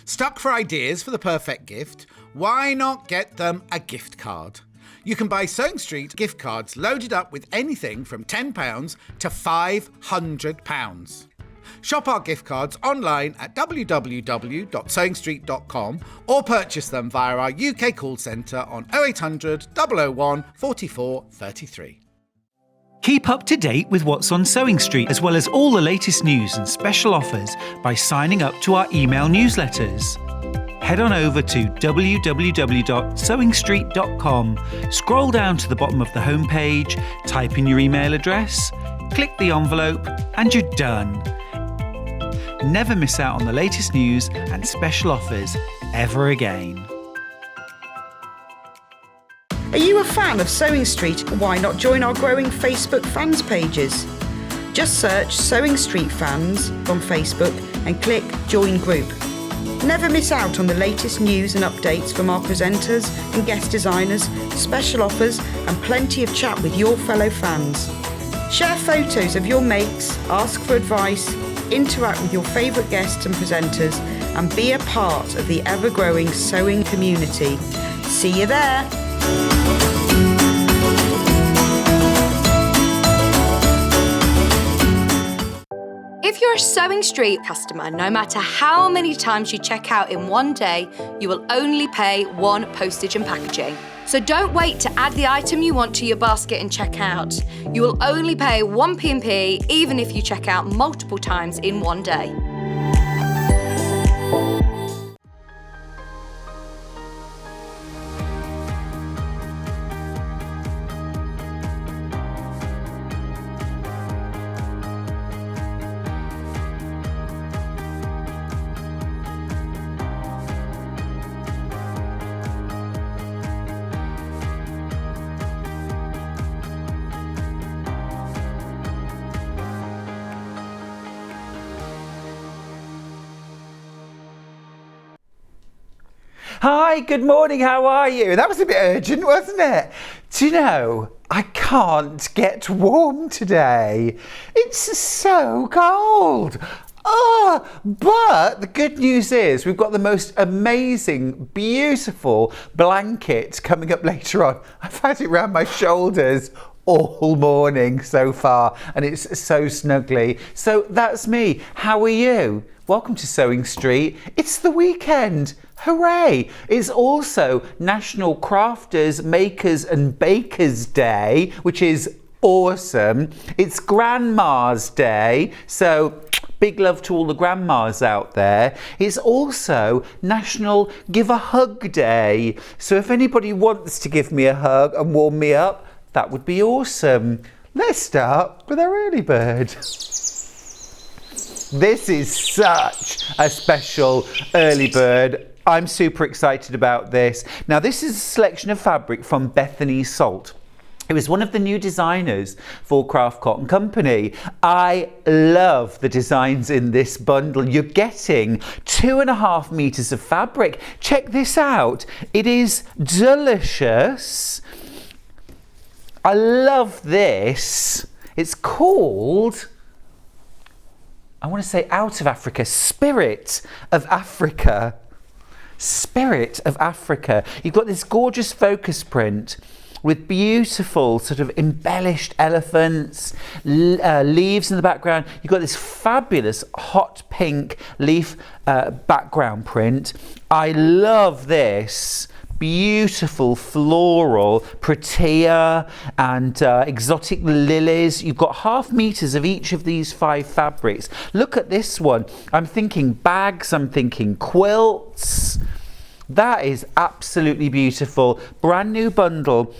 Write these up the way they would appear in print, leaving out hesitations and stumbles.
Stuck for ideas for the perfect gift? Why not get them a gift card? You can buy Sewing Street gift cards loaded up with anything from £10 to £500. Shop our gift cards online at www.sewingstreet.com or purchase them via our UK call centre on 0800 001 44 33. Keep up to date with what's on Sewing Street, as well as all the latest news and special offers by signing up to our email newsletters. Head on over to www.sewingstreet.com, scroll down to the bottom of the homepage, type in your email address, click the envelope, and you're done. Never miss out on the latest news and special offers ever again. Are you a fan of Sewing Street? Why not join our growing Facebook fans pages? Just search Sewing Street Fans on Facebook and click Join Group. Never miss out on the latest news and updates from our presenters and guest designers, special offers and plenty of chat with your fellow fans. Share photos of your makes, ask for advice, interact with your favourite guests and presenters and be a part of the ever-growing sewing community. See you there! If you're a Sewing Street customer, no matter how many times you check out in one day, you will only pay one postage and packaging. So don't wait to add the item you want to your basket and check out. You will only pay one P&P even if you check out multiple times in one day. Hi, good morning, how are you? That was a bit urgent, wasn't it? Do you know, I can't get warm today. It's so cold. But the good news is we've got the most amazing, beautiful blanket coming up later on. I've had it around my shoulders all morning so far and it's so snuggly. So that's me. How are you? Welcome to Sewing Street. It's the weekend. Hooray! It's also National Crafters, Makers and Bakers Day, which is awesome. It's Grandma's Day, so big love to all the grandmas out there. It's also National Give a Hug Day. So if anybody wants to give me a hug and warm me up, that would be awesome. Let's start with our early bird. This is such a special early bird. I'm super excited about this. Now, this is a selection of fabric from Bethany Salt. It was one of the new designers for Craft Cotton Company. I love the designs in this bundle. You're getting 2.5 meters of fabric. Check this out. It is delicious. I love this. It's called, I want to say Out of Africa, Spirit of Africa. Spirit of Africa. You've got this gorgeous focus print with beautiful sort of embellished elephants, leaves in the background. You've got this fabulous hot pink leaf background print. I love this. Beautiful floral protea and exotic lilies. You've got 0.5 meters of each of these 5 fabrics. Look at this one. I'm thinking bags, I'm thinking quilts. That is absolutely beautiful. Brand new bundle.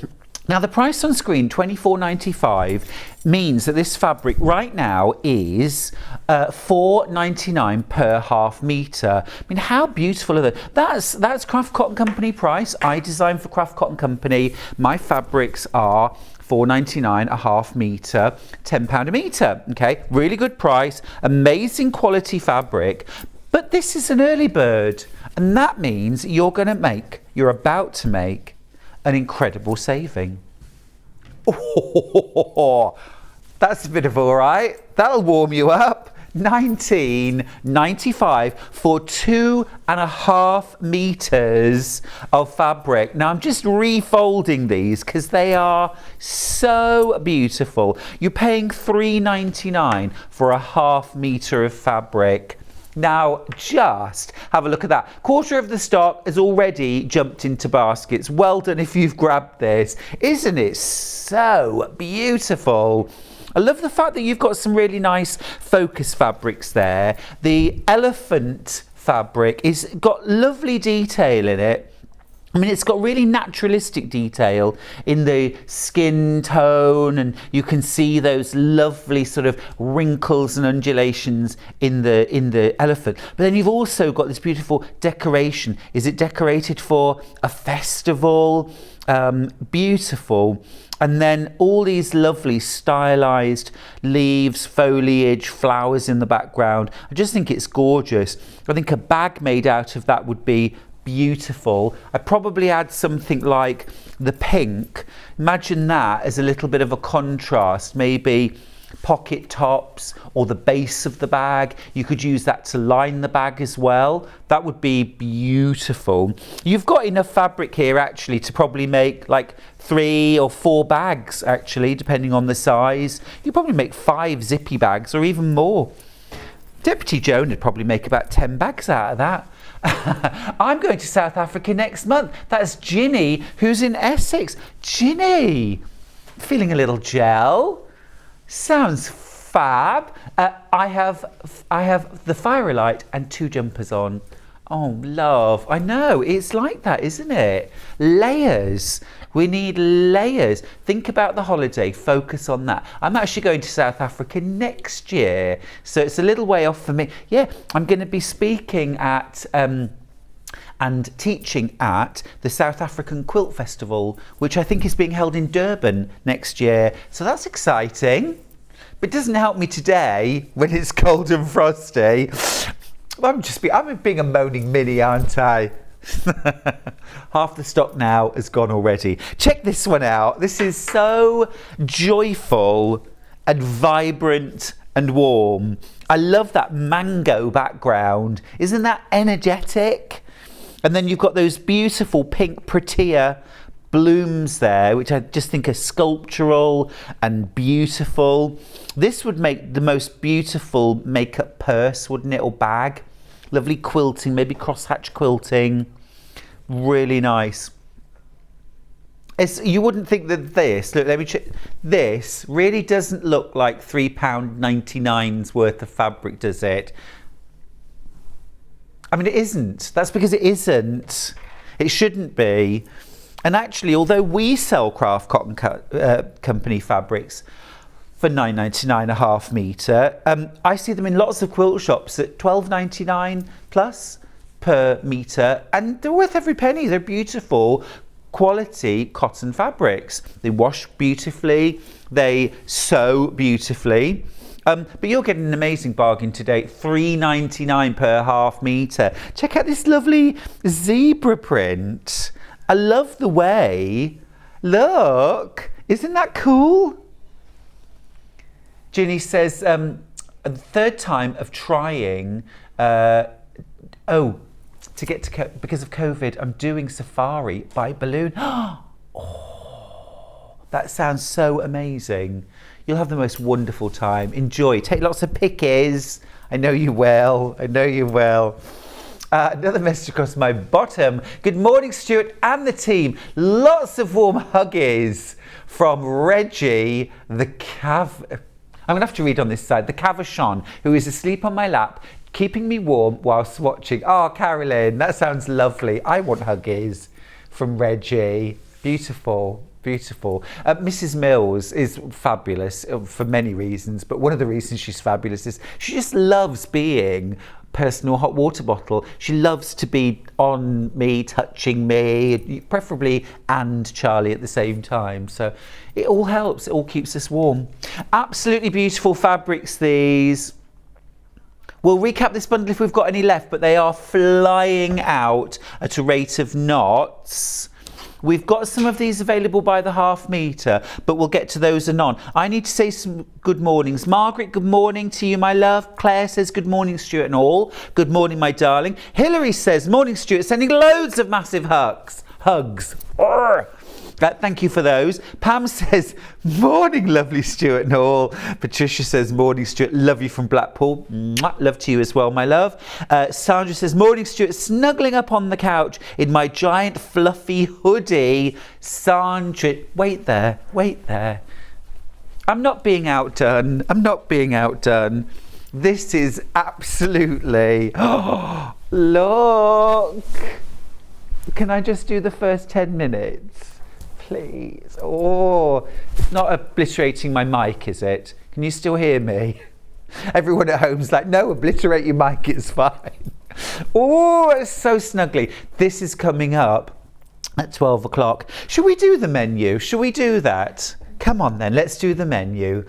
Now the price on screen, $24.95, means that this fabric right now is $4.99 per 0.5 meter. I mean, how beautiful are they? That's Craft Cotton Company price. I design for Craft Cotton Company. My fabrics are $4.99 a 0.5 meter, £10 a meter. Okay, really good price, amazing quality fabric. But this is an early bird, and that means you're about to make an incredible saving. Oh, that's a bit of all right. That'll warm you up. £19.95 for 2.5 meters of fabric. Now I'm just refolding these because they are so beautiful. You're paying £3.99 for a half meter of fabric. Now, just have a look at that. Quarter of the stock has already jumped into baskets. Well done if you've grabbed this. Isn't it so beautiful? I love the fact that you've got some really nice focus fabrics there. The elephant fabric is got lovely detail in it. I mean, it's got really naturalistic detail in the skin tone, and you can see those lovely sort of wrinkles and undulations in the elephant. But then you've also got this beautiful decoration. Is it decorated for a festival? Beautiful. And then all these lovely stylized leaves, foliage, flowers in the background. I just think it's gorgeous. I think a bag made out of that would be beautiful. I'd probably add something like the pink. Imagine that as a little bit of a contrast, maybe pocket tops or the base of the bag. You could use that to line the bag as well. That would be beautiful. You've got enough fabric here actually to probably make like 3 or 4 bags actually, depending on the size. You probably make 5 zippy bags or even more. Deputy Joan would probably make about 10 bags out of that. I'm going to South Africa next month. That's Ginny, who's in Essex. Ginny, feeling a little gel? Sounds fab. I have the firelight and 2 jumpers on. Oh, love. I know, it's like that, isn't it? Layers. We need layers. Think about the holiday, focus on that. I'm actually going to South Africa next year, so it's a little way off for me. Yeah, I'm going to be speaking at and teaching at the South African Quilt Festival, which I think is being held in Durban next year. So that's exciting. But it doesn't help me today when it's cold and frosty. I'm being a moaning Minnie, aren't I? Half the stock now has gone already. Check this one out. This is so joyful and vibrant and warm. I love that mango background. Isn't that energetic? And then you've got those beautiful pink protea blooms there, which I just think are sculptural and beautiful. This would make the most beautiful makeup purse, wouldn't it, or bag? Lovely quilting, maybe crosshatch quilting. Really nice. You wouldn't think that this, look, let me check. This really doesn't look like £3.99's worth of fabric, does it? I mean, it isn't. That's because it isn't. It shouldn't be. And actually, although we sell Craft Cotton Company fabrics for £9.99 a half metre, I see them in lots of quilt shops at £12.99 plus per metre, and they're worth every penny. They're beautiful quality cotton fabrics. They wash beautifully, they sew beautifully. But you're getting an amazing bargain today, £3.99 per half metre. Check out this lovely zebra print. I love the way, look, isn't that cool? Ginny says, the third time of trying, to get to, because of COVID, I'm doing safari by balloon. Oh, that sounds so amazing. You'll have the most wonderful time. Enjoy, take lots of pickies. I know you will, I know you will. Another message across my bottom. Good morning, Stuart and the team. Lots of warm huggies from Reggie, the I'm going to have to read on this side. The Cavachon, who is asleep on my lap, keeping me warm whilst watching. Oh, Carolyn, that sounds lovely. I want huggies from Reggie. Beautiful. Beautiful. Mrs. Mills is fabulous for many reasons, but one of the reasons she's fabulous is she just loves being personal hot water bottle. She loves to be on me, touching me, preferably and Charlie at the same time. So it all helps, it all keeps us warm. Absolutely beautiful fabrics, these. We'll recap this bundle if we've got any left, but they are flying out at a rate of knots. We've got some of these available by the half metre, but we'll get to those anon. I need to say some good mornings. Margaret, good morning to you, my love. Claire says good morning, Stuart and all. Good morning, my darling. Hilary says, morning, Stuart, sending loads of massive hugs. Urgh. Thank you for those. Pam says, morning, lovely Stuart and all. Patricia says, morning, Stuart. Love you from Blackpool. Mwah. Love to you as well, my love. Sandra says, morning, Stuart. Snuggling up on the couch in my giant fluffy hoodie. Sandra, wait there. I'm not being outdone. This is absolutely... Oh, look. Can I just do the first 10 minutes? Please. Oh, it's not obliterating my mic, is it? Can you still hear me? Everyone at home's like, no, obliterate your mic, it's fine. Oh, it's so snuggly. This is coming up at 12 o'clock. Should we do the menu? Should we do that? Come on then, let's do the menu.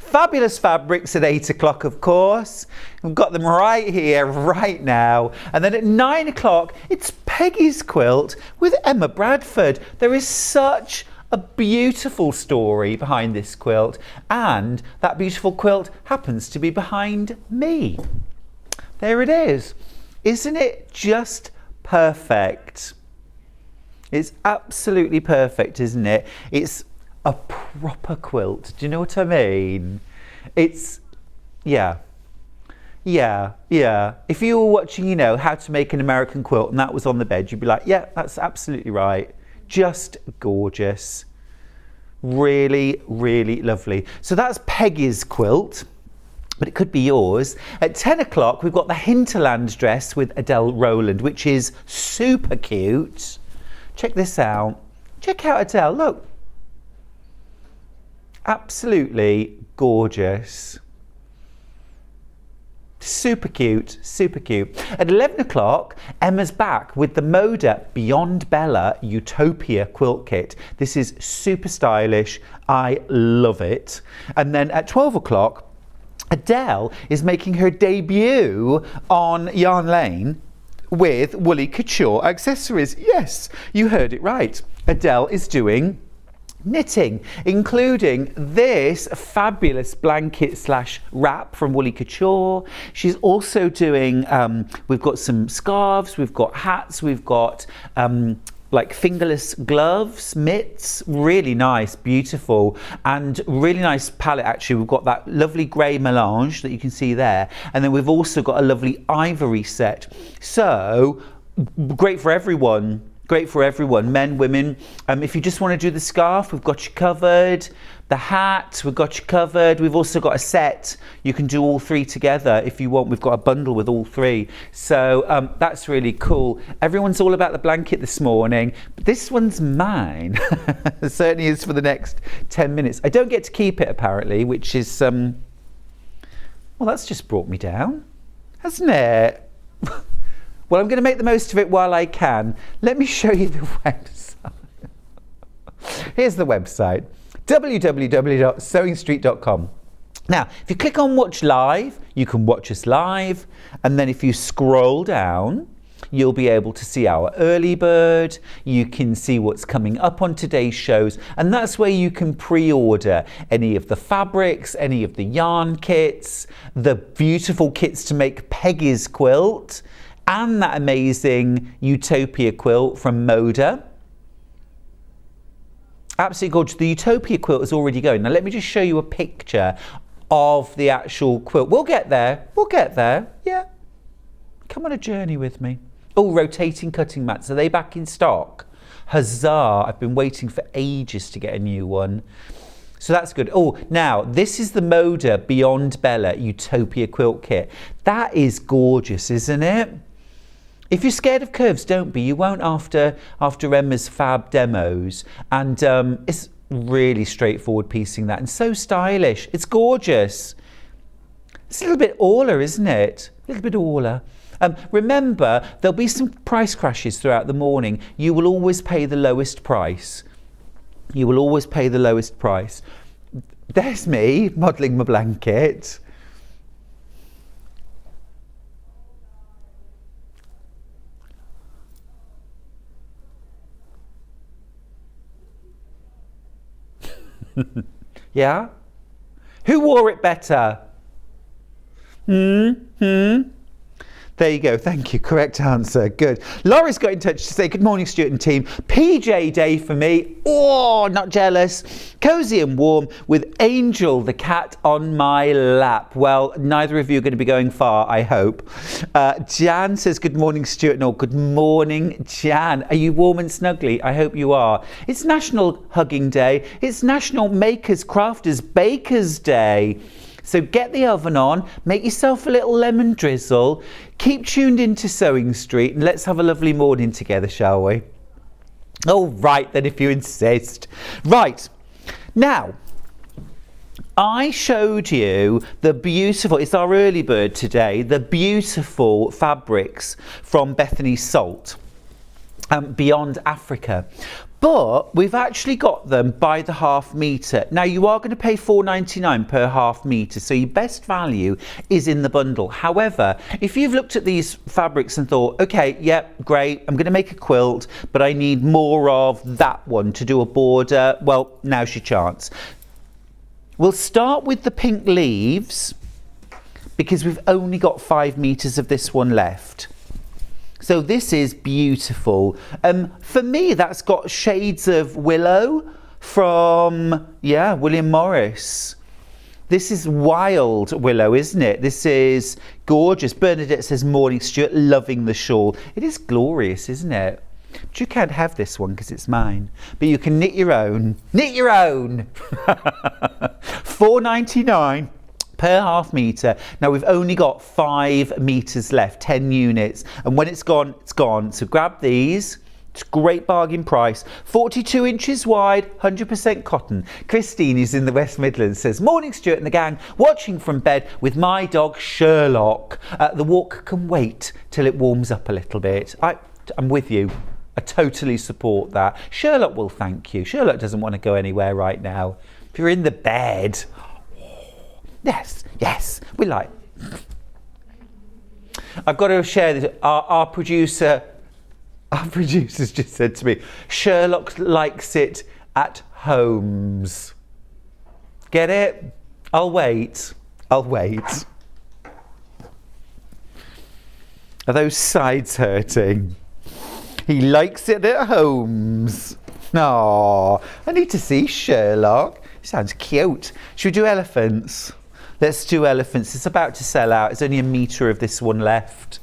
Fabulous fabrics at 8 o'clock, of course. We've got them right here, right now. And then at 9 o'clock, it's Peggy's quilt with Emma Bradford. There is such a beautiful story behind this quilt, and that beautiful quilt happens to be behind me. There it is. Isn't it just perfect? It's absolutely perfect, isn't it? It's a proper quilt. Do you know what I mean? It's, yeah. If you were watching, you know, how to make an American quilt and that was on the bed, you'd be like, yeah, that's absolutely right. Just gorgeous. Really, really lovely. So that's Peggy's quilt, but it could be yours. At 10 o'clock, we've got the Hinterland dress with Adelle Rowland, which is super cute. Check this out. Check out Adelle, look. Absolutely gorgeous. Super cute, super cute. At 11 o'clock, Emma's back with the Moda Beyond Bella Utopia quilt kit. This is super stylish. I love it. And then at 12 o'clock, Adelle is making her debut on Yarn Lane with woolly couture accessories. Yes, you heard it right. Adelle is doing knitting, including this fabulous blanket slash wrap from Woolly Couture. She's also doing, we've got some scarves, we've got hats, we've got like fingerless gloves, mitts, really nice, beautiful, and really nice palette actually. We've got that lovely grey melange that you can see there, and then we've also got a lovely ivory set. So great for everyone. Great for everyone, men, women. If you just want to do the scarf, we've got you covered. The hat, we've got you covered. We've also got a set. You can do all three together if you want. We've got a bundle with all three. So that's really cool. Everyone's all about the blanket this morning. But this one's mine. It certainly is for the next 10 minutes. I don't get to keep it apparently, which is, well, that's just brought me down, hasn't it? Well, I'm going to make the most of it while I can. Let me show you the website. Here's the website, www.sewingstreet.com. Now, if you click on Watch Live, you can watch us live. And then if you scroll down, you'll be able to see our early bird. You can see what's coming up on today's shows. And that's where you can pre-order any of the fabrics, any of the yarn kits, the beautiful kits to make Peggy's quilt, and that amazing Utopia quilt from Moda. Absolutely gorgeous. The Utopia quilt is already going. Now let me just show you a picture of the actual quilt. We'll get there. We'll get there. Yeah. Come on a journey with me. Oh, rotating cutting mats. Are they back in stock? Huzzah. I've been waiting for ages to get a new one. So that's good. Oh, now this is the Moda Beyond Bella Utopia quilt kit. That is gorgeous, isn't it? If you're scared of curves, don't be. You won't after Emma's fab demos. And it's really straightforward piecing that, and so stylish. It's gorgeous. It's a little bit Orla, isn't it? A little bit Orla. Remember, there'll be some price crashes throughout the morning. You will always pay the lowest price. You will always pay the lowest price. There's me modelling my blanket. Yeah? Who wore it better? There you go. Thank you. Correct answer. Good. Laura's got in touch to say, good morning, Stuart and team. PJ day for me. Oh, not jealous. Cozy and warm with Angel the cat on my lap. Well, neither of you are going to be going far, I hope. Jan says, good morning, Stuart. No, good morning, Jan. Are you warm and snuggly? I hope you are. It's National Hugging Day. It's National Makers, Crafters, Bakers Day. So get the oven on, make yourself a little lemon drizzle, keep tuned into Sewing Street, and let's have a lovely morning together, shall we? All right then, if you insist. Right, now, I showed you the beautiful, it's our early bird today, the beautiful fabrics from Bethany Salt, Beyond Africa. But we've actually got them by the half metre. Now you are going to pay £4.99 per half metre, so your best value is in the bundle. However, if you've looked at these fabrics and thought, okay, yep, great, I'm going to make a quilt, but I need more of that one to do a border, well, now's your chance. We'll start with the pink leaves because we've only got 5 metres of this one left. So this is beautiful. For me, that's got shades of willow from, yeah, William Morris. This is wild willow, isn't it? This is gorgeous. Bernadette says, morning, Stuart, loving the shawl. It is glorious, isn't it? But you can't have this one because it's mine. But you can knit your own. Knit your own! £4.99. per half metre. Now we've only got 5 metres left, 10 units, and when it's gone, it's gone. So grab these. It's a great bargain price. 42 inches wide, 100% cotton. Christine is in the West Midlands, says, morning Stuart and the gang, watching from bed with my dog Sherlock. The walk can wait till it warms up a little bit. I'm with you. I totally support that. Sherlock will thank you. Sherlock doesn't want to go anywhere right now. If you're in the bed, yes, we like. I've got to share this. Our producer's just said to me, Sherlock likes it at homes. Get it? I'll wait. Are those sides hurting? He likes it at homes. Aww, I need to see Sherlock. Sounds cute. Should we do elephants? Let's do elephants. It's about to sell out. There's only a metre of this one left.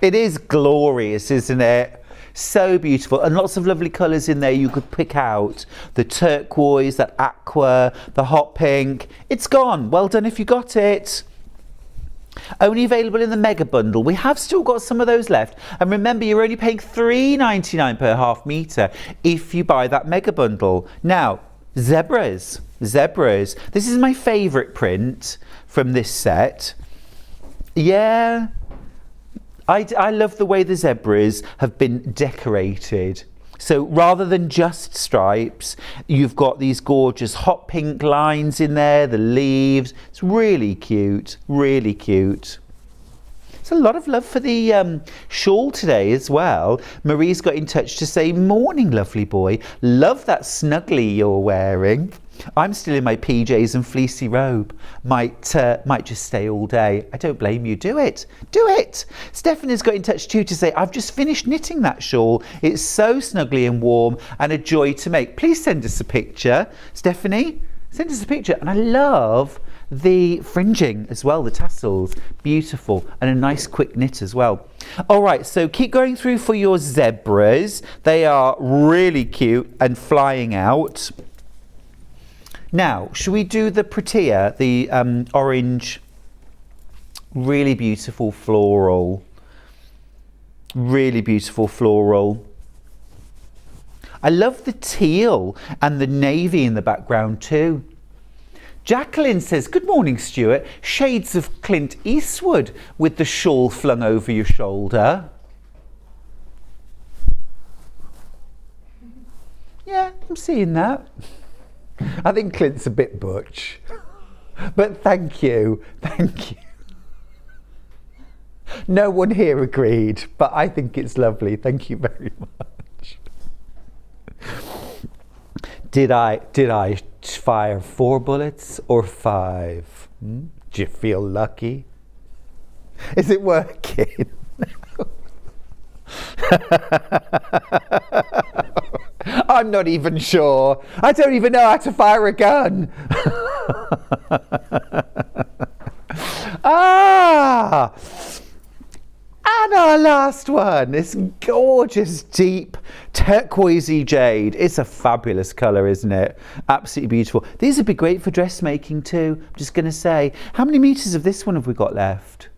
It is glorious, isn't it? So beautiful. And lots of lovely colours in there you could pick out. The turquoise, that aqua, the hot pink. It's gone. Well done if you got it. Only available in the mega bundle. We have still got some of those left. And remember, you're only paying £3.99 per half metre if you buy that mega bundle. Now, zebras. This is my favourite print from this set. Yeah, I love the way the zebras have been decorated. So rather than just stripes, you've got these gorgeous hot pink lines in there, the leaves. It's really cute, really cute. There's a lot of love for the shawl today as well. Marie's got in touch to say, morning, lovely boy. Love that snuggly you're wearing. I'm still in my PJs and fleecy robe. Might just stay all day. I don't blame you. Do it. Stephanie's got in touch too to say, I've just finished knitting that shawl. It's so snuggly and warm and a joy to make. Please send us a picture. Stephanie, send us a picture. And I love the fringing as well, the tassels. Beautiful. And a nice quick knit as well. All right, so keep going through for your zebras. They are really cute and flying out. Now, should we do the prettier, the orange, really beautiful floral? Really beautiful floral. I love the teal and the navy in the background too. Jacqueline says, good morning, Stuart. Shades of Clint Eastwood with the shawl flung over your shoulder. Yeah, I'm seeing that. I think Clint's a bit butch, but thank you. No one here agreed, but I think it's lovely. Thank you very much. Did I fire 4 bullets or 5? Do you feel lucky? Is it working? I'm not even sure. I don't even know how to fire a gun. And our last one, this gorgeous deep turquoisey jade. It's a fabulous colour, isn't it? Absolutely beautiful. These would be great for dressmaking too, I'm just going to say. How many metres of this one have we got left?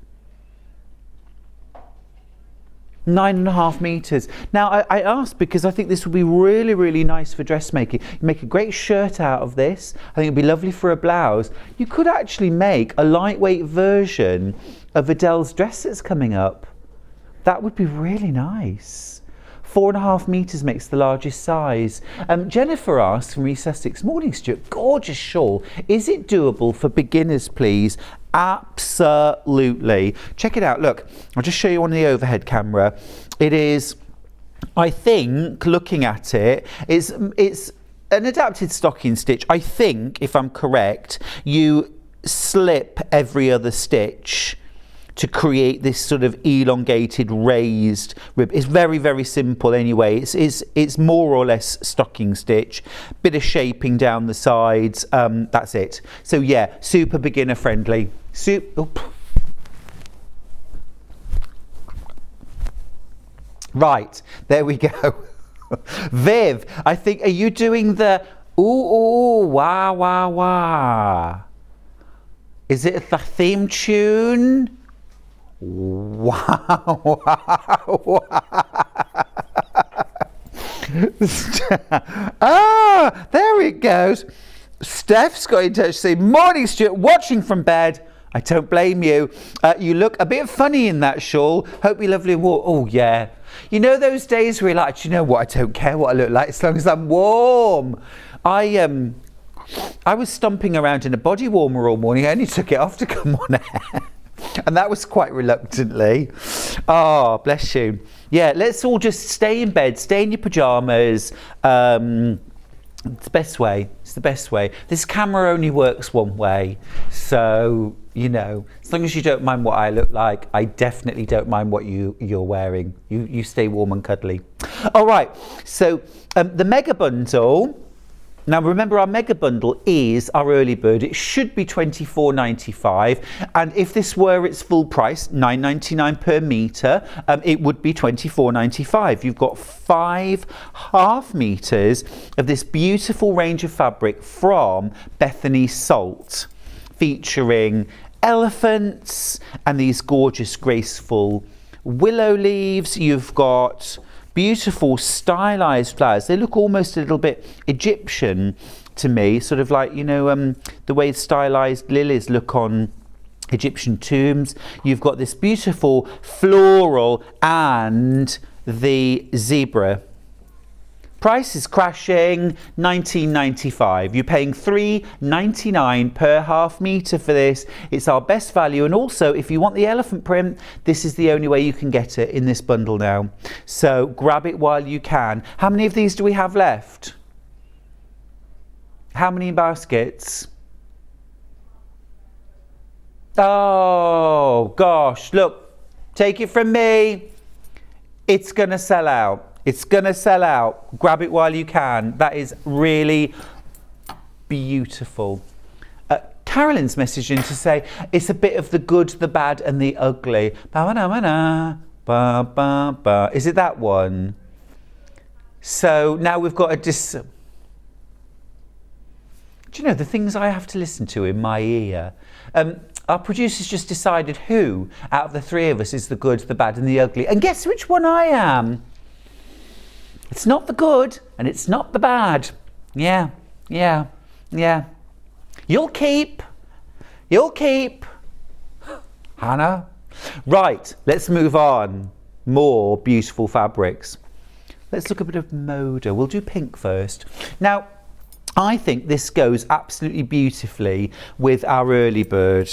9.5 metres. Now, I asked because I think this would be really, really nice for dressmaking. You make a great shirt out of this. I think it'd be lovely for a blouse. You could actually make a lightweight version of Adelle's dress that's coming up. That would be really nice. 4.5 metres makes the largest size. Jennifer asks from East Sussex, morning Stuart, gorgeous shawl. Is it doable for beginners, please? Absolutely. Check it out. Look, I'll just show you on the overhead camera. It is, I think, looking at it, it's an adapted stocking stitch. I think, if I'm correct, you slip every other stitch to create this sort of elongated raised rib. It's very, very simple anyway. It's more or less stocking stitch, bit of shaping down the sides, that's it. So yeah, super beginner friendly. Right, there we go. Viv, I think, are you doing the ooh, wah, wah, wah? Is it the theme tune? Wow, wow, wow. There it goes. Steph's got in touch saying, morning Stuart, watching from bed. I don't blame you. You look a bit funny in that shawl. Hope you're lovely and warm. Oh yeah. You know those days where you're like, do you know what? I don't care what I look like as long as I'm warm. I was stomping around in a body warmer all morning. I only took it off to come on air. And that was quite reluctantly. Oh, bless you. Yeah, let's all just stay in bed, stay in your pyjamas. It's the best way. It's the best way. This camera only works one way. So, you know, as long as you don't mind what I look like, I definitely don't mind what you're wearing. You stay warm and cuddly. All right. So the mega bundle. Now remember, our mega bundle is our early bird. It should be £24.95, and if this were its full price, £9.99 per metre, it would be £24.95. You've got 5 half metres of this beautiful range of fabric from Bethany Salt, featuring elephants and these gorgeous, graceful willow leaves. You've got beautiful stylized flowers. They look almost a little bit Egyptian to me, sort of like, you know, the way stylized lilies look on Egyptian tombs. You've got this beautiful floral and the zebra. Price is crashing, £19.95. You're paying £3.99 per half metre for this. It's our best value, and also if you want the elephant print, this is the only way you can get it in this bundle now. So grab it while you can. How many of these do we have left? How many baskets? Oh gosh, look, take it from me. It's gonna sell out. It's gonna sell out. Grab it while you can. That is really beautiful. Carolyn's messaged in to say it's a bit of the good, the bad, and the ugly. Is it that one? So now we've got a do you know the things I have to listen to in my ear? Our producers just decided who out of the three of us is the good, the bad, and the ugly. And guess which one I am? It's not the good and it's not the bad. Yeah. You'll keep. Hannah. Right, let's move on. More beautiful fabrics. Let's look a bit of Moda. We'll do pink first. Now, I think this goes absolutely beautifully with our early bird.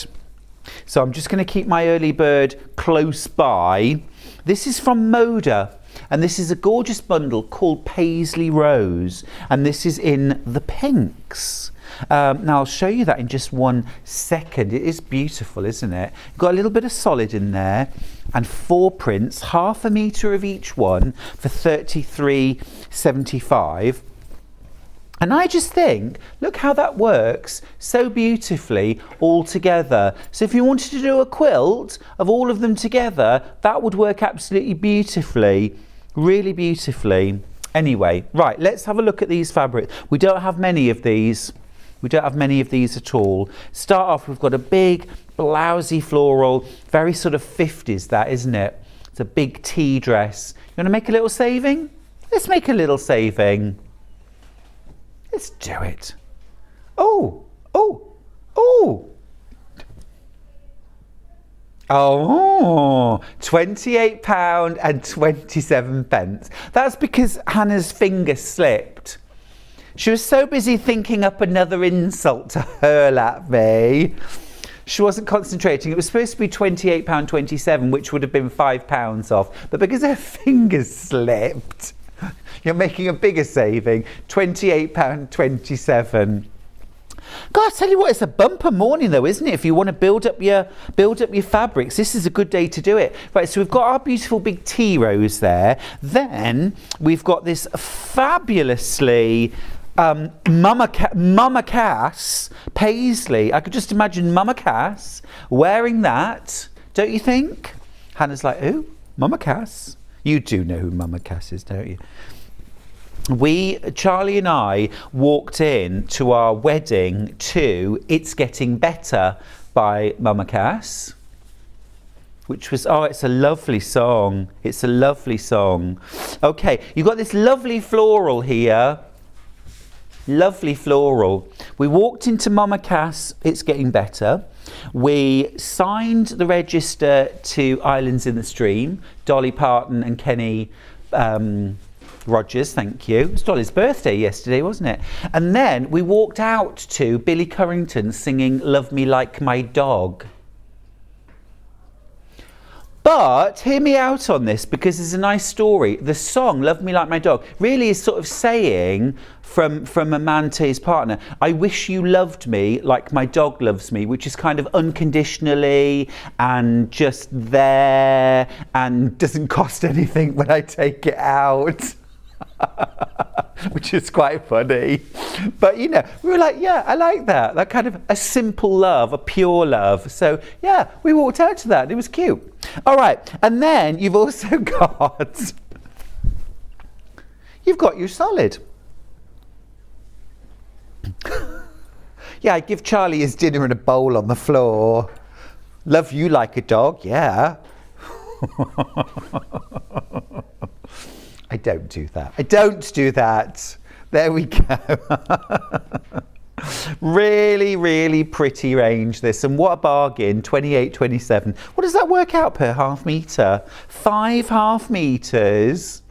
So I'm just going to keep my early bird close by. This is from Moda. And this is a gorgeous bundle called Paisley Rose, and this is in the pinks. Now I'll show you that in just 1 second. It is beautiful, isn't it? Got a little bit of solid in there and 4 prints, half a metre of each one for £33.75. And I just think, look how that works so beautifully all together. So if you wanted to do a quilt of all of them together, that would work absolutely beautifully, really beautifully. Anyway, right, let's have a look at these fabrics. We don't have many of these. We don't have many of these at all. Start off, we've got a big, blousy floral, very sort of 50s that, isn't it? It's a big tea dress. You want to make a little saving? Let's make a little saving. Let's do it. Oh, oh, oh. Oh, £28.27. That's because Hannah's finger slipped. She was so busy thinking up another insult to hurl at me. She wasn't concentrating. It was supposed to be £28.27, which would have been £5 off. But because her fingers slipped, you're making a bigger saving, £28.27. God, I tell you what, it's a bumper morning though, isn't it? If you want to build up your fabrics, this is a good day to do it. Right, so we've got our beautiful big tea rose there. Then we've got this fabulously Mama Cass paisley. I could just imagine Mama Cass wearing that, don't you think? Hannah's like, who? Mama Cass? You do know who Mama Cass is, don't you? Charlie and I walked in to our wedding to It's Getting Better by Mama Cass, which was, oh, it's a lovely song. It's a lovely song. Okay, you've got this lovely floral here. Lovely floral. We walked into Mama Cass, It's Getting Better. We signed the register to Islands in the Stream, Dolly Parton and Kenny Rogers, thank you. It was Dolly's birthday yesterday, wasn't it? And then we walked out to Billy Currington singing Love Me Like My Dog. But hear me out on this, because there's a nice story. The song Love Me Like My Dog really is sort of saying from a man to his partner, I wish you loved me like my dog loves me, which is kind of unconditionally and just there and doesn't cost anything when I take it out. Which is quite funny. But you know, we were like, yeah, I like that. That kind of a simple love, a pure love. So yeah, we walked out to that. It was cute. All right, and then you've also got your solid. Yeah, I'd give Charlie his dinner in a bowl on the floor. Love you like a dog, yeah. I don't do that. I don't do that. There we go. Really, really pretty range this. And what a bargain, £28.27. What does that work out per half metre? 5 half metres.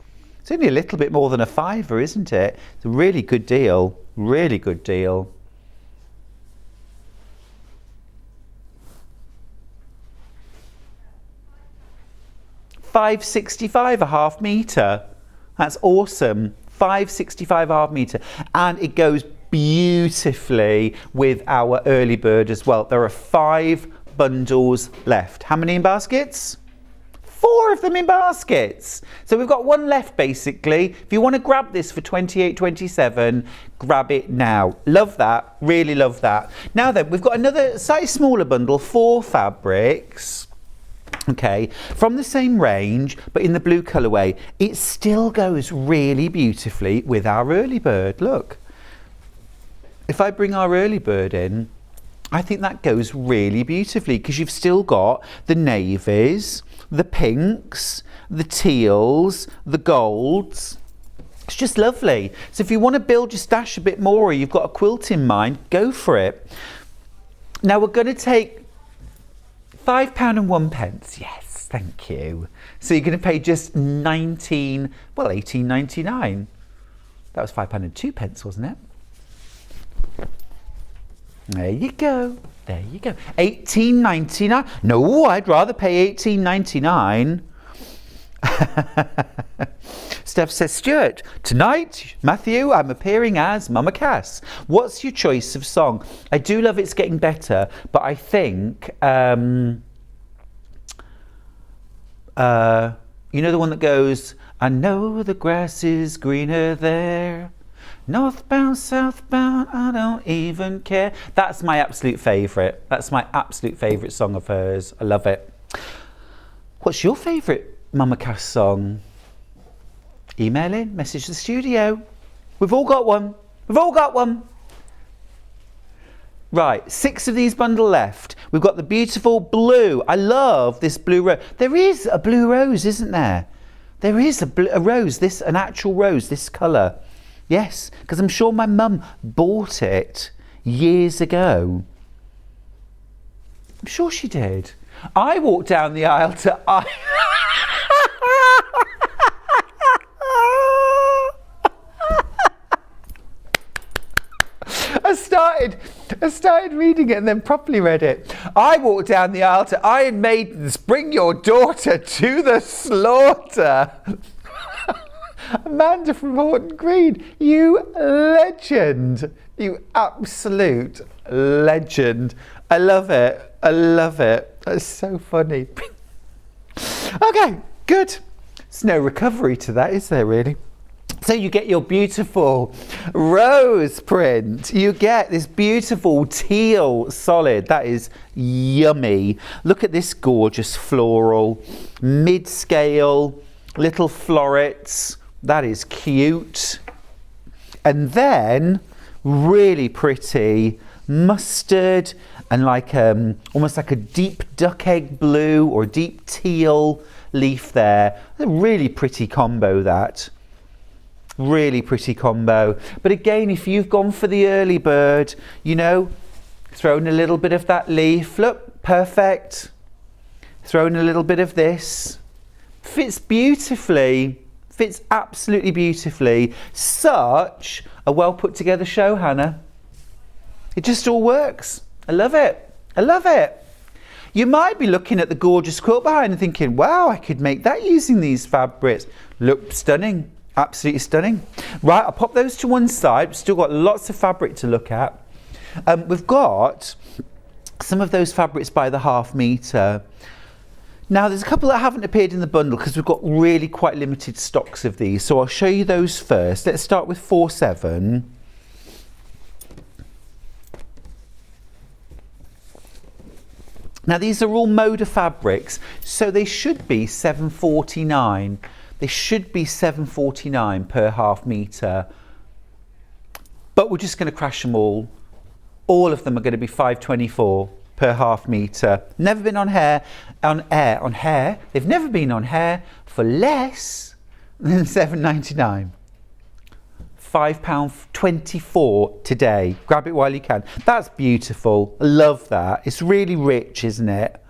It's only a little bit more than a fiver, isn't it? It's a really good deal. Really good deal. £5.65 a half metre. That's awesome. £5.65 a half metre. And it goes beautifully with our early bird as well. There are 5 bundles left. How many in baskets? 4 of them in baskets. So we've got 1 left basically. If you want to grab this for £28.27, grab it now. Love that. Really love that. Now then, we've got another slightly smaller bundle, 4 fabrics. Okay, from the same range, but in the blue colourway. It still goes really beautifully with our early bird. Look, if I bring our early bird in, I think that goes really beautifully because you've still got the navies, the pinks, the teals, the golds. It's just lovely. So if you want to build your stash a bit more, or you've got a quilt in mind, go for it. Now we're going to take £5.01. Yes, thank you. So you're going to pay just £18.99. That was £5.02, wasn't it? There you go. There you go. £18.99. No, I'd rather pay £18.99. Steph says, Stuart, tonight, Matthew, I'm appearing as Mama Cass. What's your choice of song? I do love It's Getting Better, but I think, you know the one that goes, I know the grass is greener there. Northbound, southbound, I don't even care. That's my absolute favourite. That's my absolute favourite song of hers. I love it. What's your favourite Mama Cass song? Email in, message the studio. We've all got one. We've all got one. Right, 6 of these bundle left. We've got the beautiful blue. I love this blue rose. There is a blue rose, isn't there? There is a rose, an actual rose, this colour. Yes, because I'm sure my mum bought it years ago. I'm sure she did. I walked down the aisle to... I started reading it and then properly read it. I walked down the aisle to Iron Maidens, bring your daughter to the slaughter. Amanda from Horton Green, you legend. You absolute legend. I love it. I love it. That's so funny. Okay, good. There's no recovery to that, is there really? So you get your beautiful rose print. You get this beautiful teal solid. That is yummy. Look at this gorgeous floral, mid-scale, little florets. That is cute. And then really pretty mustard and like almost like a deep duck egg blue or deep teal leaf there. A really pretty combo, that. Really pretty combo. But again, if you've gone for the early bird, you know, thrown a little bit of that leaf, look, perfect. Thrown a little bit of this. Fits beautifully. Fits absolutely beautifully. Such a well put together show, Hannah. It just all works. I love it. I love it. You might be looking at the gorgeous quilt behind and thinking, wow, I could make that using these fabrics. Look stunning. Absolutely stunning. Right, I'll pop those to one side. We've still got lots of fabric to look at. We've got some of those fabrics by the ½ metre. Now, there's a couple that haven't appeared in the bundle because we've got really quite limited stocks of these. So I'll show you those first. Let's start with 4/7. Now, these are all Moda fabrics, so they should be £7.49. They should be £7.49 per ½ metre. But we're just going to crash them all. All of them are going to be £5.24 per ½ metre. Never been on hair. They've never been on hair for less than £7.99. £5.24 today. Grab it while you can. That's beautiful. I love that. It's really rich, isn't it?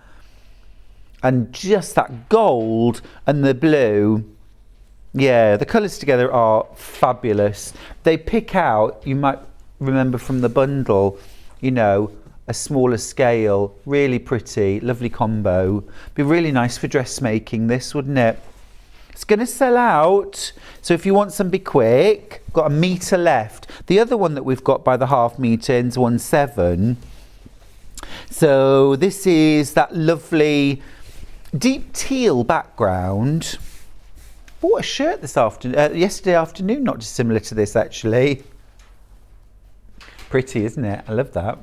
And just that gold and the blue. Yeah, the colours together are fabulous. They pick out, you might remember from the bundle, you know, a smaller scale, really pretty, lovely combo. Be really nice for dressmaking, this, wouldn't it? It's going to sell out, so if you want some, be quick. Got a metre left. The other one that we've got by the ½ metre ends 1/7. So this is that lovely deep teal background. Bought a shirt this afternoon, yesterday afternoon, not dissimilar to this actually. Pretty, isn't it? I love that.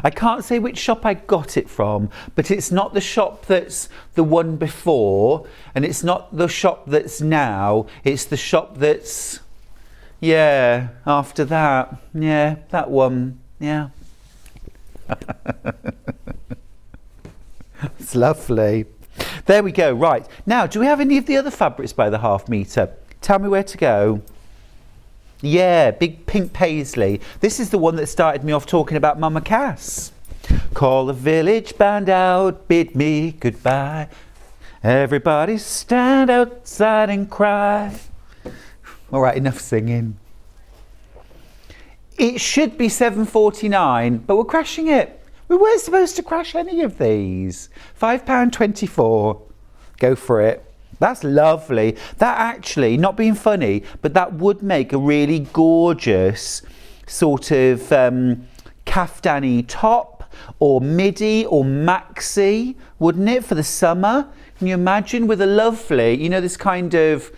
I can't say which shop I got it from, but it's not the shop that's the one before, and it's not the shop that's now, it's the shop that's, yeah, after that. Yeah, that one, yeah. It's lovely. There we go. Right, now, do we have any of the other fabrics by the ½ metre? Tell me where to go. Yeah, big pink paisley. This is the one that started me off talking about Mama Cass. Call the village band out, bid me goodbye. Everybody stand outside and cry. All right, enough singing. It should be £7.49, but we're crashing it. We weren't supposed to crash any of these. £5.24. Go for it. That's lovely. That actually, not being funny, but that would make a really gorgeous sort of kaftani top or midi or maxi, wouldn't it, for the summer? Can you imagine with a lovely, you know, this kind of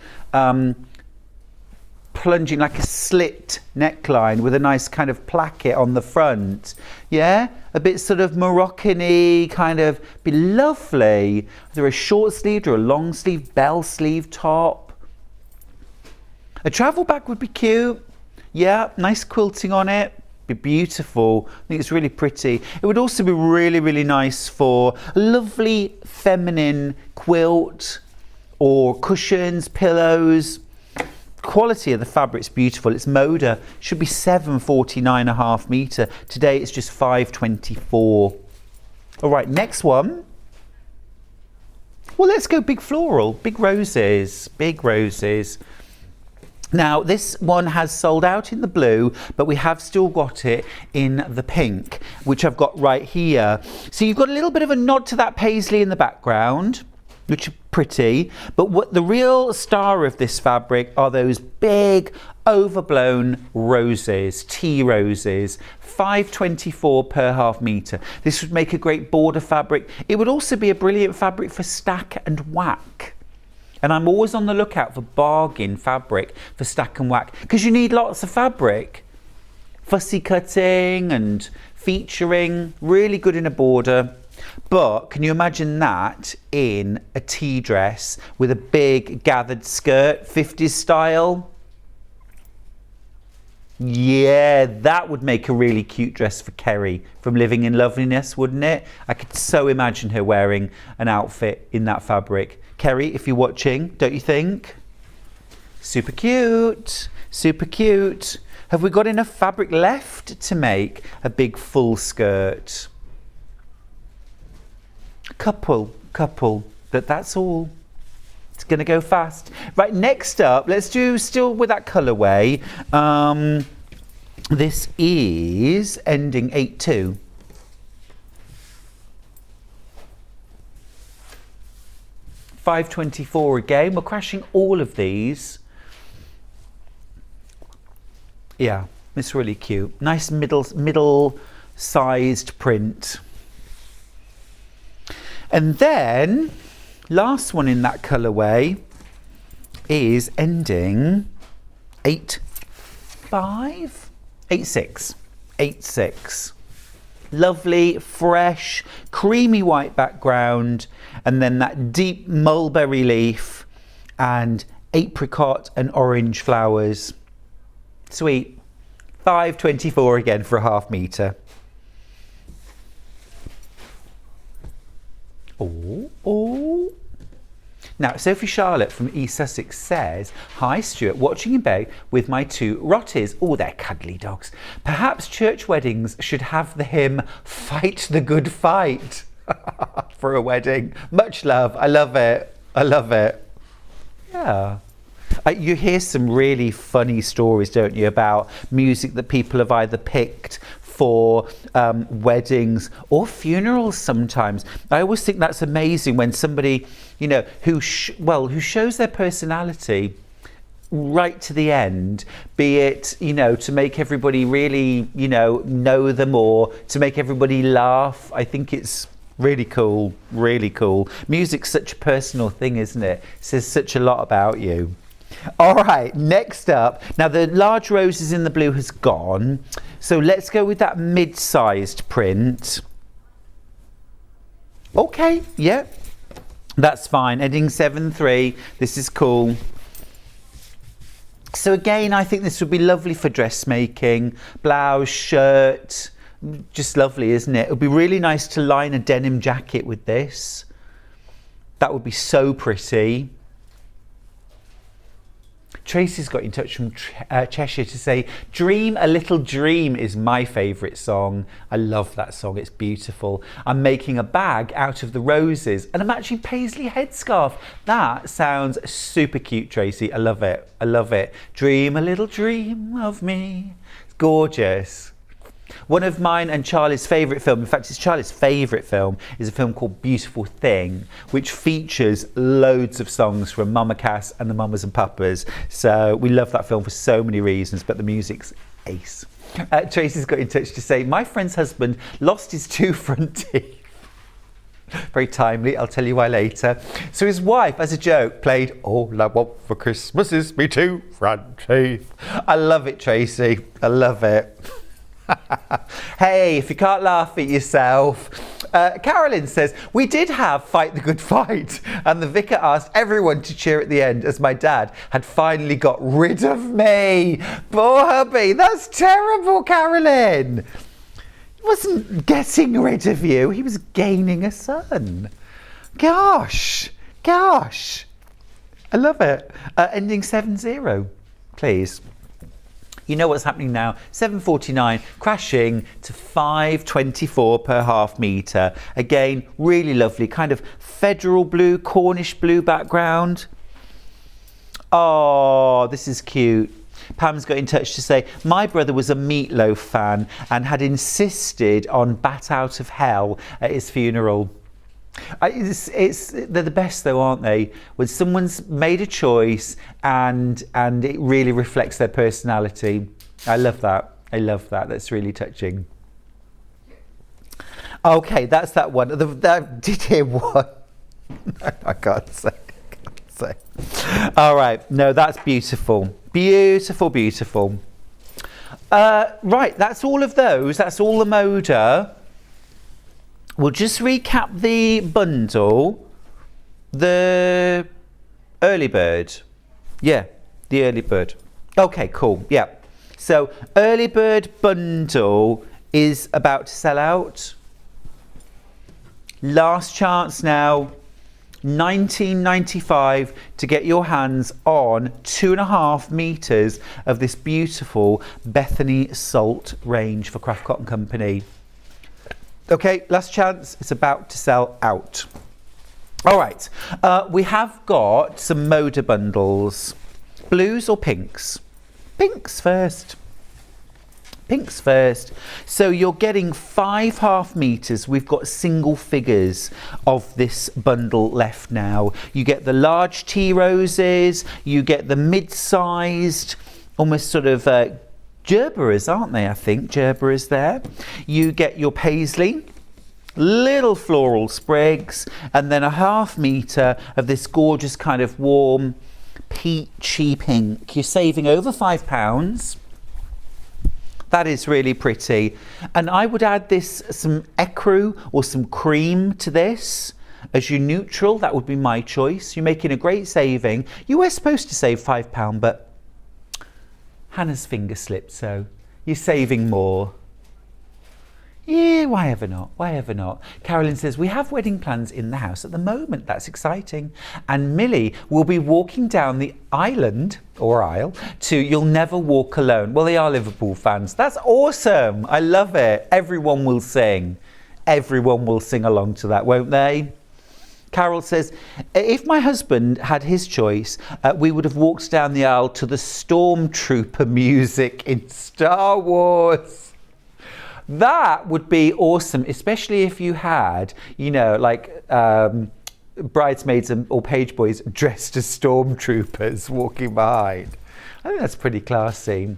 plunging, like a slit neckline with a nice kind of placket on the front. Yeah, a bit sort of Moroccan-y, kind of, be lovely. Either a short sleeved or a long sleeve bell sleeve top. A travel bag would be cute. Yeah, nice quilting on it. Be beautiful. I think it's really pretty. It would also be really, really nice for a lovely feminine quilt or cushions, pillows. Quality of the fabric's beautiful. It's Moda. Should be £7.49.5 metre. Today it's just £5.24. All right, next one. Well, let's go big floral, big roses, big roses. Now, this one has sold out in the blue, but we have still got it in the pink, which I've got right here. So you've got a little bit of a nod to that paisley in the background, which are pretty, but what the real star of this fabric are those big overblown roses, tea roses, £5.24 per half metre. This would make a great border fabric. It would also be a brilliant fabric for stack and whack. And I'm always on the lookout for bargain fabric for stack and whack, because you need lots of fabric. Fussy cutting and featuring, really good in a border. But can you imagine that in a tea dress with a big gathered skirt, 50s style? Yeah, that would make a really cute dress for Kerry from Living in Loveliness, wouldn't it? I could so imagine her wearing an outfit in that fabric. Kerry, if you're watching, don't you think? Super cute, super cute. Have we got enough fabric left to make a big full skirt? Couple, but that's all. It's gonna go fast. Right, next up, let's do, still with that colourway. This is ending 8-2. £5.24 again. We're crashing all of these. Yeah, it's really cute. Nice middle-sized print. And then, last one in that colourway is ending 8-5? 8-6. 8-6. Lovely, fresh, creamy white background, and then that deep mulberry leaf and apricot and orange flowers. Sweet. £5.24 again for a half metre. Oh. Now, Sophie Charlotte from East Sussex says, "Hi Stuart, watching in bed with my two rotties." Oh, they're cuddly dogs. "Perhaps church weddings should have the hymn, 'Fight the Good Fight' for a wedding. Much love. I love it. I love it." Yeah. You hear some really funny stories, don't you, about music that people have either picked for weddings or funerals sometimes. I always think that's amazing when somebody, you know, who shows their personality right to the end, be it, you know, to make everybody really, you know them, or to make everybody laugh. I think it's really cool, really cool. Music's such a personal thing, isn't it? It says such a lot about you. All right, next up. Now, the large roses in the blue has gone. So let's go with that mid-sized print. Okay, yeah, that's fine. Ending 7-3. This is cool. So again, I think this would be lovely for dressmaking. Blouse, shirt. Just lovely, isn't it? It would be really nice to line a denim jacket with this. That would be so pretty. Tracy's got in touch from Cheshire to say, "Dream a Little Dream" is my favourite song. I love that song, it's beautiful. "I'm making a bag out of the roses and a matching paisley headscarf." That sounds super cute, Tracy. I love it. I love it. "Dream a little dream of me." It's gorgeous. One of mine and Charlie's favourite film, in fact it's Charlie's favourite film, is a film called Beautiful Thing, which features loads of songs from Mama Cass and the Mamas and Papas. So we love that film for so many reasons, but the music's ace. Tracy's got in touch to say, my friend's husband lost his 2 front teeth. Very timely, I'll tell you why later. So his wife, as a joke, played All I Want for Christmas Is Me 2 Front Teeth. I love it, Tracy. I love it. Hey, if you can't laugh at yourself. Carolyn says, we did have Fight the Good Fight, and the vicar asked everyone to cheer at the end as my dad had finally got rid of me. Poor hubby. That's terrible, Carolyn. He wasn't getting rid of you, he was gaining a son. Gosh. I love it. Ending 7-0, please. You know what's happening now. 7.49, crashing to 5.24 per half metre. Again, really lovely, kind of federal blue, Cornish blue background. Oh, this is cute. Pam's got in touch to say, my brother was a Meatloaf fan and had insisted on Bat Out of Hell at his funeral. They're the best though, aren't they? When someone's made a choice and it really reflects their personality. I love that. That's really touching. Okay, that's that one. Did you hear what? I can't say. All right, no, that's beautiful. Beautiful. Right, that's all of those. That's all the Moda. We'll just recap the bundle. The early bird. Yeah, the early bird. Okay, cool. Yeah. So early bird bundle is about to sell out. Last chance now. $19.95 to get your hands on 2.5 meters of this beautiful Bethany Salt range for Craft Cotton Company. Okay, last chance. It's about to sell out. All right, we have got some Moda bundles. Blues or pinks? Pinks first. So you're getting 5 half meters. We've got single figures of this bundle left now. You get the large tea roses, you get the mid-sized, almost sort of gerberas, aren't they? I think gerberas there. You get your paisley, little floral sprigs, and then a half meter of this gorgeous kind of warm peachy pink. You're saving over £5. That is really pretty. And I would add some ecru or some cream to this as your neutral. That would be my choice. You're making a great saving. You were supposed to save £5, but Hannah's finger slipped, so you're saving more. Yeah, why ever not? Carolyn says, we have wedding plans in the house at the moment. That's exciting. And Millie will be walking down the island, or aisle, to You'll Never Walk Alone. Well, they are Liverpool fans. That's awesome. I love it. Everyone will sing. Everyone will sing along to that, won't they? Carol says, if my husband had his choice, we would have walked down the aisle to the Stormtrooper music in Star Wars. That would be awesome, especially if you had, you know, like bridesmaids or page boys dressed as stormtroopers walking behind. I think that's pretty classy.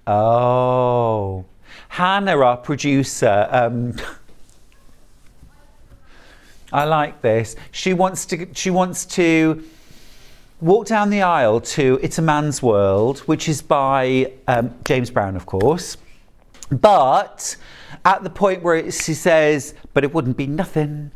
Oh, Hannah, our producer. I like this. She wants to walk down the aisle to It's a Man's World, which is by James Brown, of course. But at the point where she says, but it wouldn't be nothing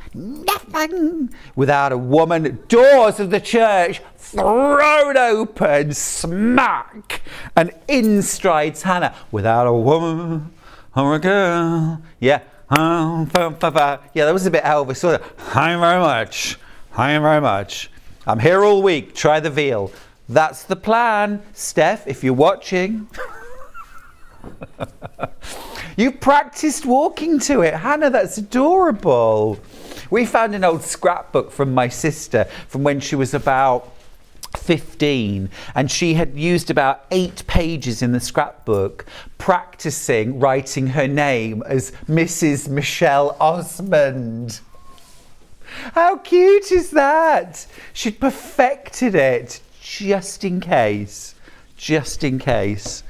without a woman, doors of the church thrown open, smack, and in strides Hannah, without a woman or a girl. Yeah. Yeah, that was a bit Elvis, sort of. Thank you very much. I'm here all week. Try the veal. That's the plan. Steph, if you're watching. You practiced walking to it. Hannah, that's adorable. We found an old scrapbook from my sister from when she was about 15, and she had used about 8 pages in the scrapbook practicing writing her name as Mrs. Michelle Osmond. How cute is that? She'd perfected it just in case. Just in case.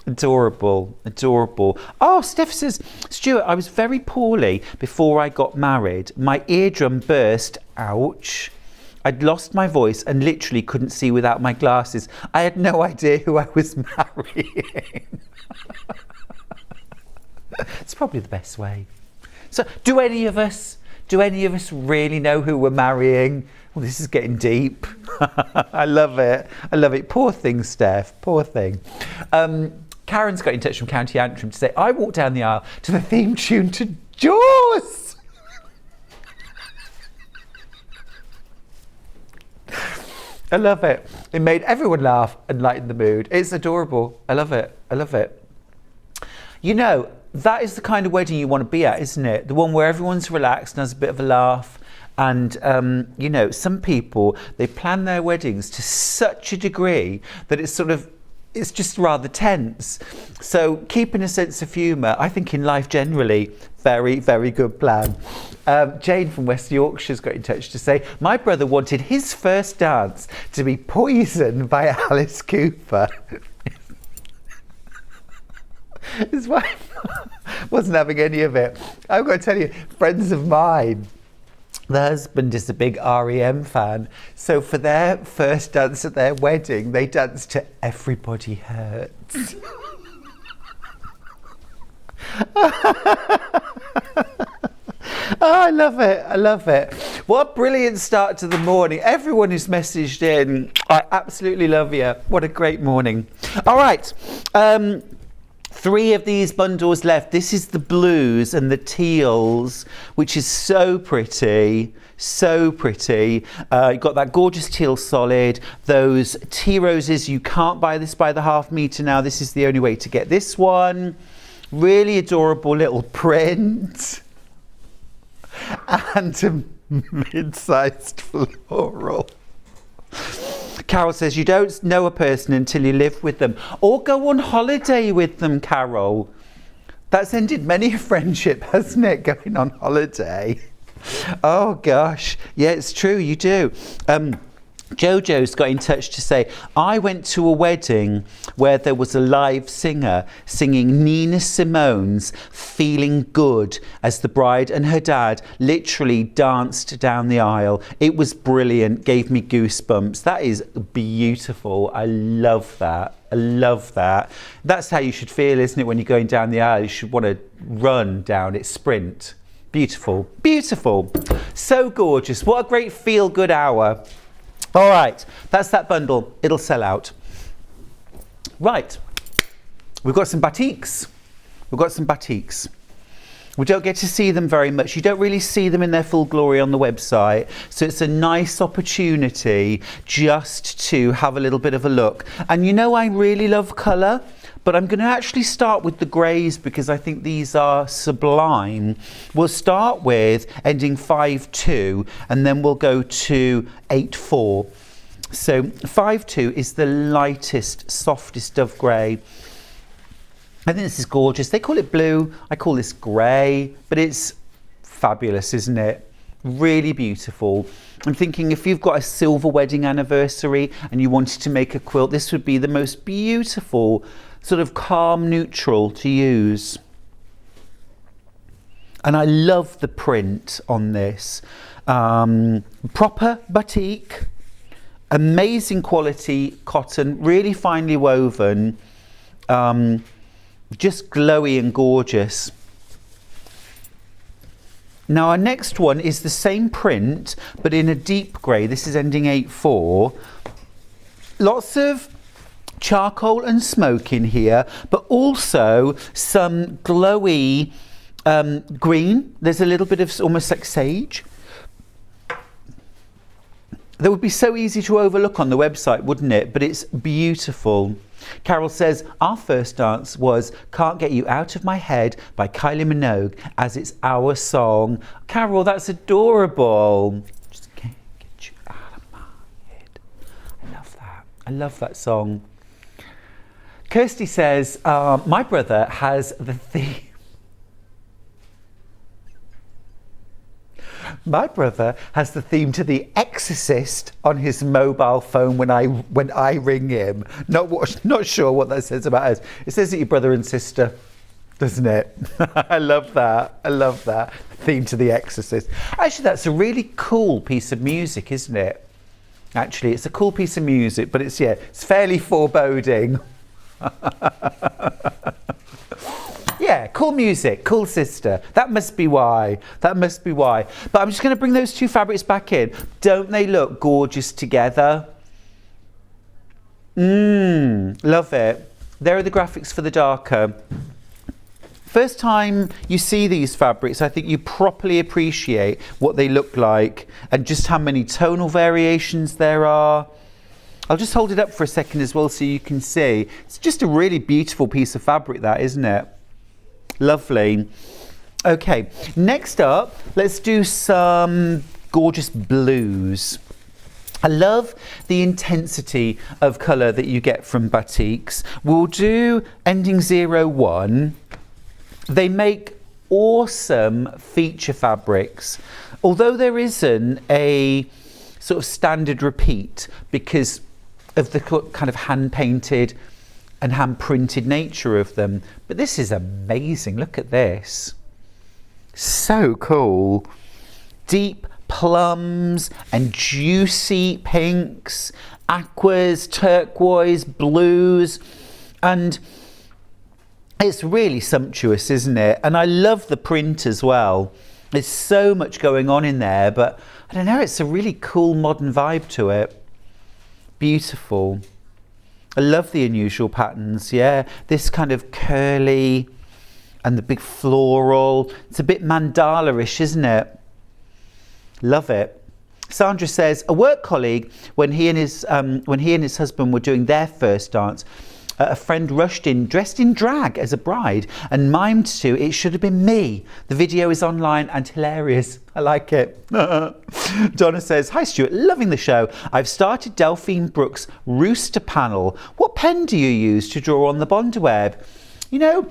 Adorable, adorable. Oh, Steph says, Stuart, I was very poorly before I got married. My eardrum burst. Ouch. I'd lost my voice and literally couldn't see without my glasses. I had no idea who I was marrying. It's probably the best way. So, do any of us really know who we're marrying? Well, this is getting deep. I love it. I love it. Poor thing, Steph. Poor thing. Karen's got in touch from County Antrim to say, I walked down the aisle to the theme tune to Jaws. I love it. It made everyone laugh and lighten the mood. It's adorable. I love it. I love it. You know, that is the kind of wedding you want to be at, isn't it? The one where everyone's relaxed and has a bit of a laugh. And, you know, some people, they plan their weddings to such a degree that it's just rather tense. So keeping a sense of humour, I think in life generally, very, very good plan. Jane from West Yorkshire's got in touch to say, my brother wanted his first dance to be Poison by Alice Cooper. His wife wasn't having any of it. I've got to tell you, friends of mine, the husband is a big REM fan, so for their first dance at their wedding, they danced to Everybody Hurts. Oh, I love it. I love it. What a brilliant start to the morning. Everyone who's messaged in, I absolutely love you. What a great morning. All right. 3 of these bundles left. This is the blues and the teals, which is so pretty, so pretty. You've got that gorgeous teal solid, those tea roses. You can't buy this by the half metre now. This is the only way to get this one. Really adorable little print. And a mid-sized floral. Carol says, you don't know a person until you live with them or go on holiday with them, Carol. That's ended many a friendship, hasn't it, going on holiday? Oh, gosh. Yeah, it's true, you do. Jojo's got in touch to say, I went to a wedding where there was a live singer singing Nina Simone's Feeling Good as the bride and her dad literally danced down the aisle. It was brilliant, gave me goosebumps. That is beautiful. I love that. I love that. That's how you should feel, isn't it, when you're going down the aisle? You should want to run down it, sprint. Beautiful, beautiful. So gorgeous. What a great feel-good hour. All right, that's that bundle. It'll sell out. Right, we've got some batiks. We've got some batiks. We don't get to see them very much. You don't really see them in their full glory on the website. So it's a nice opportunity just to have a little bit of a look. And you know, I really love colour, but I'm going to actually start with the greys because I think these are sublime. We'll start with ending 5-2 and then we'll go to 8-4. So 5-2 is the lightest, softest of grey. I think this is gorgeous. They call it blue. I call this grey, but it's fabulous, isn't it? Really beautiful. I'm thinking if you've got a silver wedding anniversary and you wanted to make a quilt, this would be the most beautiful sort of calm neutral to use. And I love the print on this. Proper batik, amazing quality cotton, really finely woven, just glowy and gorgeous. Now our next one is the same print but in a deep grey. This is ending 8-4. Lots of charcoal and smoke in here, but also some glowy green. There's a little bit of almost like sage. That would be so easy to overlook on the website, wouldn't it? But it's beautiful. Carol says, our first dance was Can't Get You Out of My Head by Kylie Minogue, as it's our song. Carol, that's adorable. Just can't get you out of my head. I love I love that song. Kirsty says, my brother has the theme. My brother has the theme to The Exorcist on his mobile phone when I ring him. Not sure what that says about us. It says that you're brother and sister, doesn't it? I love that. I love that. Theme to The Exorcist. Actually, that's a really cool piece of music, isn't it? Actually, it's a cool piece of music, but it's fairly foreboding. Yeah, cool music, cool sister. That must be why. That must be why. But I'm just going to bring those two fabrics back in. Don't they look gorgeous together? Love it. There are the graphics for the darker. First time you see these fabrics, I think you properly appreciate what they look like and just how many tonal variations there are. I'll just hold it up for a second as well so you can see. It's just a really beautiful piece of fabric, that, isn't it? Lovely. Okay, next up, let's do some gorgeous blues. I love the intensity of colour that you get from batiks. We'll do ending 01. They make awesome feature fabrics, although there isn't a sort of standard repeat because of the kind of hand-painted and hand-printed nature of them. But this is amazing. Look at this. So cool. Deep plums and juicy pinks, aquas, turquoise, blues, and it's really sumptuous, isn't it? And I love the print as well. There's so much going on in there, but I don't know, it's a really cool modern vibe to it. Beautiful. I love the unusual patterns, yeah. This kind of curly and the big floral. It's a bit mandala-ish, isn't it? Love it. Sandra says, a work colleague, when he and his husband were doing their first dance, a friend rushed in dressed in drag as a bride and mimed to "It should have been me." The video is online and hilarious. I like it. Donna says, hi Stuart, loving the show. I've started Delphine Brooks' Rooster panel. What pen do you use to draw on the Bondweb? You know,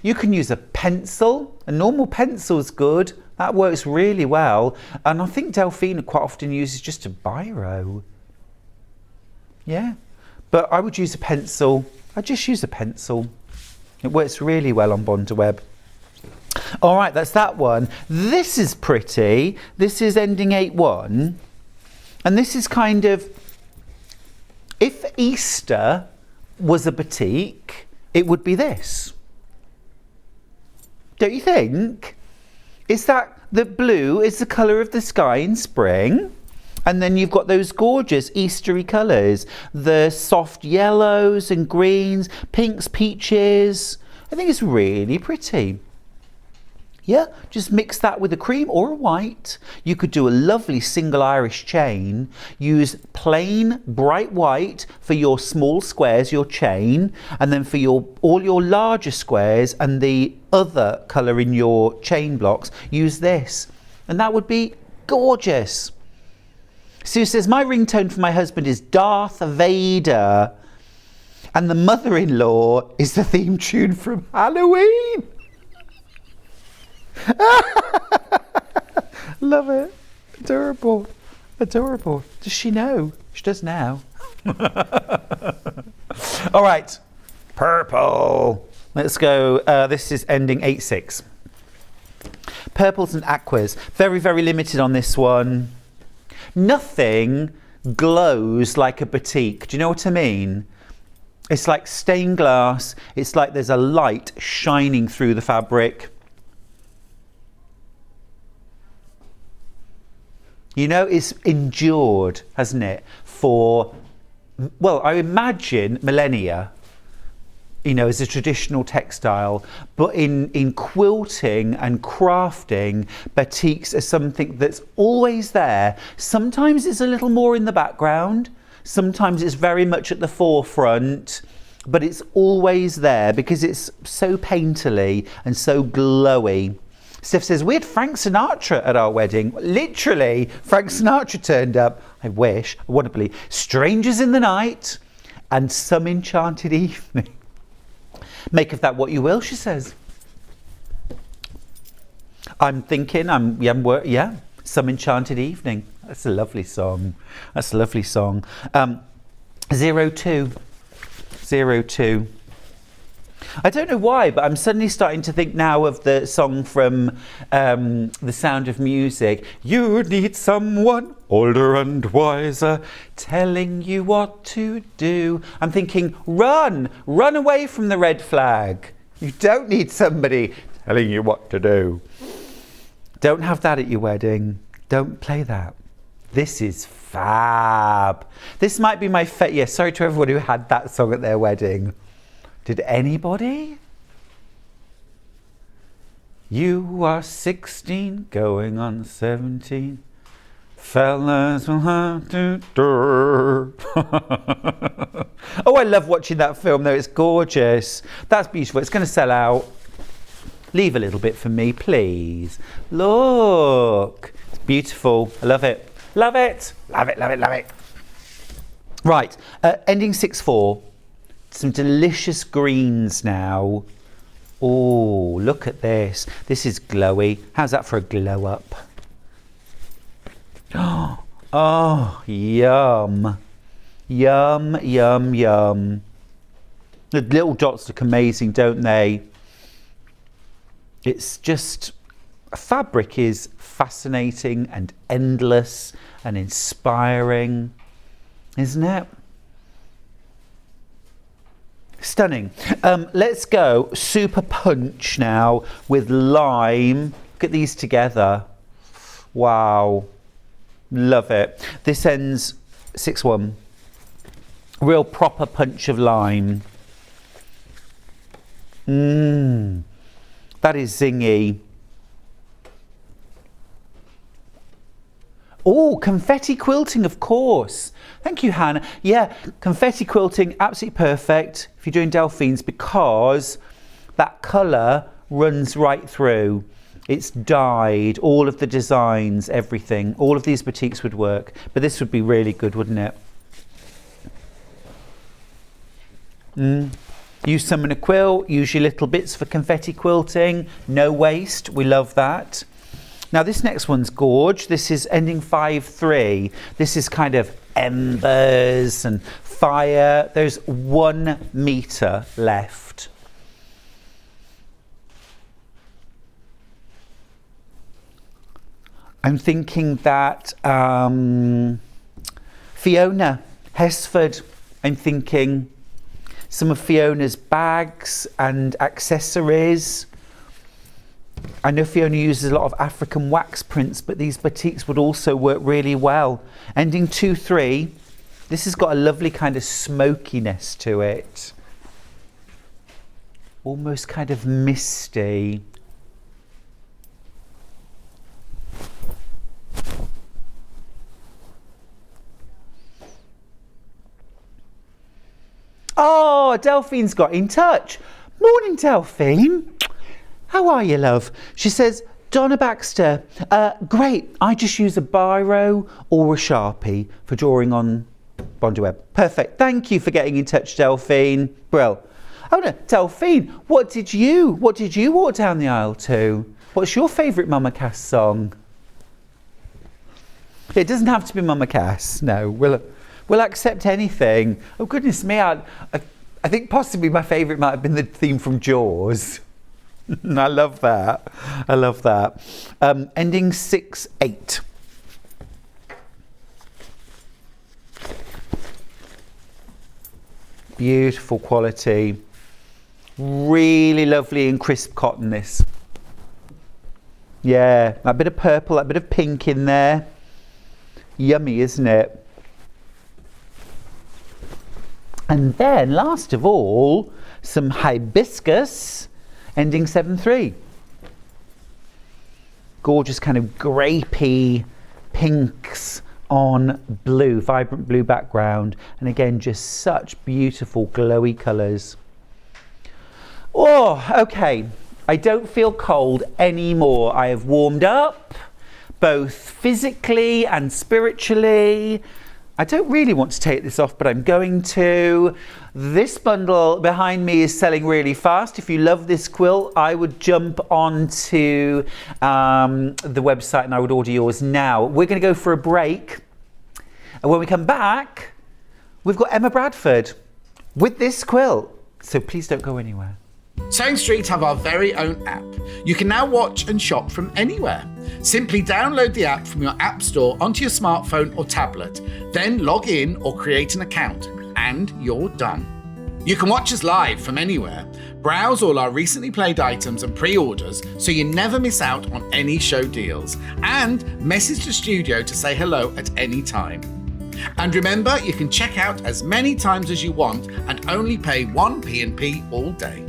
you can use a pencil. A normal pencil's good. That works really well. And I think Delphine quite often uses just a biro. Yeah. But I would use a pencil. I just use a pencil. It works really well on Bondweb. All right, that's that one. This is pretty. This is ending 81. And this is kind of, if Easter was a batik, it would be this. Don't you think? Is that the blue is the colour of the sky in spring? And then you've got those gorgeous Eastery colours, the soft yellows and greens, pinks, peaches. I think it's really pretty. Yeah, just mix that with a cream or a white. You could do a lovely single Irish chain. Use plain bright white for your small squares, your chain, and then for all your larger squares and the other colour in your chain blocks, use this. And that would be gorgeous. Sue says, my ringtone for my husband is Darth Vader. And the mother-in-law is the theme tune from Halloween. Love it. Adorable. Adorable. Does she know? She does now. All right. Purple. Let's go. This is ending 86. Purples and aquas. Very, very limited on this one. Nothing glows like a batik. Do you know what I mean? It's like stained glass. It's like there's a light shining through the fabric. You know, it's endured, hasn't it? For, well, I imagine millennia, you know, as a traditional textile. But in quilting and crafting, batiks are something that's always there. Sometimes it's a little more in the background. Sometimes it's very much at the forefront. But it's always there because it's so painterly and so glowy. Steph says, we had Frank Sinatra at our wedding. Literally, Frank Sinatra turned up. I wish, I want to believe. Strangers in the night and some enchanted evening. Make of that what you will, she says. I'm thinking, yeah, some enchanted evening. That's a lovely song. That's a lovely song. 02. I don't know why, but I'm suddenly starting to think now of the song from The Sound of Music. You need someone older and wiser telling you what to do. I'm thinking, run away from the red flag. You don't need somebody telling you what to do. Don't have that at your wedding. Don't play that. This is fab. This might be my sorry to everyone who had that song at their wedding. Did anybody? You are 16 going on 17. Fellas will have to do. Oh, I love watching that film though. It's gorgeous. That's beautiful. It's going to sell out. Leave a little bit for me, please. Look. It's beautiful. I love it. Love it. Love it, love it, love it. Right. Ending 6-4. Some delicious greens now. Oh, look at this. This is glowy. How's that for a glow up? Oh, yum. Yum, yum, yum. The little dots look amazing, don't they? It's just, fabric is fascinating and endless and inspiring, isn't it? Stunning. Let's go super punch now with lime. Look at these together. Wow. Love it. This ends 6-1. Real proper punch of lime. That is zingy. Oh, confetti quilting, of course. Thank you, Hannah. Yeah, confetti quilting, absolutely perfect if you're doing Delphines, because that colour runs right through. It's dyed, all of the designs, everything. All of these boutiques would work, but this would be really good, wouldn't it? Use some in a quilt, use your little bits for confetti quilting. No waste, we love that. Now this next one's gorge. This is ending 5-3. This is kind of embers and fire. There's 1 metre left. I'm thinking that Fiona Hesford, I'm thinking some of Fiona's bags and accessories. I know Fiona uses a lot of African wax prints, but these boutiques would also work really well. Ending 2-3. This has got a lovely kind of smokiness to it. Almost kind of misty. Oh, Delphine's got in touch. Morning, Delphine. How are you, love? She says, Donna Baxter, great. I just use a biro or a Sharpie for drawing on Bondi Web. Perfect. Thank you for getting in touch, Delphine. Well, oh no, Delphine, what did you walk down the aisle to? What's your favourite Mama Cass song? It doesn't have to be Mama Cass. No, we'll accept anything. Oh goodness me, I think possibly my favourite might have been the theme from Jaws. I love that. I love that. Ending 6-8. Beautiful quality. Really lovely and crisp cotton, this. Yeah, a bit of purple, a bit of pink in there. Yummy, isn't it? And then, last of all, some hibiscus. Ending 7-3. Gorgeous kind of grapey pinks on blue, vibrant blue background. And again, just such beautiful glowy colours. Oh, okay. I don't feel cold anymore. I have warmed up, both physically and spiritually. I don't really want to take this off, but I'm going to. This bundle behind me is selling really fast. If you love this quilt, I would jump onto the website and I would order yours now. We're going to go for a break. And when we come back, we've got Emma Bradford with this quilt. So please don't go anywhere. Sewing Street have our very own app. You can now watch and shop from anywhere. Simply download the app from your app store onto your smartphone or tablet, then log in or create an account, and you're done. You can watch us live from anywhere, browse all our recently played items and pre-orders so you never miss out on any show deals, and message the studio to say hello at any time. And remember, you can check out as many times as you want and only pay 1 P&P all day.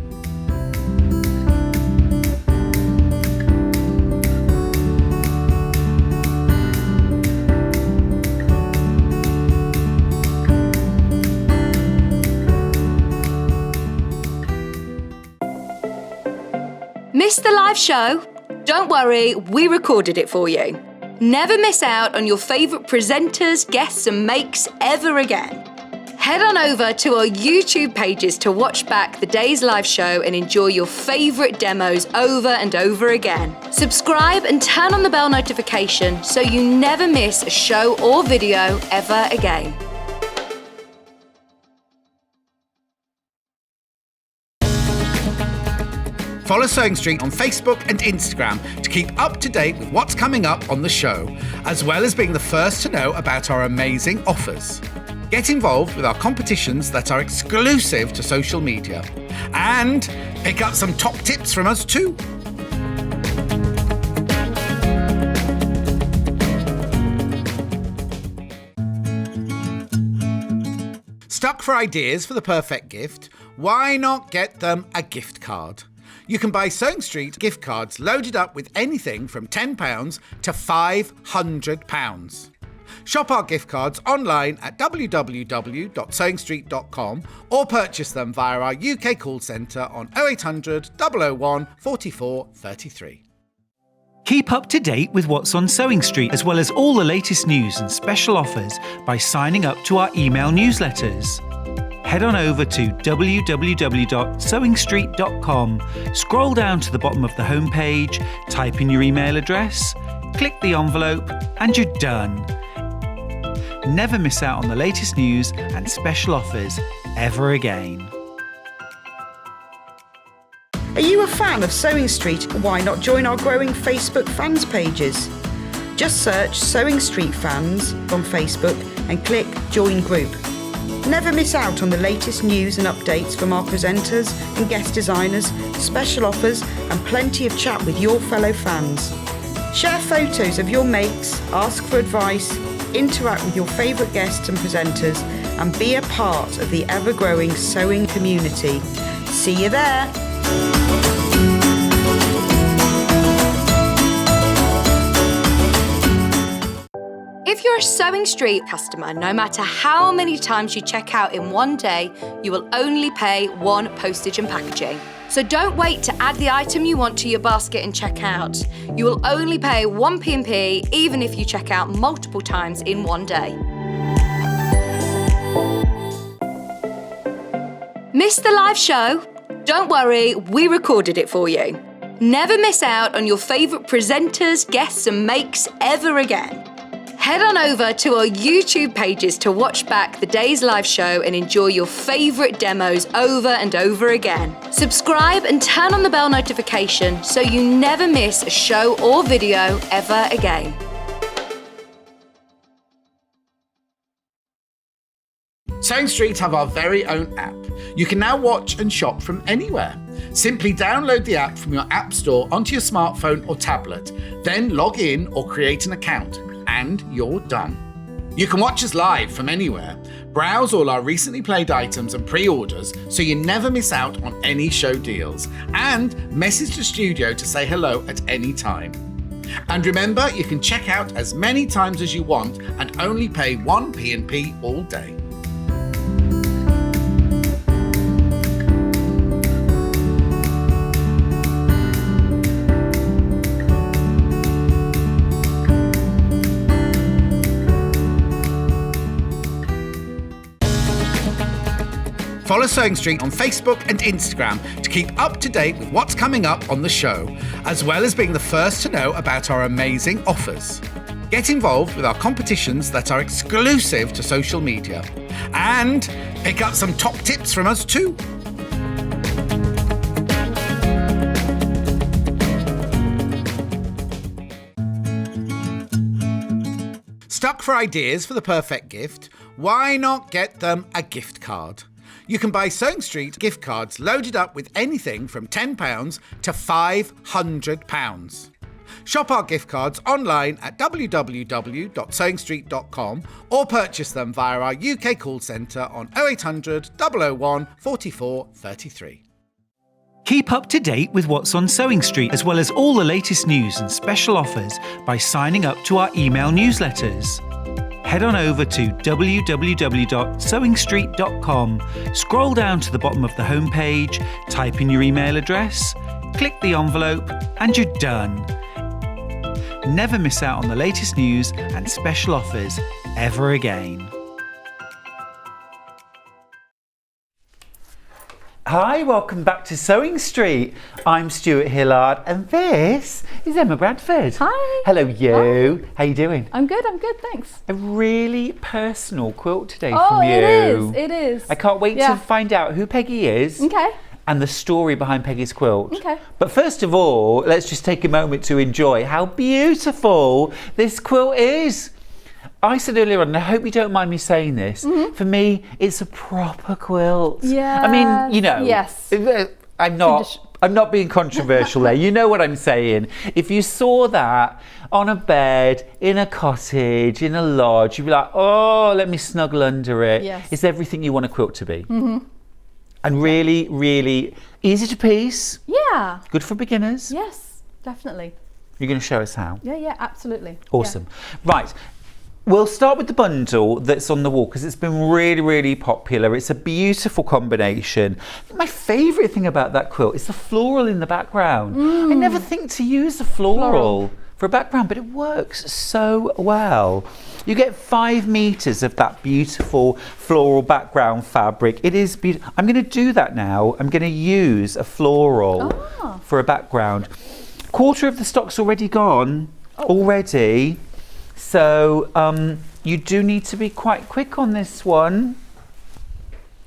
Missed the live show? Don't worry, we recorded it for you. Never miss out on your favourite presenters, guests and makes ever again. Head on over to our YouTube pages to watch back the day's live show and enjoy your favourite demos over and over again. Subscribe and turn on the bell notification so you never miss a show or video ever again. Follow Sewing Street on Facebook and Instagram to keep up to date with what's coming up on the show, as well as being the first to know about our amazing offers. Get involved with our competitions that are exclusive to social media. And pick up some top tips from us too. Stuck for ideas for the perfect gift? Why not get them a gift card? You can buy Sewing Street gift cards loaded up with anything from £10 to £500. Shop our gift cards online at www.sewingstreet.com or purchase them via our UK call centre on 0800 001 44 33. Keep up to date with what's on Sewing Street, as well as all the latest news and special offers by signing up to our email newsletters. Head on over to www.sewingstreet.com, scroll down to the bottom of the homepage, type in your email address, click the envelope, and you're done. Never miss out on the latest news and special offers ever again. Are you a fan of Sewing Street? Why not join our growing Facebook fans pages? Just search Sewing Street Fans on Facebook and click Join Group. Never miss out on the latest news and updates from our presenters and guest designers, special offers and plenty of chat with your fellow fans. Share photos of your makes, ask for advice, interact with your favourite guests and presenters and be a part of the ever-growing sewing community. See you there! If you're a Sewing Street customer, no matter how many times you check out in one day, you will only pay 1 postage and packaging. So don't wait to add the item you want to your basket and check out. You will only pay 1 P&P even if you check out multiple times in one day. Missed the live show? Don't worry, we recorded it for you. Never miss out on your favourite presenters, guests and makes ever again. Head on over to our YouTube pages to watch back the day's live show and enjoy your favourite demos over and over again. Subscribe and turn on the bell notification so you never miss a show or video ever again. Sewing Street have our very own app. You can now watch and shop from anywhere. Simply download the app from your app store onto your smartphone or tablet, then log in or create an account, and you're done. You can watch us live from anywhere, browse all our recently played items and pre-orders so you never miss out on any show deals, and message the studio to say hello at any time. And remember, you can check out as many times as you want and only pay 1 P&P all day. Follow Sewing Street on Facebook and Instagram to keep up to date with what's coming up on the show, as well as being the first to know about our amazing offers. Get involved with our competitions that are exclusive to social media. And pick up some top tips from us too. Stuck for ideas for the perfect gift? Why not get them a gift card? You can buy Sewing Street gift cards loaded up with anything from £10 to £500. Shop our gift cards online at www.sewingstreet.com or purchase them via our UK call centre on 0800 001 44 33. Keep up to date with what's on Sewing Street, as well as all the latest news and special offers by signing up to our email newsletters. Head on over to www.sewingstreet.com, scroll down to the bottom of the homepage, type in your email address, click the envelope, and you're done. Never miss out on the latest news and special offers ever again. Hi, welcome back to Sewing Street. I'm Stuart Hillard and this is Emma Bradford. Hi. Hello you. Hi. How you doing? I'm good, thanks. A really personal quilt today from you. It is. I can't wait to find out who Peggy is. Okay. And the story behind Peggy's quilt. Okay. But first of all, let's just take a moment to enjoy how beautiful this quilt is. I said earlier on, and I hope you don't mind me saying this, for me, it's a proper quilt. Yeah. I mean, you know. Yes. I'm not being controversial there. You know what I'm saying. If you saw that on a bed, in a cottage, in a lodge, you'd be like, oh, let me snuggle under it. Yes. It's everything you want a quilt to be. And really, really easy to piece. Yeah. Good for beginners. Yes, definitely. You're going to show us how. Yeah, absolutely. Awesome. Right. We'll start with the bundle that's on the wall because it's been really, really popular. It's a beautiful combination. My favourite thing about that quilt is the floral in the background. I never think to use the floral for a background, but it works so well. You get 5 meters of that beautiful floral background fabric. It is beautiful. I'm going to do that now. I'm going to use a floral for a background. Quarter of the stock's already gone already. So you do need to be quite quick on this one.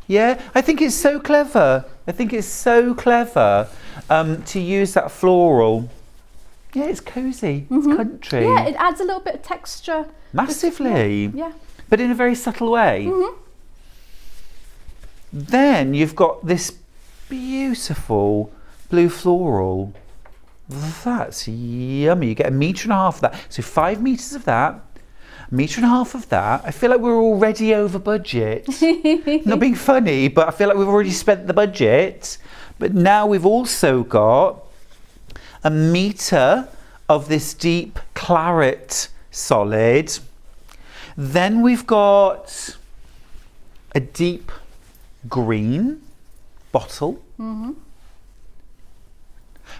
Yeah, I think it's so clever. To use that floral. Yeah, it's cosy. It's country. Yeah, it adds a little bit of texture. Massively. Yeah. But in a very subtle way. Then you've got this beautiful blue floral. That's yummy. You get 1.5 meters of that. So 5 meters of that, 1.5 meters of that. I feel like we're already over budget. Not being funny, but I feel like we've already spent the budget. But now we've also got 1 meter of this deep claret solid. Then we've got a deep green bottle.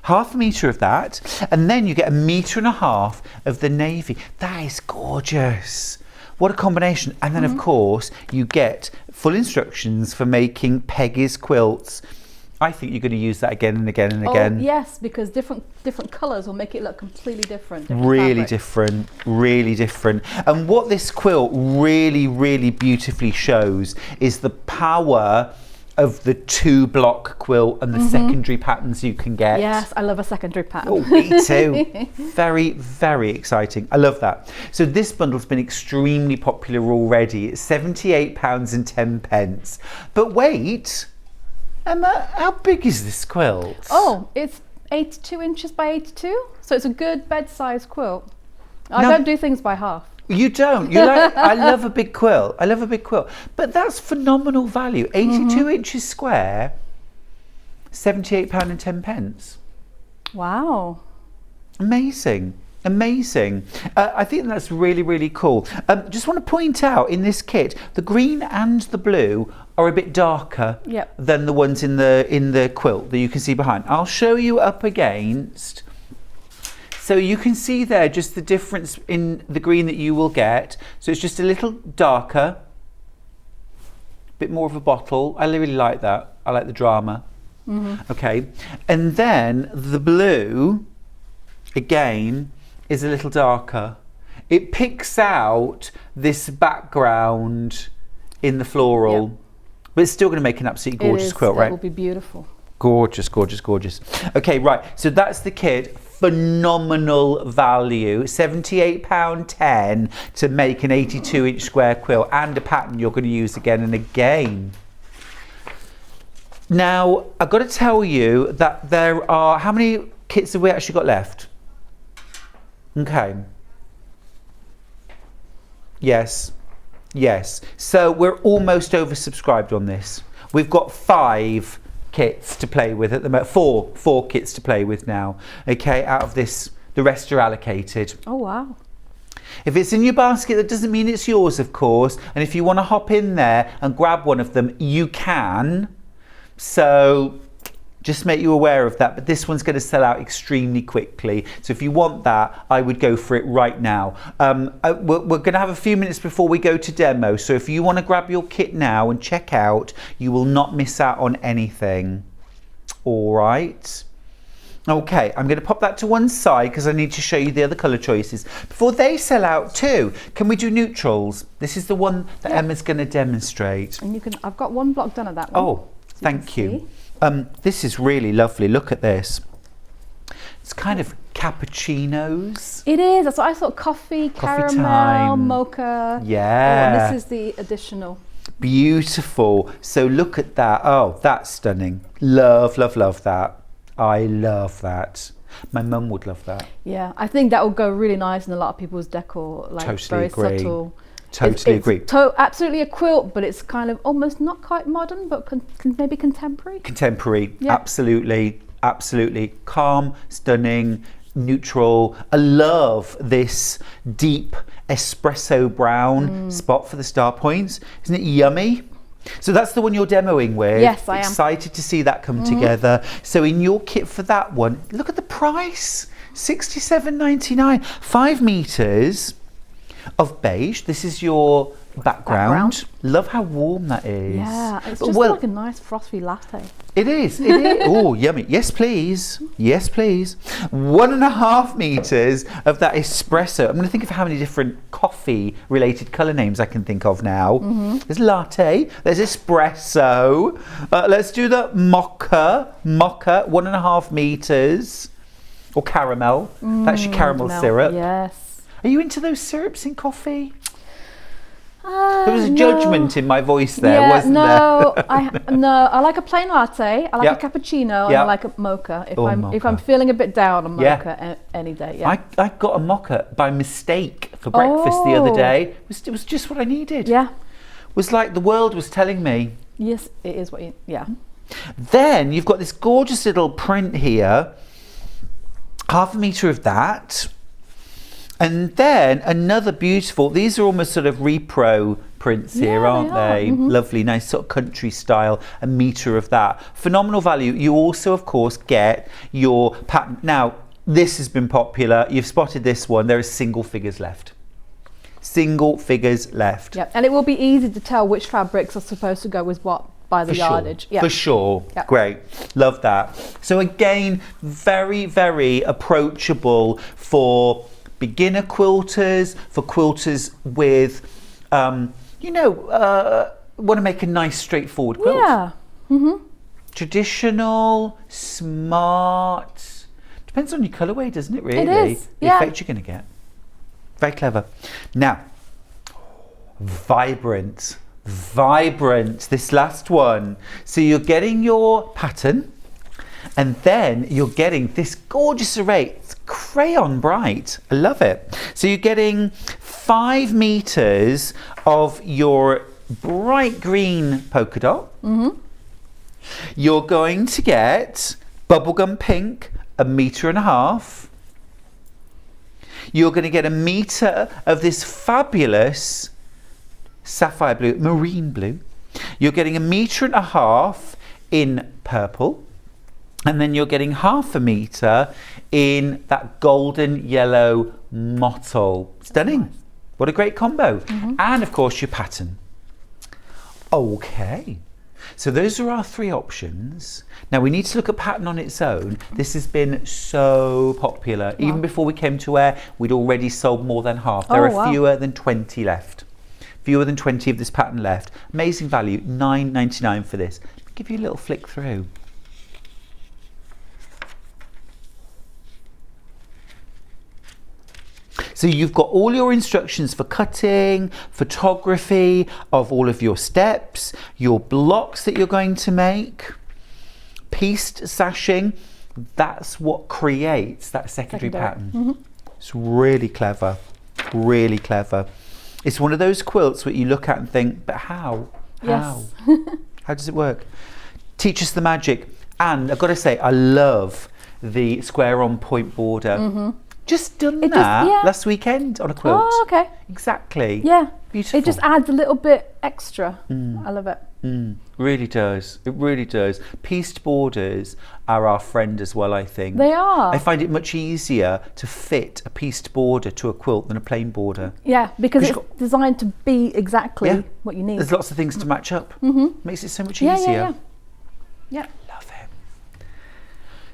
1/2 meter of that, and then you get 1.5 meters of the navy. That is gorgeous. What a combination. And then of course you get full instructions for making Peggy's quilts. I think you're going to use that again and again and again. Yes, because different colours will make it look completely different. Really different. And what this quilt really, really beautifully shows is the power of the 2-block quilt and the secondary patterns you can get. Yes, I love a secondary pattern. Oh, me too. Very, very exciting. I love that. So this bundle's been extremely popular already. It's £78.10. But wait, Emma, how big is this quilt? Oh, it's 82 inches by 82, so it's a good bed-sized quilt. I don't do things by half. You don't. You like? I love a big quilt. But that's phenomenal value. 82 inches square, £78.10. Wow. Amazing. I think that's really, really cool. Just want to point out in this kit, the green and the blue are a bit darker than the ones in the quilt that you can see behind. I'll show you up against. So you can see there just the difference in the green that you will get. So it's just a little darker bit more of a bottle. I really like that. I like the drama. Okay, and then the blue, again, is a little darker. It picks out this background in the floral, but it's still going to make an absolutely gorgeous quilt, right? It will be beautiful. Gorgeous, gorgeous, gorgeous. Okay, right, so that's the kit. Phenomenal value, £78.10 to make an 82-inch square quilt and a pattern you're going to use again and again. Now, I've got to tell you that there are, how many kits have we actually got left? Okay. Yes. So we're almost oversubscribed on this. We've got 5 kits to play with at the moment. Four kits to play with now. Okay, out of this, the rest are allocated. Oh, wow. If it's in your basket, that doesn't mean it's yours, of course. And if you want to hop in there and grab one of them, you can. So just make you aware of that. But this one's going to sell out extremely quickly. So if you want that, I would go for it right now. We're going to have a few minutes before we go to demo. So if you want to grab your kit now and check out, you will not miss out on anything. All right. Okay, I'm going to pop that to one side because I need to show you the other colour choices. Before they sell out too, can we do neutrals? This is the one that Emma's going to demonstrate. And you can, I've got one block done of that one. Oh, thank you. This is really lovely. Look at this. It's kind of cappuccinos. It is. That's what I thought. Coffee caramel, time. mocha. Yeah. Oh, and this is the additional. Beautiful. So look at that. Oh, that's stunning. Love, love, love that. I love that. My mum would love that. Yeah, I think that will go really nice in a lot of people's decor. Like Totally very agree. subtle. Totally agree. Absolutely a quilt, but it's kind of almost not quite modern, but maybe contemporary. Contemporary, Yeah. absolutely, absolutely. Calm, stunning, neutral. I love this deep espresso brown spot for the star points. Isn't it yummy? So that's the one you're demoing with. Yes, I am. Excited to see that come together. So in your kit for that one, look at the price. £67.99. 5 meters of beige. This is your background. Love how warm that is. Yeah, it's just like a nice frothy latte. It is. It is. Oh, yummy. Yes, please. Yes, please. 1.5 meters of that espresso. I'm going to think of how many different coffee-related colour names I can think of now. There's latte. There's espresso. Let's do the mocha. Mocha. 1.5 meters. Or caramel. That's your caramel syrup. Yes. Are you into those syrups in coffee? There was a judgment in my voice there, wasn't there? I like a plain latte. I like a cappuccino, and I like a mocha. If I'm feeling a bit down, a mocha any day. Yeah. I got a mocha by mistake for breakfast the other day. It was just what I needed. Yeah. It was like the world was telling me. Yes, it is what you. Yeah. Then you've got this gorgeous little print here. 1/2 meter of that. And then another beautiful, these are almost sort of repro prints here, aren't they? Lovely, nice sort of country style, 1 meter of that. Phenomenal value. You also, of course, get your pattern. Now, this has been popular. You've spotted this one. There are single figures left. Single figures left. Yeah, and it will be easy to tell which fabrics are supposed to go with what by the yardage. Yeah. For sure. Yeah. Great. Love that. So again, very, very approachable for beginner quilters, for quilters with, want to make a nice straightforward quilt. Yeah. Traditional, smart. Depends on your colourway, doesn't it, really? It is, The effect you're going to get. Very clever. Now, vibrant, this last one. So you're getting your pattern, and then you're getting this gorgeous array. It's crayon bright. I love it. So you're getting 5 meters of your bright green polka dot. You're going to get bubblegum pink, 1.5 meters. You're going to get 1 meter of this fabulous sapphire blue, marine blue. You're getting 1.5 meters in purple. And then you're getting 0.5 meter in that golden yellow mottle. Stunning. What a great combo. And of course your pattern. Okay. So those are our 3 options. Now we need to look at pattern on its own. This has been so popular. Wow. Even before we came to wear, we'd already sold more than half. There are fewer than 20 left. Fewer than 20 of this pattern left. Amazing value, $9.99 for this. I'll give you a little flick through. So you've got all your instructions for cutting, photography of all of your steps, your blocks that you're going to make, pieced sashing. That's what creates that secondary pattern. Mm-hmm. It's really clever, really clever. It's one of those quilts that you look at and think, but how? Yes. How does it work? Teach us the magic. And I've got to say, I love the square on point border. Mm-hmm. Just done last weekend on a quilt. Oh, okay. Exactly. Yeah. Beautiful. It just adds a little bit extra. I love it. Really does. It really does. Pieced borders are our friend as well, I think. They are. I find it much easier to fit a pieced border to a quilt than a plain border. Yeah, because it's designed to be exactly what you need. There's lots of things to match up. Makes it so much easier. Yeah. Love it.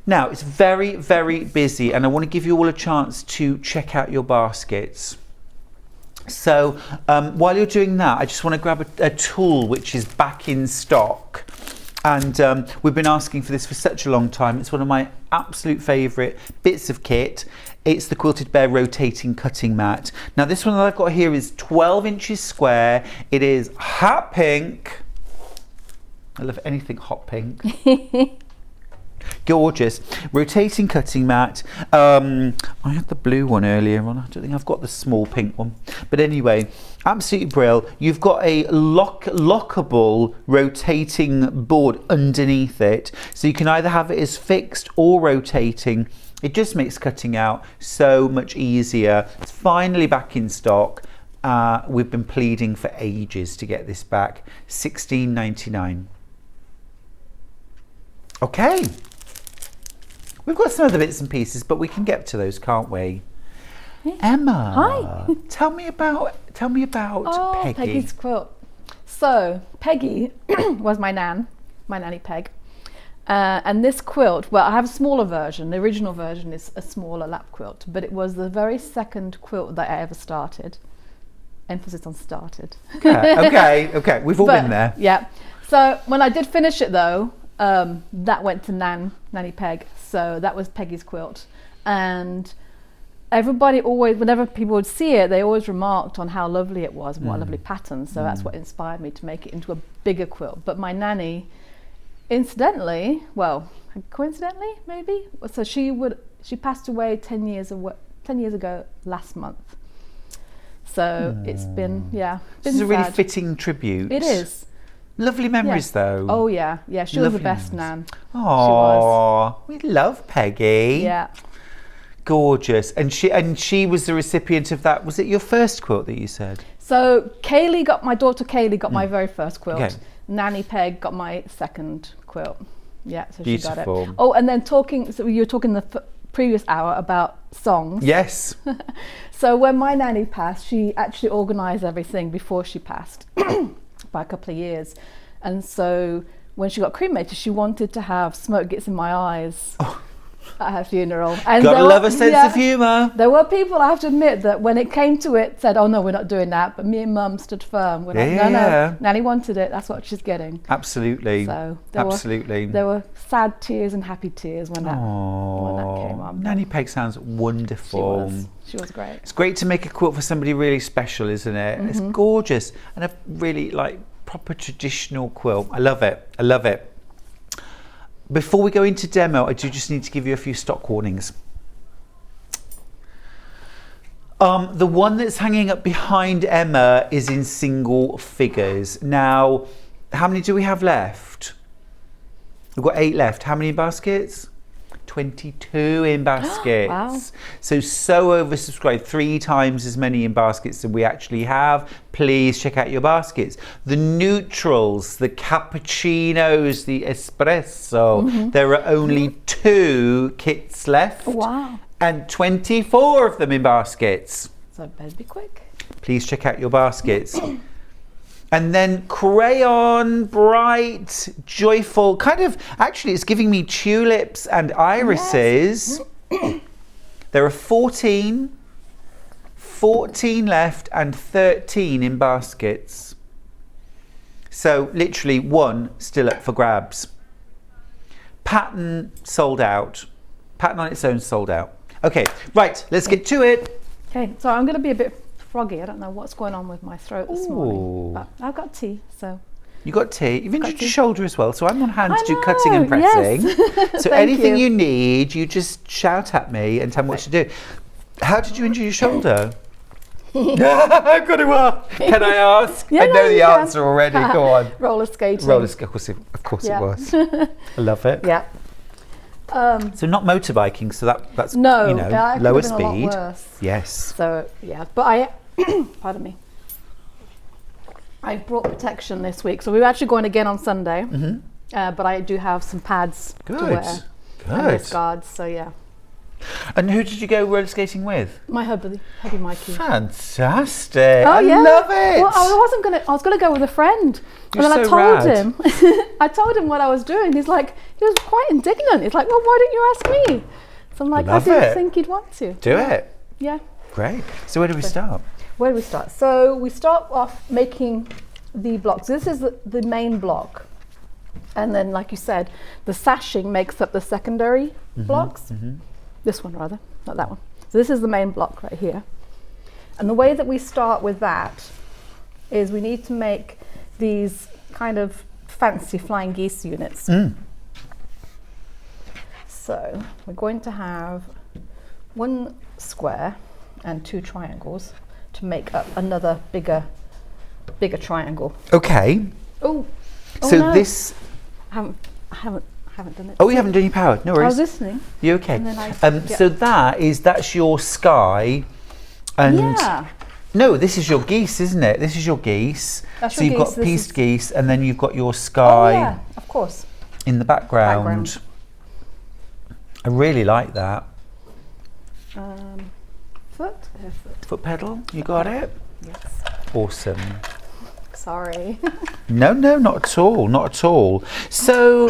Now, it's very, very busy, and I want to give you all a chance to check out your baskets. So while you're doing that, I just want to grab a tool which is back in stock. And we've been asking for this for such a long time. It's one of my absolute favourite bits of kit. It's the Quilted Bear rotating cutting mat. Now this one that I've got here is 12 inches square. It is hot pink. I love anything hot pink. Gorgeous. Rotating cutting mat. I had the blue one earlier on. I don't think I've got the small pink one. But anyway, absolutely brilliant. You've got a lockable rotating board underneath it. So you can either have it as fixed or rotating. It just makes cutting out so much easier. It's finally back in stock. We've been pleading for ages to get this back. $16.99. Okay. We've got some other bits and pieces, but we can get to those, can't we? Yeah. Emma, hi. Tell me about Peggy. Peggy's quilt. So Peggy was my nanny Peg, and this quilt. Well, I have a smaller version. The original version is a smaller lap quilt, but it was the very second quilt that I ever started. Emphasis on started. Okay. We've all been there. Yeah. So when I did finish it though. That went to Nanny Peg, so that was Peggy's quilt, and everybody always, whenever people would see it, they always remarked on how lovely it was and what a lovely pattern. So that's what inspired me to make it into a bigger quilt. But my nanny, coincidentally maybe, so she passed away 10 years ago last month. So it's been This is a really fitting tribute. It is. Lovely memories though. Oh yeah, she was the best nan. Oh, we love Peggy. Yeah. Gorgeous. And she was the recipient of that. Was it your first quilt that you said? So my daughter Kaylee got my very first quilt. Okay. Nanny Peg got my second quilt. Yeah, so beautiful. She got it. Oh, and then so you were talking the previous hour about songs. Yes. So when my nanny passed, she actually organised everything before she passed. By a couple of years, and so when she got cremated, she wanted to have Smoke Gets in My Eyes at her funeral. And gotta love a sense of humour. There were people, I have to admit, that when it came to it, said, "Oh no, we're not doing that." But me and Mum stood firm. We're no, Nanny wanted it. That's what she's getting. Absolutely. So there were sad tears and happy tears when that came up. Nanny Peg sounds wonderful. She was great. It's great to make a quilt for somebody really special, isn't it? It's gorgeous and a really proper traditional quilt. I love it. Before we go into demo, I do just need to give you a few stock warnings. The one that's hanging up behind Emma is in single figures. Now, how many do we have left? We've got 8 left. How many in baskets? 22 in baskets. Wow. So oversubscribed, 3 times as many in baskets than we actually have. Please check out your baskets. The neutrals, the cappuccinos, the espresso, there are only 2 kits left. Wow. And 24 of them in baskets. So better be quick. Please check out your baskets. And then crayon, bright, joyful, kind of, actually it's giving me tulips and irises. Yes. There are 14 left and 13 in baskets. So literally one still up for grabs. Pattern sold out. Pattern on its own sold out. Okay, right, let's get to it. Okay, so I'm going to be a bit froggy. I don't know what's going on with my throat this morning, but I've got tea, so. You got tea. You've injured tea. your shoulder as well, so I'm on hand to do cutting and pressing. Yes. So anything you need, you just shout at me and tell me what to do. How did you injure your shoulder? I've got to ask. Can I ask? Yeah, I know the you can. answer already. Go on. Roller skating. Of course it was. I love it. Yeah. So not motorbiking. So that's No, you know, that could lower have been a lot speed. worse. Yes. So yeah, but I, pardon me. I brought protection this week, so we're actually going again on Sunday. But I do have some pads to wear. And wrist guards. So yeah. And who did you go roller skating with? My hubby Mikey. Fantastic! Oh, I love it. Well, I was gonna go with a friend, You're and then so I told rad. him. I told him what I was doing. He was quite indignant. He's like, "Well, why didn't you ask me?" So I'm like, Love "I didn't it. think he'd want to." Do it. Yeah. Great. So where do we start? Where do we start? So we start off making the blocks. This is the main block, and then, like you said, the sashing makes up the secondary blocks. This one rather, not that one. So this is the main block right here. And the way that we start with that is we need to make these kind of fancy flying geese units. So we're going to have one square and 2 triangles to make up another bigger triangle. Okay. Oh, So no. this. I haven't done it. Oh, you haven't done your power. No I worries. was listening. You okay? And then I So that's your sky, and Yeah. no, this is your geese, isn't it? This is your geese. That's So your you've geese, got this pieced is- geese, and then you've got your Oh sky yeah, of course. in the background. I really like that. Foot. Foot pedal. You got it. Yes. Awesome. Sorry. No, not at all. Not at all. So,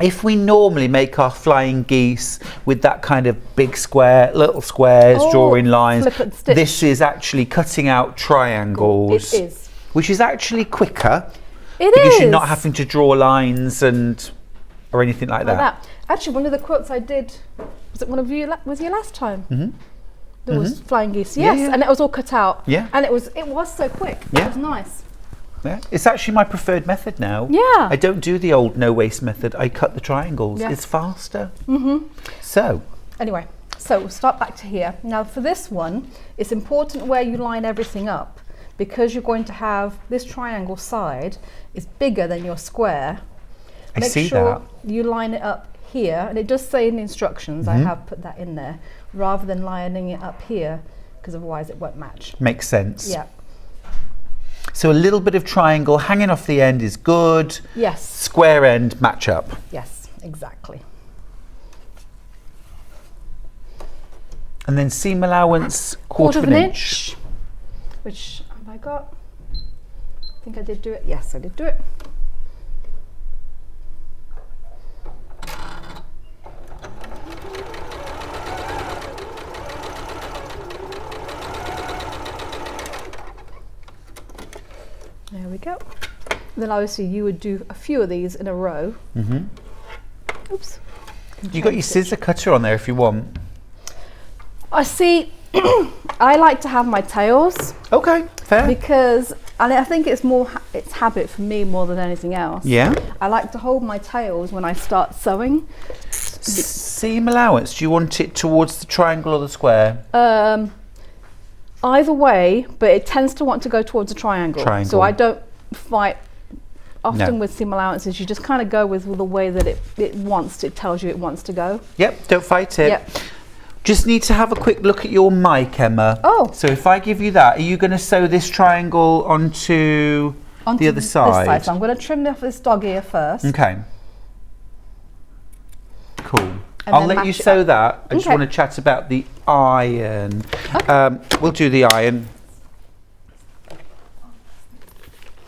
if we normally make our flying geese with that kind of big square, little squares, drawing lines, flip and stitch. this is actually cutting out triangles. It is. Which is actually quicker It because is. you're not having to draw lines or anything like Like that. that. Actually, one of the quilts I did, was it one of you? Was you last time? There was flying geese. Yeah, Yes, yeah. and it was all cut out. Yeah. And it was so quick. Yeah. It was nice. Yeah. It's actually my preferred method now. Yeah. I don't do the old no waste method. I cut the triangles. Yeah. It's faster. So, Anyway, so we'll start back to here. Now for this one, it's important where you line everything up because you're going to have this triangle side is bigger than your square. I Make see sure that. you line it up here, and it does say in the instructions, I have put that in there, rather than lining it up here, because otherwise it won't match. Makes sense. Yeah. So a little bit of triangle hanging off the end is good. Yes. Square end match up. Yes, exactly. And then seam allowance, quarter of an inch. Which have I got? I think I did do it. Yes, I did do it. There we go. Then obviously you would do a few of these in a row. Oops. You got your scissor cutter on there if you want. I see. I like to have my tails Okay, fair. because, and I think it's more, it's habit for me more than anything else. Yeah. I like to hold my tails when I start sewing. Seam allowance, do you want it towards the triangle or the square? Either way, but it tends to want to go towards a triangle. Triangle. So I don't fight often No. with seam allowances. You just kind of go with the way that it tells you it wants to go. Yep, don't fight it. Yep. Just need to have a quick look at your mic, Emma. Oh. So if I give you that, are you going to sew this triangle onto the other This side? So I'm going to trim off this dog ear first. Okay. Cool. And I'll then let you match it sew up. that. I just Okay. want to chat about the iron. We'll do the iron.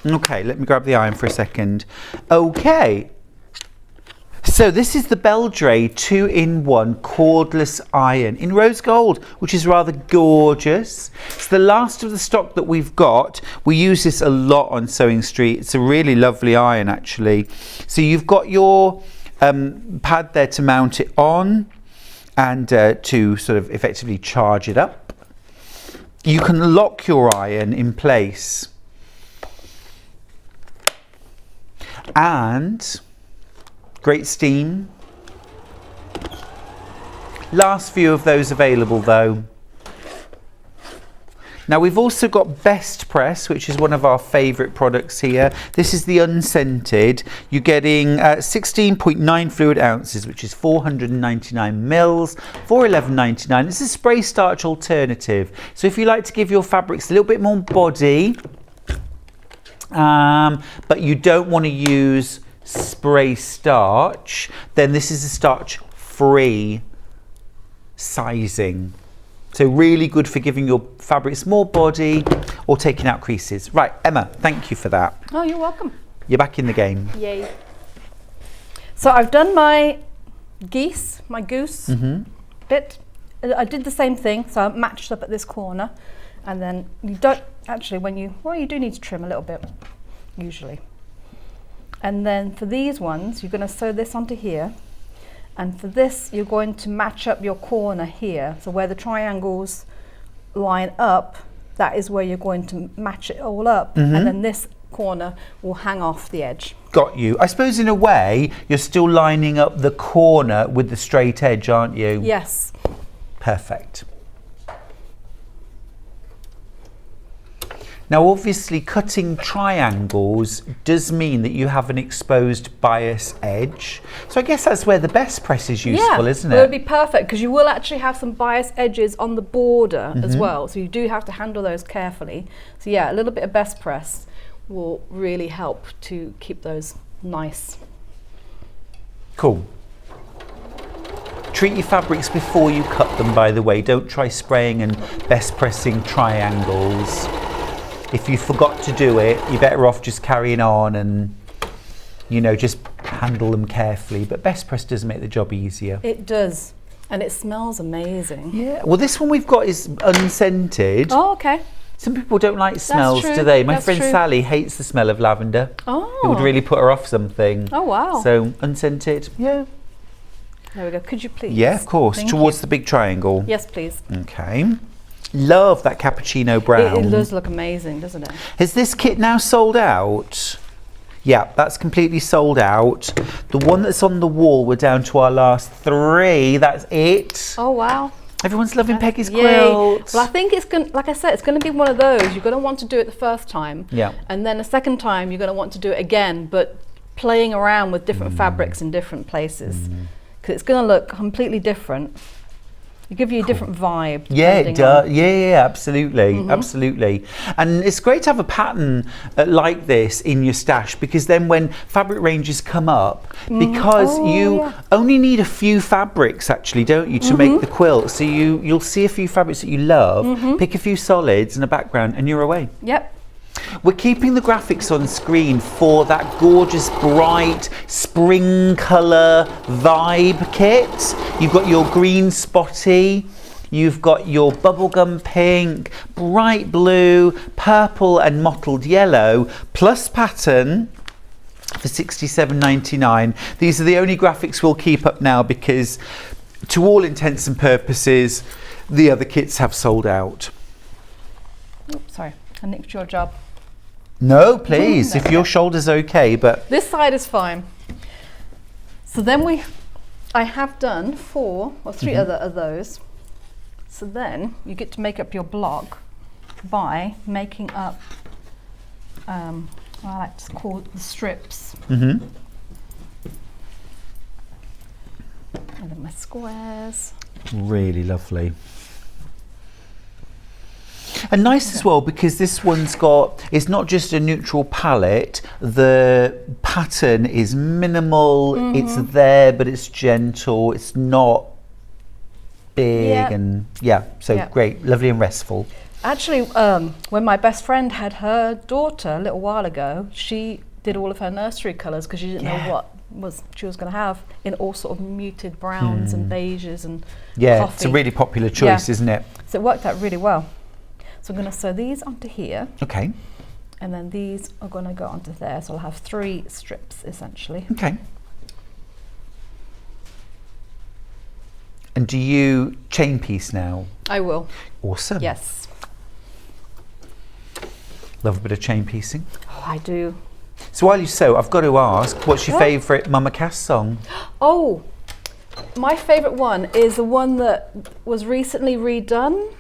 Okay, let me grab the iron for a second. Okay. So this is the Beldray 2-in-1 cordless iron in rose gold, which is rather gorgeous. It's the last of the stock that we've got. We use this a lot on Sewing Street. It's a really lovely iron, actually. So you've got your pad there to mount it on and to sort of effectively charge it up. You can lock your iron in place. And great steam. Last few of those available though. Now we've also got Best Press, which is one of our favourite products here. This is the unscented. You're getting 16.9 fluid ounces, which is 499 mils for $11.99. It's a spray starch alternative. So if you like to give your fabrics a little bit more body, but you don't want to use spray starch, then this is a starch free sizing. So really good for giving your fabrics more body or taking out creases. Right, Emma, thank you for that. Oh, you're welcome. You're back in the game. Yay. So I've done my goose bit. I did the same thing, so I matched up at this corner, and then you don't actually, you do need to trim a little bit, usually. And then for these ones, you're going to sew this onto here. And for this, you're going to match up your corner here. So where the triangles line up, that is where you're going to match it all up. And then this corner will hang off the edge. Got you. I suppose in a way, you're still lining up the corner with the straight edge, aren't you? Yes. Perfect. Now obviously cutting triangles does mean that you have an exposed bias edge. So I guess that's where the Best Press is useful, isn't it? It would be perfect because you will actually have some bias edges on the border as well. So you do have to handle those carefully. So yeah, a little bit of Best Press will really help to keep those nice. Cool. Treat your fabrics before you cut them, by the way. Don't try spraying and Best Pressing triangles. If you forgot to do it, you're better off just carrying on and, you know, just handle them carefully. But Best Press does make the job easier. It does. And it smells amazing. Yeah. Well, this one we've got is unscented. Oh, okay. Some people don't like smells, true. do they? My That's friend true. Sally hates the smell of lavender. Oh. It would really put her off something. Oh, wow. So, unscented. Yeah. There we go. Could you please? Yeah, of course. Thank Towards you. the big triangle. Yes, please. Okay. Love that cappuccino brown. It does look amazing, doesn't it? Has this kit now sold out? Yeah, that's completely sold out. The one that's on the wall, we're down to our last 3. That's it. Oh, wow. Everyone's loving Peggy's Yay. quilt. Well, I think it's going to, like I said, it's going to be one of those. You're going to want to do it the first time. Yeah. And then a second time, you're going to want to do it again, but playing around with different fabrics in different places. Because it's going to look completely different. It gives you a different vibe. Yeah, it depending on- does. Yeah, absolutely, absolutely. And it's great to have a pattern like this in your stash, because then when fabric ranges come up, because you only need a few fabrics actually, don't you, to make the quilt. So you'll see a few fabrics that you love, pick a few solids and a background, and you're away. Yep. We're keeping the graphics on screen for that gorgeous bright spring colour vibe kit. You've got your green spotty, you've got your bubblegum pink, bright blue, purple and mottled yellow, plus pattern for $67.99. These are the only graphics we'll keep up now because to all intents and purposes, the other kits have sold out. Oops, sorry, I nicked your job. No, please, if your shoulder's okay, but... This side is fine. So then I have done 4 or 3 other of those. So then you get to make up your block by making up, what I like to call the strips. And then my squares. Really lovely. And nice as well, because this one's got, it's not just a neutral palette, the pattern is minimal, it's there but it's gentle, it's not big, and so great, lovely and restful. Actually, when my best friend had her daughter a little while ago, she did all of her nursery colours because she didn't know what she was going to have in all sort of muted browns and beiges and coffee. It's a really popular choice, isn't it? So it worked out really well. So I'm going to sew these onto here. Okay. And then these are going to go onto there. So I'll have 3 strips essentially. Okay. And do you chain piece now? I will. Awesome. Yes. Love a bit of chain piecing. Oh, I do. So while you sew, I've got to ask, what's your favourite Mama Cass song? Oh, my favourite one is the one that was recently redone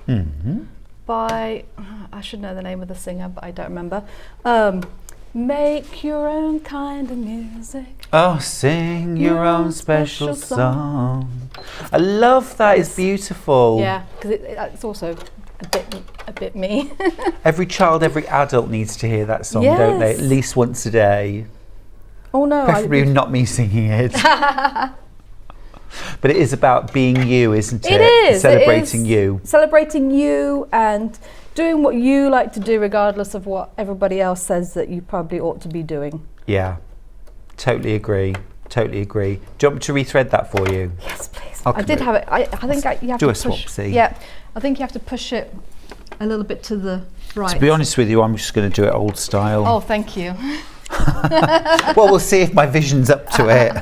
by, I should know the name of the singer, but I don't remember. Make your own kind of music. Oh, sing your own special song. I love that. It's beautiful. Yeah, because it's also a bit me. Every child, every adult needs to hear that song, don't they? At least once a day. Oh no. Preferably not me singing it. But it is about being you, isn't it? It is. Celebrating you. Celebrating you and doing what you like to do regardless of what everybody else says that you probably ought to be doing. Yeah. Totally agree. Totally agree. Do you want me to rethread that for you? Yes, please. I did have it. I think you have do to a push. swapsy. Yeah, I think you have to push it a little bit to the right. To be honest with you, I'm just going to do it old style. Oh, thank you. Well, we'll see if my vision's up to it.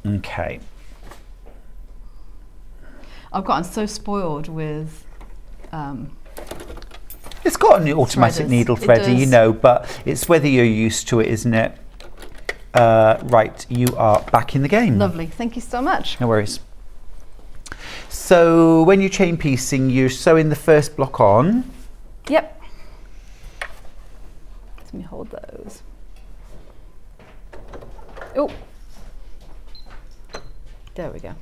Okay. I've gotten so spoiled with. It's got an automatic threaders. needle It threader, you does. know, but it's whether you're used to it, isn't it? Right, you are back in the game. Lovely. Thank you so much. No worries. So when you're chain piecing, you're sewing the first block on. Yep. Let me hold those. Oh. There we go.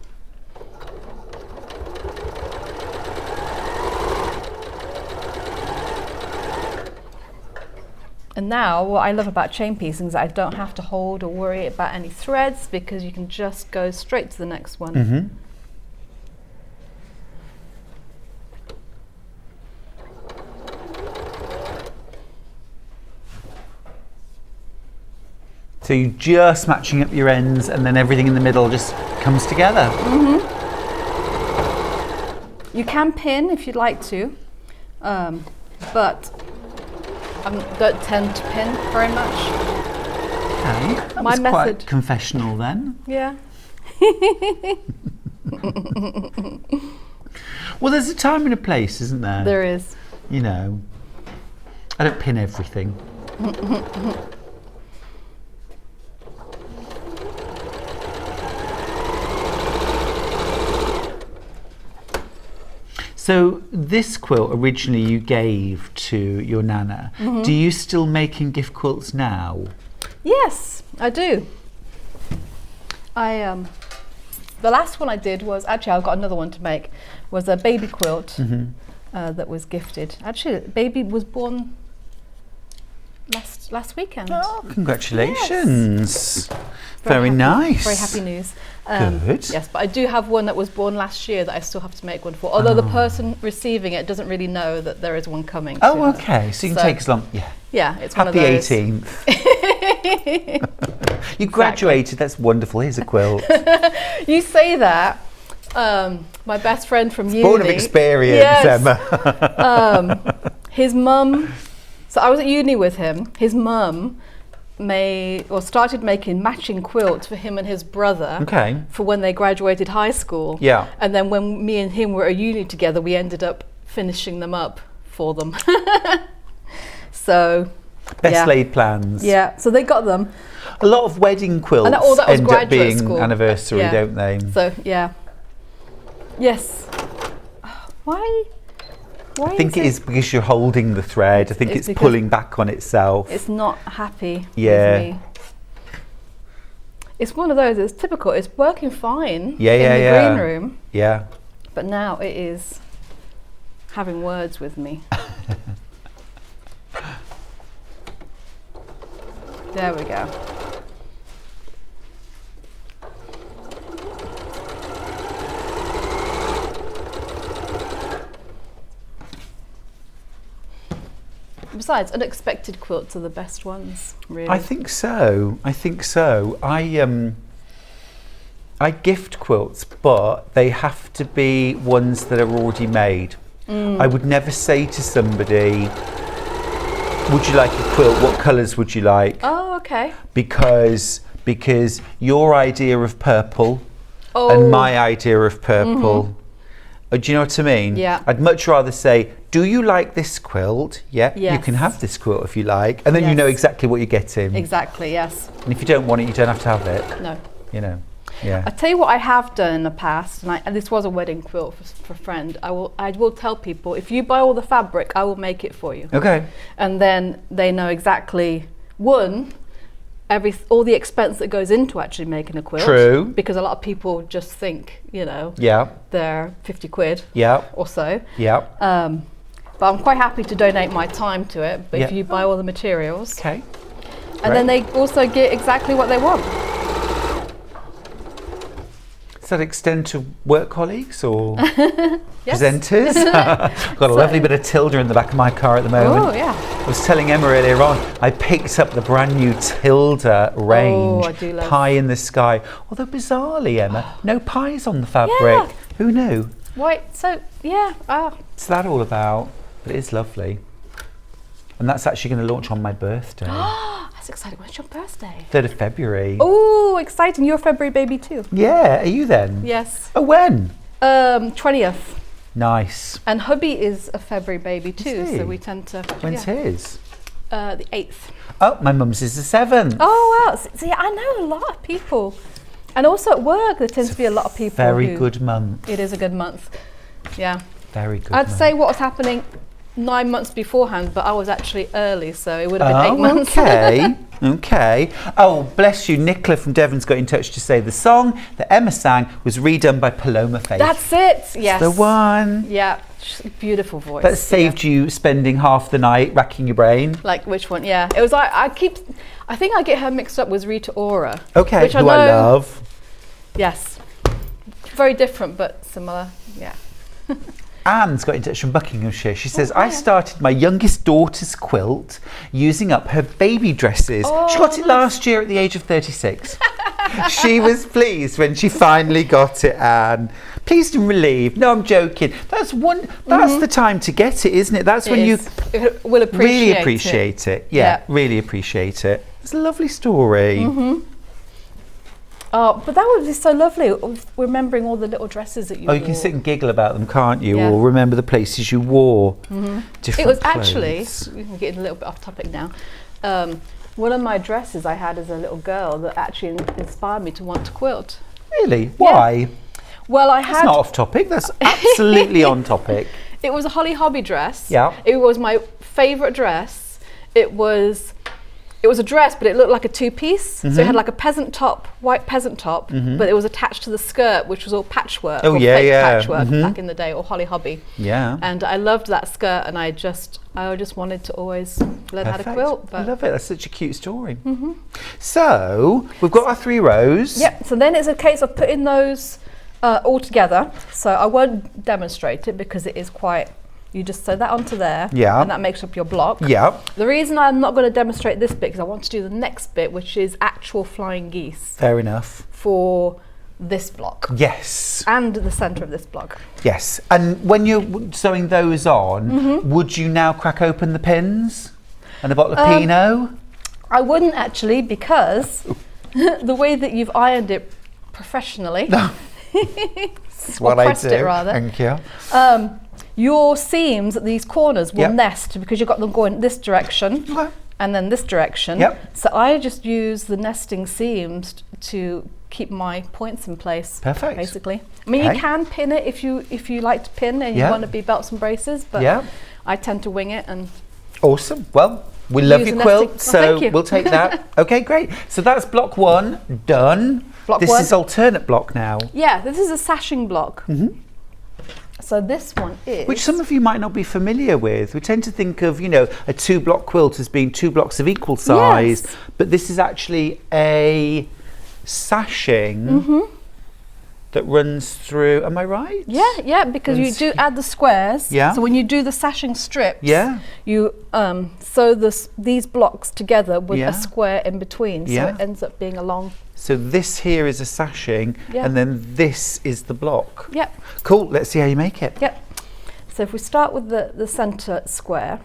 And now what I love about chain piecing is that I don't have to hold or worry about any threads because you can just go straight to the next one. Mm-hmm. So you're just matching up your ends and then everything in the middle just comes together. Mm-hmm. You can pin if you'd like to, but I don't tend to pin very much. Okay, that My was method. quite confessional then. Yeah. Well, there's a time and a place, isn't there? There is. You know, I don't pin everything. So this quilt originally you gave to your nana. Mm-hmm. Do you still making gift quilts now? Yes, I do. The last one I did was, actually I've got another one to make, was a baby quilt that was gifted. Actually, baby was born last weekend. Oh, congratulations. Very happy, nice. Very happy news. Good. Yes, but I do have one that was born last year that I still have to make one for. Although the person receiving it doesn't really know that there is one coming. Oh, to her. okay. So you can take as long. Yeah. Yeah, it's one of Happy those. 18th. You graduated. That's wonderful. Here's a quilt. You say that. My best friend from uni. Born of experience, Yes. Emma. His mum. So I was at uni with him. His mum started making matching quilts for him and his brother. Okay. For when they graduated high school. Yeah. And then when me and him were at uni together, we ended up finishing them up for them. So. Best laid plans. Yeah. So they got them. A lot of wedding quilts And that was end up graduate being school. anniversary, Yeah. don't they? So yeah. Yes. Why? I think it is because you're holding the thread. I think It's it's because pulling back on itself. It's not happy Yeah. with me. It's one of those, it's typical, it's working fine Yeah, in yeah, the yeah. green room, Yeah. but now it is having words with me. There we go. Besides, unexpected quilts are the best ones, really. I think so. I gift quilts, but they have to be ones that are already made. I would never say to somebody, would you like a quilt? What colours would you like? Oh, okay. Because your idea of purple and my idea of purple, do you know what I mean? Yeah. I'd much rather say, do you like this quilt? Yeah, you can have this quilt if you like. And then you know exactly what you're getting. Exactly, yes. And if you don't want it, you don't have to have it. No. You know, yeah. I tell you what I have done in the past, and this was a wedding quilt for a friend. I will tell people, if you buy all the fabric, I will make it for you. Okay. And then they know exactly, all the expense that goes into actually making a quilt. True. Because a lot of people just think, Yeah. they're 50 quid. Yeah. Or so. Yeah. But I'm quite happy to donate my time to it. But if you buy all the materials. Okay. And then they also get exactly what they want. Does that extend to work colleagues or presenters? I've got a lovely bit of Tilda in the back of my car at the moment. Oh, yeah. I was telling Emma earlier on, I picked up the brand new Tilda range, I do love Pie in the Sky. Although bizarrely, Emma, no pies on the fabric. Yeah. Who knew? Right, so, yeah. What's that all about? But it is lovely. And that's actually going to launch on my birthday. That's exciting. When's your birthday? 3rd of February. Oh, exciting. You're a February baby too. Yeah, are you then? Yes. Oh, when? 20th. Nice. And hubby is a February baby too, Is he? so we tend to... When's his? The 8th. Oh, my mum's is the 7th. Oh, wow. See, I know a lot of people. And also at work, there tends to be a lot of people Very good month. It is a good month. Yeah. Very good I'd month. say what was happening 9 months beforehand, but I was actually early, so it would have been 8 months. Okay. Okay. Oh, bless you. Nicola from Devon's got in touch to say the song that Emma sang was redone by Paloma Faith. That's it. Yes. The one. Yeah. Beautiful voice. That saved you spending half the night racking your brain. Like which one? Yeah. It was like I think I get her mixed up with Rita Ora. Okay. Which who I love. Yes. Very different but similar. Yeah. Anne's got in touch from Buckinghamshire. She says, I started my youngest daughter's quilt using up her baby dresses. She got it last year at the age of 36. She was pleased when she finally got it, Anne. Pleased and relieved. No, I'm joking. That's the time to get it, isn't it? That's when you will really appreciate it. Yeah, really appreciate it. It's a lovely story. Oh, but that would be so lovely, remembering all the little dresses that you wore. Oh, you can sit and giggle about them, can't you? Yeah. Or remember the places you wore. Different It was clothes. actually, we can get a little bit off topic now, one of my dresses I had as a little girl that actually inspired me to want to quilt. Really? Why? Well, That's not off topic, that's absolutely on topic. It was a Holly Hobby dress. Yeah. It was my favourite dress. It was a dress, but it looked like a two-piece. So it had like a peasant top, white peasant top, but it was attached to the skirt, which was all patchwork. Oh, or yeah, fake yeah. patchwork back in the day, or Holly Hobby. Yeah. And I loved that skirt, and I just wanted to always learn how to quilt. I But love it. That's such a cute story. So we've got our 3 rows. Yep. So then it's a case of putting those all together. So I won't demonstrate it because it is quite. You just sew that onto there, and that makes up your block. Yeah. The reason I'm not going to demonstrate this bit because I want to do the next bit, which is actual flying geese Fair enough. for this block Yes. and the centre of this block. Yes. And when you're sewing those on, would you now crack open the pins and a bottle of Pinot? I wouldn't actually, because the way that you've ironed it professionally, That's what I pressed do. it rather. Thank you. Your seams at these corners will nest because you've got them going this direction and then this direction. Yep. So I just use the nesting seams to keep my points in place. Perfect. Basically. I mean, you can pin it if you like to pin and you want to be belts and braces, but I tend to wing it and. Awesome. Well, we love Use your a quilt, nesting- so thank you. we'll take that. Okay, great. So that's block 1 done. Block this 1. is alternate block now. Yeah, this is a sashing block. So this one is... Which some of you might not be familiar with. We tend to think of, a 2-block quilt as being 2 blocks of equal size, but this is actually a sashing that runs through. Am I right? Yeah, because you do add the squares. Yeah. So when you do the sashing strips, Yeah. you sew these blocks together with Yeah. a square in between. So Yeah. it ends up being a long. So this here is a sashing, Yeah. and then this is the block. Yep. Cool. Let's see how you make it. Yep. So if we start with the center square,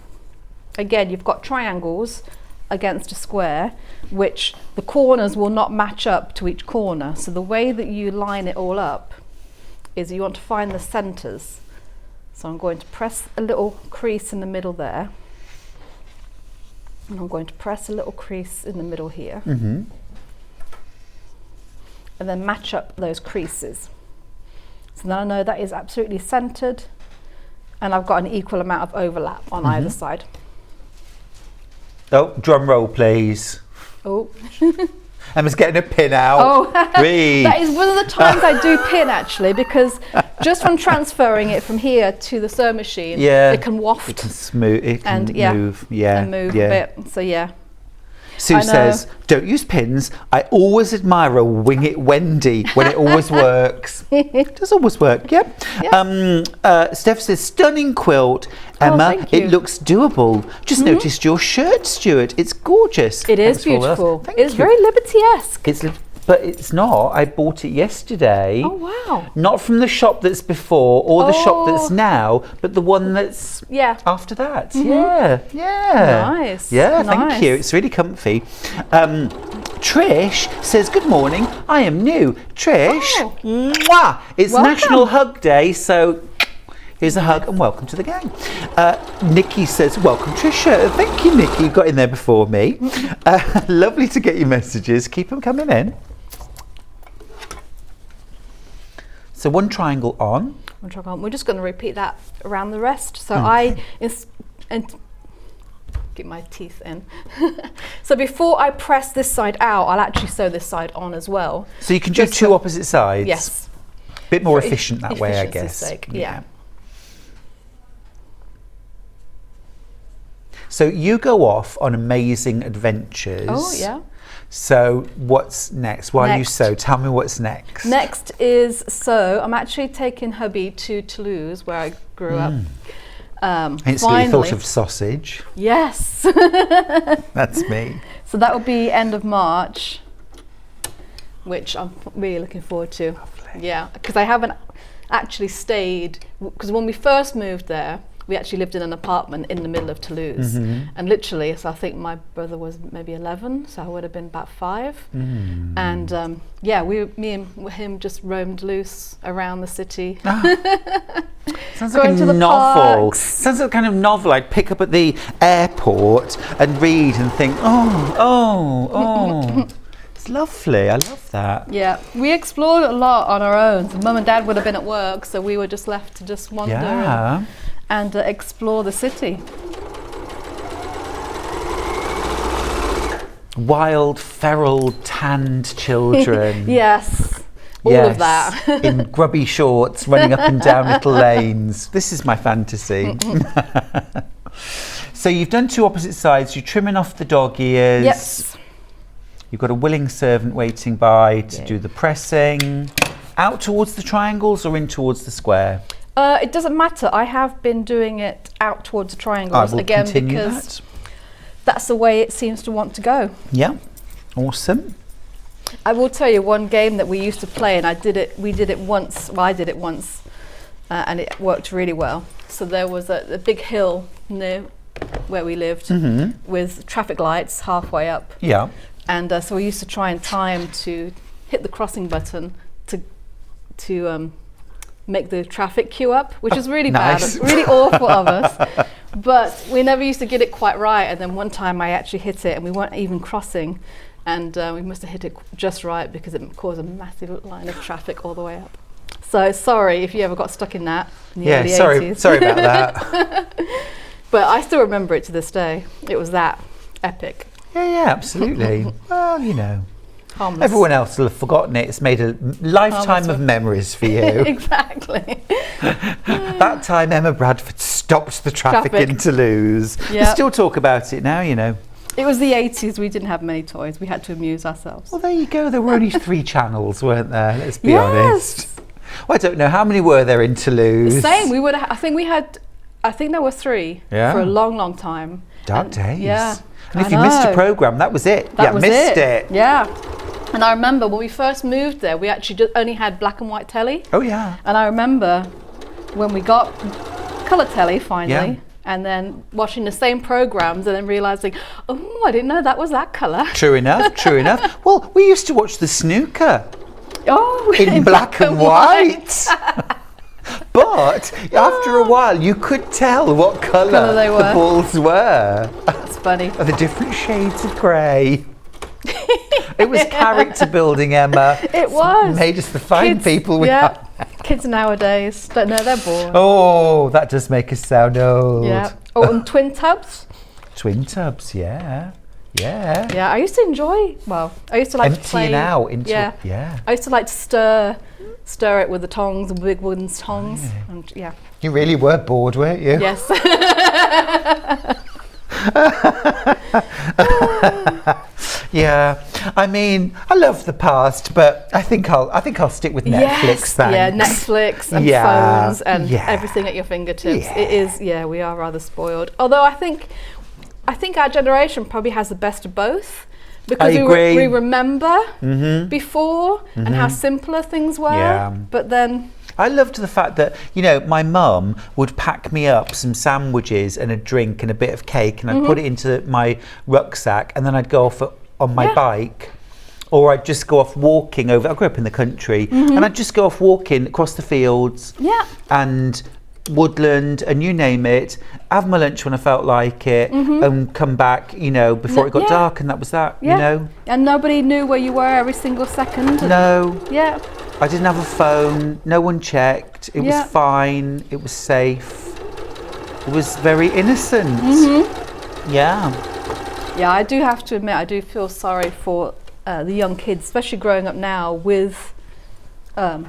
again, you've got triangles against a square, which the corners will not match up to each corner. So the way that you line it all up is you want to find the centers. So I'm going to press a little crease in the middle there. And I'm going to press a little crease in the middle here. Mm-hmm. And then match up those creases. So now I know that is absolutely centered, and I've got an equal amount of overlap on either side. Oh, drum roll, please. Oh. Emma's getting a pin out. Oh, Read. that is one of the times I do pin actually, because just from transferring it from here to the sewing machine, it can waft. It can smooth. It can and move. Yeah. and move yeah. a bit. So yeah. Sue says, "Don't use pins. I always admire a wing it Wendy when it always works. It does always work. Yep." Steph says, "Stunning quilt, Emma. thank you. It looks doable. Just noticed your shirt, Stuart. It's gorgeous. It is Thanks for all that. beautiful. Thank It's you. very Liberty-esque. But it's not. I bought it yesterday. Oh wow. Not from the shop that's before or the shop that's Oh. now, but the one that's Yeah. after that. Yeah. Nice. Yeah, thank Nice. you. It's really comfy. Trish says, "Good morning. I am new." Trish, Oh. mwah! It's Welcome. National Hug Day, so here's a hug and welcome to the gang. Nikki says, "Welcome, Trisha." Thank you, Nikki. You got in there before me. Lovely to get your messages. Keep them coming in. So one triangle on. We're just going to repeat that around the rest. So and get my teeth in. So before I press this side out, I'll actually sew this side on as well. So you can do Just two for- opposite sides. Yes. Bit more For efficient that way, I efficiency's guess. sake, yeah. So you go off on amazing adventures. Oh yeah. So what's next? While you Next. sew, tell me what's next. Next is I'm actually taking hubby to Toulouse, where I grew up. Instantly Finally. thought of sausage. Yes. That's me. So that will be end of March, which I'm really looking forward to. Lovely. Yeah, because I haven't actually stayed, because when we first moved there, we actually lived in an apartment in the middle of Toulouse. And literally, so I think my brother was maybe 11, so I would have been about 5. And me and him just roamed loose around the city. Sounds like Going to a the novel. parks. Sounds like a kind of novel I'd pick up at the airport and read and think, oh. It's lovely. I love that. Yeah, we explored a lot on our own. So Mum and Dad would have been at work, so we were just left to just wander Yeah. and explore the city. Wild, feral, tanned children. Yes, all of that. In grubby shorts, running up and down little lanes. This is my fantasy. So you've done two opposite sides. You're trimming off the dog ears. Yes. You've got a willing servant waiting by to do the pressing. Out towards the triangles or in towards the square? It doesn't matter. I have been doing it out towards the I triangles will again continue because that. that's the way it seems to want to go. Yeah, awesome. I will tell you one game that we used to play, and we did it once. Well, I did it once, and it worked really well. So there was a big hill near where we lived with traffic lights halfway up. Yeah. And so we used to try and time to hit the crossing button to make the traffic queue up, which is really Nice. bad, really awful of us. But we never used to get it quite right. And then one time I actually hit it, and we weren't even crossing, and we must have hit it just right because it caused a massive line of traffic all the way up. So sorry if you ever got stuck in that in the early 80s. Sorry about that. But I still remember it to this day. It was that epic. Yeah, absolutely. Well, you know. Harmless. Everyone else will have forgotten it. It's made a lifetime of memories for you. Exactly. That time Emma Bradford stopped the traffic Traffic. in Toulouse. We Yep. still talk about it now, you know. It was the 80s. We didn't have many toys. We had to amuse ourselves. Well, there you go. There were only 3 channels, weren't there? Let's be honest. Well, I don't know, how many were there in Toulouse? Same. We would. I think there were 3 Yeah. for a long, long time. Dark days. Yeah. And if you missed a programme, that was it. That was missed it. Yeah. And I remember when we first moved there, we actually only had black and white telly. Oh, yeah. And I remember when we got colour telly finally, Yeah. and then watching the same programmes and then realising, oh, I didn't know that was that colour. True enough, true enough. Well, we used to watch the snooker Oh, in black and white. But after a while, you could tell what colour they the were. balls were. That's funny. Of the different shades of grey. It was character building, Emma. It was. Made us the fine Kids, people we yeah. are. Kids nowadays don't know they're bored. Oh, that does make us sound old. Yeah. Oh, and twin tubs. Twin tubs, yeah. Yeah. Yeah, I used to enjoy. Well, I used to like to play. Emptying out into Yeah. I used to like to stir it with the tongs, the big wooden tongs, and yeah. You really were bored, weren't you? Yes. Yeah. I mean, I love the past, but I think I'll stick with Netflix. Yes. Thanks. Yeah, Netflix and Yeah, phones and yeah. everything at your fingertips. Yeah. It is. Yeah, we are rather spoiled. Although I think our generation probably has the best of both. Because I agree. we remember before and how simpler things were. Yeah. But then. I loved the fact that, you know, my mum would pack me up some sandwiches and a drink and a bit of cake, and I'd put it into my rucksack, and then I'd go off on my bike, or I'd just go off walking over. I grew up in the country, and I'd just go off walking across the fields and woodland and you name it, have my lunch when I felt like it, and come back, you know, before it got dark, and that was that, you know. And nobody knew where you were every single second. No. Yeah. I didn't have a phone, no one checked, it was fine, it was safe, it was very innocent. Yeah. Yeah, I do have to admit, I do feel sorry for the young kids, especially growing up now with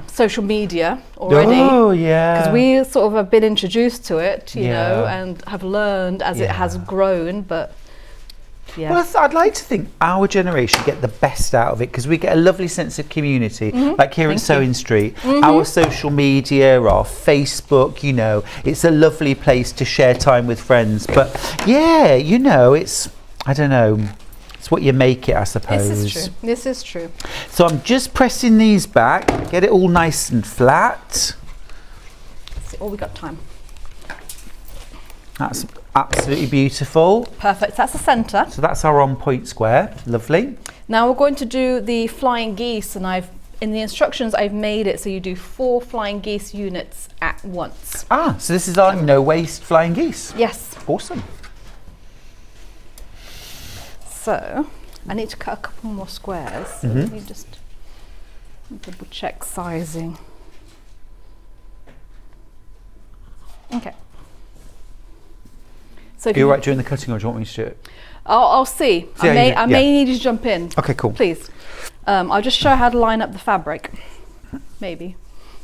social media already. Oh, yeah. Because we sort of have been introduced to it, you know, and have learned as it has grown, but yeah. Well, I'd like to think our generation get the best out of it, because we get a lovely sense of community, like here at Sewing Street. Our social media, our Facebook, you know, it's a lovely place to share time with friends. But yeah, you know, I don't know, it's what you make it, I suppose. This is true. So I'm just pressing these back, get it all nice and flat. Oh, we got time. That's absolutely beautiful. Perfect. That's the centre. So that's our on-point square. Lovely. Now we're going to do the flying geese, and in the instructions I've made it so you do 4 flying geese units at once. Ah, so this is our no-waste flying geese. Yes. Awesome. So I need to cut a couple more squares. So let me just double check sizing. Okay. So Are you all right doing the cutting, or do you want me to do it? I'll see. I may need you to jump in. Okay, cool. Please. I'll just show how to line up the fabric. Maybe.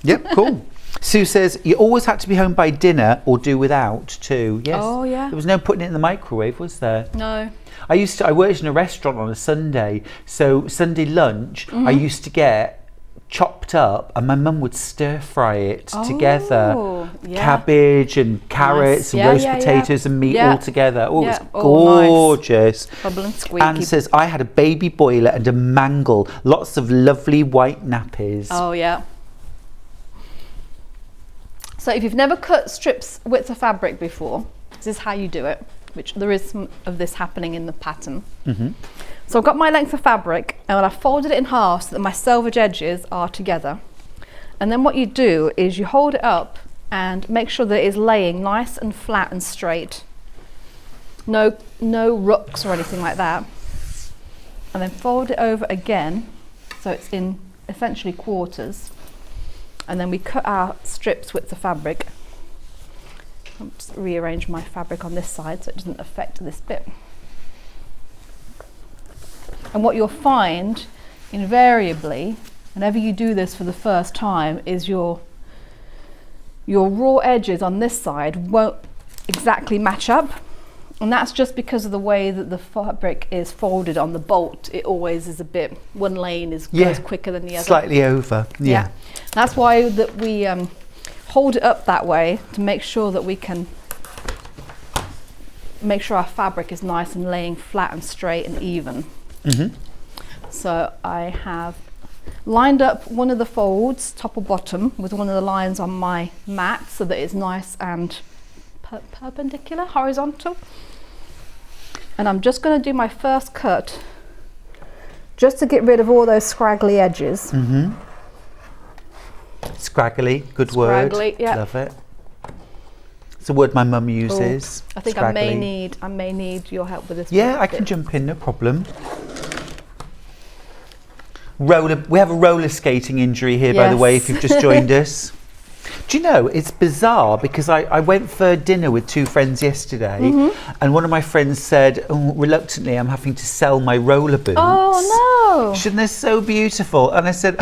Yep, cool. Sue says, you always had to be home by dinner or do without too. Yes. Oh, yeah. There was no putting it in the microwave, was there? No. I worked in a restaurant on a Sunday, so Sunday lunch I used to get chopped up, and my mum would stir fry it together. Yeah. Cabbage and carrots and roast potatoes and meat all together. Oh, it was gorgeous. Nice. Bubble and squeaky. Anne says, I had a baby boiler and a mangle, lots of lovely white nappies. Oh, yeah. So if you've never cut strips width of fabric before, this is how you do it, which there is some of this happening in the pattern. So I've got my length of fabric, and I folded it in half so that my selvage edges are together. And then what you do is you hold it up and make sure that it is laying nice and flat and straight. No rooks or anything like that. And then fold it over again so it's in essentially quarters. And then we cut our strips width of fabric. I'll just rearrange my fabric on this side so it doesn't affect this bit. And what you'll find invariably, whenever you do this for the first time, is your raw edges on this side won't exactly match up, And that's just because of the way that the fabric is folded on the bolt. It always is a bit, one lane goes quicker than the other. Slightly over. Yeah. That's why that we hold it up that way, to make sure that we can make sure our fabric is nice and laying flat and straight and even. So I have lined up one of the folds, top or bottom, with one of the lines on my mat so that it's nice and perpendicular, horizontal. And I'm just going to do my first cut just to get rid of all those scraggly edges. Scraggly, good word. Scraggly, yeah. Love it. It's a word my mum uses. I think scraggly. I may need your help with this. Yeah, I can jump in, no problem. We have a roller skating injury here, by the way, if you've just joined us. Do you know, it's bizarre because I went for dinner with two friends yesterday, and one of my friends said, reluctantly, I'm having to sell my roller boots. Oh, no. Shouldn't they so beautiful? And I said,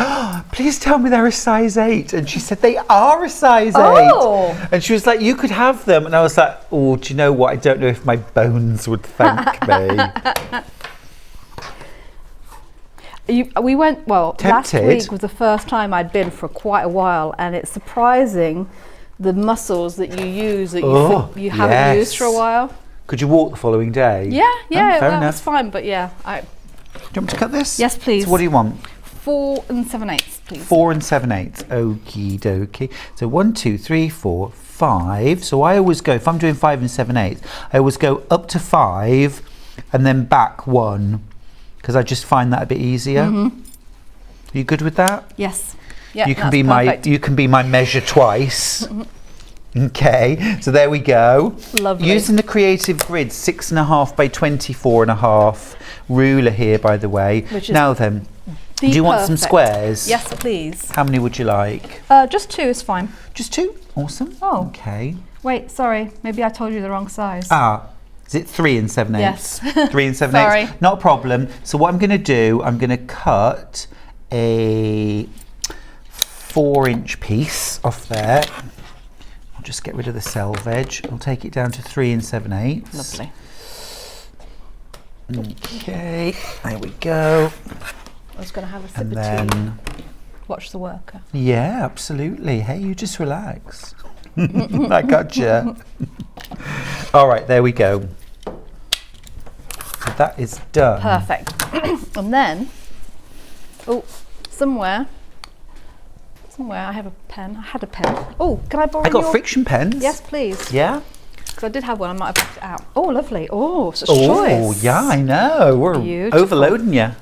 please tell me they're a size 8. And she said, they are a size 8. And she was like, you could have them. And I was like, oh, do you know what? I don't know if my bones would thank me. We went, well, Tempted. last week was the first time I'd been for quite a while, and it's surprising the muscles that you use that you haven't used for a while. Could you walk the following day? Yeah, fair that enough. was fine, but yeah. Do you want me to cut this? Yes, please. So what do you want? 4 7/8, please. 4 7/8. Okie dokie. So 1, 2, 3, 4, 5. So I always go, if I'm doing 5 7/8, I always go up to 5 and then back 1. Because I just find that a bit easier. Are you good with that? Yes. Yeah, you can be my measure twice. Okay, so there we go. Lovely. Using the Creative Grid 6.5 by 24.5 ruler here, by the way. Now then, do you want some squares? Yes, please. How many would you like? Just 2 is fine. Just 2? Awesome. Oh. Okay. Wait, sorry. Maybe I told you the wrong size. Is it 3 7/8? Yes. 3 7/8. Sorry. Not a problem. So what I'm going to do, I'm going to cut a 4-inch piece off there. I'll just get rid of the selvage. I'll take it down to 3 7/8. Lovely. Okay, there we go. I was going to have a sip And of then, tea. Watch the worker. yeah, absolutely. Hey, you just relax. I gotcha. All right, there we go. So that is done. Perfect. And then, somewhere I have a pen. I had a pen. Oh, can I borrow I got your... friction pens. Yes, please. Yeah? Because I did have one. I might have put it out. Oh, lovely. Oh, such Oh, choice. yeah, I know. We're Beautiful. overloading you.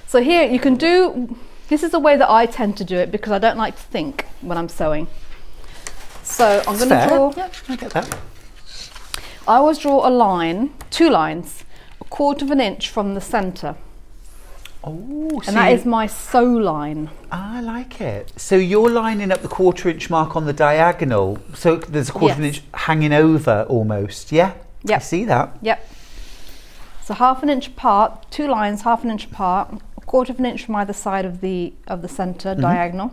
So here you can do, this is the way that I tend to do it because I don't like to think when I'm sewing. So I'm going to draw, Yeah, I get that. I always draw a line, 2 lines, 1/4 inch from the centre. Oh, And that is my sew line. I like it. So you're lining up the 1/4 inch mark on the diagonal. So there's a 1/4 inch hanging over almost, yeah? Yep. I see that. Yep. So 1/2 inch apart, 2 lines, 1/2 inch apart, 1/4 inch from either side of the centre, diagonal.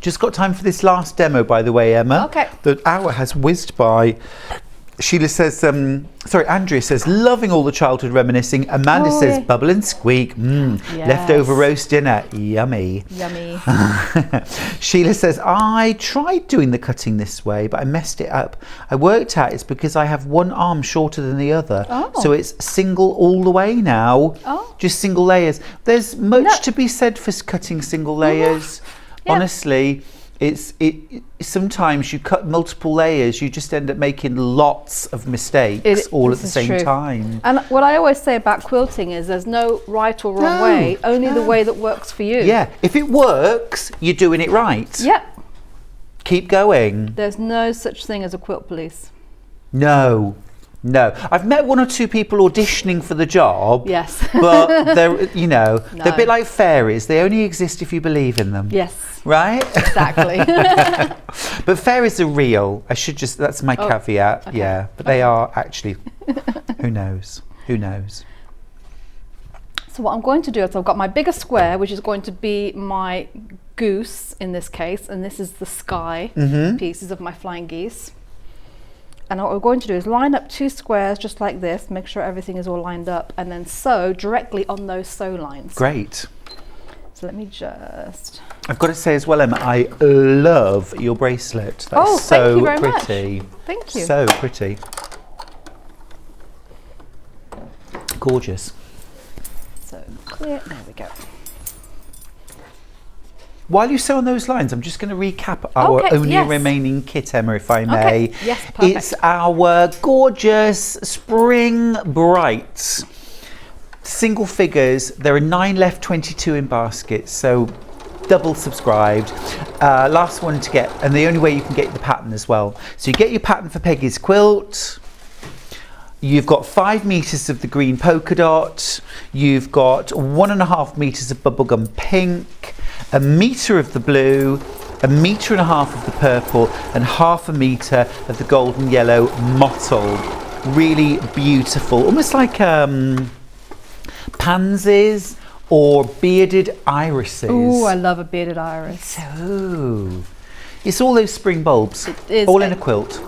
Just got time for this last demo, by the way, Emma. Okay. The hour has whizzed by. Sheila says, Andrea says, loving all the childhood reminiscing. Amanda says, bubble and squeak. Yes. Leftover roast dinner. Yummy. Yummy. Sheila says, I tried doing the cutting this way, but I messed it up. I worked out it's because I have one arm shorter than the other. Oh. So it's single all the way now. Oh. Just single layers. There's much to be said for cutting single layers. Yeah. Honestly, sometimes you cut multiple layers, you just end up making lots of mistakes all at the same time. And what I always say about quilting is there's no right or wrong way, only the way that works for you. Yeah, if it works, you're doing it right. Yep. Keep going. There's no such thing as a quilt police. No. I've met 1 or 2 people auditioning for the job. Yes. But they're, they're a bit like fairies. They only exist if you believe in them. Yes. Right? Exactly. But fairies are real. That's my caveat. Okay. Yeah, but they are actually, who knows? So what I'm going to do is I've got my bigger square, which is going to be my goose in this case, and this is the sky pieces of my flying geese. And what we're going to do is line up 2 squares just like this, make sure everything is all lined up, and then sew directly on those sew lines. Great. So let me just... I've got to say as well, Emma, I love your bracelet. That's so thank you very pretty. much. Thank you. So pretty. Gorgeous. So clear, there we go. While you sew on those lines, I'm just going to recap our Okay, only yes. remaining kit, Emma, if I may. Okay, yes, perfect. It's our gorgeous Spring Brights. Single figures. There are 9 left, 22 in baskets, so double subscribed. Last one to get, and the only way you can get the pattern as well. So you get your pattern for Peggy's quilt. You've got 5 meters of the green polka dot. You've got 1.5 meters of bubblegum pink, 1 meter of the blue, 1.5 meters of the purple, and 0.5 meter of the golden yellow mottled. Really beautiful, almost like pansies or bearded irises. Ooh, I love a bearded iris. So, it's all those spring bulbs, It is. all in a quilt.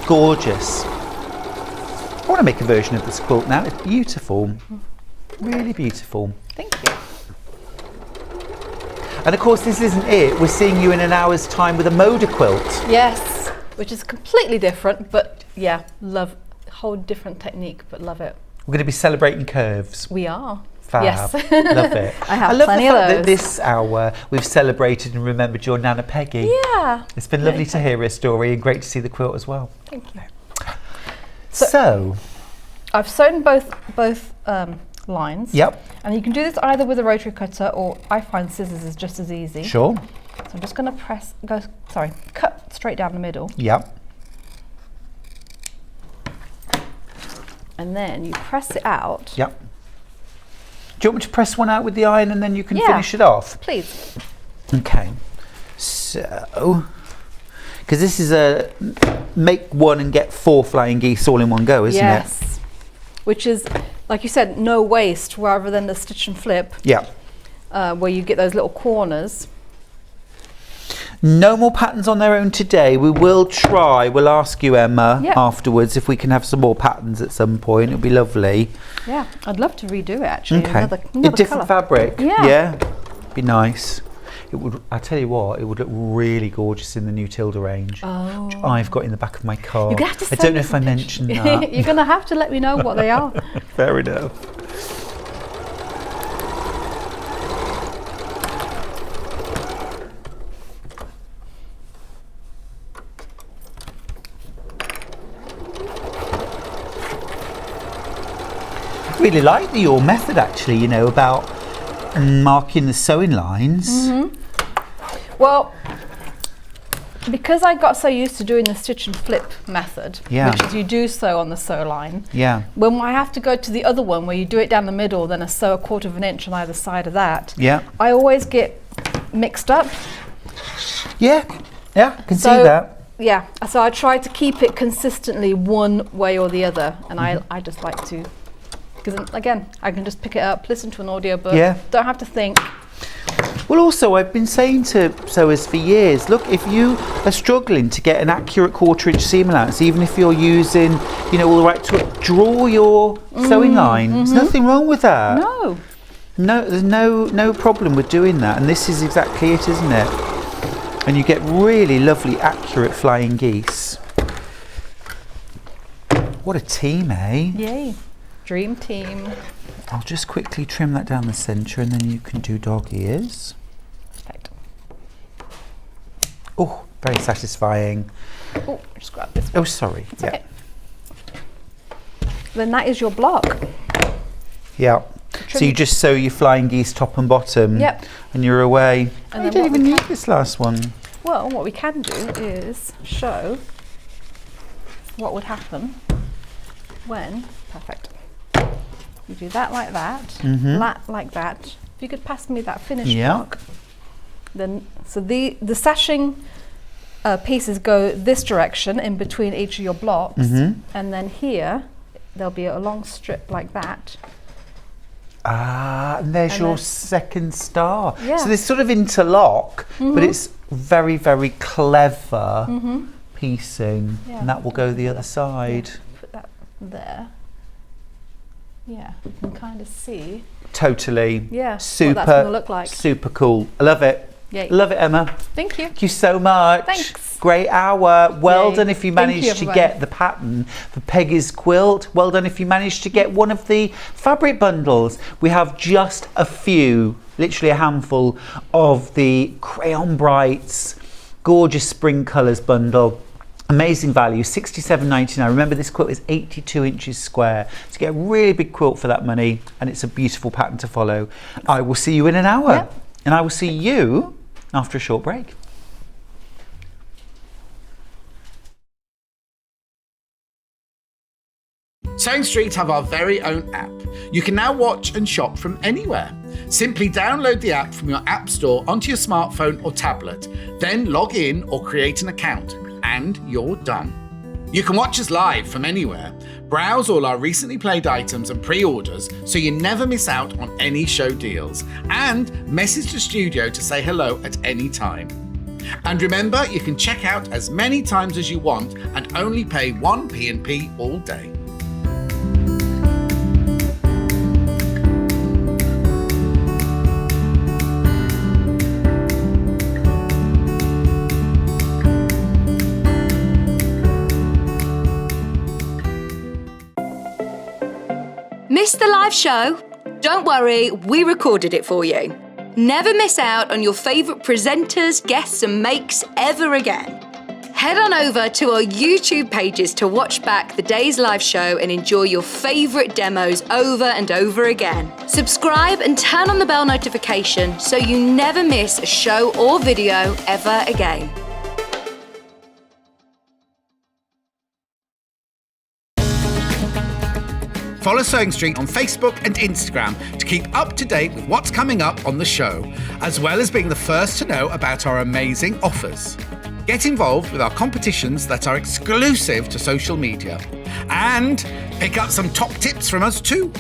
Gorgeous. I want to make a version of this quilt now. It's beautiful, really beautiful. Thank you. And of course, this isn't it. We're seeing you in an hour's time with a Moda quilt. Yes, which is completely different, but yeah, love, whole different technique, but love it. We're going to be celebrating curves. We are. Fab. Yes. Love it. I have love plenty the of fact that those. this hour we've celebrated and remembered your Nana Peggy. Yeah. It's been lovely to hear her story and great to see the quilt as well. Thank you. So I've sewn both lines. Yep. And you can do this either with a rotary cutter, or I find scissors is just as easy. Sure. So I'm just going to cut straight down the middle. Yep. And then you press it out. Yep. Do you want me to press one out with the iron and then you can Yeah. finish it off? Please. Okay. So, because this is a make one and get 4 flying geese all in one go, isn't it? Yes. Which is, like you said, no waste rather than the stitch and flip, Yeah. where you get those little corners. No more patterns on their own today. We will try. We'll ask you, Emma, Yep. afterwards if we can have some more patterns at some point. It'll be lovely. Yeah, I'd love to redo it actually. Okay. Another A different colour. fabric. Yeah. Yeah. Be nice. It would. I tell you what, it would look really gorgeous in the new Tilda range, which I've got in the back of my car. You're gonna have to I send don't know me if I some mentioned pictures. that. You're gonna have to let me know what they are. Fair enough. Really like your method actually, you know, about marking the sewing lines. Well, because I got so used to doing the stitch and flip method, Yeah. which is you do sew on the sew line. Yeah. When I have to go to the other one where you do it down the middle, then I sew 1/4 inch on either side of that. Yeah. I always get mixed up. Yeah. Yeah, I can see So- that. Yeah, so I try to keep it consistently one way or the other, and I just like to, because again, I can just pick it up, listen to an audiobook, Yeah. don't have to think. Well, also, I've been saying to sewers for years, look, if you are struggling to get an accurate 1/4 inch seam allowance, even if you're using, you know, all the right tools, draw your sewing line. There's nothing wrong with that. No. No, there's no problem with doing that. And this is exactly it, isn't it? And you get really lovely, accurate flying geese. What a team, eh? Yay. Dream team. I'll just quickly trim that down the centre and then you can do dog ears. Perfect. Oh, very satisfying. Oh, just grab this. Oh, sorry. It's okay. Then that is your block. Yeah. So you just sew your flying geese top and bottom. Yep. And you're away. And You then don't what even we need this last one. Well, what we can do is show what would happen when, perfect. You do that like that, that like that. If you could pass me that finished Yeah. block. Then, so the sashing pieces go this direction in between each of your blocks, and then here there'll be a long strip like that. Ah, and there's And your then- second star. Yeah. So they sort of interlock, but it's very, very clever piecing, Yeah. and that will go the other side. Put that there. Yeah, you can kind of see. Totally. Yeah, Super, what that's gonna look like. super cool. I love it. Yay. Love it, Emma. Thank you. Thank you so much. Thanks. Great hour. Well Yay. done if you Thank managed you, to everybody. get the pattern for Peggy's quilt. Well done if you managed to get one of the fabric bundles. We have just a few, literally a handful of the Crayon Brights gorgeous spring colours bundle. Amazing value, $67.99. Remember, this quilt is 82 inches square. So get a really big quilt for that money, and it's a beautiful pattern to follow. I will see you in an hour. Yep. And I will see you after a short break. Sewing Street have our very own app. You can now watch and shop from anywhere. Simply download the app from your app store onto your smartphone or tablet, then log in or create an account, and you're done. You can watch us live from anywhere, browse all our recently played items and pre-orders so you never miss out on any show deals, and message the studio to say hello at any time. And remember, you can check out as many times as you want and only pay 1 P&P all day. Missed the live show? Don't worry, we recorded it for you. Never miss out on your favourite presenters, guests and makes ever again. Head on over to our YouTube pages to watch back the day's live show and enjoy your favourite demos over and over again. Subscribe and turn on the bell notification so you never miss a show or video ever again. Follow Sewing Street on Facebook and Instagram to keep up to date with what's coming up on the show, as well as being the first to know about our amazing offers. Get involved with our competitions that are exclusive to social media, and pick up some top tips from us too.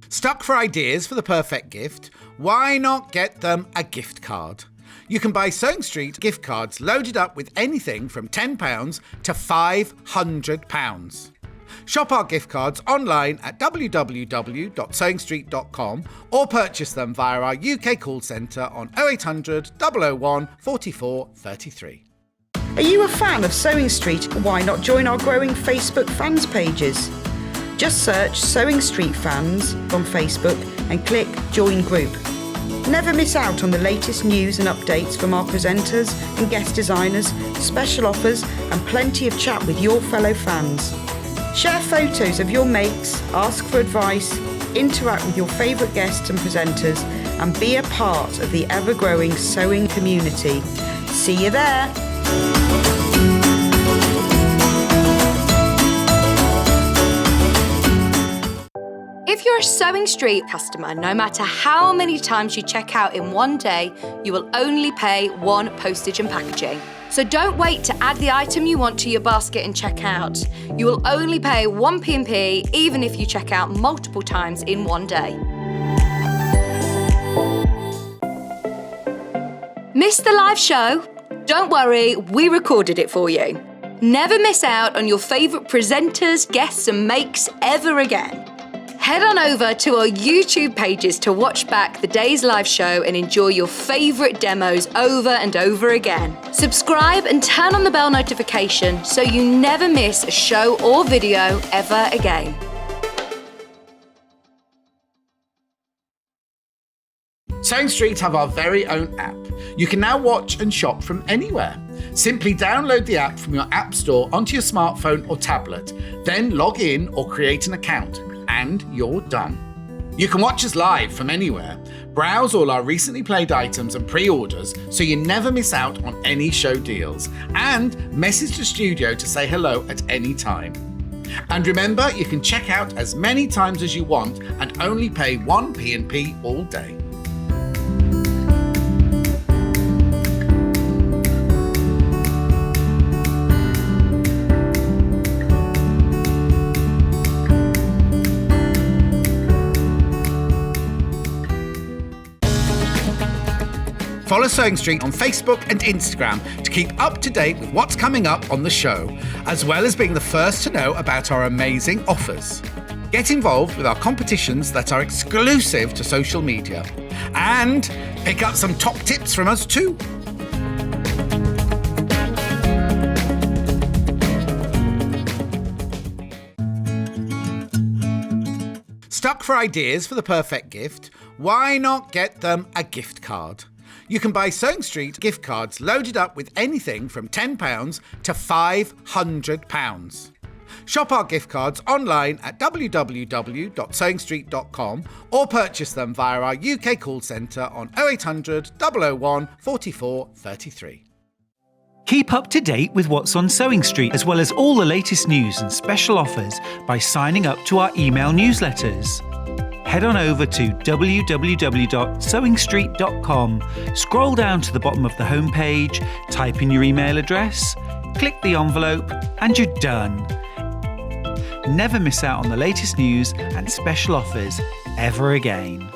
Stuck for ideas for the perfect gift? Why not get them a gift card? You can buy Sewing Street gift cards loaded up with anything from £10 to £500. Shop our gift cards online at www.sewingstreet.com or purchase them via our UK call centre on 0800 001 44 33. Are you a fan of Sewing Street? Why not join our growing Facebook fans pages? Just search Sewing Street Fans on Facebook and click Join Group. Never miss out on the latest news and updates from our presenters and guest designers, special offers and plenty of chat with your fellow fans. Share photos of your makes, ask for advice, interact with your favourite guests and presenters and be a part of the ever-growing sewing community. See you there! If you're a Sewing Street customer, no matter how many times you check out in one day, you will only pay 1 postage and packaging. So don't wait to add the item you want to your basket and check out. You will only pay 1 P&P even if you check out multiple times in one day. Missed the live show? Don't worry, we recorded it for you. Never miss out on your favourite presenters, guests and makes ever again. Head on over to our YouTube pages to watch back the day's live show and enjoy your favourite demos over and over again. Subscribe and turn on the bell notification so you never miss a show or video ever again. Sewing Street have our very own app. You can now watch and shop from anywhere. Simply download the app from your app store onto your smartphone or tablet, then log in or create an account, and you're done. You can watch us live from anywhere, browse all our recently played items and pre-orders so you never miss out on any show deals, and message the studio to say hello at any time. And remember, you can check out as many times as you want and only pay 1 P&P all day. Follow Sewing Street on Facebook and Instagram to keep up to date with what's coming up on the show, as well as being the first to know about our amazing offers. Get involved with our competitions that are exclusive to social media. And pick up some top tips from us too. Stuck for ideas for the perfect gift? Why not get them a gift card? You can buy Sewing Street gift cards loaded up with anything from £10 to £500. Shop our gift cards online at www.sewingstreet.com or purchase them via our UK call centre on 0800 001 44 33. Keep up to date with what's on Sewing Street, as well as all the latest news and special offers by signing up to our email newsletters. Head on over to www.sewingstreet.com, scroll down to the bottom of the homepage, type in your email address, click the envelope, and you're done. Never miss out on the latest news and special offers ever again.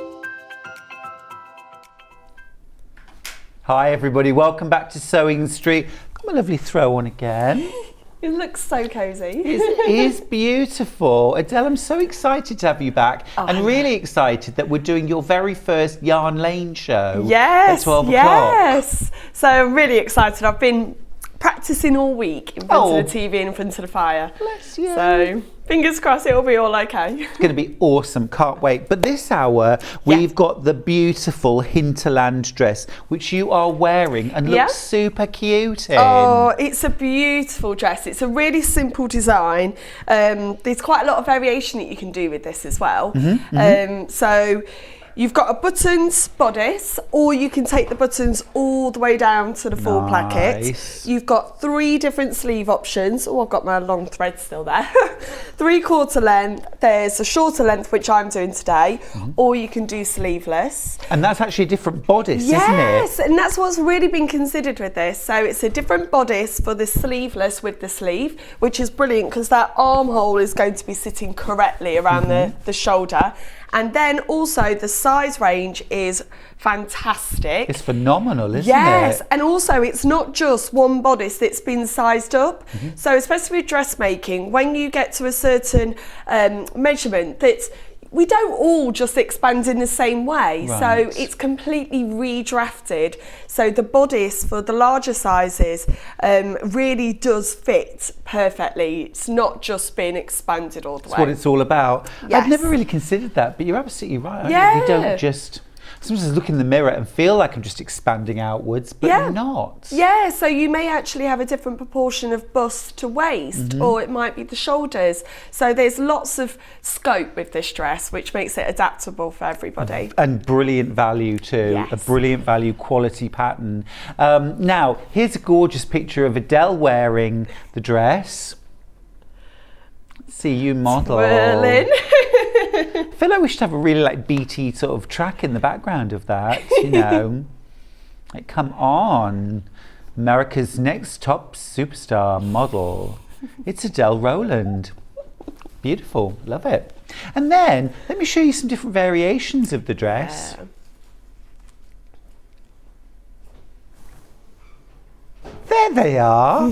Hi everybody, welcome back to Sewing Street. Got my lovely throw on again. It looks so cosy. It is beautiful. Adelle, I'm so excited to have you back and really excited that we're doing your very first Yarn Lane show at 12 o'clock. Yes, so I'm really excited. I've been practicing all week in front of the TV and in front of the fire. Bless you. So fingers crossed it'll be all okay. It's going to be awesome, can't wait. But this hour we've got the beautiful Hinterland dress which you are wearing and looks super cute in. Oh, it's a beautiful dress. It's a really simple design. There's quite a lot of variation that you can do with this as well. So you've got a buttons bodice, or you can take the buttons all the way down to the full placket. You've got 3 different sleeve options. Oh, I've got my long thread still there. 3/4 length, there's a shorter length, which I'm doing today, or you can do sleeveless. And that's actually a different bodice, isn't it? Yes, and that's what's really been considered with this. So it's a different bodice for the sleeveless with the sleeve, which is brilliant because that armhole is going to be sitting correctly around the shoulder. And then also the size range is fantastic. It's phenomenal, isn't it? Yes, and also it's not just one bodice that's been sized up. So especially with dressmaking, when you get to a certain measurement, that we don't all just expand in the same way. So it's completely redrafted. So the bodice for the larger sizes really does fit perfectly. It's not just being expanded all the way. That's what it's all about. Yes. I've never really considered that, but you're absolutely right. Yeah. We don't just... Sometimes I look in the mirror and feel like I'm just expanding outwards, but you're not. Yeah, so you may actually have a different proportion of bust to waist, or it might be the shoulders. So there's lots of scope with this dress, which makes it adaptable for everybody. And brilliant value too, Yes. a brilliant value quality pattern. Now, here's a gorgeous picture of Adelle wearing the dress. See you model. Swirling. I feel like we should have a really like BT sort of track in the background of that, you know. Like, come on, America's next top superstar model. It's Adelle Rowland. Beautiful, love it. And then let me show you some different variations of the dress. There they are.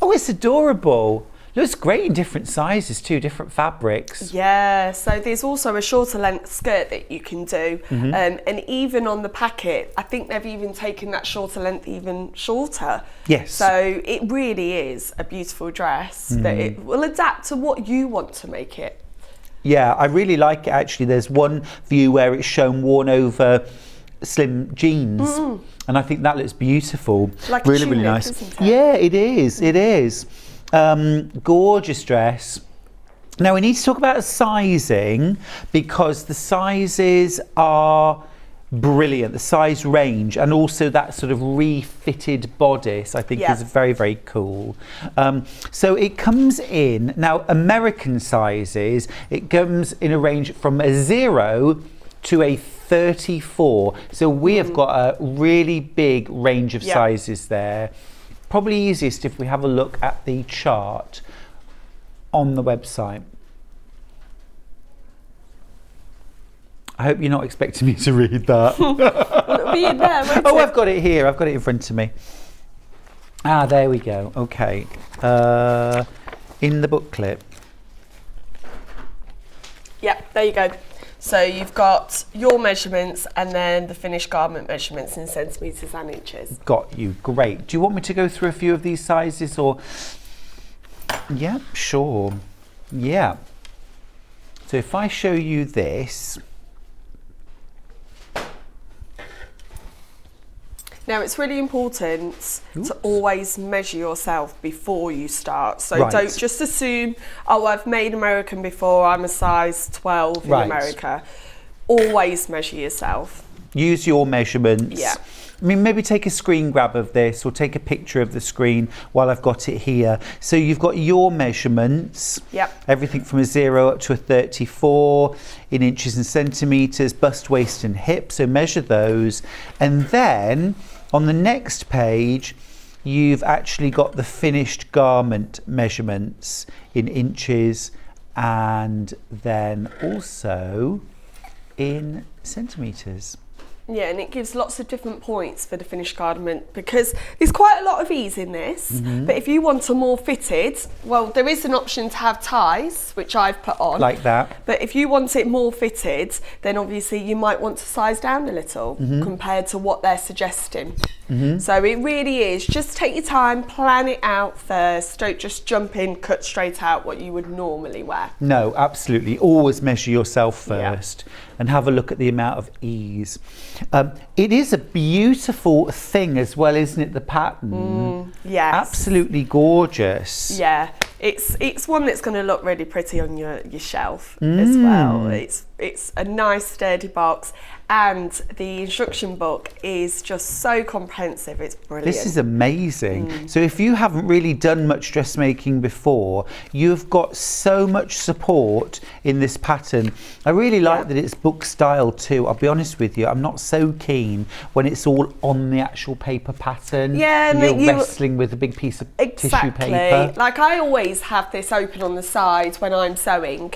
Oh, it's adorable. Looks great in different sizes too, different fabrics. Yeah, so there's also a shorter length skirt that you can do. And even on the packet, I think they've even taken that shorter length even shorter. Yes. So it really is a beautiful dress that it will adapt to what you want to make it. Yeah, I really like it actually. There's one view where it's shown worn over slim jeans. And I think that looks beautiful. Like a really, tunic, really nice. isn't it? Yeah, it is. It is. Gorgeous dress. Now we need to talk about sizing because the sizes are brilliant. The size range and also that sort of refitted bodice I think is very, very cool. So it comes in, now American sizes, it comes in a range from a 0 to a 34. So we have got a really big range of sizes there. Probably easiest if we have a look at the chart on the website. I hope you're not expecting me to read that. It'll be in there, won't Oh, it? I've got it here. I've got it in front of me. Ah, there we go. Okay. In the booklet. Yep, there you go. So you've got your measurements and then the finished garment measurements in centimetres and inches. Got you. Great. Do you want me to go through a few of these sizes or? Yeah, sure. Yeah. So if I show you this. Now it's really important to always measure yourself before you start. So Right. don't just assume, oh, I've made American before, I'm a size 12 in Right. America. Always measure yourself. Use your measurements. Yeah. I mean, maybe take a screen grab of this or take a picture of the screen while I've got it here. So you've got your measurements. Yep. Everything from a 0 up to a 34 in inches and centimetres, bust, waist and hip. So measure those. And then on the next page, you've actually got the finished garment measurements in inches and then also in centimetres. Yeah, and it gives lots of different points for the finished garment because there's quite a lot of ease in this. But if you want a more fitted, well, there is an option to have ties, which I've put on. Like that. But if you want it more fitted, then obviously you might want to size down a little compared to what they're suggesting. So it really is, just take your time, plan it out first. Don't just jump in, cut straight out what you would normally wear. No, absolutely. Always measure yourself Yeah. first and have a look at the amount of ease. It is a beautiful thing as well, isn't it? The pattern. Yes. Absolutely gorgeous. Yeah, it's one that's going to look really pretty on your shelf as well. It's a nice sturdy box, and the instruction book is just so comprehensive. It's brilliant. This is amazing. So if you haven't really done much dressmaking before, you've got so much support in this pattern. I really like that it's book style too. I'll be honest with you, I'm not so keen when it's all on the actual paper pattern. Yeah, and and you're you- wrestling with a big piece of tissue Exactly. paper. Like I always have this open on the side when I'm sewing.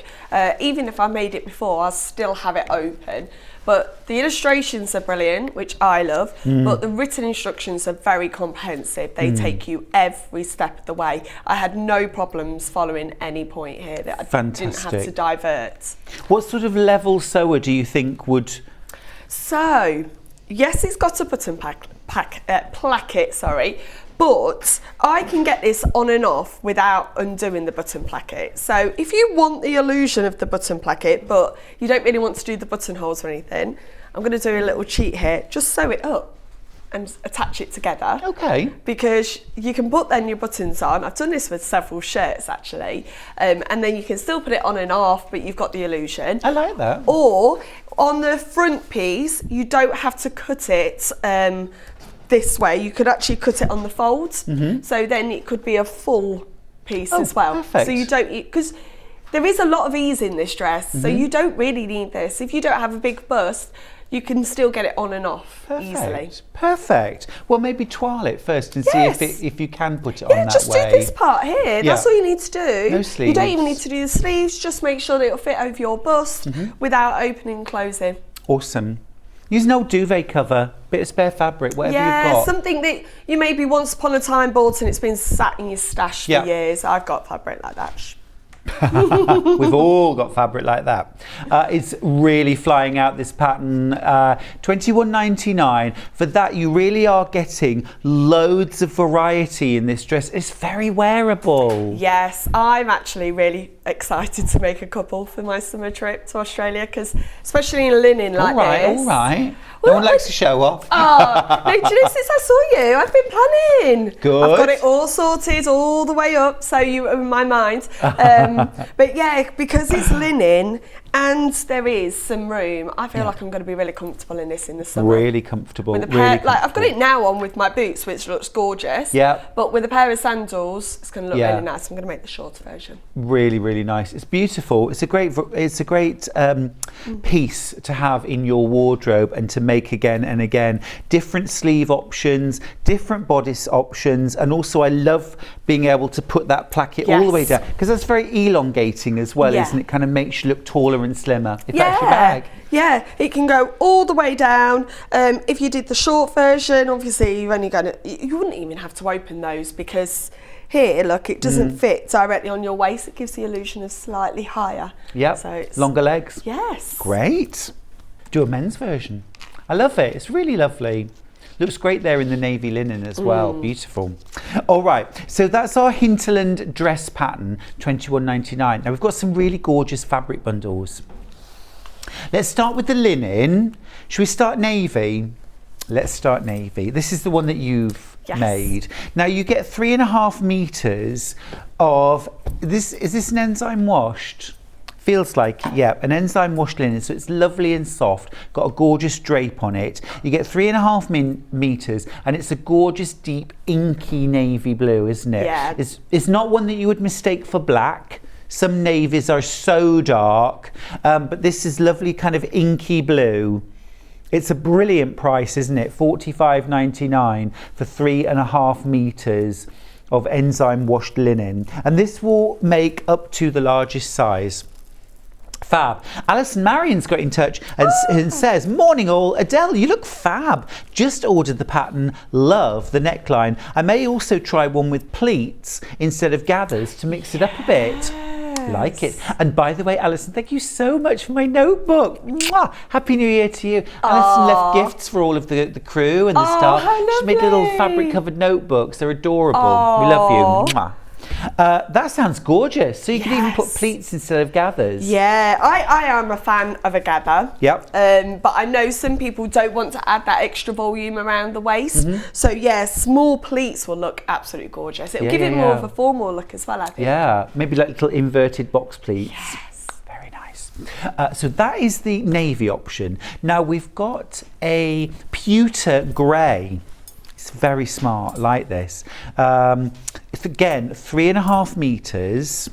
Even if I made it before, I'll still have it open. But the illustrations are brilliant, which I love, but the written instructions are very comprehensive. They take you every step of the way. I had no problems following any point here that I didn't have Fantastic. to divert. What sort of level sewer do you think would? So, yes, it's got a button placket, sorry, but I can get this on and off without undoing the button placket. So if you want the illusion of the button placket, but you don't really want to do the buttonholes or anything, I'm going to do a little cheat here. Just sew it up and attach it together. Okay. Because you can put then your buttons on. I've done this with several shirts actually, and then you can still put it on and off, but you've got the illusion. I like that. Or on the front piece, you don't have to cut it this way. You could actually cut it on the folds. So then it could be a full piece as well. Perfect. So you don't, because there is a lot of ease in this dress, so you don't really need this. If you don't have a big bust, you can still get it on and off easily. Perfect. Well, maybe twirl it first and Yes. see if you can put it on Yeah, that just way. do this part here. That's all you need to do. No You don't even sleeves. need to do the sleeves. Just make sure that it'll fit over your bust without opening and closing. Awesome. Use an old duvet cover, bit of spare fabric, whatever Yeah, you've got. something that you maybe once upon a time bought and it's been sat in your stash Yeah. for years. I've got fabric like that. We've all got fabric like that. It's really flying out, this pattern. $21.99. For that, you really are getting loads of variety in this dress. It's very wearable. Yes, I'm actually really excited to make a couple for my summer trip to Australia, because especially in linen like this. All right. Well, No one likes to show off. Oh, no, do you know, since I saw you, I've been planning. Good. I've got it all sorted all the way up, so you are in my mind. But yeah, because it's linen and there is some room, I feel like I'm going to be really comfortable in this in the summer. Really comfortable. With a really pair, like I've got comfortable. it now on with my boots, which looks gorgeous. Yeah. But with a pair of sandals, it's going to look Yeah. really nice. I'm going to make the shorter version. Really, really nice. It's beautiful. It's a great piece to have in your wardrobe and to make again and again. Different sleeve options, different bodice options, and also I love being able to put that placket all the way Yes. down, because that's very elongating as well, Yeah. isn't it? Kind of makes you look taller smaller and slimmer, if that's your bag. Yeah, it can go all the way down. If you did the short version, obviously you're only going to, you wouldn't even have to open those, because here, look, it doesn't fit directly on your waist. It gives the illusion of slightly higher. Yep, so it's, longer legs. Yes. Great. Do a men's version. I love it. It's really lovely. Looks great there in the navy linen as well. Beautiful. All right, so that's our Hinterland dress pattern, £21.99. Now we've got some really gorgeous fabric bundles. Let's start with the linen. Should we start navy? Let's start navy. This is the one that you've made. Now you get 3.5 meters of this. Is this an enzyme washed? Feels like it, yeah, an enzyme washed linen, so it's lovely and soft, got a gorgeous drape on it. You get 3.5 meters, and it's a gorgeous deep inky navy blue, isn't it? Yeah. It's not one that you would mistake for black. Some navies are so dark, but this is lovely kind of inky blue. It's a brilliant price, isn't it? $45.99 for 3.5 meters of enzyme washed linen, and this will make up to the largest size. Fab. Alison Marion's got in touch and says, morning all, Adele, you look fab. Just ordered the pattern, love the neckline. I may also try one with pleats instead of gathers to mix it up a bit. Like it. And by the way, Alison, thank you so much for my notebook. Mwah! Happy New Year to you. Alison left gifts for all of the crew and the staff. She made little fabric covered notebooks. They're adorable. We love you. Mwah. That sounds gorgeous. So you can even put pleats instead of gathers. Yeah, I am a fan of a gather. Yep. But I know some people don't want to add that extra volume around the waist. So yeah, small pleats will look absolutely gorgeous. It'll give it more of a formal look as well, I think. Yeah, maybe like little inverted box pleats. Yes. Very nice. So that is the navy option. Now we've got a pewter grey. It's very smart, like this. It's again 3.5 meters.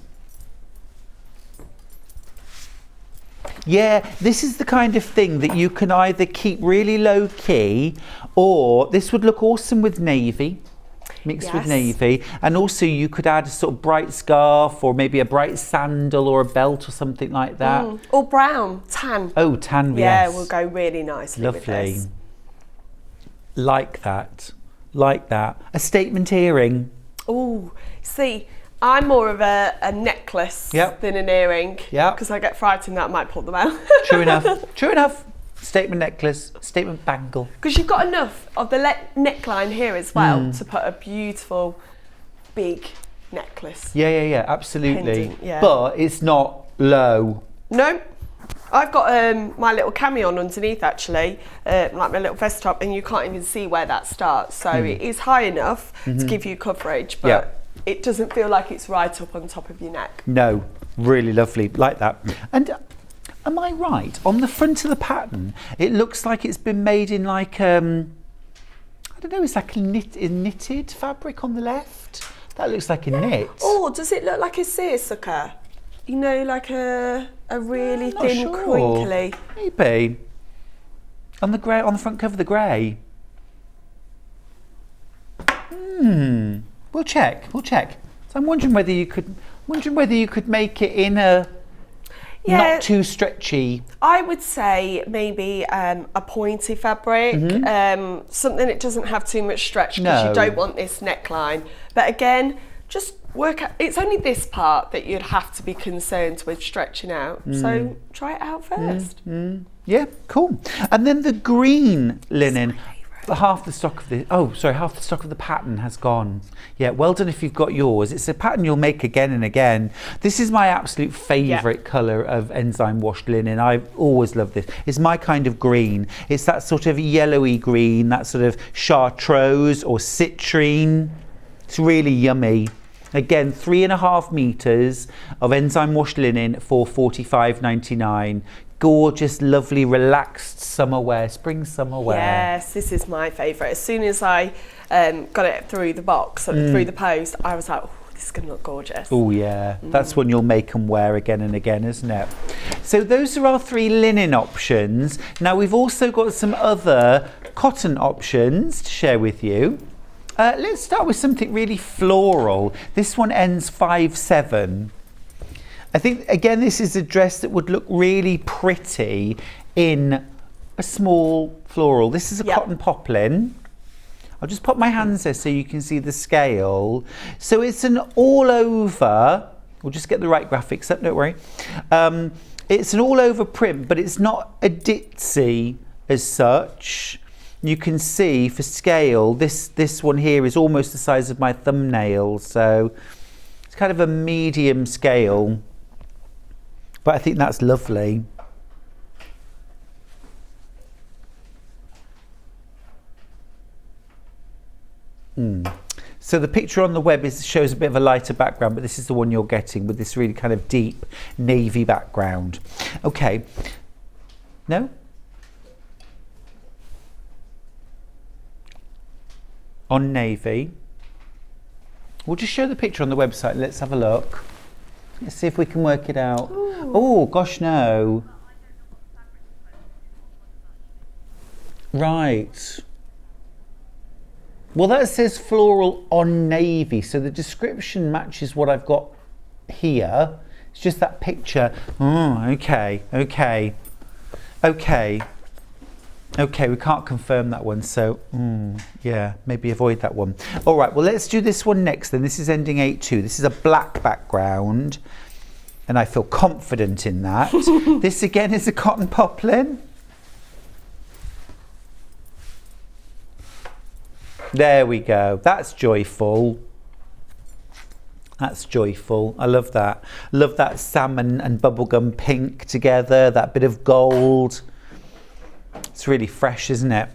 Yeah, this is the kind of thing that you can either keep really low key, or this would look awesome with navy, mixed with navy, and also you could add a sort of bright scarf or maybe a bright sandal or a belt or something like that. Or brown, tan. Oh, tan, yeah, yes. will go really nicely with Lovely. this. Like that. Like that. A statement earring. Oh, see, I'm more of a necklace than an earring. Yeah. Because I get frightened that I might pull them out. True enough. True enough. Statement necklace, statement bangle. Because you've got enough of the neckline here as well to put a beautiful big necklace. Yeah, absolutely. Pendant, but it's not low. No. I've got my little cami on underneath actually, like my little vest top, and you can't even see where that starts. So it is high enough to give you coverage, but it doesn't feel like it's right up on top of your neck. No, really lovely, like that. And am I right? On the front of the pattern, it looks like it's been made in like, I don't know, it's like a knitted fabric on the left. That looks like a knit. Oh, does it look like a seersucker? You know, like a really thin, crinkly. Maybe. On the grey, on the front cover of the grey. We'll check. So I'm wondering whether you could make it in a not too stretchy. I would say maybe a pointy fabric, something that doesn't have too much stretch, because you don't want this neckline. But again, just work out, it's only this part that you'd have to be concerned with stretching out. So try it out first. Yeah, cool. And then the green linen, half the stock of the pattern has gone. Yeah, well done if you've got yours. It's a pattern you'll make again and again. This is my absolute favourite colour of enzyme washed linen. I always love this. It's my kind of green. It's that sort of yellowy green, that sort of chartreuse or citrine. It's really yummy. Again, 3.5 meters of enzyme washed linen for $45.99. Gorgeous, lovely, relaxed summer wear, spring summer wear. Yes, this is my favourite. As soon as I got it through the box, through the post, I was like, oh, this is going to look gorgeous. Oh yeah, that's one you'll make and wear again and again, isn't it? So those are our 3 linen options. Now we've also got some other cotton options to share with you. Let's start with something really floral. This one ends 5/7. I think, again, this is a dress that would look really pretty in a small floral. This is a cotton poplin. I'll just put my hands there so you can see the scale. So it's an all over, we'll just get the right graphics up, don't worry. It's an all over print, but it's not a ditzy as such. You can see for scale, this one here is almost the size of my thumbnail. So it's kind of a medium scale, but I think that's lovely. So the picture on the web shows a bit of a lighter background, but this is the one you're getting with this really kind of deep navy background. Okay. No? On navy. We'll just show the picture on the website. Let's have a look. Let's see if we can work it out. Ooh. Oh, gosh, no. Right. Well, that says floral on navy, so the description matches what I've got here. It's just that picture. Oh, okay, we can't confirm that one, so yeah, maybe avoid that one. All right, well, let's do this one next then. This is ending 8-2. This is a black background, and I feel confident in that. This again is a cotton poplin. There we go. That's joyful. That's joyful. I love that. Love that salmon and bubblegum pink together, that bit of gold. It's really fresh, isn't it?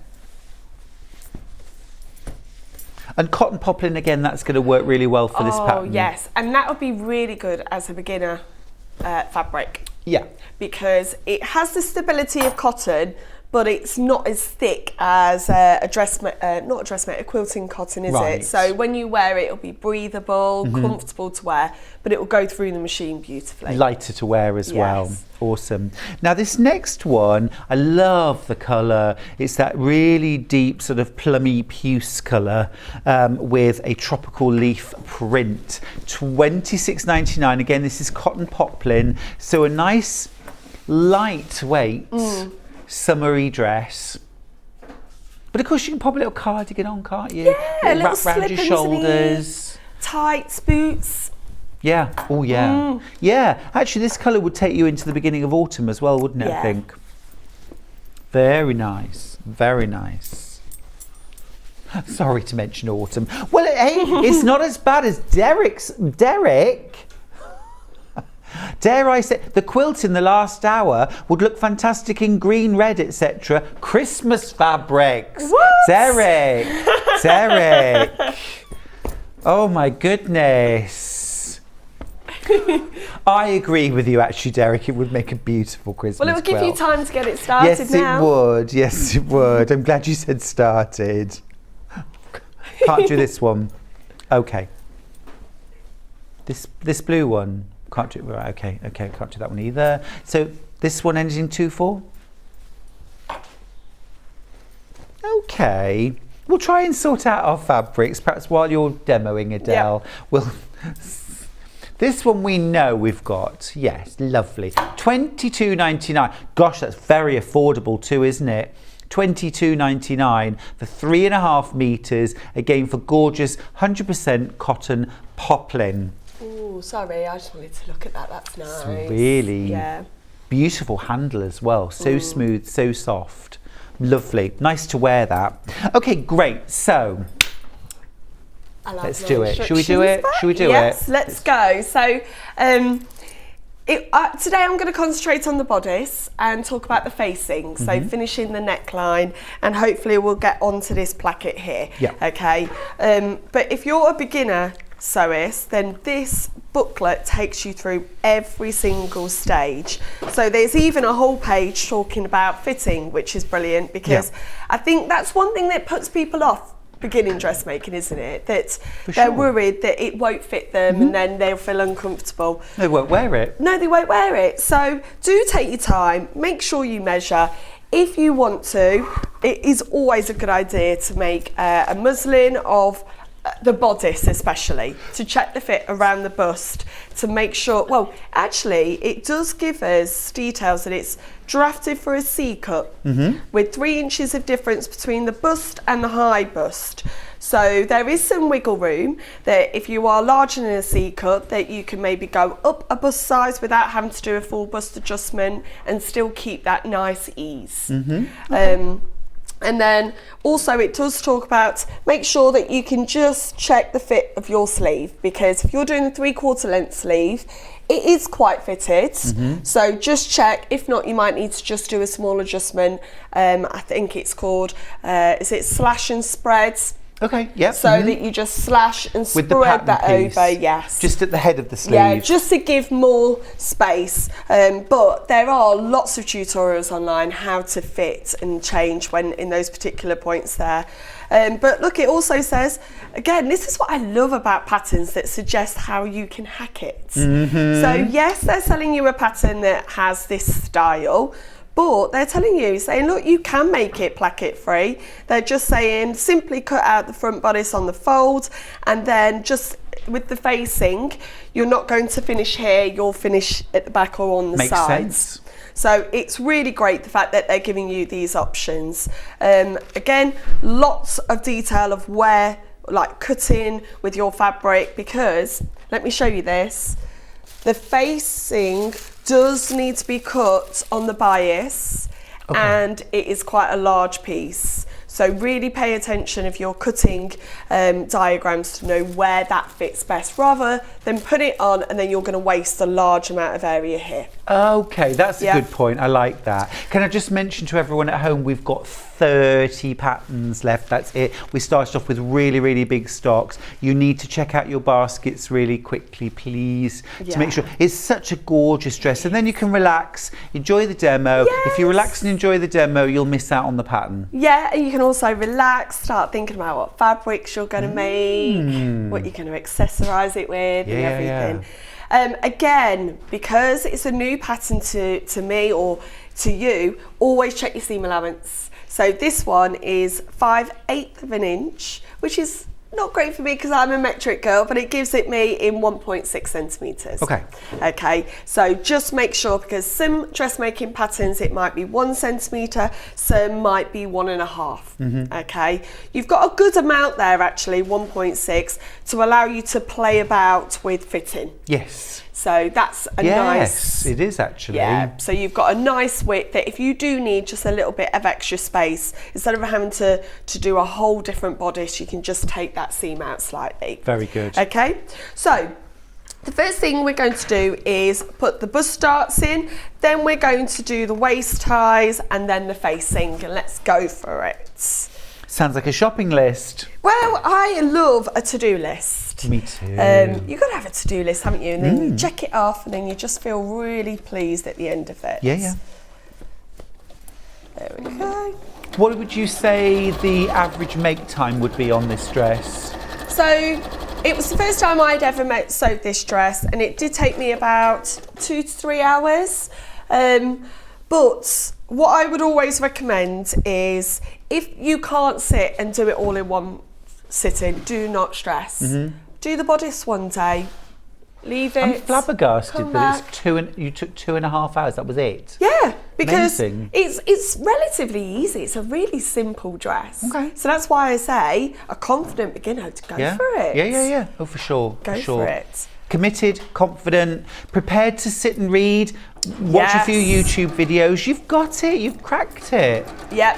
And cotton poplin, again, that's going to work really well for this pattern. Oh, yes. And that would be really good as a beginner fabric. Yeah. Because it has the stability of cotton, but it's not as thick as a quilting cotton, is it? So when you wear it, it'll be breathable, comfortable to wear, but it will go through the machine beautifully. Lighter to wear as well. Awesome. Now this next one, I love the colour. It's that really deep sort of plummy puce colour with a tropical leaf print. $26.99. Again, this is cotton poplin, so a nice lightweight summery dress, but of course you can pop a little cardigan on, can't you? Yeah, wrap around your shoulders, tights, boots. Yeah. Oh yeah. Yeah, actually this colour would take you into the beginning of autumn as well, wouldn't it? I think. Very nice, very nice. Sorry to mention autumn. Well, hey, it's not as bad as Derek. Dare I say, the quilt in the last hour would look fantastic in green, red, etc. Christmas fabrics. What? Derek. Oh my goodness. I agree with you, actually, Derek. It would make a beautiful Christmas quilt. Well, it would give you time to get it started Yes, now. it would. Yes, it would. I'm glad you said started. Can't do this one. Okay. This blue one. Can't do it. Right, okay, can't do that one either. So this one ends in 2-4. Okay, we'll try and sort out our fabrics perhaps while you're demoing, Adele. Well, this one we know we've got. Yes, lovely. $22.99. Gosh, that's very affordable too, isn't it? $22.99 for 3.5 meters. Again, for gorgeous 100% cotton poplin. Oh, sorry, I just wanted to look at that. That's nice. It's really beautiful handle as well. So smooth, so soft. Lovely. Nice to wear that. Okay, great. So let's do it. Should we do it? Yes, let's go. So today I'm going to concentrate on the bodice and talk about the facing. So finishing the neckline, and hopefully we'll get onto this placket here. Yeah. Okay. But if you're a beginner sewist, then this booklet takes you through every single stage. So there's even a whole page talking about fitting, which is brilliant, because I think that's one thing that puts people off beginning dressmaking, isn't it? That they're worried that it won't fit them and then they'll feel uncomfortable. They won't wear it. No, they won't wear it. So do take your time, make sure you measure. If you want to, it is always a good idea to make a muslin of the bodice especially, to check the fit around the bust, to make sure, well, actually it does give us details that it's drafted for a C cut with 3 inches of difference between the bust and the high bust. So there is some wiggle room that if you are larger than a C cut, that you can maybe go up a bust size without having to do a full bust adjustment and still keep that nice ease. And then also it does talk about, make sure that you can just check the fit of your sleeve, because if you're doing a 3/4 length sleeve, it is quite fitted. So just check. If not, you might need to just do a small adjustment. I think it's called, is it slash and spreads? Okay, yep. So that you just slash and with the spread that piece, over, yes. just at the head of the sleeve. Yeah, just to give more space. But there are lots of tutorials online how to fit and change when in those particular points there. But look, it also says, again, this is what I love about patterns that suggest how you can hack it. So yes, they're selling you a pattern that has this style, but they're telling you, saying, look, you can make it placket free. They're just saying, simply cut out the front bodice on the fold, and then just with the facing, you're not going to finish here, you'll finish at the back or on the Makes sides. sense. So it's really great, the fact that they're giving you these options. Again, lots of detail of where, like cutting with your fabric, because, let me show you this. The facing does need to be cut on the bias, and it is quite a large piece. So really pay attention if you're cutting diagrams to know where that fits best, rather than put it on and then you're going to waste a large amount of area here. Okay, that's a good point. I like that. Can I just mention to everyone at home, we've got 30 patterns left. That's it. We started off with really, really big stocks. You need to check out your baskets really quickly, please, to make sure. It's such a gorgeous dress. And then you can relax, enjoy the demo. If you relax and enjoy the demo, you'll miss out on the pattern. Yeah, and you can also relax, start thinking about what fabrics you're going to make, what you're going to accessorise it with, and everything. Again, because it's a new pattern to me or to you, always check your seam allowance. So this one is 5/8 of an inch, which is not great for me because I'm a metric girl, but it gives it me in 1.6 centimetres. Okay, so just make sure, because some dressmaking patterns, it might be 1 centimetre, some might be 1.5. Okay, you've got a good amount there, actually, 1.6, to allow you to play about with fitting. Yes. So that's a nice... Yes, it is actually. Yeah, so you've got a nice width that if you do need just a little bit of extra space, instead of having to do a whole different bodice, you can just take that seam out slightly. Very good. Okay, so the first thing we're going to do is put the bust darts in, then we're going to do the waist ties and then the facing, and let's go for it. Sounds like a shopping list. Well, I love a to-do list. Me too. You've got to have a to-do list, haven't you? And then you check it off, and then you just feel really pleased at the end of it. Yeah. There we go. What would you say the average make time would be on this dress? So it was the first time I'd ever sewed this dress, and it did take me about 2 to 3 hours. But what I would always recommend is, if you can't sit and do it all in one sitting, do not stress. Do the bodice one day, leave it. I'm flabbergasted that it's you took 2.5 hours. That was it. Yeah, because Amazing. it's relatively easy. It's a really simple dress. Okay. So that's why I say a confident beginner to go for it. Yeah. Oh, for sure. Go for it. Committed, confident, prepared to sit and read, watch a few YouTube videos. You've got it. You've cracked it. Yep.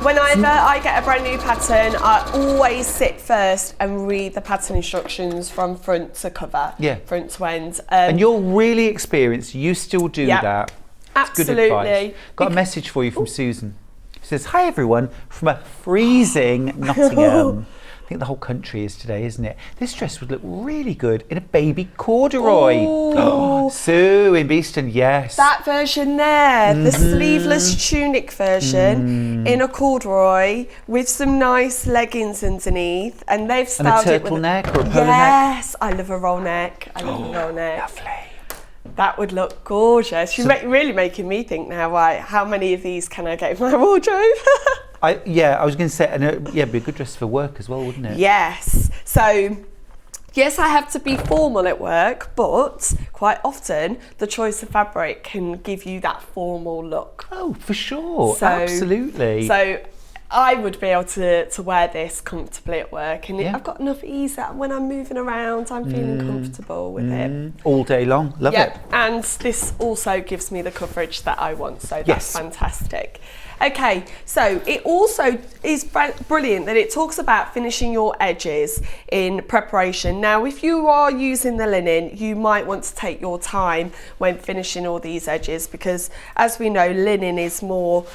Whenever I get a brand new pattern, I always sit first and read the pattern instructions from front to cover, front to end. And you're really experienced. You still do that. That's absolutely. Good advice. Got a message for you from Susan. She says, "Hi everyone, from a freezing Nottingham." I think the whole country is today, isn't it? This dress would look really good in a baby corduroy. Oh, Sue in Beeston, yes. That version there, the sleeveless tunic version in a corduroy with some nice leggings underneath, and they've styled and a it with turtleneck or a polo neck. Yes, I love a roll neck. I love a roll neck. Lovely. That would look gorgeous. You're really making me think now, right, how many of these can I get in my wardrobe? I was going to say, and it'd be a good dress for work as well, wouldn't it? Yes. So, yes, I have to be formal at work, but quite often the choice of fabric can give you that formal look. Oh, for sure. Absolutely. So I would be able to wear this comfortably at work, and I've got enough ease that when I'm moving around, I'm feeling comfortable with it. All day long. Love it. And this also gives me the coverage that I want, so that's fantastic. Okay, so it also is brilliant that it talks about finishing your edges in preparation. Now, if you are using the linen, you might want to take your time when finishing all these edges, because as we know, linen is more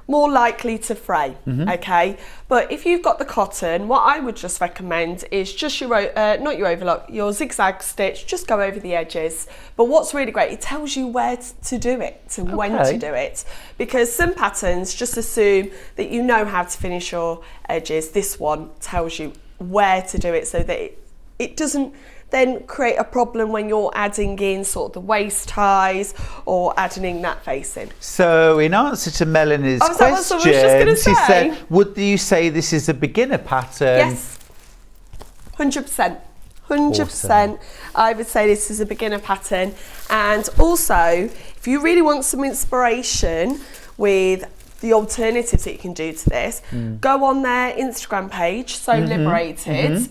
likely to fray, okay? But if you've got the cotton, what I would just recommend is just not your overlock, your zigzag stitch, just go over the edges. But what's really great, it tells you where to do it and when to do it. Because some patterns just assume that you know how to finish your edges. This one tells you where to do it so that it doesn't then create a problem when you're adding in sort of the waist ties or adding in that facing. So in answer to Melanie's question, she said, would you say this is a beginner pattern? Yes, 100%. 100%. I would say this is a beginner pattern. And also, if you really want some inspiration with the alternatives that you can do to this, go on their Instagram page, So Liberated,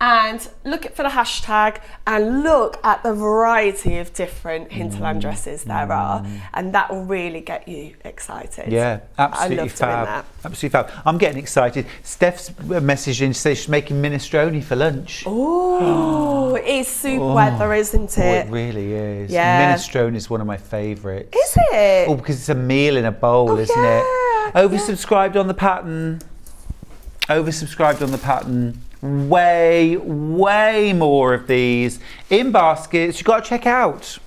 and look for the hashtag and look at the variety of different hinterland dresses there are, and that will really get you excited. Yeah, absolutely. I love doing that. Absolutely fab. I'm getting excited. Steph's messaged in to say she's making minestrone for lunch. Oh, it is soup weather, isn't it? Oh, it really is. Yeah. Minestrone is one of my favourites. Is it? Oh, because it's a meal in a bowl, isn't it? Oversubscribed on the pattern. Oversubscribed on the pattern. Way more of these in baskets. You've got to check out.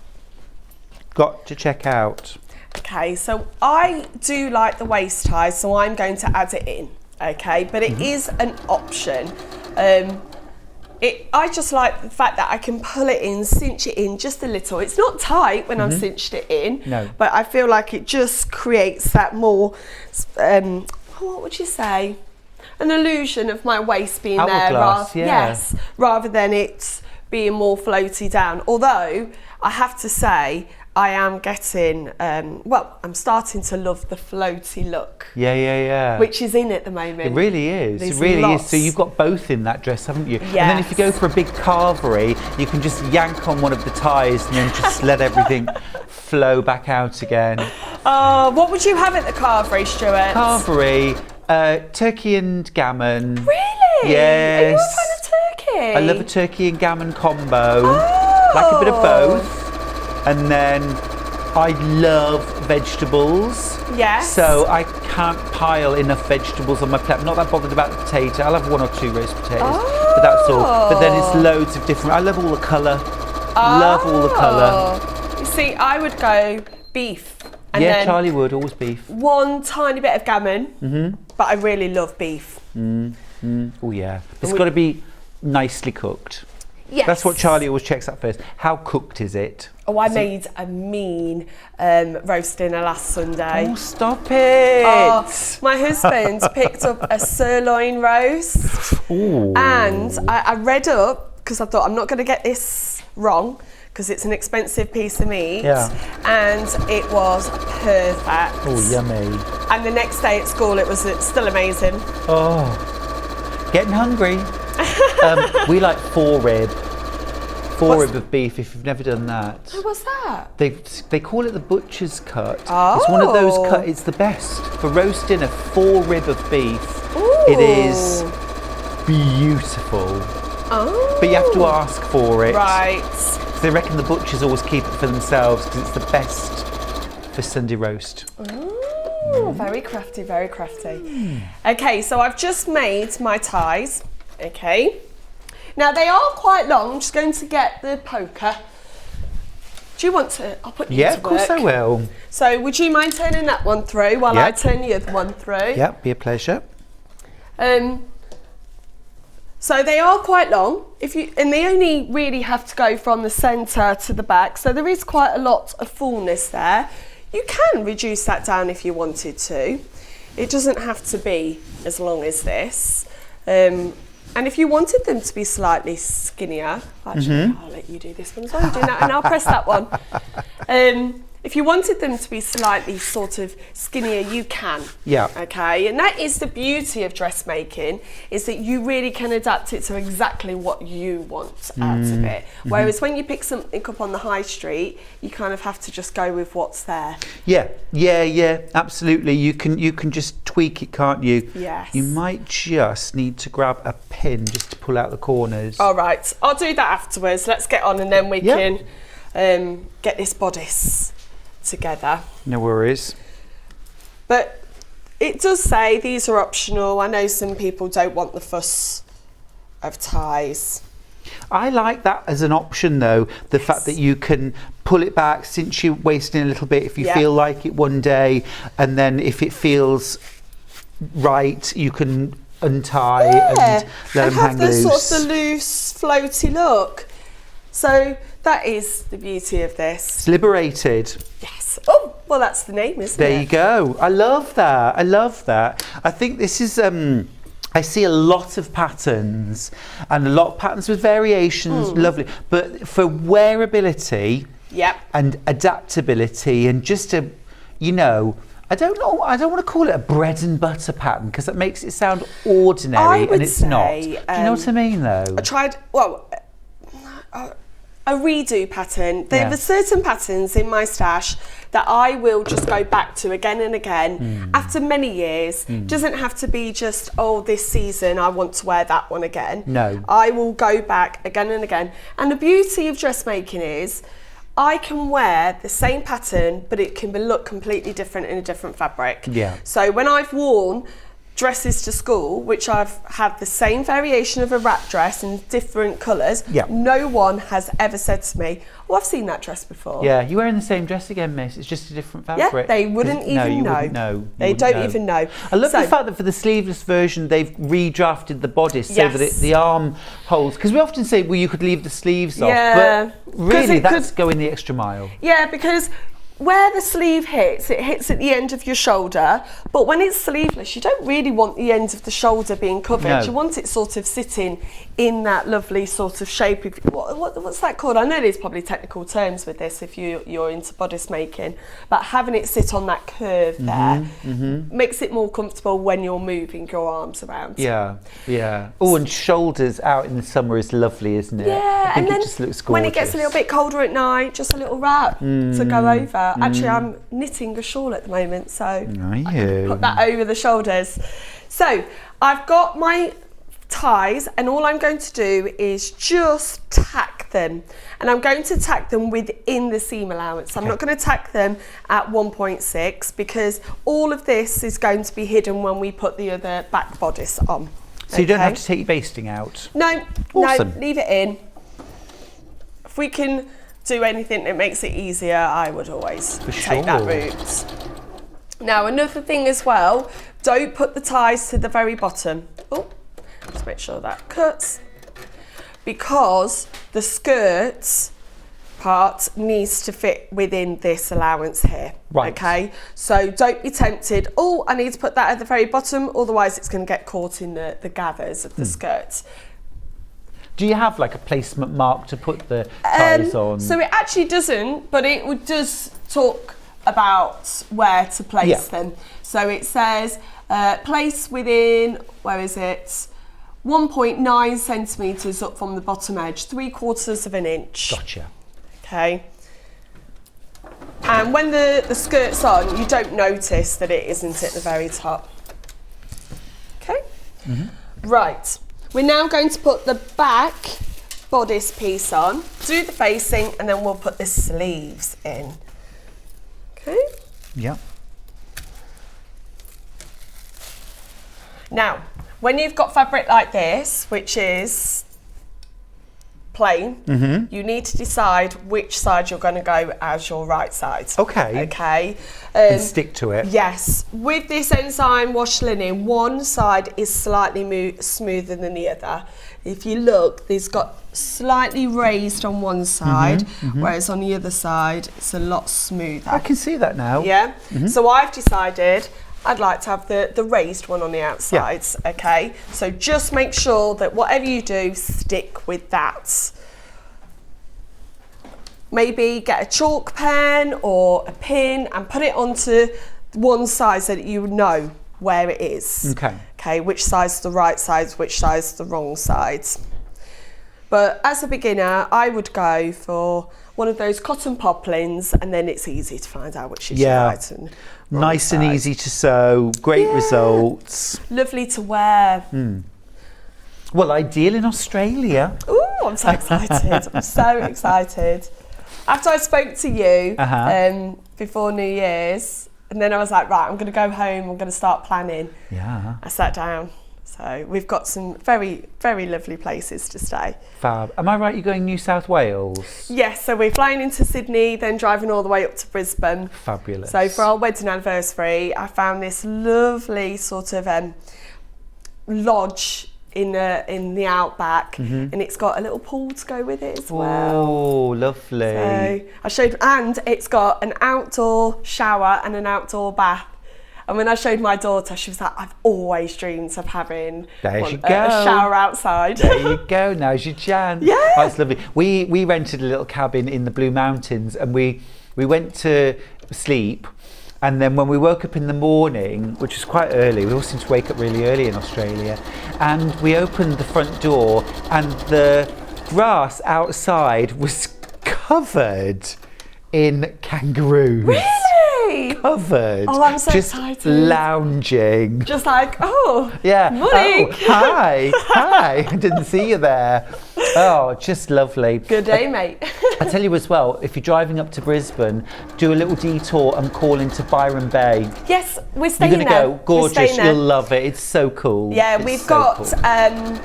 Okay, so I do like the waist ties, so I'm going to add it in. Okay, but it is an option. I just like the fact that I can pull it in, cinch it in just a little. It's not tight when I've cinched it in, but I feel like it just creates that more, what would you say? An illusion of my waist being Hourglass, there, rather than it being more floaty down. Although I have to say, I am getting, I'm starting to love the floaty look. Yeah. Which is in at the moment. It really is. There's it really lots. is. So you've got both in that dress, haven't you? Yes. And then if you go for a big carvery, you can just yank on one of the ties and then just let everything flow back out again. Oh, what would you have at the carvery, Stuart? Carvery. Turkey and gammon. Really? Yes. Are you a fan of turkey? I love a turkey and gammon combo. Like a bit of both. And then I love vegetables. Yes. So I can't pile enough vegetables on my plate. I'm not that bothered about the potato. I'll have 1 or 2 roast potatoes. But that's all. But then it's loads of different. I love all the colour. Love all the colour. You see, I would go beef. And then Charlie would, always beef. 1 tiny bit of gammon, but I really love beef. Oh yeah, it's got to be nicely cooked. Yes. That's what Charlie always checks out first. How cooked is it? Oh, I made a mean roast dinner last Sunday. Oh, stop it! Oh, my husband picked up a sirloin roast. Ooh. And I read up, because I thought I'm not going to get this wrong, because it's an expensive piece of meat, and it was perfect. Oh, yummy. And the next day at school, it was still amazing. Oh, getting hungry. We like 4 rib. 4 rib of beef, if you've never done that. Oh, what's that? They call it the butcher's cut. Oh. It's one of those cut, it's the best. For roast dinner, 4 rib of beef. Ooh. It is beautiful. Oh. But you have to ask for it. Right. They reckon the butchers always keep it for themselves because it's the best for Sunday roast. Oh, very crafty, very crafty. Okay, so I've just made my ties. Okay. Now they are quite long. I'm just going to get the poker. Do you want to? I'll put you to work. Yeah, of course I will. So would you mind turning that one through while I turn the other one through? Yeah, be a pleasure. So they are quite long, and they only really have to go from the centre to the back, so there is quite a lot of fullness there. You can reduce that down if you wanted to. It doesn't have to be as long as this. And if you wanted them to be slightly skinnier, actually, I'll let you do this one as well. You do that, and I'll press that one. If you wanted them to be slightly sort of skinnier, you can. Yeah. Okay, and that is the beauty of dressmaking, is that you really can adapt it to exactly what you want out of it. Whereas when you pick something up on the high street, you kind of have to just go with what's there. Yeah, absolutely. You can just tweak it, can't you? Yes. You might just need to grab a pin just to pull out the corners. All right, I'll do that afterwards. Let's get on, and then we can get this bodice together. No worries. But it does say these are optional. I know some people don't want the fuss of ties. I like that as an option though, the fact that you can pull it back since you're wasting a little bit if you feel like it one day, and then if it feels right you can untie and let them hang loose. Have the sort of loose floaty look. So that is the beauty of this. It's liberated. Yes. Oh, well, that's the name, isn't it? There you go. I love that. I love that. I think this is, I see a lot of patterns and a lot of patterns with variations, lovely. But for wearability and adaptability and just a, you know, I don't want to call it a bread and butter pattern because that makes it sound ordinary and it's not. Do you know what I mean though? I tried, well, a redo pattern. There are certain patterns in my stash that I will just go back to again and again after many years. Doesn't have to be just, oh, this season I want to wear that one again. No. I will go back again and again. And the beauty of dressmaking is I can wear the same pattern, but it can look completely different in a different fabric. Yeah. So when I've worn dresses to school, which I've had the same variation of a wrap dress in different colours, no one has ever said to me, oh, I've seen that dress before. Yeah, you're wearing the same dress again, miss. It's just a different fabric. Yeah, they wouldn't even know. Wouldn't know. They don't even know. I love the fact that for the sleeveless version, they've redrafted the bodice so that the arm holes, because we often say, well, you could leave the sleeves off, but really that's going the extra mile. Yeah, because where the sleeve hits, it hits at the end of your shoulder, but when it's sleeveless, you don't really want the end of the shoulder being covered. No. You want it sort of sitting in that lovely sort of shape. What's that called? I know there's probably technical terms with this if you're into bodice making, but having it sit on that curve there makes it more comfortable when you're moving your arms around. Yeah, yeah. Oh, and shoulders out in the summer is lovely, isn't it? Yeah, I think and then it just looks gorgeous. When it gets a little bit colder at night, just a little wrap to go over. Actually, I'm knitting a shawl at the moment, so I can put that over the shoulders. So I've got my ties, and all I'm going to do is just tack them, and I'm going to tack them within the seam allowance. I'm not going to tack them at 1.6 because all of this is going to be hidden when we put the other back bodice on. So you don't have to take your basting out? No, awesome. No, leave it in. If we can do anything that makes it easier, I would always take that route. Now, another thing as well, don't put the ties to the very bottom. Oh, let's make sure that cuts, because the skirts part needs to fit within this allowance here. Right. Okay, so don't be tempted, oh, I need to put that at the very bottom, otherwise it's going to get caught in the gathers of the skirts. Do you have like a placement mark to put the ties on? So it actually doesn't, but it does talk about where to place them. So it says place within, where is it? 1.9 centimetres up from the bottom edge, 3/4 of an inch. Gotcha. Okay. And when the skirt's on, you don't notice that it isn't at the very top. Okay. Right. We're now going to put the back bodice piece on, do the facing, and then we'll put the sleeves in. Okay? Yeah. Now, when you've got fabric like this, which is plain, you need to decide which side you're going to go as your right side. Okay. Okay. And stick to it. Yes. With this enzyme wash linen, one side is slightly smoother than the other. If you look, it's got slightly raised on one side, whereas on the other side, it's a lot smoother. I can see that now. Yeah. So I've decided I'd like to have the raised one on the outsides, okay? So just make sure that whatever you do, stick with that. Maybe get a chalk pen or a pin and put it onto one side so that you know where it is. Okay, which side's the right side, which side's the wrong side. But as a beginner, I would go for one of those cotton poplins, and then it's easy to find out which is right and wrong nice side. and easy to sew, great results. Lovely to wear. Well, ideal in Australia. Ooh, I'm so excited. I'm so excited. After I spoke to you before New Year's, and then I was like, right, I'm going to go home, I'm going to start planning. I sat down. So we've got some very, very lovely places to stay. Fab. Am I right, you're going New South Wales? Yes, so we're flying into Sydney, then driving all the way up to Brisbane. Fabulous. So for our wedding anniversary, I found this lovely sort of lodge in the outback, and it's got a little pool to go with it as well. Oh, lovely. So I showed, and it's got an outdoor shower and an outdoor bath. And when I showed my daughter, she was like, I've always dreamed of having a shower outside. There you go, now's your chance. Yeah. Oh, that's lovely. We rented a little cabin in the Blue Mountains, and we went to sleep, and then when we woke up in the morning, which was quite early, we all seem to wake up really early in Australia, and we opened the front door, and the grass outside was covered in kangaroos. Really? Covered. Oh, I'm so just excited. Lounging. Just like, oh, yeah. morning. Oh, hi. Hi. I didn't see you there. Oh, just lovely. Good day, mate. I tell you as well, if you're driving up to Brisbane, do a little detour and call into Byron Bay. Yes, we're staying You're there. going to go. Gorgeous. You'll You'll love it. It's so cool. Yeah, it's we've so got cool.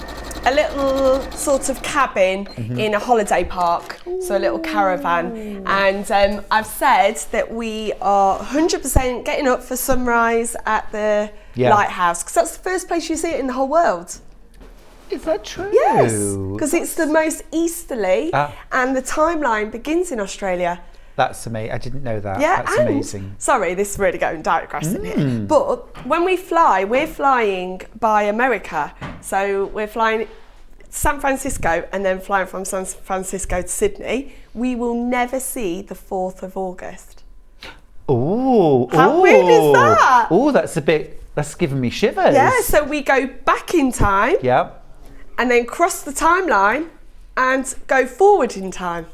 A little sort of cabin in a holiday park, so a little caravan. And I've said that we are 100% getting up for sunrise at the lighthouse, because that's the first place you see it in the whole world. Is that true? Yes, because it's the most easterly, and the timeline begins in Australia. That's amazing. I didn't know that. Yeah, that's and, amazing. Sorry, this is really going digressing here. But when we fly, we're flying by America. So we're flying San Francisco and then flying from San Francisco to Sydney. We will never see the 4th of August. Oh, how weird is that? Oh, that's giving me shivers. Yeah, so we go back in time. Yep. And then cross the timeline and go forward in time.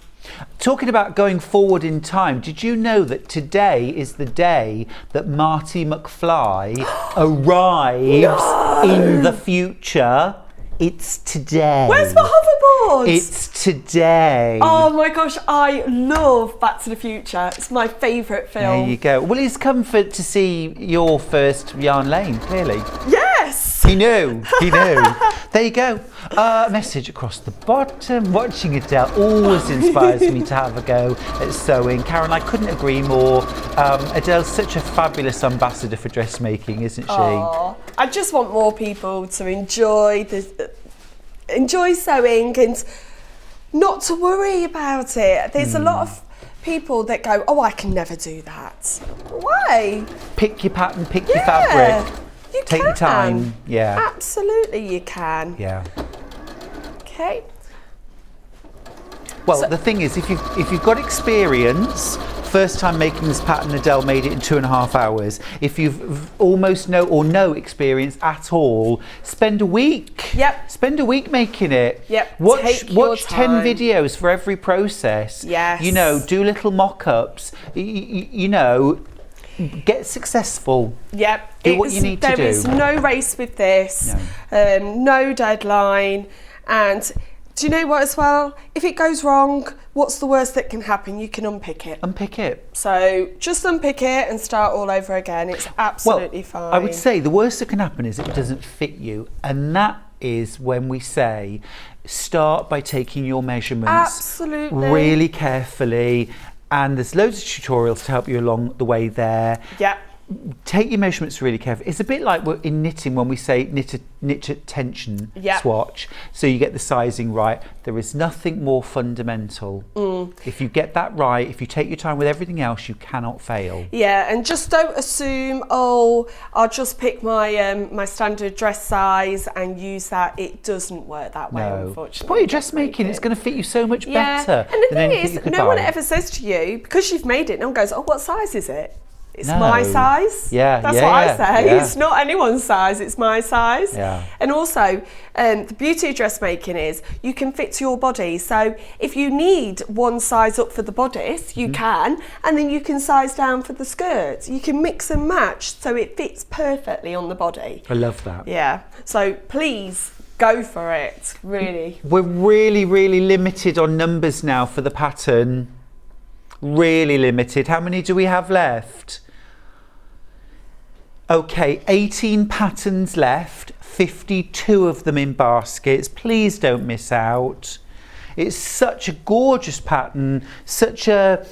Talking about going forward in time, did you know that today is the day that Marty McFly arrives in the future? It's today. Where's the hoverboard? It's today. Oh my gosh, I love Back to the Future. It's my favourite film. There you go. Well, he's come to see your first Yarn Lane, clearly. Yes! He knew. He knew. There you go. Message across the bottom. Watching Adelle always inspires me to have a go at sewing. Karen, I couldn't agree more. Adelle's such a fabulous ambassador for dressmaking, isn't she? Aww. I just want more people to enjoy sewing and not to worry about it. There's a lot of people that go, oh, I can never do that. Why? Pick your pattern, pick your fabric. You Take your time. Yeah. Absolutely you can. Yeah. Okay. Well, the thing is, if you've got experience, first time making this pattern, Adelle made it in 2.5 hours. If you've almost no experience at all, spend a week. Yep. Spend a week making it. Yep. Watch 10 videos for every process. Yes. You know, do little mock-ups. You know, get successful. Yep. Do what you need to do. There is no race with this. No deadline. And do you know what as well? If it goes wrong, what's the worst that can happen? You can unpick it. Unpick it. So just unpick it and start all over again. It's absolutely fine. I would say the worst that can happen is it doesn't fit you. And that is when we say start by taking your measurements absolutely really carefully. And there's loads of tutorials to help you along the way there. Yep. take your measurements really carefully. It's a bit like we're in knitting when we say knit at tension swatch, so you get the sizing right. There is nothing more fundamental. If you get that right, if you take your time with everything else, you cannot fail. Yeah, and just don't assume, oh, I'll just pick my my standard dress size and use that. It doesn't work that way, unfortunately. Well, your dressmaking, it's going to fit you so much better. And the than thing anything is, you no could one buy. ever says to you, because you've made it, no one goes, oh, what size is it? It's No. my size. Yeah, That's yeah, what yeah, I say. yeah. It's not anyone's size, it's my size. Yeah. And also, the beauty of dressmaking is you can fit to your body. So if you need one size up for the bodice, you can, and then you can size down for the skirts. You can mix and match so it fits perfectly on the body. I love that. Yeah. So please go for it, really. We're really, really limited on numbers now for the pattern. Really limited. How many do we have left? Okay, 18 patterns left, 52 of them in baskets. Please don't miss out. It's such a gorgeous pattern, such a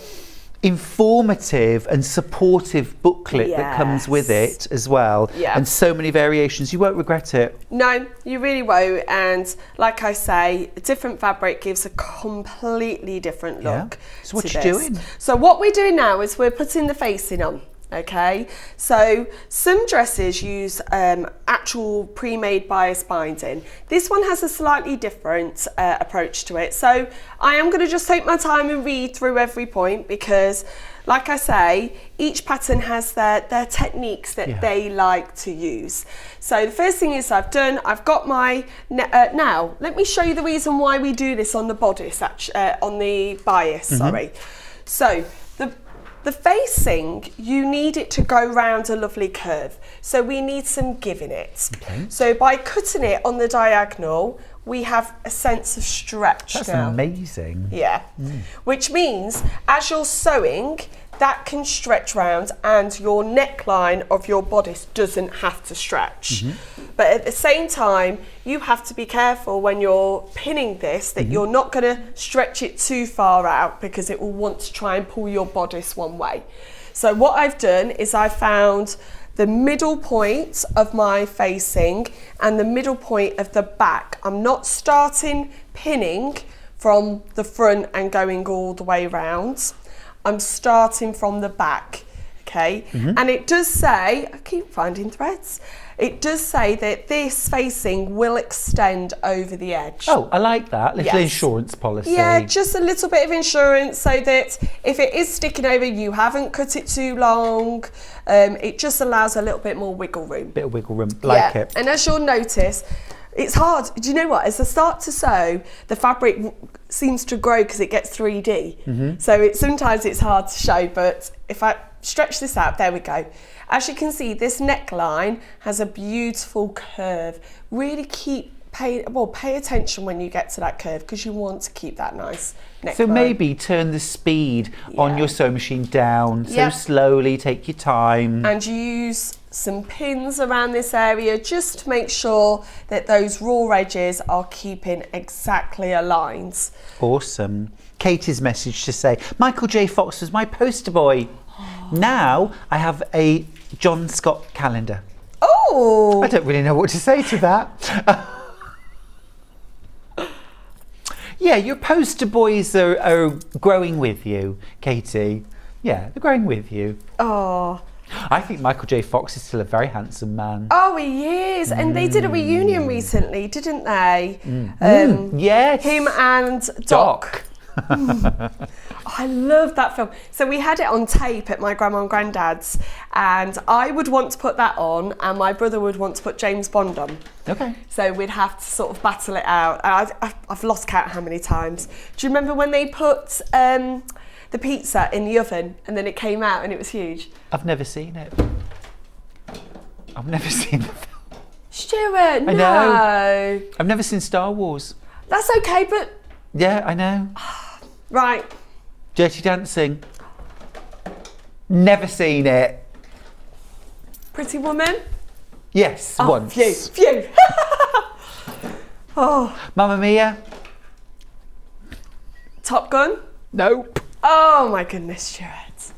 informative and supportive booklet that comes with it as well. And so many variations. You won't regret it. No, you really won't. And like I say, a different fabric gives a completely different look. So what to you this. doing? So what we're doing now is we're putting the facing on. Okay, so some dresses use actual pre-made bias binding. This one has a slightly different approach to it. So I am going to just take my time and read through every point because, like I say, each pattern has their techniques that they like to use. So the first thing is I've got my, now let me show you the reason why we do this on the bodice, on the bias, sorry. So the facing, you need it to go round a lovely curve. So we need some give in it. Okay. So by cutting it on the diagonal, we have a sense of stretch. That's now. amazing. Yeah. Which means as you're sewing, that can stretch round and your neckline of your bodice doesn't have to stretch. But at the same time, you have to be careful when you're pinning this that you're not going to stretch it too far out because it will want to try and pull your bodice one way. So what I've done is I found the middle point of my facing and the middle point of the back. I'm not starting pinning from the front and going all the way round. I'm starting from the back, okay? And it does say, I keep finding threads, it does say that this facing will extend over the edge. Oh, I like that. Little insurance policy. Yeah, just a little bit of insurance so that if it is sticking over, you haven't cut it too long. It just allows a little bit more wiggle room. Bit of wiggle room, like it. And as you'll notice, it's hard. Do you know what? As I start to sew, the fabric seems to grow because it gets 3D. So sometimes it's hard to show, but if I stretch this out, there we go. As you can see, this neckline has a beautiful curve. Really pay attention when you get to that curve because you want to keep that nice neckline. So maybe turn the speed on your sewing machine down. So slowly, take your time. And use some pins around this area just to make sure that those raw edges are keeping exactly aligned. Awesome. Katie's message to say, Michael J. Fox was my poster boy. Now I have a John Scott calendar. Oh! I don't really know what to say to that. Yeah, your poster boys are growing with you, Katie. Yeah, they're growing with you. Oh. I think Michael J. Fox is still a very handsome man. Oh, he is. And they did a reunion recently, didn't they? Yes. Him and Doc. I love that film. So we had it on tape at my grandma and granddad's, and I would want to put that on, and my brother would want to put James Bond on. Okay. So we'd have to sort of battle it out. I've lost count how many times. Do you remember when they put the pizza in the oven and then it came out and it was huge? I've never seen it. I've never seen the film. Stuart, no. I know. I've never seen Star Wars. That's okay, but... Yeah, I know. Right. Dirty Dancing. Never seen it. Pretty Woman? Yes, once. Phew. Oh. Mamma Mia? Top Gun? Nope. Oh my goodness, Stuart.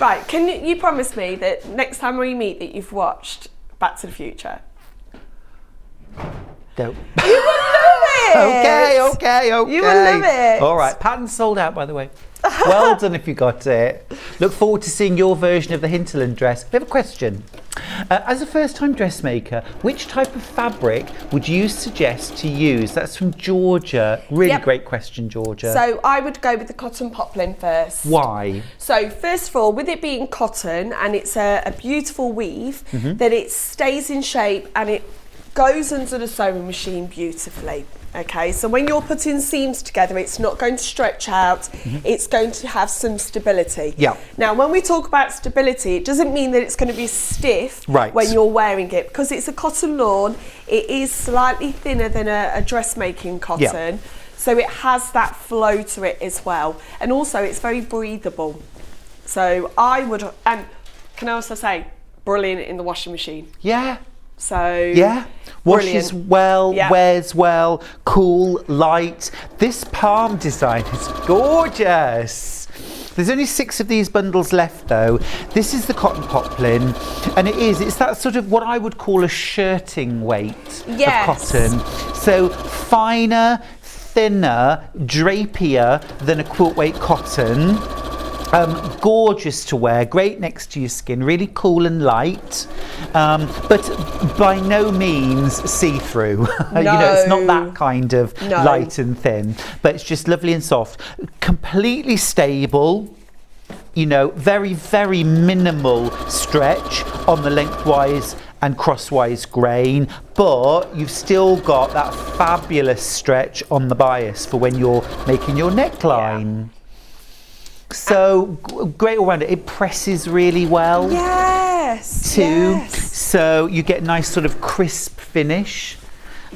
Right, can you promise me that next time we meet that you've watched Back to the Future? Don't. You will love it! Okay. You will love it! All right, pattern's sold out, by the way. Well done if you got it. Look forward to seeing your version of the Hinterland dress. We have a question. As a first-time dressmaker, which type of fabric would you suggest to use? That's from Georgia. Really great question, Georgia. So I would go with the cotton poplin first. Why? So first of all, with it being cotton and it's a beautiful weave, that it stays in shape and it goes under the sewing machine beautifully. Okay, so when you're putting seams together, it's not going to stretch out, it's going to have some stability. Yeah. Now, when we talk about stability, it doesn't mean that it's going to be stiff when you're wearing it, because it's a cotton lawn, it is slightly thinner than a dressmaking cotton, so it has that flow to it as well. And also, it's very breathable. So I would, and can I also say, brilliant in the washing machine. Yeah. So washes well, Yeah. wears well, cool, light. This palm design is gorgeous. There's only 6 of these bundles left though. This is the cotton poplin, and it's that sort of what I would call a shirting weight of cotton. So finer, thinner, drapier than a quilt weight cotton. Gorgeous to wear, great next to your skin, really cool and light, but by no means see-through. You know, it's not that kind of light and thin, but it's just lovely and soft. Completely stable, you know, very, very minimal stretch on the lengthwise and crosswise grain, but you've still got that fabulous stretch on the bias for when you're making your neckline. So great all round. It presses really well. Yes. Too. Yes. So you get a nice sort of crisp finish.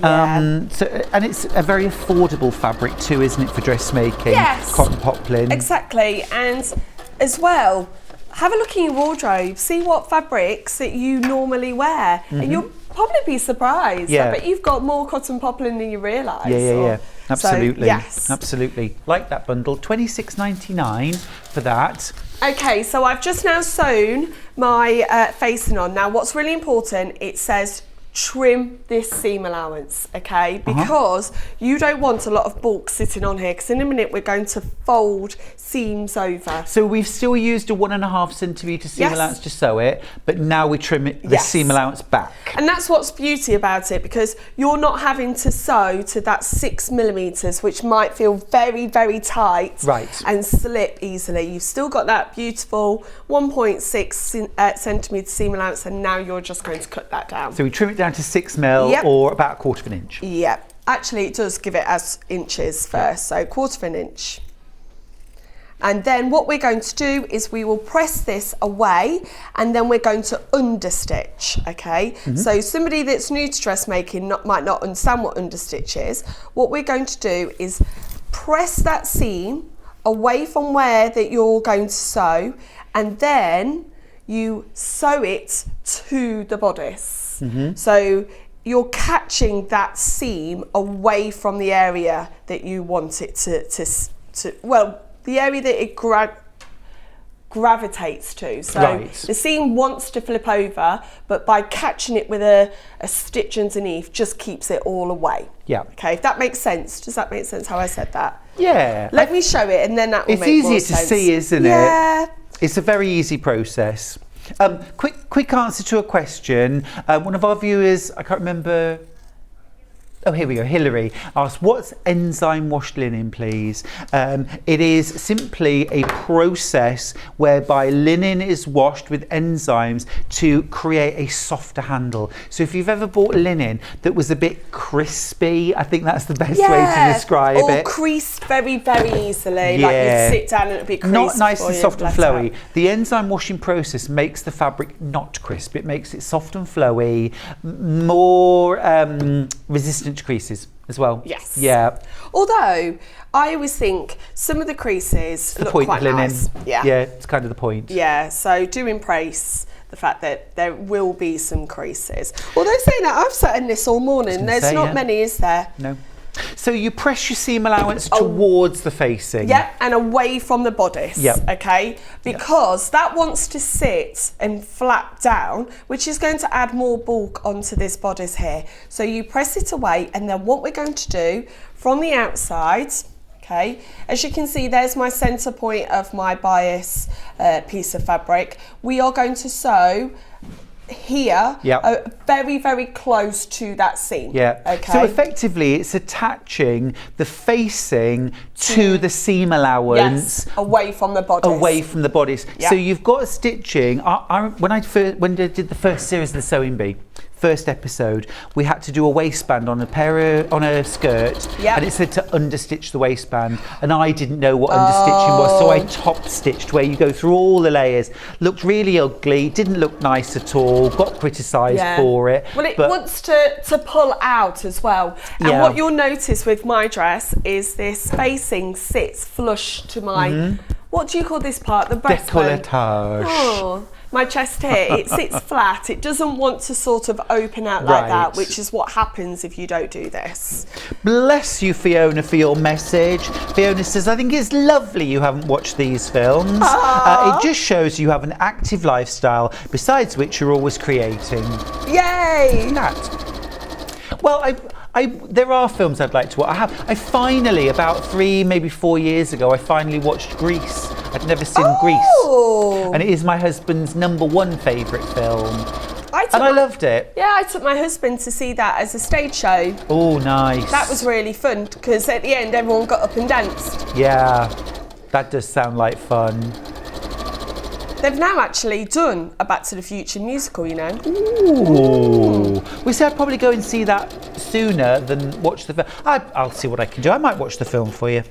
And it's a very affordable fabric too, isn't it, for dressmaking? Yes. Cotton poplin. Exactly. And as well, have a look in your wardrobe. See what fabrics that you normally wear, and you'll probably be surprised. Yeah. I bet you've got more cotton poplin than you realise. Yeah. Absolutely. So, yes. Absolutely. Like that bundle. $26.99 for that. Okay, so I've just now sewn my facing on. Now, what's really important, it says trim this seam allowance, okay? Because you don't want a lot of bulk sitting on here, because in a minute we're going to fold seams over. So we've still used a 1.5 centimetre seam allowance to sew it, but now we trim it, the seam allowance back. And that's what's beauty about it, because you're not having to sew to that 6 millimetres, which might feel very, very tight and slip easily. You've still got that beautiful 1.6 centimetre seam allowance, and now you're just going to cut that down. So we trim it down to 6 mil or about 1/4 of an inch. Yep. Actually, it does give it as inches first, so 1/4 of an inch. And then what we're going to do is we will press this away, and then we're going to understitch, okay? So somebody that's new to dressmaking might not understand what understitch is. What we're going to do is press that seam away from where that you're going to sew, and then you sew it to the bodice. So you're catching that seam away from the area that you want it to well, the area that it gravitates to. So the seam wants to flip over, but by catching it with a stitch underneath just keeps it all away. Yeah. Okay, if that makes sense. Does that make sense how I said that? Yeah. Let me show it, and then that will make more sense. It's easier to see, isn't it? Yeah. It's a very easy process. Quick answer to a question. One of our viewers, I can't remember. Oh, here we go. Hilary asked, what's enzyme washed linen, please? It is simply a process whereby linen is washed with enzymes to create a softer handle. So if you've ever bought linen that was a bit crispy, I think that's the best way to describe it. Or creased very, very easily. Like you sit down and it'll be creased. Not nice and soft and flowy. The enzyme washing process makes the fabric not crisp. It makes it soft and flowy, more resistant to creases as well. Yes. Yeah. Although I always think some of the creases look quite nice. Yeah, it's kind of the point. Yeah, so do embrace the fact that there will be some creases. Although saying that, I've sat in this all morning. There's not many, is there? No. So you press your seam allowance towards the facing. Yep, and away from the bodice. Yep. Okay, because that wants to sit and flap down, which is going to add more bulk onto this bodice here. So you press it away, and then what we're going to do from the outside, okay, as you can see, there's my centre point of my bias piece of fabric. We are going to sew here, very, very close to that seam. Yeah. Okay. So effectively, it's attaching the facing to the seam allowance. Yes, away from the bodice. Away from the bodice. Yeah. So you've got stitching. When I did the first series of the Sewing Bee, first episode, we had to do a waistband on a skirt, and it said to understitch the waistband, and I didn't know what understitching was, so I top stitched, where you go through all the layers. Looked really ugly, didn't look nice at all, got criticised for it. Well, it wants to pull out as well, and what you'll notice with my dress is this facing sits flush to my, what do you call this part? The breastbone. Décolletage. Oh, my chest here, it sits flat. It doesn't want to sort of open out like that, which is what happens if you don't do this. Bless you, Fiona, for your message. Fiona says, I think it's lovely you haven't watched these films. It just shows you have an active lifestyle, besides which you're always creating. Yay! Well, there are films I'd like to watch. I finally, about 3, maybe 4 years ago, I finally watched Grease. I'd never seen Grease. And it is my husband's #1 favourite film. I loved it. Yeah, I took my husband to see that as a stage show. Oh, nice. That was really fun, because at the end everyone got up and danced. Yeah, that does sound like fun. They've now actually done a Back to the Future musical, you know. Ooh. We said I'd probably go and see that sooner than watch the film. I'll see what I can do. I might watch the film for you.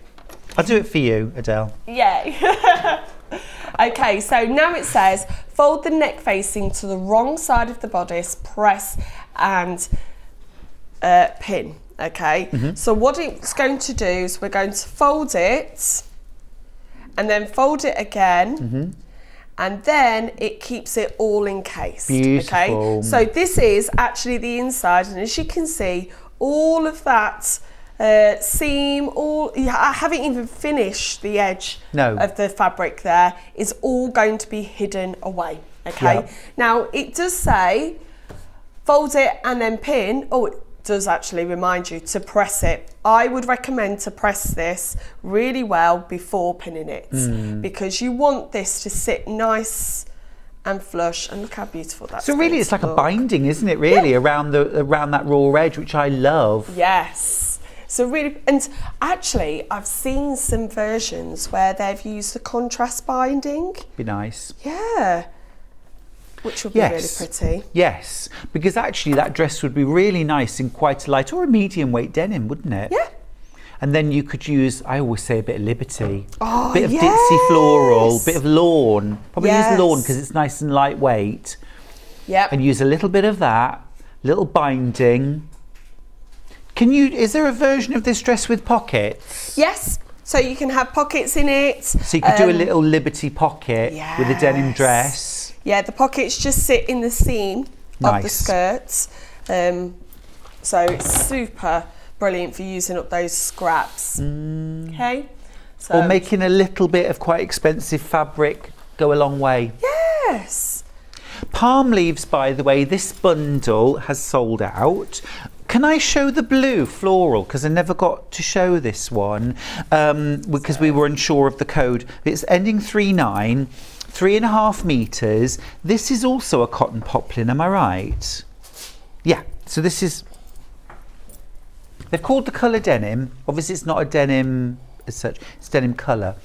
I'll do it for you, Adele. Yay. Okay, so now it says, fold the neck facing to the wrong side of the bodice, press and pin, okay? So what it's going to do is we're going to fold it and then fold it again. And then it keeps it all encased. Beautiful. Okay, so this is actually the inside, and as you can see, all of that seam, I haven't even finished the edge of the fabric there, is all going to be hidden away. Okay, now it does say fold it and then pin. Oh, it does actually remind you to press it. I would recommend to press this really well before pinning it, because you want this to sit nice and flush, and look how beautiful that's. So really it's like a binding, isn't it, really, around that raw edge, which I love. Yes. So really, and actually I've seen some versions where they've used the contrast binding. Be nice. Yeah. Which would be really pretty. Yes, because actually that dress would be really nice in quite a light or a medium weight denim, wouldn't it? Yeah. And then you could use, I always say, a bit of Liberty, a bit of ditzy floral, bit of lawn. Probably use lawn because it's nice and lightweight. Yep. And use a little bit of that, little binding. Is there a version of this dress with pockets? Yes. So you can have pockets in it. So you could do a little Liberty pocket with a denim dress. Yeah, the pockets just sit in the seam of the skirts. So it's super brilliant for using up those scraps. Okay. So, or making a little bit of quite expensive fabric go a long way. Yes. Palm leaves, by the way, this bundle has sold out. Can I show the blue floral? Because I never got to show this one because we were unsure of the code. It's ending 39, 3.5 meters. This is also a cotton poplin, am I right? Yeah, so this is, they've called the colour denim. Obviously it's not a denim as such, it's denim colour.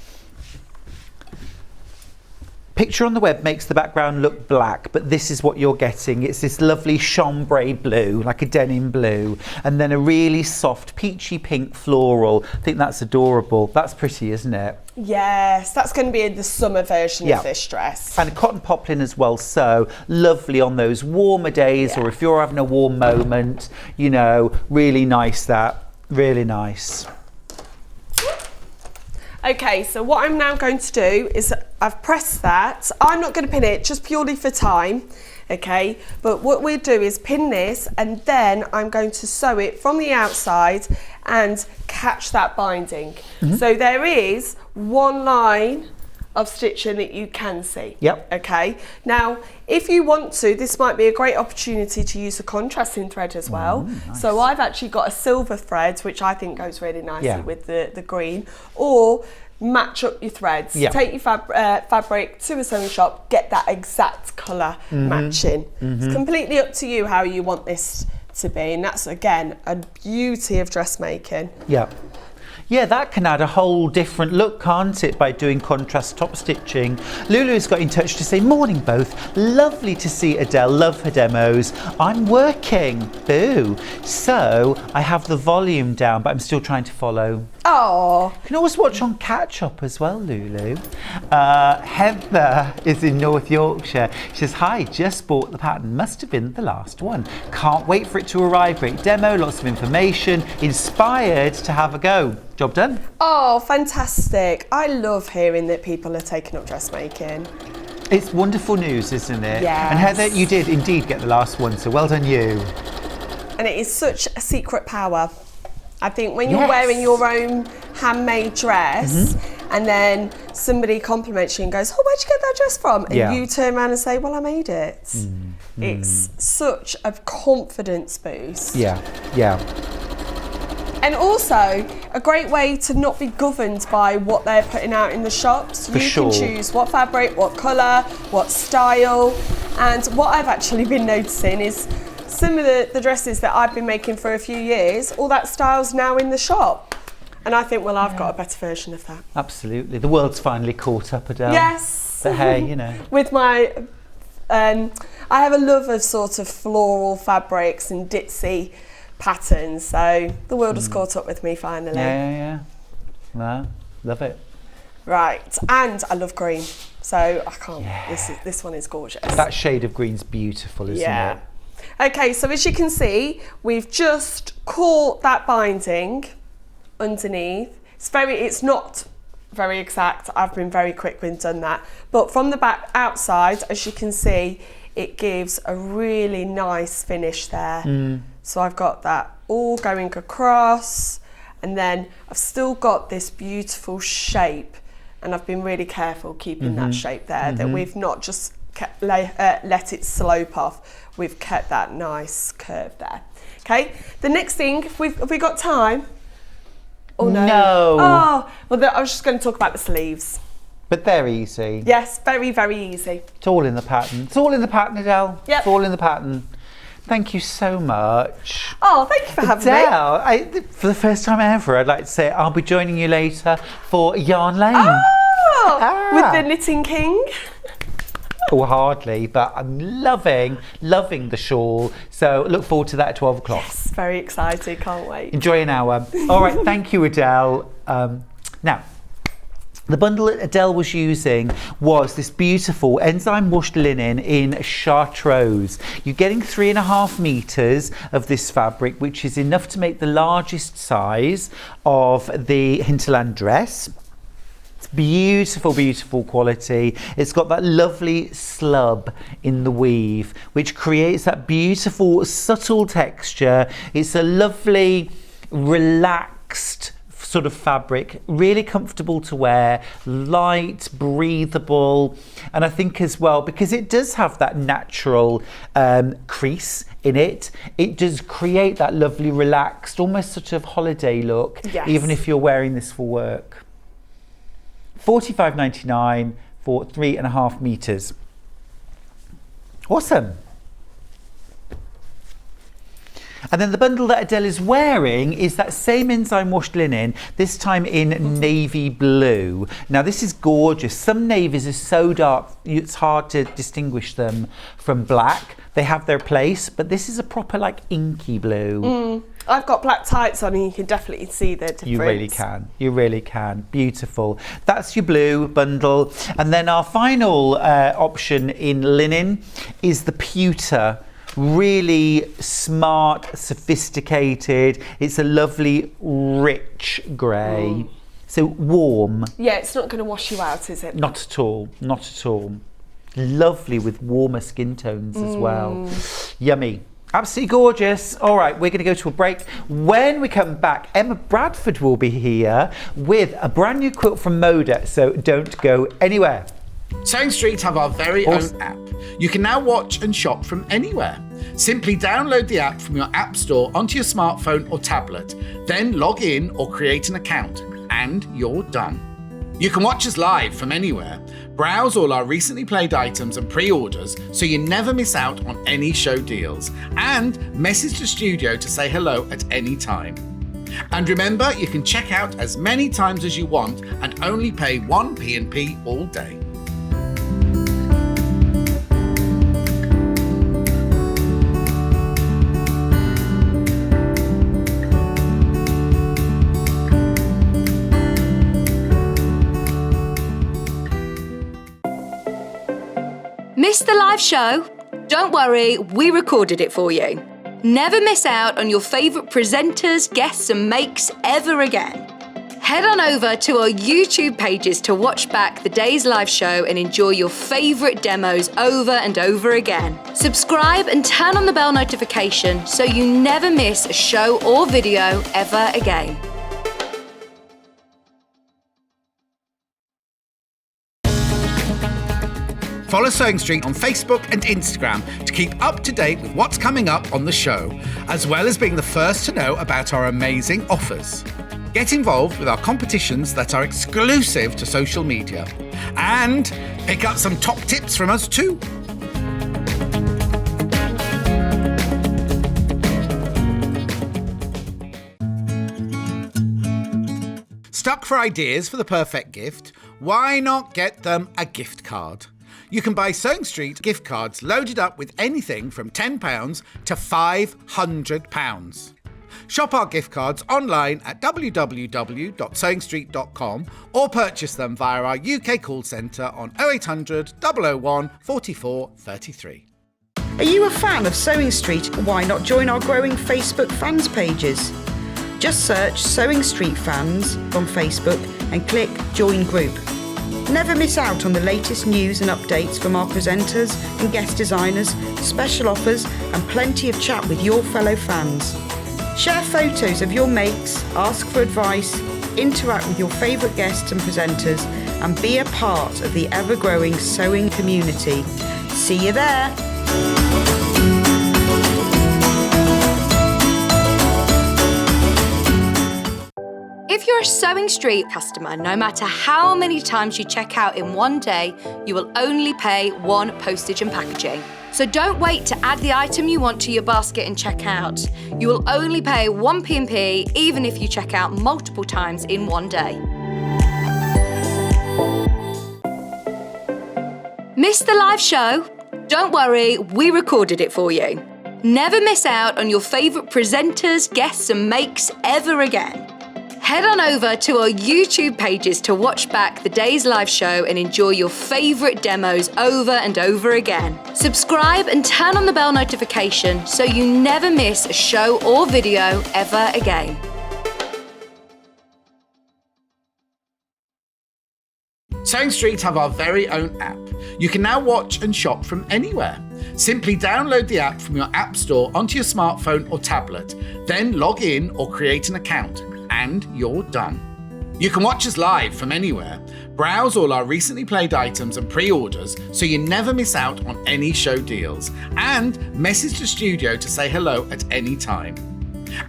Picture on the web makes the background look black, but this is what you're getting. It's this lovely chambray blue, like a denim blue, and then a really soft peachy pink floral. I think that's adorable. That's pretty, isn't it? Yes, that's going to be the summer version of this dress. And a cotton poplin as well, so lovely on those warmer days, or if you're having a warm moment, you know, really nice that, really nice. Okay, so what I'm now going to do is I've pressed that. I'm not going to pin it just purely for time. okay? But what we'll do is pin this, and then I'm going to sew it from the outside and catch that binding. So there is one line of stitching that you can see. Yep. Okay. Now, if you want to, this might be a great opportunity to use a contrasting thread as well. Nice. So I've actually got a silver thread, which I think goes really nicely Yeah. with the green, or match up your threads. Yeah. Take your fabric to a sewing shop, get that exact colour matching. It's completely up to you how you want this to be, and that's again a beauty of dressmaking. Yeah. Yeah, that can add a whole different look, can't it, by doing contrast top stitching. Lulu's got in touch to say, morning both. Lovely to see Adelle, love her demos. I'm working, boo. So I have the volume down, but I'm still trying to follow. Oh, You can always watch on catch up as well, Lulu. Heather is in North Yorkshire. She says, hi, just bought the pattern. Must have been the last one. Can't wait for it to arrive. Great demo, lots of information. Inspired to have a go. Job done. oh, fantastic. I love hearing that people are taking up dressmaking. It's wonderful news, isn't it? Yes. And Heather, you did indeed get the last one, so well done you. And it is such a secret power. I think when you're Yes. wearing your own handmade dress and then somebody compliments you and goes, oh, where'd you get that dress from? And Yeah. you turn around and say, well, I made it. It's such a confidence boost. Yeah, yeah. And also a great way to not be governed by what they're putting out in the shops. For you sure. can choose what fabric, what colour, what style. And what I've actually been noticing is some of the dresses that I've been making for a few years, all that style's now in the shop. And I think, well, I've got a better version of that. Absolutely. The world's finally caught up, Adele. Yes. But hey, you know. With my, I have a love of sort of floral fabrics and ditzy patterns, so the world has caught up with me finally. Yeah. Well, love it. Right, and I love green, so I can't. This one is gorgeous. That shade of green's beautiful, isn't Yeah. it? Okay, so as you can see, we've just caught that binding underneath. It's not very exact. I've been very quick when done that, but from the back outside, as you can see, it gives a really nice finish there. So I've got that all going across, and then I've still got this beautiful shape, and I've been really careful keeping that shape there, that we've not just let it slope off. We've kept that nice curve there. Okay, the next thing, have we got time? Oh no. No. Oh, well, I was just going to talk about the sleeves. But they're easy. Yes, very, very easy. It's all in the pattern. It's all in the pattern, Adele. Yep. It's all in the pattern. Thank you so much. Oh, thank you for having me. Adele, for the first time ever, I'd like to say I'll be joining you later for Yarn Lane. Oh, with the Knitting King. Oh, hardly, but I'm loving the shawl. So look forward to that at 12 o'clock. Yes, very excited, can't wait. Enjoy an hour. All right, thank you, Adele. Now, the bundle that Adele was using was this beautiful enzyme washed linen in chartreuse. You're getting 3.5 meters of this fabric, which is enough to make the largest size of the Hinterland dress. It's beautiful, beautiful quality. It's got that lovely slub in the weave, which creates that beautiful, subtle texture. It's a lovely, relaxed sort of fabric, really comfortable to wear, light, breathable, and I think as well, because it does have that natural crease in it, it does create that lovely, relaxed, almost sort of holiday look, Yes. even if you're wearing this for work. $45.99 for 3.5 meters. Awesome. And then the bundle that Adele is wearing is that same enzyme washed linen, this time in navy blue. Now this is gorgeous. Some navies are so dark, it's hard to distinguish them from black. They have their place, but this is a proper like inky blue. I've got black tights on and you can definitely see the difference. You really can. You really can. Beautiful. That's your blue bundle. And then our final option in linen is the pewter. Really smart, sophisticated. It's a lovely, rich grey. So warm. Yeah, it's not going to wash you out, is it? Not at all. Not at all. Lovely with warmer skin tones as well. Yummy. Absolutely gorgeous. All right, we're going to go to a break. When we come back, Emma Bradford will be here with a brand new quilt from Moda, so don't go anywhere. Sewing Street have our very own app. You can now watch and shop from anywhere. Simply download the app from your app store onto your smartphone or tablet, then log in or create an account, and you're done. You can watch us live from anywhere, browse all our recently played items and pre-orders so you never miss out on any show deals, and message the studio to say hello at any time. And remember, you can check out as many times as you want and only pay 1 P&P all day. Missed the live show? Don't worry, we recorded it for you. Never miss out on your favourite presenters, guests and makes ever again. Head on over to our YouTube pages to watch back the day's live show and enjoy your favourite demos over and over again. Subscribe and turn on the bell notification so you never miss a show or video ever again. Follow Sewing Street on Facebook and Instagram to keep up to date with what's coming up on the show, as well as being the first to know about our amazing offers. Get involved with our competitions that are exclusive to social media. And pick up some top tips from us too. Stuck for ideas for the perfect gift? Why not get them a gift card? You can buy Sewing Street gift cards loaded up with anything from £10 to £500. Shop our gift cards online at www.sewingstreet.com or purchase them via our UK call centre on 0800 001 44 33. Are you a fan of Sewing Street? Why not join our growing Facebook fans pages? Just search Sewing Street Fans on Facebook and click Join Group. Never miss out on the latest news and updates from our presenters and guest designers, special offers and plenty of chat with your fellow fans. Share photos of your makes, ask for advice, interact with your favourite guests and presenters and be a part of the ever-growing sewing community. See you there! If you're a Sewing Street customer, no matter how many times you check out in one day, you will only pay 1 postage and packaging. So don't wait to add the item you want to your basket and check out. You will only pay 1 P&P even if you check out multiple times in one day. Missed the live show? Don't worry, we recorded it for you. Never miss out on your favourite presenters, guests and makes ever again. Head on over to our YouTube pages to watch back the day's live show and enjoy your favourite demos over and over again. Subscribe and turn on the bell notification so you never miss a show or video ever again. Sewing Street have our very own app. You can now watch and shop from anywhere. Simply download the app from your app store onto your smartphone or tablet, then log in or create an account, and you're done. You can watch us live from anywhere, browse all our recently played items and pre-orders so you never miss out on any show deals, and message the studio to say hello at any time.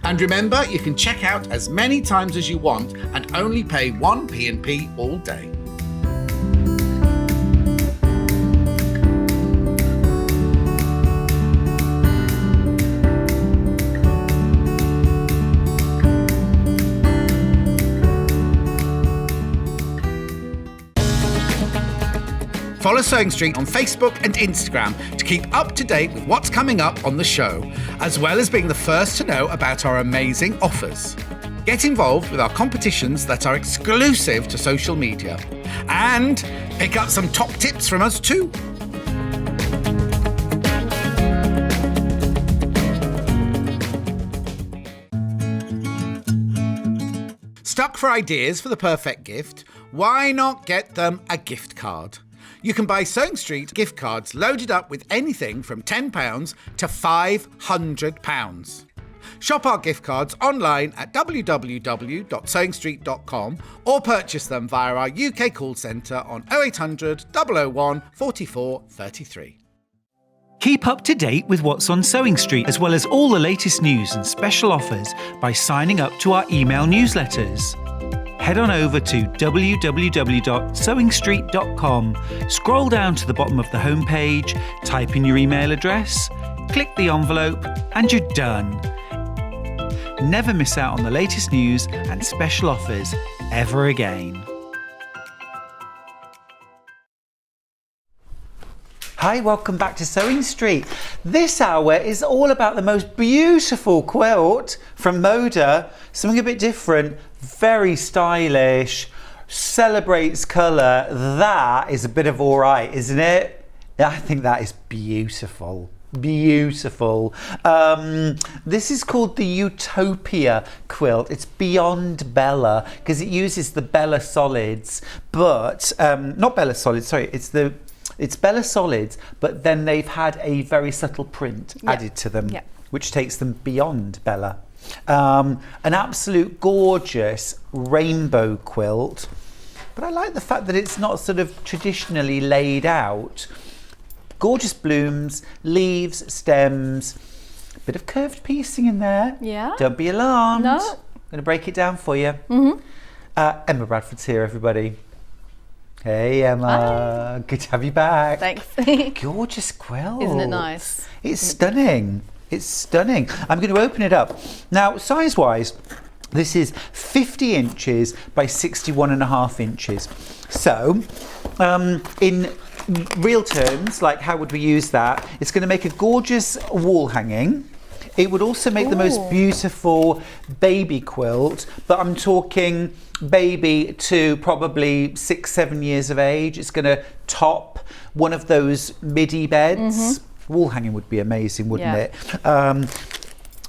And remember, you can check out as many times as you want and only pay 1 P&P all day. Follow Sewing Street on Facebook and Instagram to keep up to date with what's coming up on the show, as well as being the first to know about our amazing offers. Get involved with our competitions that are exclusive to social media. And pick up some top tips from us too. Stuck for ideas for the perfect gift? Why not get them a gift card? You can buy Sewing Street gift cards loaded up with anything from £10 to £500. Shop our gift cards online at www.sewingstreet.com or purchase them via our UK call centre on 0800 001 44 33. Keep up to date with what's on Sewing Street, as well as all the latest news and special offers by signing up to our email newsletters. Head on over to www.sewingstreet.com, scroll down to the bottom of the homepage, type in your email address, click the envelope, and you're done. Never miss out on the latest news and special offers ever again. Hi, welcome back to Sewing Street. This hour is all about the most beautiful quilt from Moda, something a bit different, very stylish, celebrates colour. That is a bit of all right, isn't it? I think that is beautiful. Beautiful. This is called the Utopia quilt. It's beyond Bella because it uses the Bella solids, but not Bella solids, sorry, it's Bella solids, but then they've had a very subtle print added to them, which takes them beyond Bella. An absolute gorgeous rainbow quilt, but I like the fact that it's not sort of traditionally laid out. Gorgeous blooms, leaves, stems, bit of curved piecing in there. Yeah. Don't be alarmed. No. I'm going to break it down for you. Emma Bradford's here, everybody. Hey Emma, Hi. Good to have you back. Thanks. Gorgeous quilt. Isn't it nice? It's stunning. It's stunning. I'm going to open it up. Now, size-wise, this is 50 inches by 61.5 inches. So, in real terms, like how would we use that? It's going to make a gorgeous wall hanging. It would also make the most beautiful baby quilt, but I'm talking baby to probably 6-7 years of age. It's going to top one of those midi beds. Wall hanging would be amazing, wouldn't it?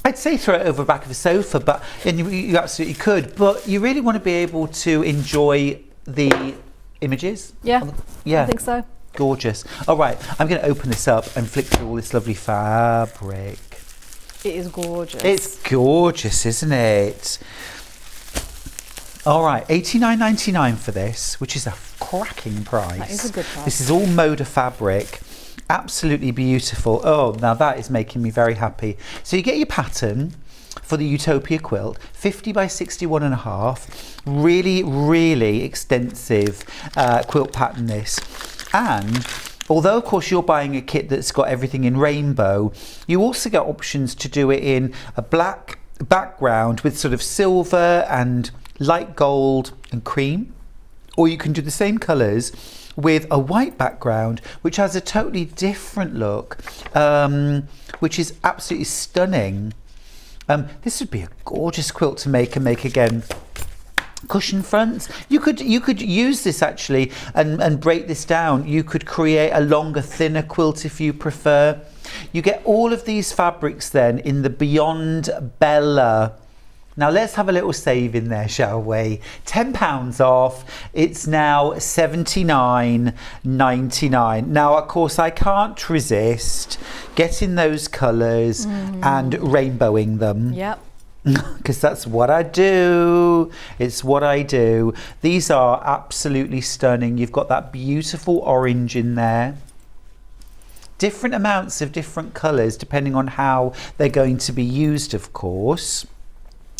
I'd say throw it over the back of a sofa, but and you absolutely could, but you really want to be able to enjoy the images. Yeah, I think so. Gorgeous. All right, I'm going to open this up and flick through all this lovely fabric. It is gorgeous. It's gorgeous, isn't it? All right, $89.99 for this, which is a cracking price. That is a good price. This is all Moda fabric. Absolutely beautiful. Oh, now that is making me very happy. So you get your pattern for the Utopia quilt, 50 by 61.5. Really, really extensive quilt pattern this. And although, of course, you're buying a kit that's got everything in rainbow, you also get options to do it in a black background with sort of silver and light gold and cream. Or you can do the same colours with a white background, which has a totally different look, which is absolutely stunning. This would be a gorgeous quilt to make and make again. Cushion fronts. You could use this actually and break this down. You could create a longer, thinner quilt if you prefer. You get all of these fabrics then in the Beyond Bella. Now let's have a little save in there, shall we? £10 off. It's now $79.99. Now, of course, I can't resist getting those colours and rainbowing them. Yep. Because that's what I do. It's what I do. These are absolutely stunning. You've got that beautiful orange in there. Different amounts of different colours depending on how they're going to be used, of course.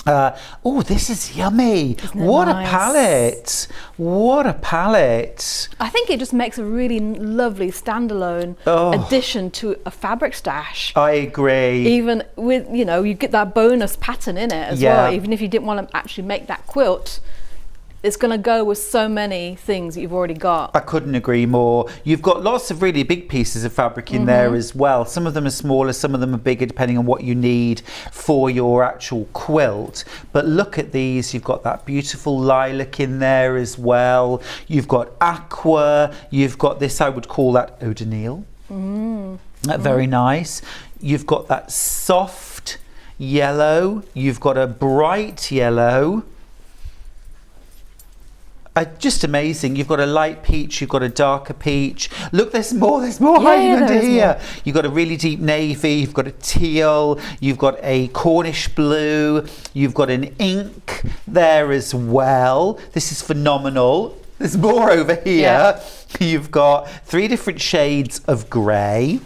Oh, this is yummy. What nice. A palette. What a palette. I think it just makes a really lovely standalone addition to a fabric stash. I agree. Even with, you get that bonus pattern in it as well. Even if you didn't want to actually make that quilt, it's going to go with so many things that you've already got. I couldn't agree more. You've got lots of really big pieces of fabric in there as well. Some of them are smaller, some of them are bigger, depending on what you need for your actual quilt. But look at these. You've got that beautiful lilac in there as well. You've got aqua. You've got this, I would call that eau de Nil. Very nice. You've got that soft yellow. You've got a bright yellow. Just amazing. You've got a light peach, you've got a darker peach. Look, there's more hiding under here. You've got a really deep navy, you've got a teal, you've got a Cornish blue, you've got an ink there as well. This is phenomenal. There's more over here. Yeah. You've got 3 different shades of grey.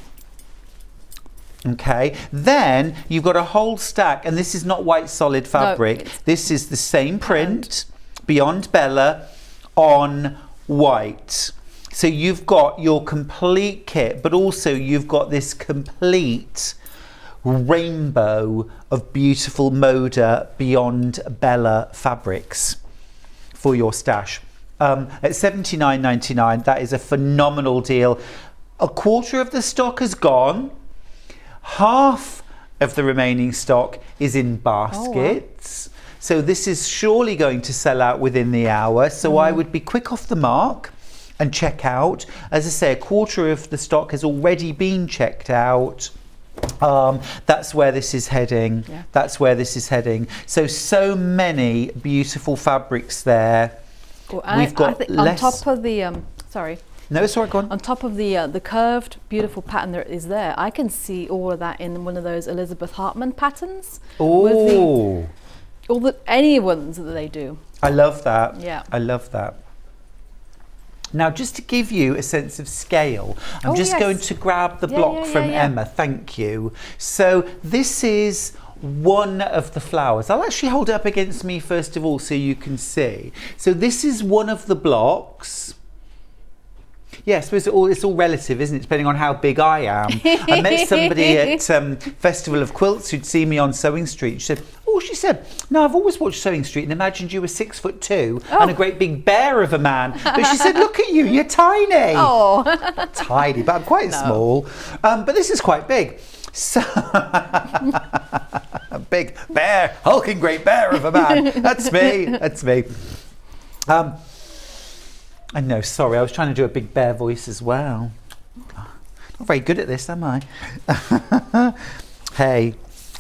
Okay, then you've got a whole stack, and this is not white solid fabric. No, this is the same print, Beyond Bella, on white. So you've got your complete kit, but also you've got this complete rainbow of beautiful Moda Beyond Bella fabrics for your stash. At $79.99, that is a phenomenal deal. A quarter of the stock has gone. Half of the remaining stock is in baskets. Oh, wow. So this is surely going to sell out within the hour. So I would be quick off the mark and check out. As I say, a quarter of the stock has already been checked out. That's where this is heading. Yeah. That's where this is heading. So many beautiful fabrics there. Well, We've got less... On top of the, sorry. No, it's all right, go on. On top of the curved, beautiful pattern that is there, I can see all of that in one of those Elizabeth Hartman patterns. Oh. Any ones that they do. I love that. Yeah. I love that. Now, just to give you a sense of scale, I'm just going to grab the block from Emma. Thank you. So this is one of the flowers. I'll actually hold it up against me first of all so you can see. So this is one of the blocks. Yeah, I suppose it's all relative, isn't it? Depending on how big I am. I met somebody at Festival of Quilts who'd seen me on Sewing Street. She said, no, I've always watched Sewing Street and imagined you were 6'2" and a great big bear of a man. But she said, look at you, you're tiny. Oh. Not tiny, but I'm quite small. But this is quite big. So, a big bear, hulking great bear of a man. That's me. That's me. I know, sorry, I was trying to do a big bear voice as well. Not very good at this, am I? Hey,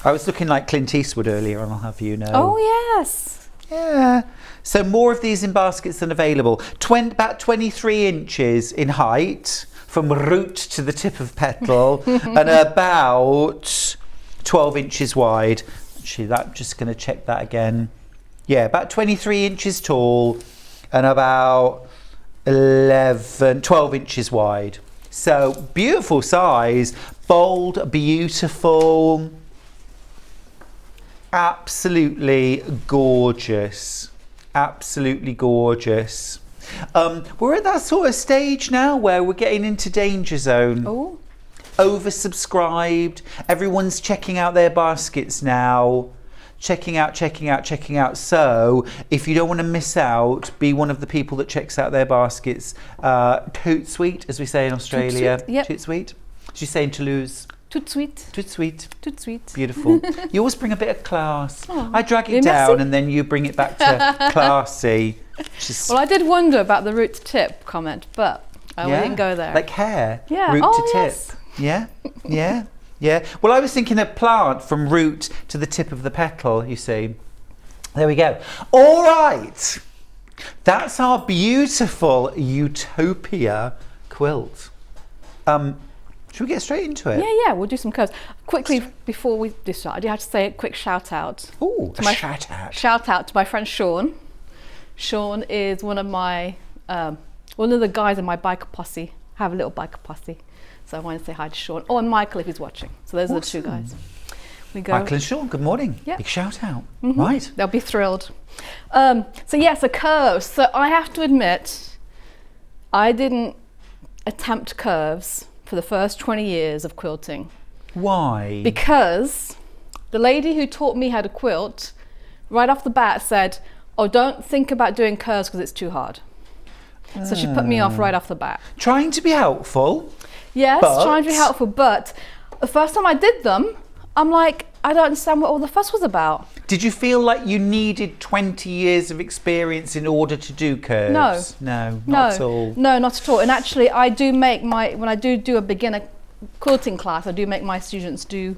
I was looking like Clint Eastwood earlier, and I'll have you know. Oh, yes. Yeah. So more of these in baskets than available. About 23 inches in height, from root to the tip of petal, and about 12 inches wide. Actually, I'm just going to check that again. Yeah, about 23 inches tall, and about 12 inches wide. So beautiful size, bold, beautiful, absolutely gorgeous, absolutely gorgeous. We're at that sort of stage now where we're getting into danger zone. Oh. Oversubscribed, everyone's checking out their baskets now. Checking out. So if you don't want to miss out, be one of the people that checks out their baskets. Toot sweet, as we say in Australia. Toot sweet, yep. Toot sweet. Did you say in Toulouse? Toot sweet. Toot sweet. Toot sweet. Beautiful. You always bring a bit of class. Oh, I drag it down and then you bring it back to classy. Well, I did wonder about the root to tip comment, but I didn't go there. Like hair. Yeah. Root to tip. Yes. Yeah. Yeah. Yeah, well, I was thinking a plant from root to the tip of the petal, you see. There we go. All right. That's our beautiful Utopia quilt. Should we get straight into it? Yeah, we'll do some curves. Quickly, before we do start, I do have to say a quick shout out. Ooh, shout out. Shout out to my friend Sean. Sean is one of the guys in my biker posse. I have a little biker posse. So I want to say hi to Sean. Oh, and Michael if he's watching. So those are the two guys. We go. Michael and Sean, good morning. Yeah. Big shout out. Right. They'll be thrilled. So curves. So I have to admit, I didn't attempt curves for the first 20 years of quilting. Why? Because the lady who taught me how to quilt, right off the bat said, oh, don't think about doing curves because it's too hard. So she put me off right off the bat. Trying to be helpful. Yes, trying to be helpful, but the first time I did them, I'm like, I don't understand what all the fuss was about. Did you feel like you needed 20 years of experience in order to do curves? No, not at all. No, not at all. And actually, I do make when I do a beginner quilting class, I do make my students do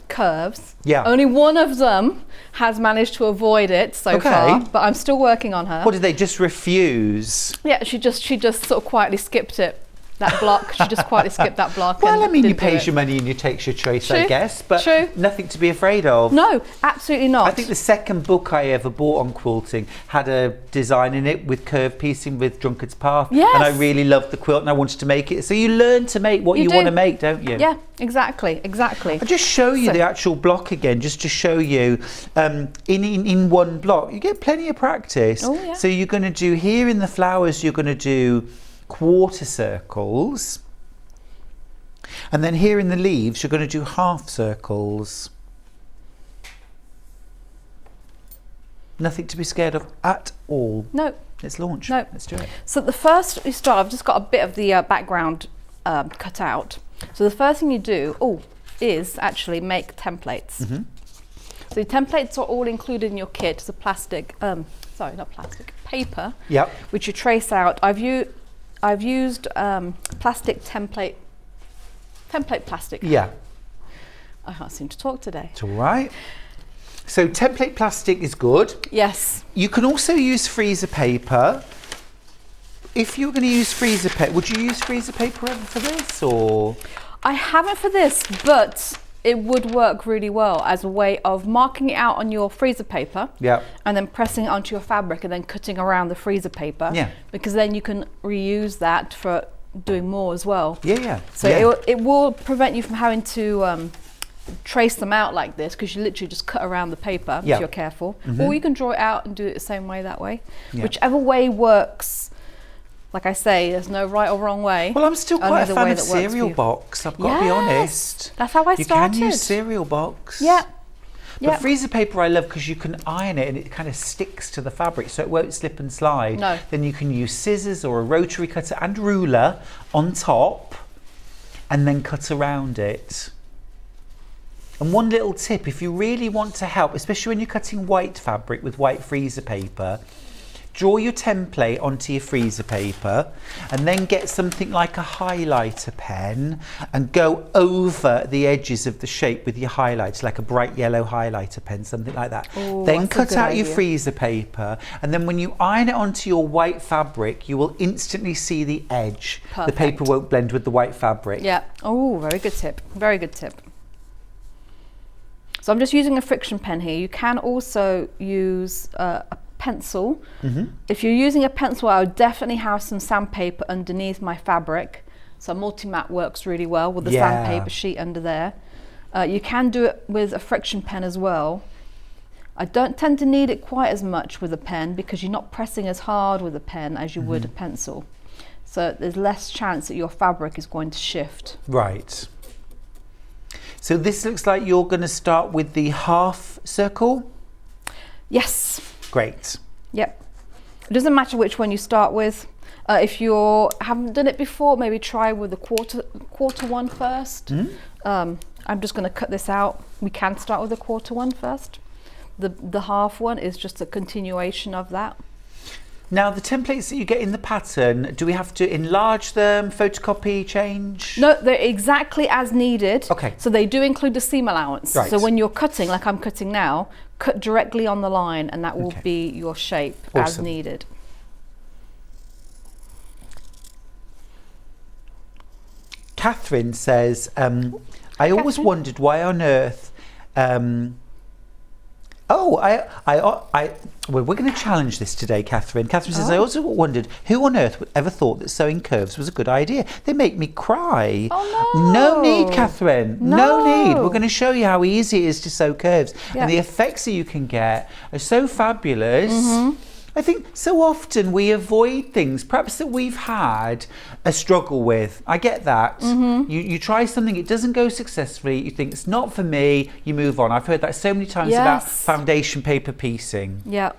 curves. Yeah. Only one of them has managed to avoid it so far, but I'm still working on her. What, did they just refuse? Yeah, she just sort of quietly skipped it. That block, she just quietly skipped that block. Well, and I mean, you didn't do pay it. your money and you take your choice, I True, guess, but true. nothing to be afraid of. No, absolutely not. I think the second book I ever bought on quilting had a design in it with curve piecing with Drunkard's Path. Yes. And I really loved the quilt and I wanted to make it. So you learn to make what you do. want to make, don't you? Yeah, exactly. I'll just show you the actual block again, just to show you in one block. You get plenty of practice. Oh, yeah. So you're going to do here in the flowers, you're going to do quarter circles. And then here in the leaves, you're going to do half circles. Nothing to be scared of at all. No. Let's launch. No. Let's do it. So the first you start, I've just got a bit of the background cut out. So the first thing you do, is actually make templates. Mm-hmm. So the templates are all included in your kit. It's a plastic, sorry, not plastic, paper. Yep. Which you trace out. I've used plastic template plastic. Yeah. I can't seem to talk today. It's all right. So template plastic is good. Yes. You can also use freezer paper. If you're going to use freezer paper, would you use freezer paper ever for this, or? I haven't for this, but it would work really well as a way of marking it out on your freezer paper. Yeah. And then pressing it onto your fabric and then cutting around the freezer paper. Yeah. Because then you can reuse that for doing more as well. Yeah. So it will prevent you from having to trace them out like this, because you literally just cut around the paper if you're careful. Or you can draw it out and do it the same way that way. Yeah. Whichever way works. Like I say, there's no right or wrong way. Well, I'm still Only quite a the fan way of that works for cereal you. box. I've got to be honest. That's how I started. You can use cereal box. Yeah. But freezer paper I love because you can iron it and it kind of sticks to the fabric so it won't slip and slide. No. Then you can use scissors or a rotary cutter and ruler on top and then cut around it. And one little tip, if you really want to help, especially when you're cutting white fabric with white freezer paper, draw your template onto your freezer paper and then get something like a highlighter pen and go over the edges of the shape with your highlights, like a bright yellow highlighter pen, something like that. Ooh, then that's a cut good out your idea. freezer paper, and then when you iron it onto your white fabric, you will instantly see the edge. Perfect. The paper won't blend with the white fabric. Yeah. Oh, very good tip. Very good tip. So I'm just using a friction pen here. You can also use a pencil. If you're using a pencil, I would definitely have some sandpaper underneath my fabric. So multi-mat works really well with the sandpaper sheet under there. You can do it with a friction pen as well. I don't tend to need it quite as much with a pen because you're not pressing as hard with a pen as you would a pencil. So there's less chance that your fabric is going to shift. Right. So this looks like you're going to start with the half circle? Yes. Great. Yep. It doesn't matter which one you start with. If you haven't done it before, maybe try with the quarter one first. I'm just going to cut this out. We can start with the quarter one first. The half one is just a continuation of that. Now, the templates that you get in the pattern, do we have to enlarge them, photocopy, change? No, they're exactly as needed. Okay. So they do include the seam allowance. Right. So when you're cutting, like I'm cutting now, cut directly on the line and that will be your shape as Awesome. needed. Catherine says, I always Catherine? wondered why on earth... well, we're going to challenge this today, Catherine. Catherine says, I also wondered who on earth would ever thought that sewing curves was a good idea. They make me cry. Oh, No need, Catherine. No need. No. We're going to show you how easy it is to sew curves. Yeah. And the effects that you can get are so fabulous. I think so often we avoid things perhaps that we've had a struggle with. I get that. You try something, it doesn't go successfully, you think it's not for me, you move on. I've heard that so many times about Yes. foundation paper piecing. Yeah.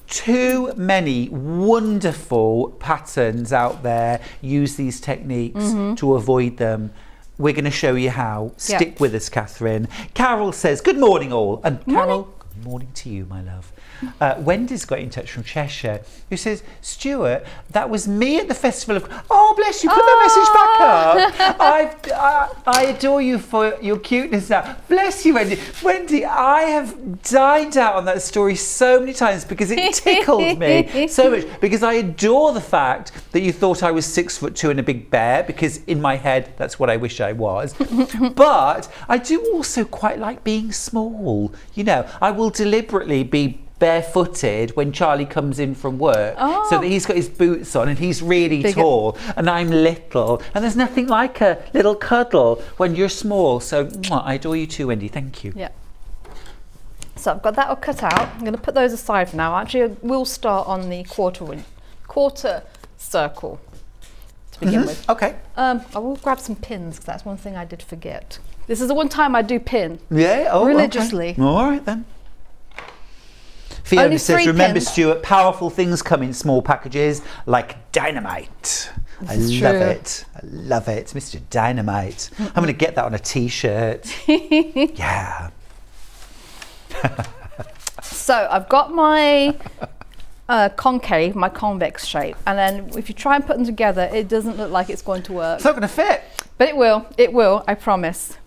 Too many wonderful patterns out there use these techniques to avoid them. We're going to show you how. Yeah. Stick with us, Catherine. Carol says, good morning all. And Carol, Morning. good morning to you, my love. Wendy's got in touch from Cheshire, who says, Stuart, that was me at the Festival of... Oh Oh, bless you. Put that message back up. I adore you for your cuteness now. Bless you, Wendy. Wendy, I have dined out on that story so many times because it tickled me so much. Because I adore the fact that you thought I was 6'2" and a big bear, because in my head, that's what I wish I was. But I do also quite like being small. You know, I will deliberately be barefooted when Charlie comes in from work, so that he's got his boots on and he's really tall and I'm little, and there's nothing like a little cuddle when you're small. So I adore you too, Wendy. Thank you. Yeah. So I've got that all cut out. I'm going to put those aside for now. Actually, we'll start on the quarter circle to begin with. Okay. I will grab some pins because that's one thing I did forget. This is the one time I do pin. Yeah. Oh, religiously. Okay. All right then. Fiona Only says, 3 remember, pins. Stuart, powerful things come in small packages like dynamite. I is love true. it. I love it. Mr. Dynamite. I'm going to get that on a t-shirt. Yeah. So I've got my concave, my convex shape, and then if you try and put them together, it doesn't look like it's going to work. It's not going to fit. But it will, I promise.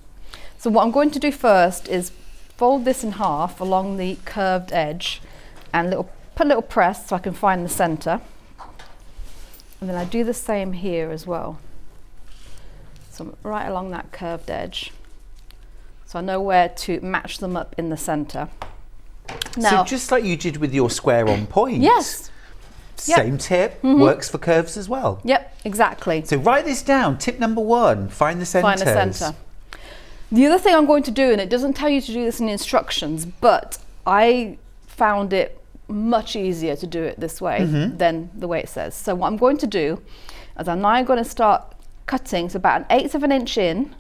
So what I'm going to do first is fold this in half along the curved edge and put a little press so I can find the center. And then I do the same here as well. So right along that curved edge. So I know where to match them up in the center. Now, So just like you did with your square on point. yes. Same tip, works for curves as well. Yep, exactly. So write this down. Tip number 1, find the centers. Find the center. The other thing I'm going to do, and it doesn't tell you to do this in the instructions, but I found it much easier to do it this way than the way it says. So what I'm going to do is I'm now going to start cutting, so about 1/8 of an inch in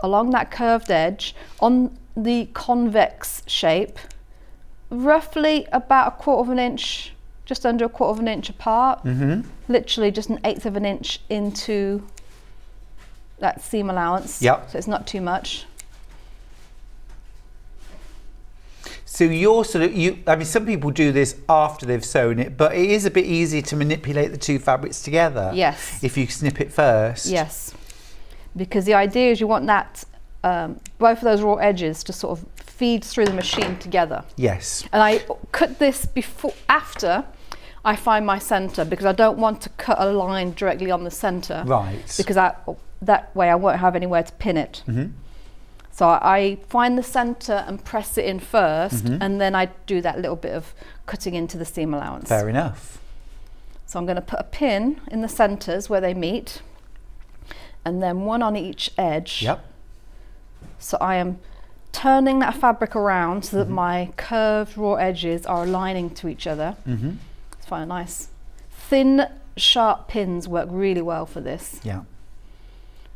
along that curved edge on the convex shape, roughly about 1/4 of an inch, just under 1/4 of an inch apart, literally just 1/8 of an inch into that seam allowance. Yep. So it's not too much. So you're I mean, some people do this after they've sewn it, but it is a bit easier to manipulate the 2 fabrics together. Yes. If you snip it first. Yes. Because the idea is you want that, both of those raw edges to sort of feed through the machine together. Yes. And I cut this after I find my center, because I don't want to cut a line directly on the center. Right. Because that way I won't have anywhere to pin it. So I find the center and press it in first, and then I do that little bit of cutting into the seam allowance. Fair enough. So I'm going to put a pin in the centers where they meet, and then one on each edge. Yep. So I am turning that fabric around so that my curved raw edges are aligning to each other. It's quite nice. Thin, sharp pins work really well for this, Yeah.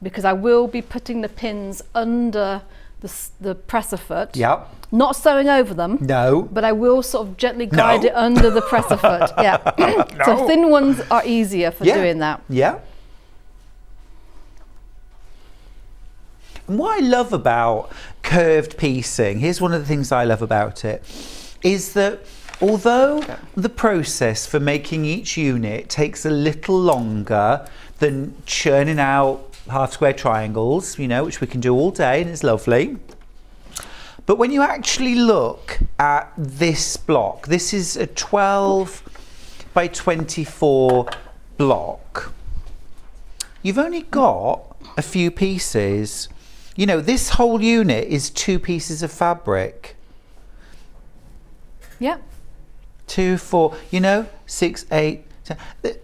because I will be putting the pins under the presser foot. Yep. Not sewing over them. No. But I will sort of gently guide No. it under the presser foot. Yeah. So thin ones are easier for doing that. Yeah. And what I love about curved piecing, here's one of the things I love about it, is that although the process for making each unit takes a little longer than churning out half square triangles, you know, which we can do all day and it's lovely. But when you actually look at this block, this is a 12 by 24 block. You've only got a few pieces. You know, this whole unit is 2 pieces of fabric. Yeah. 2, 4, you know, 6, 8, 10.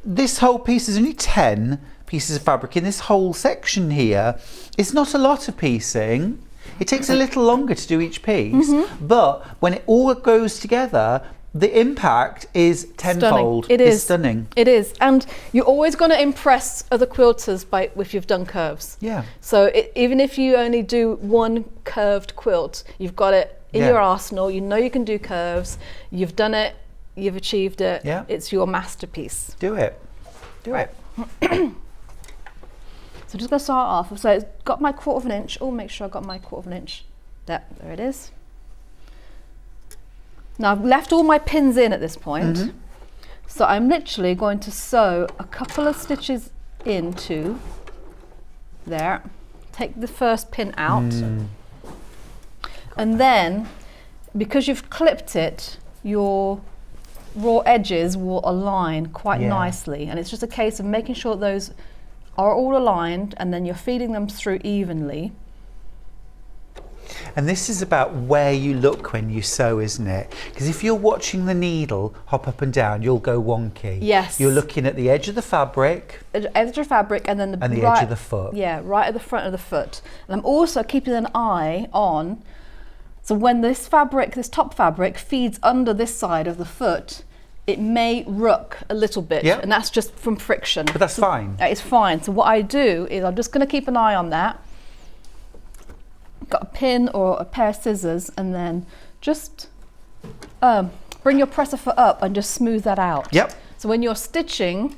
This whole piece is only 10 pieces of fabric in this whole section here. It's not a lot of piecing. It takes a little longer to do each piece, but when it all goes together, the impact is tenfold. It is. It's stunning. It is. And you're always going to impress other quilters if you've done curves. Yeah. So even if you only do one curved quilt, you've got it in your arsenal. You know you can do curves. You've done it. You've achieved it. Yeah. It's your masterpiece. Do it. Do it. So I'm just going to start off. So it's got my 1/4 of an inch. Oh, make sure I got my 1/4 of an inch. There it is. Now I've left all my pins in at this point. So I'm literally going to sew a couple of stitches into there. Take the first pin out. And then, because you've clipped it, your raw edges will align quite nicely. And it's just a case of making sure those are all aligned, and then you're feeding them through evenly. And this is about where you look when you sew, isn't it? Because if you're watching the needle hop up and down, you'll go wonky. Yes. You're looking at the edge of the fabric. Edge of the fabric, and then the edge of the foot. Yeah, right at the front of the foot. And I'm also keeping an eye on, so when this top fabric feeds under this side of the foot, it may rook a little bit, and that's just from friction. But that's fine. It's fine. So what I do is I'm just going to keep an eye on that. Got a pin or a pair of scissors, and then just bring your presser foot up and just smooth that out. Yep. So when you're stitching,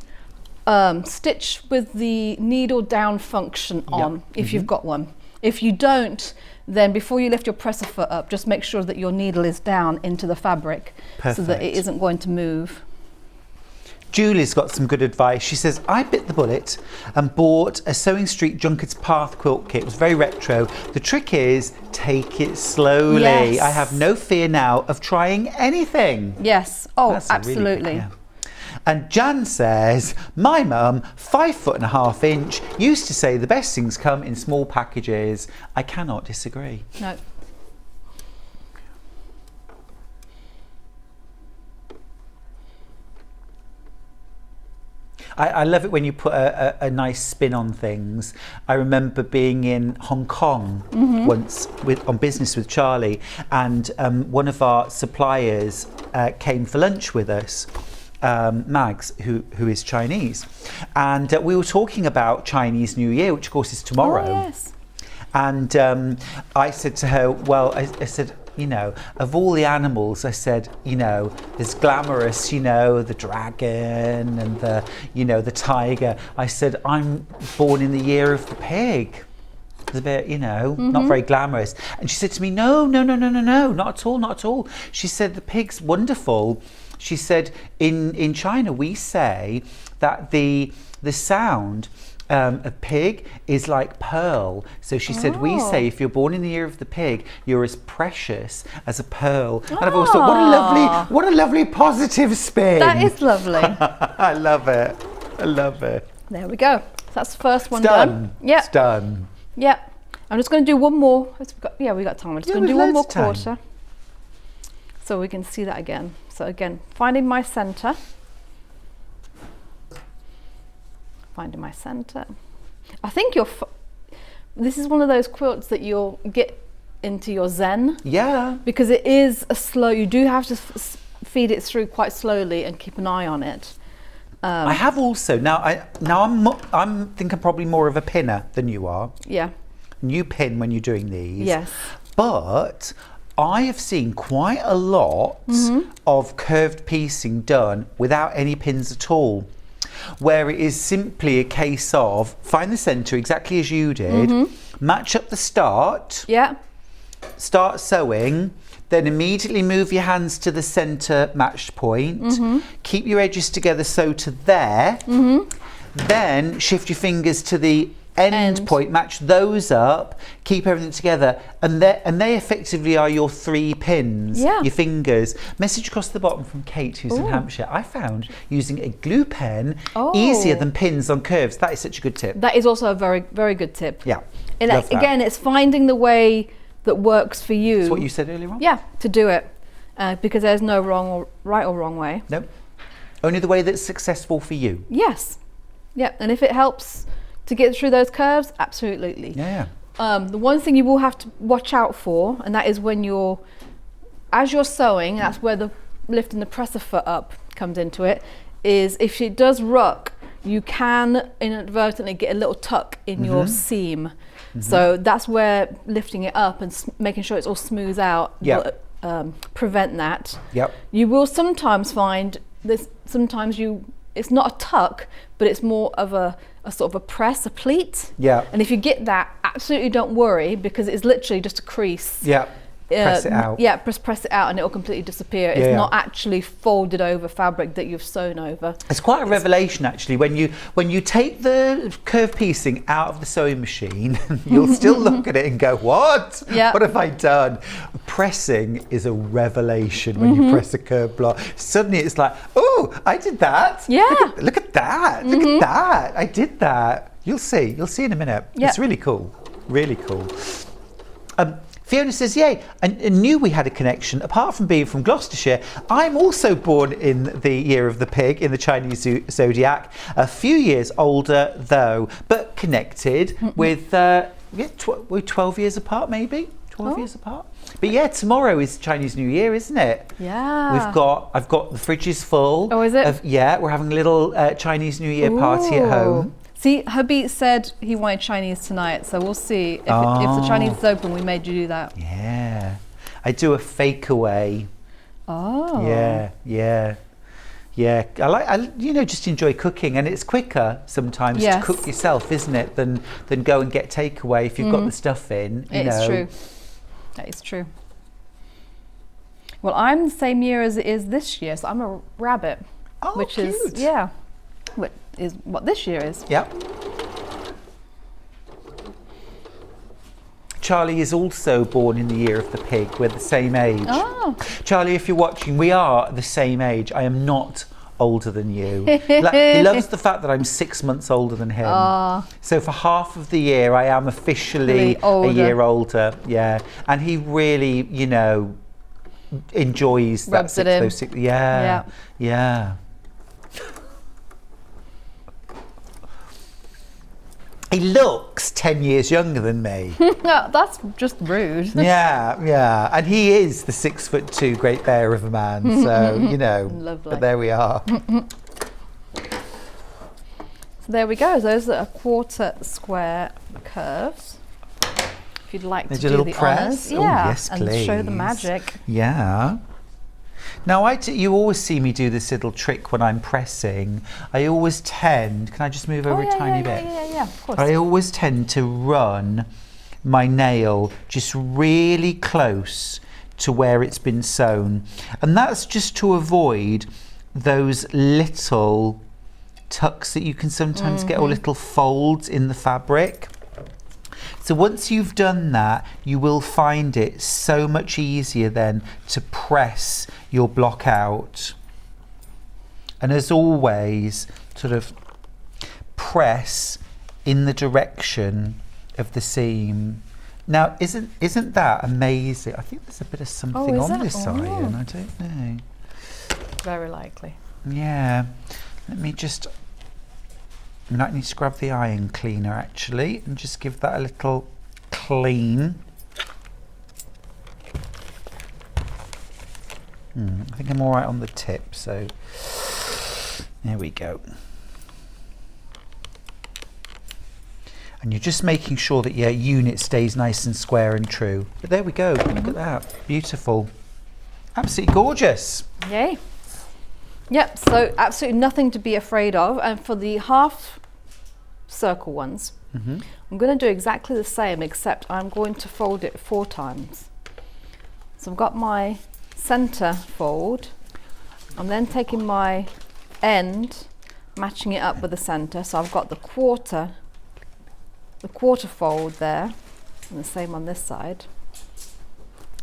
stitch with the needle down function on, if you've got one. If you don't, then before you lift your presser foot up, just make sure that your needle is down into the fabric so that it isn't going to move. Julie's got some good advice. She says, I bit the bullet and bought a Sewing Street Junker's Path quilt kit. It was very retro. The trick is, take it slowly. Yes. I have no fear now of trying anything. Yes. Oh, That's absolutely. Really, And Jan says, my mum, 5'1.5 inches, used to say the best things come in small packages. I cannot disagree. No. I love it when you put a nice spin on things. I remember being in Hong Kong once on business with Charlie, and one of our suppliers came for lunch with us, Mags, who is Chinese, and we were talking about Chinese New Year, which of course is tomorrow. Oh, yes. And I said to her, well, I said, you know, of all the animals, I said, you know, there's glamorous, you know, the dragon and the, you know, the tiger. I said, I'm born in the year of the pig. It's a bit, you know, not very glamorous. And she said to me, no, not at all, not at all. She said, the pig's wonderful. She said, in China, we say that the sound a pig is like pearl. So she said, we say if you're born in the year of the pig, you're as precious as a pearl. And I've always thought, what a lovely positive spin. That is lovely. I love it. I love it. There we go. So that's the first one done. Yeah. It's done. Yeah. I'm just going to do one more. We got time. I'm just going to do one more quarter, so we can see that again. So again, finding my center. Finding my center. I think this is one of those quilts that you'll get into your zen. Yeah. Because it is a slow. You do have to feed it through quite slowly and keep an eye on it. I have also I'm thinking probably more of a pinner than you are. Yeah. You pin when you're doing these. Yes. But I have seen quite a lot of curved piecing done without any pins at all, where it is simply a case of find the centre exactly as you did, match up the start, start sewing, then immediately move your hands to the centre matched point, keep your edges together sew to there, then shift your fingers to the end point, match those up, keep everything together, and they effectively are your 3 pins, your fingers. Message across the bottom from Kate, who's in Hampshire. I found using a glue pen easier than pins on curves. That is such a good tip. That is also a very, very good tip. Yeah. And again, it's finding the way that works for you. That's what you said earlier on? Yeah, to do it. Because there's no right or wrong way. No. Only the way that's successful for you. Yes. Yeah, and if it helps to get through those curves, absolutely. Yeah. The one thing you will have to watch out for, and that is when as you're sewing, that's where the lifting the presser foot up comes into it, is if it does ruck, you can inadvertently get a little tuck in your seam. So that's where lifting it up and making sure it's all smooth out will prevent that. Yep. You will sometimes find this, it's not a tuck, but it's more of a sort of a press, a pleat. Yeah. And if you get that, absolutely don't worry, because it's literally just a crease. Yeah. Press it out. Yeah, press it out and it'll completely disappear. It's Yeah. not actually folded over fabric that you've sewn over. It's quite a revelation actually when you take the curved piecing out of the sewing machine. You'll still look at it and go, what? Yeah. What have I done? Pressing is a revelation when you press a curved block. Suddenly it's like, oh, I did that. Yeah. Look at that. Look at that. I did that. You'll see in a minute. Yeah. It's really cool. Really cool. Fiona says, yay, I knew we had a connection. Apart from being from Gloucestershire, I'm also born in the year of the pig, in the Chinese zodiac. A few years older, though, but connected with, we're 12 years apart, maybe? 12 years apart? But yeah, tomorrow is Chinese New Year, isn't it? Yeah. I've got the fridge is full. Oh, is it? Yeah, we're having a little Chinese New Year party at home. See, hubby said he wanted Chinese tonight, so we'll see. If the Chinese is open, we may do that. Yeah. I do a fake away. Oh. Yeah. I just enjoy cooking, and it's quicker sometimes to cook yourself, isn't it, than go and get takeaway if you've got the stuff in. It's true. That is true. Well, I'm the same year as it is this year, so I'm a rabbit. Oh, which cute. is what this year is. Yep. Charlie is also born in the year of the pig. We're the same age. Oh. Charlie, if you're watching, we are the same age. I am not older than you. He loves the fact that I'm 6 months older than him. So for half of the year, I am officially a year older. Yeah. And he really, enjoys Rubs that it in. 6 Yeah. He looks 10 years younger than me. No, that's just rude. Yeah. And he is the 6'2" great bear of a man. So, Lovely. But there we are. So there we go. Those are 1/4 square curves. If you'd like to There's a do little the press. honours. Oh, yes, and show the please. magic. Yeah. Now, you always see me do this little trick when I'm pressing. I always tend, can I just move over a tiny bit? Yeah, of course. I always tend to run my nail just really close to where it's been sewn. And that's just to avoid those little tucks that you can sometimes get, or little folds in the fabric. So once you've done that, you will find it so much easier then to press your block out. And as always, sort of press in the direction of the seam. Now, isn't that amazing? I think there's a bit of something on this iron. I don't know. Very likely. Yeah. Let me just... I might need to grab the iron cleaner actually and just give that a little clean. I think I'm all right on the tip, so there we go. And you're just making sure that your unit stays nice and square and true. But there we go, look at that, beautiful. Absolutely gorgeous. Yay. Yep, so absolutely nothing to be afraid of. And for the half circle ones, I'm going to do exactly the same, except I'm going to fold it 4 times. So I've got my center fold. I'm then taking my end, matching it up with the center. So I've got the quarter fold there, and the same on this side.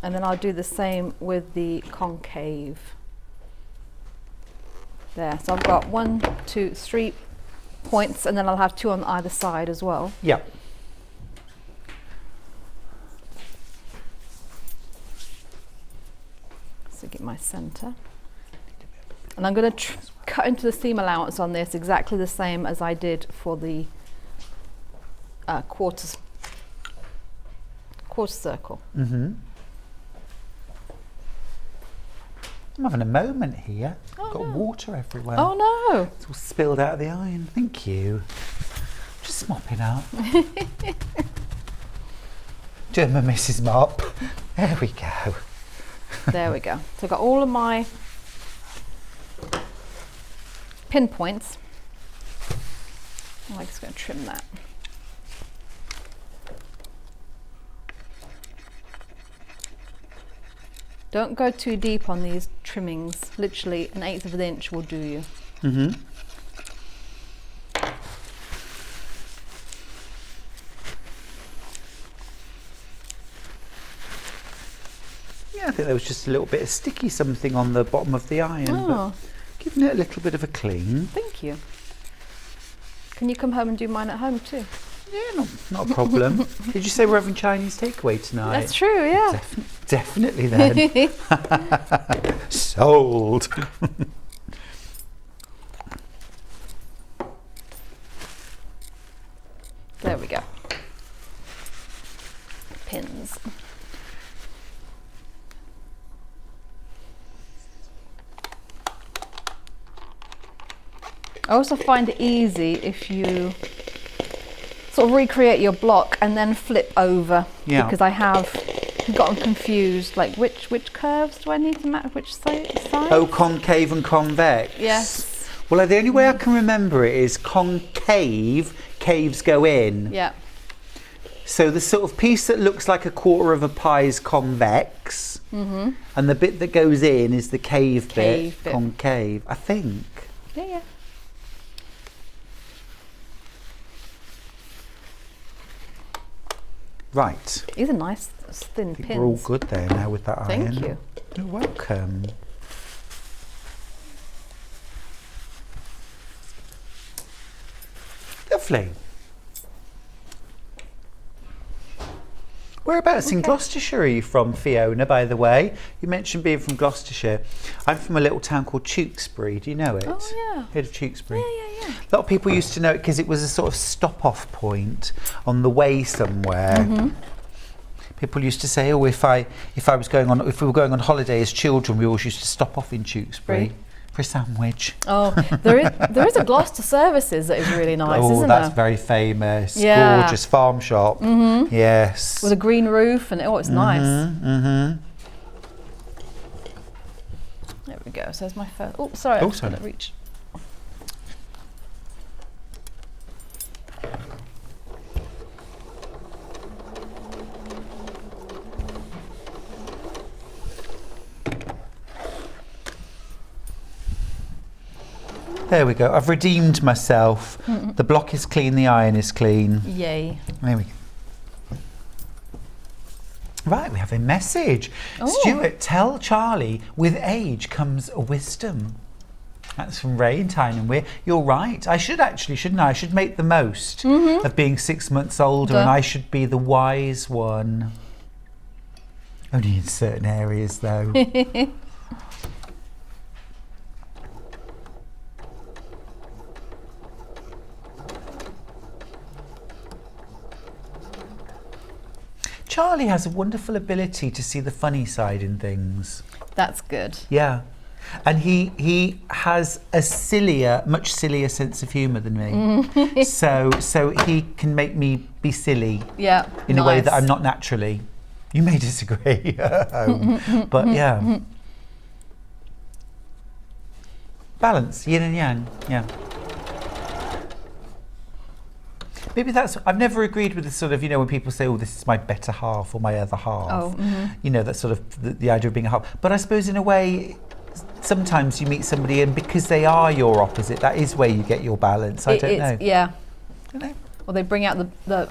And then I'll do the same with the concave. There, so I've got 1, 2, 3 points, and then I'll have 2 on either side as well. Yeah. So get my center. And I'm going to cut into the seam allowance on this exactly the same as I did for the quarter circle. I'm having a moment here. I've got water everywhere. Oh no! It's all spilled out of the iron. Thank you. Just mopping up. Doing my Mrs. Mop. There we go. There we go. So I've got all of my pinpoints. I'm just going to trim that. Don't go too deep on these trimmings. Literally 1/8 of an inch will do you. Yeah, I think there was just a little bit of sticky something on the bottom of the iron. Oh. But giving it a little bit of a clean. Thank you. Can you come home and do mine at home too? Yeah, not a problem. Did you say we're having Chinese takeaway tonight? That's true, yeah. Definitely then. Sold. There we go. Pins. I also find it easy if you sort of recreate your block and then flip over. Yeah. Because I have gotten confused, like which curves do I need to match, which side? Oh, concave and convex. Yes. Well, the only way I can remember it is concave, caves go in. Yeah. So the sort of piece that looks like a quarter of a pie is convex, and the bit that goes in is the cave bit, concave, I think. Yeah, yeah. Right. These are nice thin pins. We're all good there now with that iron. Thank you. You're welcome. Lovely. Whereabouts in Gloucestershire are you from, Fiona, by the way? You mentioned being from Gloucestershire. I'm from a little town called Tewkesbury. Do you know it? Oh, yeah. Heard of Tewkesbury? Yeah. A lot of people used to know it because it was a sort of stop-off point on the way somewhere. People used to say, "Oh, if we were going on holiday as children, we always used to stop off in Tewkesbury for a sandwich." Oh, there is a Gloucester Services that is really nice, Oh, isn't that's there? very famous. Yeah. Gorgeous farm shop. Yes. With a green roof and it's nice. There we go. So there's my first. Oh, sorry. I'm just sorry. gonna reach. There we go. I've redeemed myself. The block is clean, the iron is clean. Yay. There we go. Right, we have a message. Oh. Stuart, tell Charlie, with age comes wisdom. That's from Ray in Tyne Weir. You're right. I should actually, shouldn't I? I should make the most of being 6 months older, and I should be the wise one. Only in certain areas, though. Charlie has a wonderful ability to see the funny side in things. That's good. Yeah. And he has a much sillier sense of humour than me. So he can make me be silly. Yeah. In a way that I'm not naturally. You may disagree. But yeah. Balance, yin and yang. Yeah. Maybe that's, I've never agreed with the sort of, when people say, oh, this is my better half or my other half. Oh, That sort of, the idea of being a half. But I suppose in a way, sometimes you meet somebody and because they are your opposite, that is where you get your balance. I don't know. Yeah. I don't know. Or they bring out the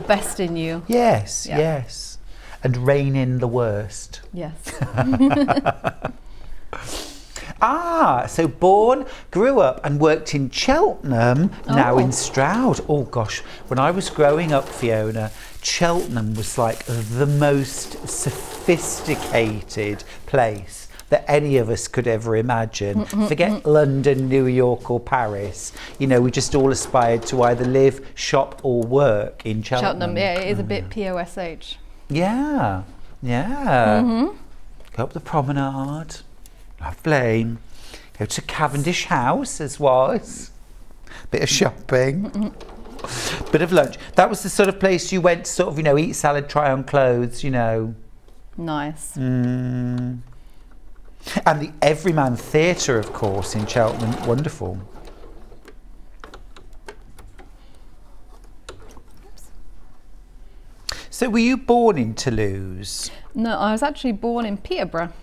best in you. Yes, Yeah. yes. And rein in the worst. Yes. So born, grew up and worked in Cheltenham, now in Stroud. Oh gosh, when I was growing up, Fiona, Cheltenham was like the most sophisticated place that any of us could ever imagine. Forget London, New York or Paris. We just all aspired to either live, shop or work in Cheltenham. Cheltenham, yeah, it is a bit POSH. Yeah, yeah. Go up the promenade. Lovely. Go to Cavendish House as was. Bit of shopping. Bit of lunch. That was the sort of place you went to sort of, eat salad, try on clothes, Nice. And the Everyman Theatre, of course, in Cheltenham. Wonderful. So were you born in Toulouse? No, I was actually born in Peterborough.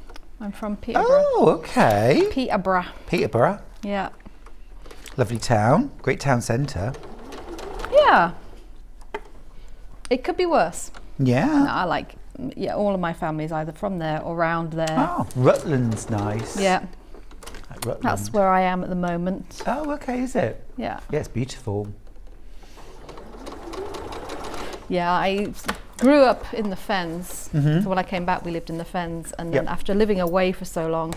I'm from Peterborough. Oh, okay. Peterborough. Peterborough. Yeah. Lovely town. Great town centre. Yeah. It could be worse. Yeah. No, I like, all of my family's either from there or around there. Oh, Rutland's nice. Yeah. Rutland. That's where I am at the moment. Oh, okay, is it? Yeah. Yeah, it's beautiful. Yeah, I grew up in the Fens. So when I came back, we lived in the Fens. And then after living away for so long,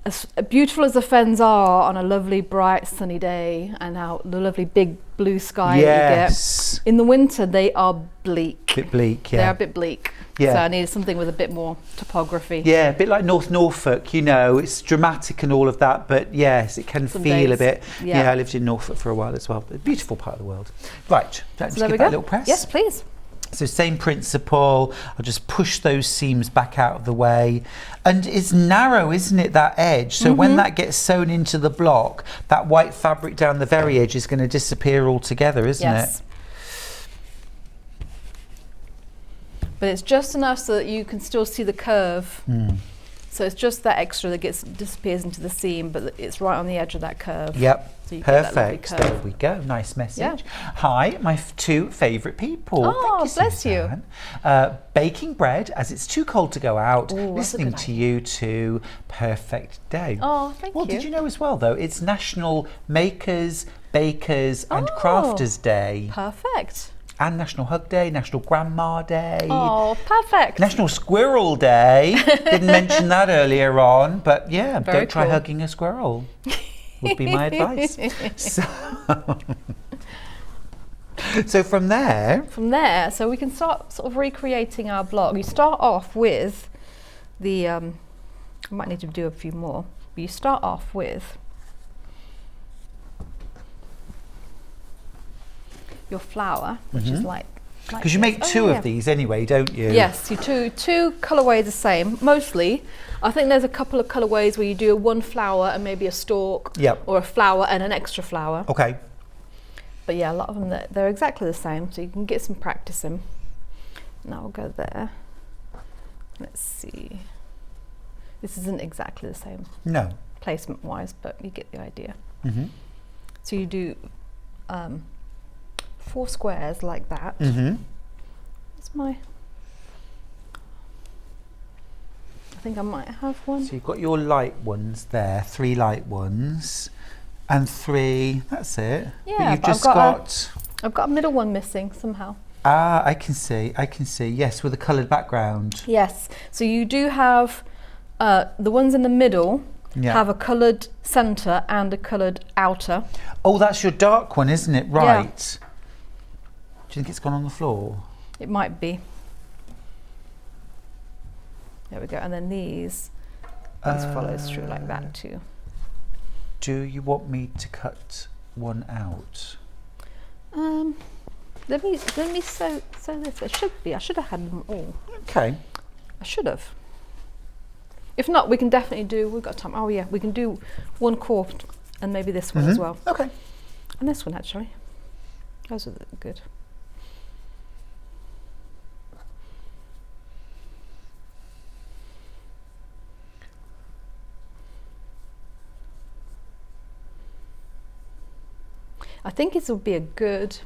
as beautiful as the Fens are on a lovely, bright, sunny day, and how the lovely big blue sky that you get, in the winter they are bleak. Bit bleak, yeah. They're a bit bleak. Yeah. So I needed something with a bit more topography. Yeah, a bit like North Norfolk, you know, it's dramatic and all of that, but yes, it can Some feel a days, bit. yeah. Yeah, I lived in Norfolk for a while as well. A beautiful part of the world. Right, let's So there give we that go. a little press. Yes, please. So same principle, I'll just push those seams back out of the way. And it's narrow, isn't it, that edge? So when that gets sewn into the block, that white fabric down the very edge is going to disappear altogether, isn't Yes. it? But it's just enough so that you can still see the curve. So it's just that extra that disappears into the seam, but it's right on the edge of that curve. Yep. So you get that lovely Perfect. curve. There we go. Nice message. Yeah. Hi, my two favourite people. Oh, Thank you, bless you. Suzanne. Baking bread as it's too cold to go out. Ooh, that's a Listening good to you two. Perfect day. Oh, thank Well, you. did you know as well though? It's National Makers, Bakers and Oh. Crafters Day, Perfect. and National Hug Day, National Grandma Day. Oh, perfect. National Squirrel Day. Didn't mention that earlier on, but yeah, Very don't try cool. hugging a squirrel. Would be my advice. So from there, From there, so we can start sort of recreating our block. You start off with the, I might need to do a few more, but you start off with your flower, which is like because you make two of these anyway, don't you? Yes, you two colourways the same, mostly. I think there's a couple of colourways where you do one flower and maybe a stalk, Yep. or a flower and an extra flower. Okay. But yeah, a lot of them, they're exactly the same, so you can get some practice in. Now we'll go there. Let's see. This isn't exactly the same No. placement-wise, but you get the idea. Mm-hmm. So you do 4 squares like that. Mm-hmm. That's my... I think I might have one. So you've got your light ones there, 3 light ones, and 3. That's it. Yeah, but you've but I've just got I've got a middle one missing somehow. Ah, I can see. I can see. Yes, with a coloured background. Yes, so you do have the ones in the middle Yeah. have a coloured centre and a coloured outer. Oh, that's your dark one, isn't it? Right. Do you think it's gone on the floor? It might be. There we go, and then these follows through like that too. Do you want me to cut one out? Let me sew this. It should be. I should have had them all. Okay. I should have. If not, we can definitely do. We've got time. Oh yeah, we can do 1 quarter and maybe this one as well, Okay. and this one actually. Those are good. I think it would be a good,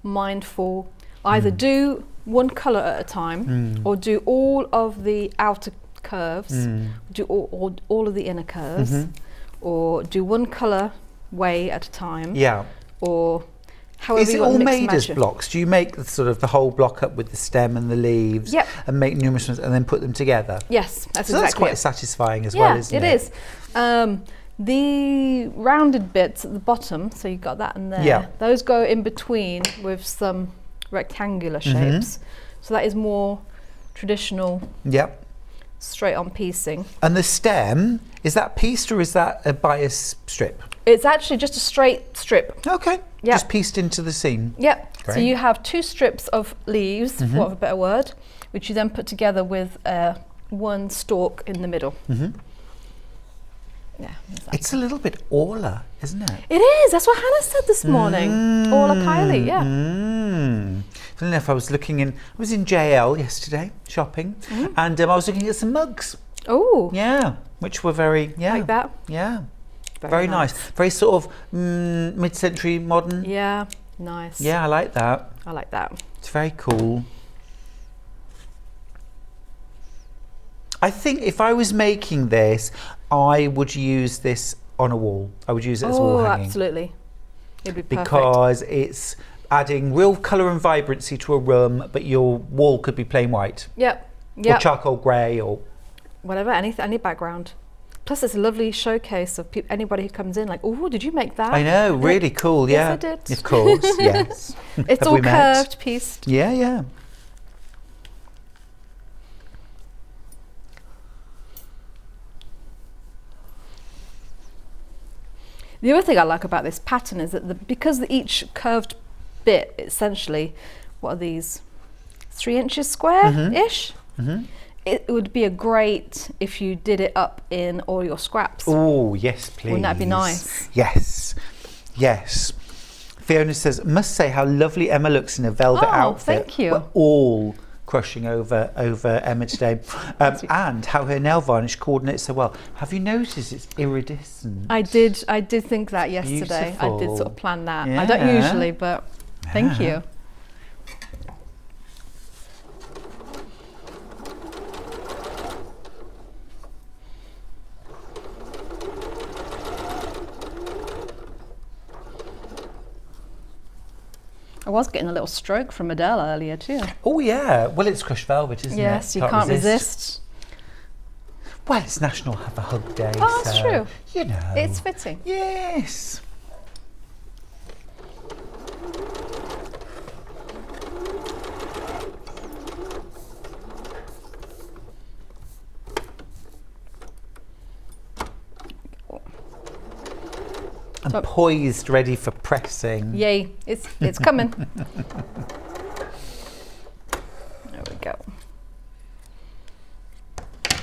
mindful, either do 1 colour at a time or do all of the outer curves, do all of the inner curves, or do 1 colour way at a time, Yeah. or however Is it you want all to mix and made as match it. blocks? Do you make the, sort of the whole block up with the stem and the leaves? Yep. And make numerous ones and then put them together? Yes, that's So that's exactly quite it. satisfying as Yeah, well, isn't it? it is. The rounded bits at the bottom, so you've got that in there, Yeah. those go in between with some rectangular shapes. So that is more traditional, Yep. straight on piecing. And the stem, is that pieced or is that a bias strip? It's actually just a straight strip. Okay. Yeah. Just pieced into the seam. Yep. So Great. you have 2 strips of leaves, for want of a better word, which you then put together with 1 stalk in the middle. Yeah. It's a little bit Orla, isn't it? It is. That's what Hannah said this morning. Orla Kylie. Yeah. Funny enough, I was in JL yesterday shopping, and I was looking at some mugs. Oh. Yeah, which were very, Like that? Yeah. Very nice. Very sort of mid-century modern. Yeah, nice. Yeah, I like that. I like that. It's very cool. I think if I was making this, I would use this on a wall. I would use it as wall hanging. Absolutely. It'd be perfect. Because it's adding real colour and vibrancy to a room, but your wall could be plain white. Yep. Or charcoal grey or... whatever, any background. Plus it's a lovely showcase of anybody who comes in like, oh, did you make that? I know, really cool, yeah. Yes, I did. Of course, yes. It's Have all we met? curved, pieced. Yeah, yeah. The other thing I like about this pattern is that because each curved bit, essentially, what are these? 3 inches square-ish? It would be a great if you did it up in all your scraps. Oh, yes, please. Wouldn't that be nice? Yes, yes. Fiona says, must say how lovely Emma looks in a velvet outfit. Thank you. We're all crushing over Emma today. And how her nail varnish coordinates so well. Have you noticed it's iridescent? I did think that yesterday. Beautiful. I did sort of plan that. Yeah. I don't usually, but thank you. I was getting a little stroke from Adelle earlier too. Oh yeah, well it's crushed velvet, isn't it? Yes, you can't resist. Well, it's National Have a Hug Day. Oh, that's so, true. You know. It's fitting. Yes. I'm poised, ready for pressing. Yay, it's coming. There we go.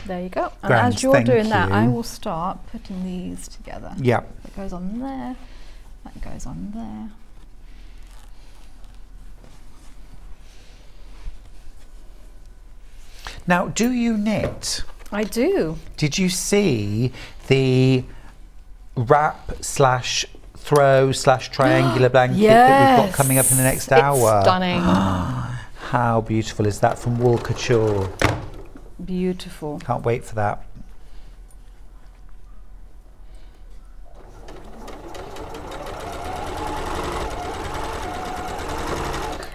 There you go. And Grand, as you're thank doing that, you. I will start putting these together. Yeah. That goes on there. That goes on there. Now, do you knit? I do. Did you see the wrap/throw/triangular blanket that we've got coming up in the next hour? It's stunning. How beautiful is that from Wool Couture? Beautiful. Can't wait for that.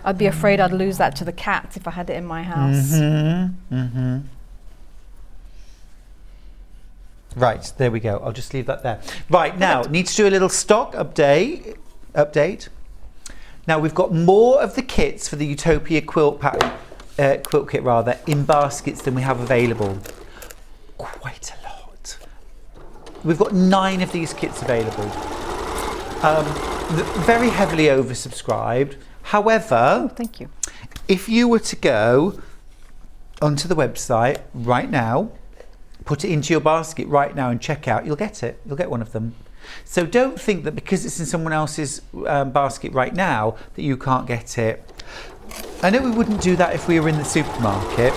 I'd be afraid I'd lose that to the cats if I had it in my house. Right, there we go. I'll just leave that there. Right, now, need to do a little stock update. Now, we've got more of the kits for the Utopia quilt kit in baskets than we have available. Quite a lot. We've got 9 of these kits available. Very heavily oversubscribed. However, thank you. If you were to go onto the website right now, put it into your basket right now and check out, you'll get it. You'll get one of them. So don't think that because it's in someone else's basket right now that you can't get it. I know we wouldn't do that if we were in the supermarket.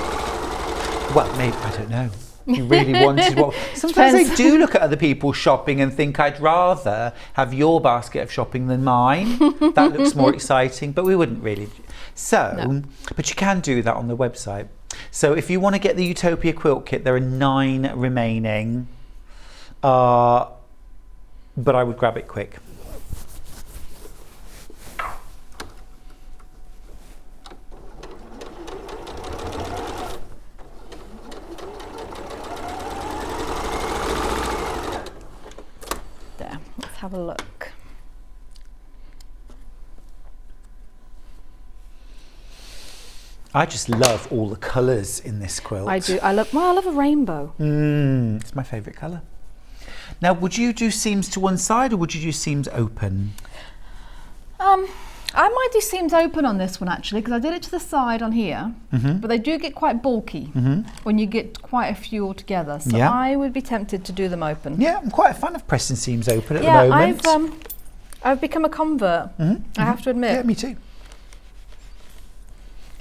Well, maybe, I don't know. You really wanted what? Sometimes I do look at other people shopping and think I'd rather have your basket of shopping than mine. That looks more exciting, but we wouldn't really. So, no. But you can do that on the website. So if you want to get the Utopia quilt kit, there are 9 remaining. But I would grab it quick. There, let's have a look. I just love all the colours in this quilt. I do. I love a rainbow. It's my favourite colour. Now, would you do seams to one side or would you do seams open? I might do seams open on this one actually, because I did it to the side on here, but they do get quite bulky when you get quite a few all together. So I would be tempted to do them open. Yeah, I'm quite a fan of pressing seams open at the moment. I've become a convert. I have to admit. Yeah, me too.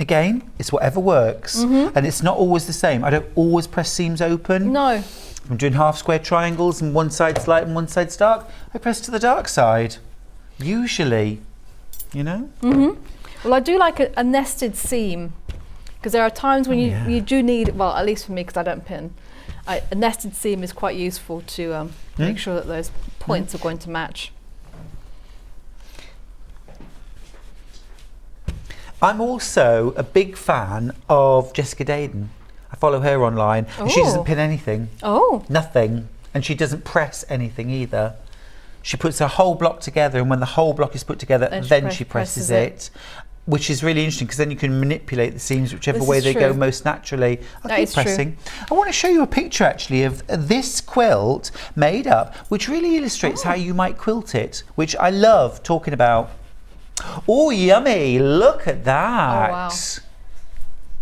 Again, it's whatever works. And it's not always the same. I don't always press seams open. No. If I'm doing half square triangles and one side's light and one side's dark, I press to the dark side. Usually, you know? Well, I do like a nested seam, because there are times when you do need, well, at least for me, because I don't pin, a nested seam is quite useful to make sure that those points are going to match. I'm also a big fan of Jessica Dayton. I follow her online. And she doesn't pin anything. Oh. Nothing. And she doesn't press anything either. She puts a whole block together, and when the whole block is put together, then she presses it. Which is really interesting, because then you can manipulate the seams whichever way they go most naturally. I'll keep pressing. I want to show you a picture actually of this quilt made up, which really illustrates how you might quilt it, which I love talking about. Oh, yummy! Look at that. Oh, wow.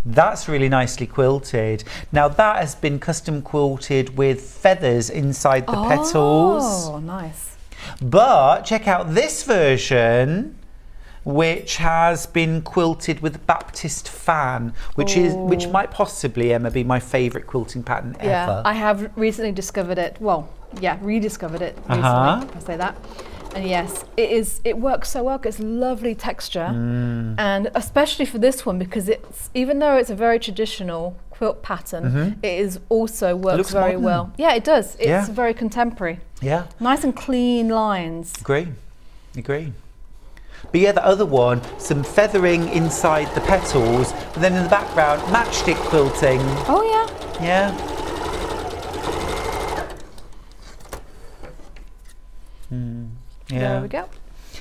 That's really nicely quilted. Now that has been custom quilted with feathers inside the petals. Oh, nice. But check out this version, which has been quilted with a Baptist fan, which might possibly, Emma, be my favourite quilting pattern ever. I have recently discovered it. Well, rediscovered it recently. I'll say that. And yes, it works so well. It's lovely texture, and especially for this one, because even though it's a very traditional quilt pattern, it is also works very modern. well. Yeah, it does. It's very contemporary. Yeah. Nice and clean lines. Agree. But yeah, the other one, some feathering inside the petals, but then in the background, matchstick quilting. Oh yeah. Yeah. Yeah. There we go.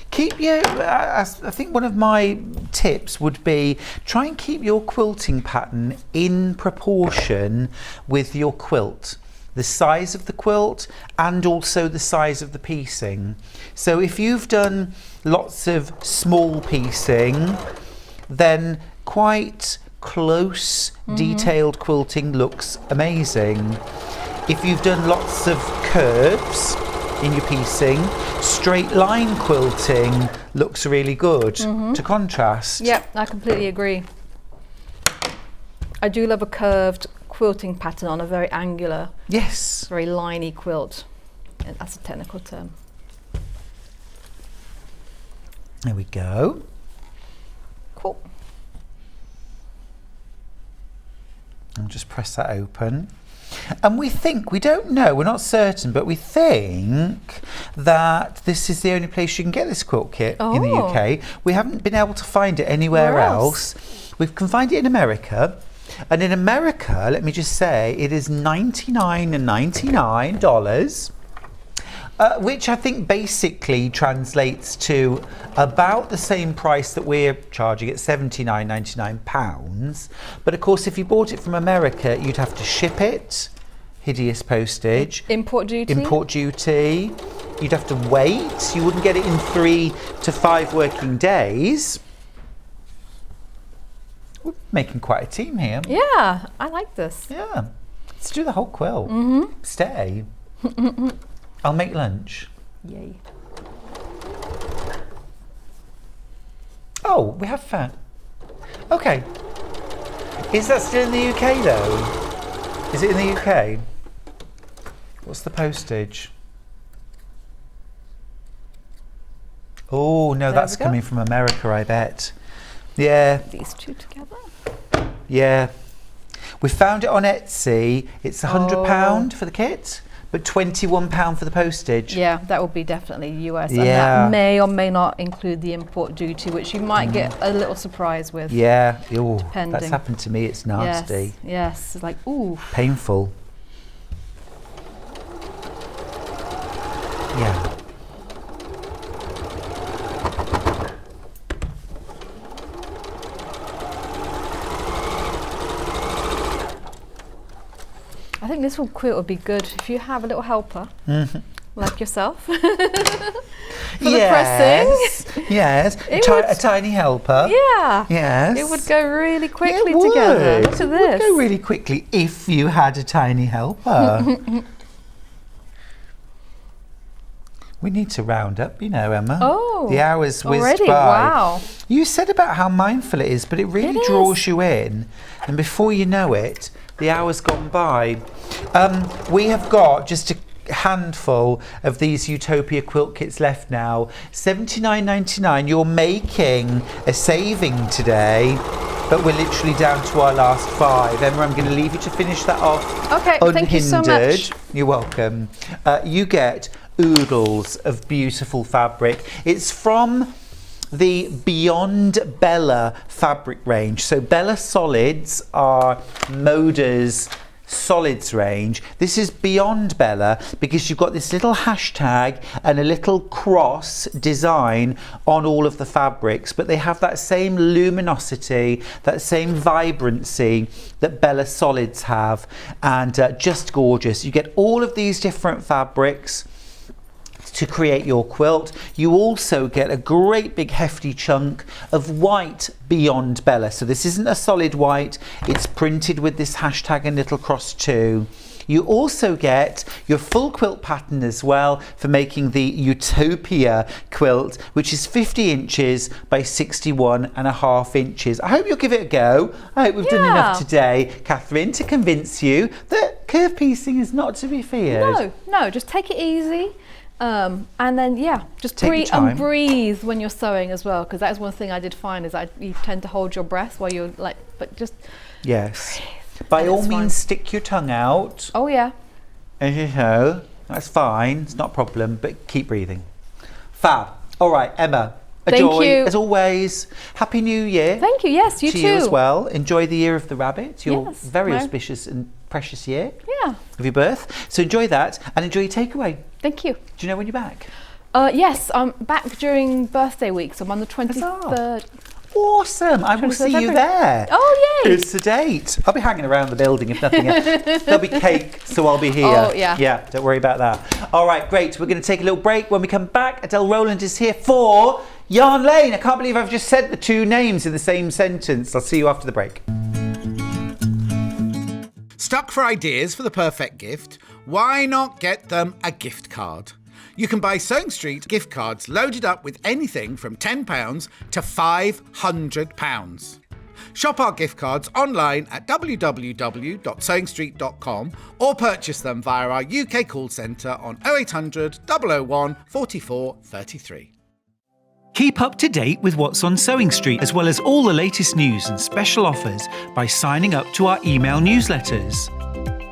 Keep your, I think one of my tips would be try and keep your quilting pattern in proportion with your quilt. The size of the quilt and also the size of the piecing. So if you've done lots of small piecing, then quite close detailed quilting looks amazing. If you've done lots of curves in your piecing, straight line quilting looks really good to contrast. Yep, I completely agree. I do love a curved quilting pattern on a very angular, very liney quilt. And that's a technical term. There we go. Cool. I'll just press that open. And we don't know, we're not certain, but we think that this is the only place you can get this quilt kit in the UK. We haven't been able to find it anywhere else. We can find it in America. And in America, let me just say, it is $99.99, which I think basically translates to about the same price that we're charging at £79.99. But of course, if you bought it from America, you'd have to ship it, hideous postage, import duty. You'd have to wait. You wouldn't get it in 3 to 5 working days. We're making quite a team here. Yeah, I like this. Yeah, let's do the whole quilt. Stay. I'll make lunch. Yay. Oh, we have fat. Okay. Is that still in the UK though? Is it in the UK? What's the postage? Oh, no, that's coming from America, I bet. Yeah. These two together. Yeah. We found it on Etsy. It's £100 for the kit, but £21 for the postage. Yeah, that will be definitely US. And that may or may not include the import duty, which you might get a little surprise with. Yeah. Ooh, depending. That's happened to me. It's nasty. Yes. It's like, ooh. Painful. Yeah. I think this quilt would be good if you have a little helper, like yourself, for the pressing. Yes, a tiny helper. Yeah. Yes. It would go really quickly together. Look at this. It would go really quickly if you had a tiny helper. We need to round up, you know, Emma. Oh, the hours whizzed already? by. Wow. You said about how mindful it is, but it really draws you in. And before you know it, the hour's gone by. We have got just a handful of these Utopia quilt kits left now. $79.99. You're making a saving today, but we're literally down to our last 5. Emma, I'm going to leave you to finish that off. Okay, unhindered. thank you so much. You're welcome. You get oodles of beautiful fabric. It's from the Beyond Bella fabric range. So Bella Solids are Moda's solids range. This is Beyond Bella because you've got this little hashtag and a little cross design on all of the fabrics, but they have that same luminosity, that same vibrancy that Bella Solids have, and just gorgeous. You get all of these different fabrics to create your quilt. You also get a great big hefty chunk of white Beyond Bella. So this isn't a solid white, it's printed with this hashtag and little cross too. You also get your full quilt pattern as well for making the Utopia quilt, which is 50 inches by 61.5 inches. I hope you'll give it a go. I hope we've done enough today, Catherine, to convince you that curve piecing is not to be feared. No, just take it easy. And then just Take breathe your time. and breathe when you're sewing as well, because that's one thing I did find is that you tend to hold your breath while you're like, but just Yes. By all means, stick your tongue out. oh yeah. As you know, that's fine. It's not a problem, but keep breathing. Fab. All right, Emma. A Thank joy you. as always. Happy New Year. Thank you. Yes, you to too. you as well. Enjoy the year of the rabbit. Your Yes, very my- auspicious and precious year Yeah. of your birth. So enjoy that and enjoy your takeaway. Thank you. Do you know when you're back? Yes, I'm back during birthday week, so I'm on the 23rd. Awesome. I will 23rd see you February. there. Oh, yay. It's the date. I'll be hanging around the building if nothing else. There'll be cake, so I'll be here. Oh, yeah. Yeah, don't worry about that. All right, great. We're going to take a little break. When we come back, Adelle Rowland is here for Yarn Lane. I can't believe I've just said the 2 names in the same sentence. I'll see you after the break. Stuck for ideas for the perfect gift? Why not get them a gift card? You can buy Sewing Street gift cards loaded up with anything from £10 to £500. Shop our gift cards online at www.sewingstreet.com or purchase them via our UK call centre on 0800 001 44 33. Keep up to date with what's on Sewing Street, as well as all the latest news and special offers by signing up to our email newsletters.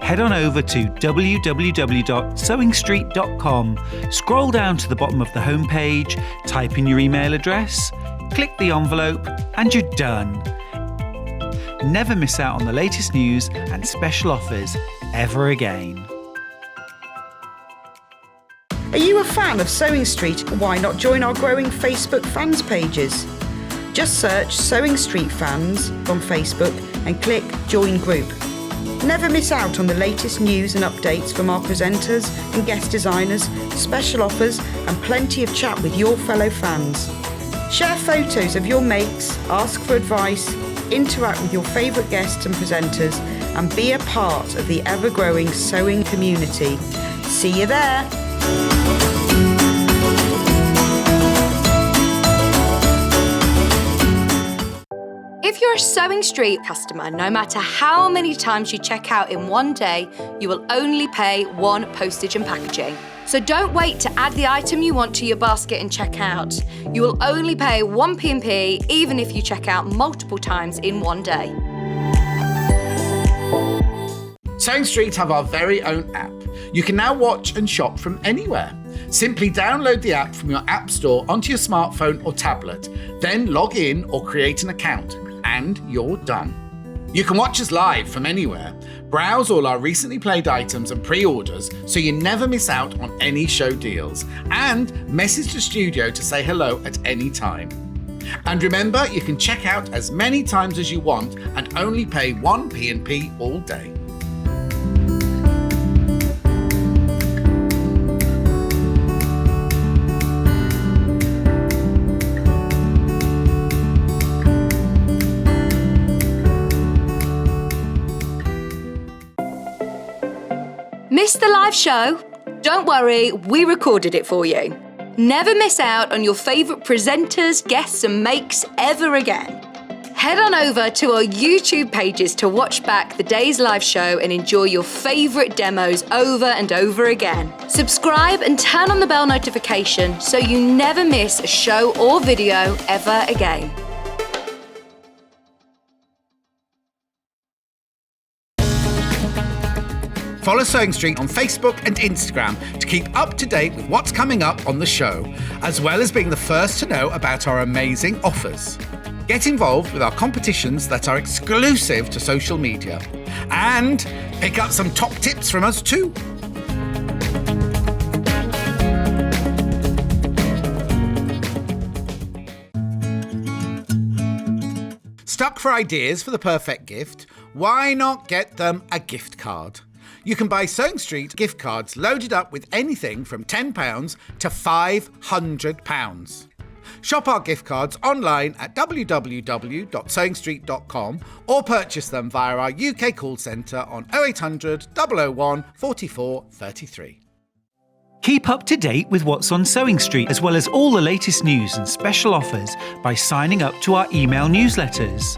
Head on over to www.sewingstreet.com, scroll down to the bottom of the homepage, type in your email address, click the envelope, and you're done. Never miss out on the latest news and special offers ever again. Are you a fan of Sewing Street? Why not join our growing Facebook fans pages? Just search Sewing Street Fans on Facebook and click Join Group. Never miss out on the latest news and updates from our presenters and guest designers, special offers and plenty of chat with your fellow fans. Share photos of your makes, ask for advice, interact with your favourite guests and presenters and be a part of the ever-growing sewing community. See you there! If you're a Sewing Street customer, no matter how many times you check out in one day, you will only pay 1 postage and packaging. So don't wait to add the item you want to your basket and check out. You will only pay 1 P&P even if you check out multiple times in one day. Sewing Street have our very own app. You can now watch and shop from anywhere. Simply download the app from your app store onto your smartphone or tablet, then log in or create an account, and you're done. You can watch us live from anywhere, browse all our recently played items and pre-orders so you never miss out on any show deals, and message the studio to say hello at any time. And remember, you can check out as many times as you want and only pay 1 P&P all day. Miss the live show? Don't worry, we recorded it for you. Never miss out on your favourite presenters, guests and makes ever again. Head on over to our YouTube pages to watch back the day's live show and enjoy your favourite demos over and over again. Subscribe and turn on the bell notification so you never miss a show or video ever again. Follow Sewing Street on Facebook and Instagram to keep up to date with what's coming up on the show, as well as being the first to know about our amazing offers. Get involved with our competitions that are exclusive to social media. And pick up some top tips from us too. Stuck for ideas for the perfect gift? Why not get them a gift card? You can buy Sewing Street gift cards loaded up with anything from £10 to £500. Shop our gift cards online at www.sewingstreet.com or purchase them via our UK call centre on 0800 001 44 33. Keep up to date with what's on Sewing Street, as well as all the latest news and special offers by signing up to our email newsletters.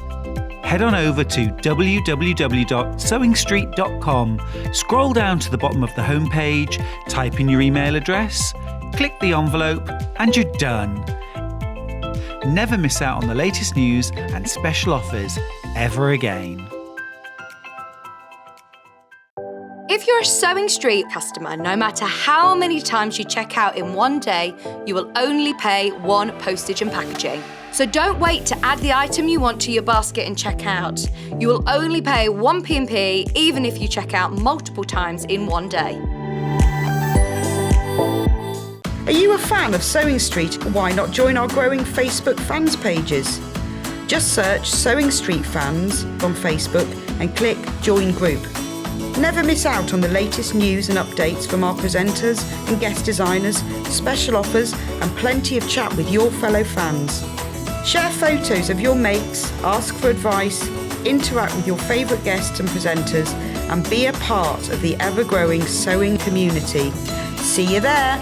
Head on over to www.sewingstreet.com, scroll down to the bottom of the homepage, type in your email address, click the envelope, and you're done. Never miss out on the latest news and special offers ever again. If you're a Sewing Street customer, no matter how many times you check out in one day, you will only pay one postage and packaging. So don't wait to add the item you want to your basket and check out. You will only pay one P&P even if you check out multiple times in one day. Are you a fan of Sewing Street? Why not join our growing Facebook fans pages? Just search Sewing Street Fans on Facebook and click Join Group. Never miss out on the latest news and updates from our presenters and guest designers, special offers and plenty of chat with your fellow fans. Share photos of your makes, ask for advice, interact with your favourite guests and presenters and be a part of the ever-growing sewing community. See you there!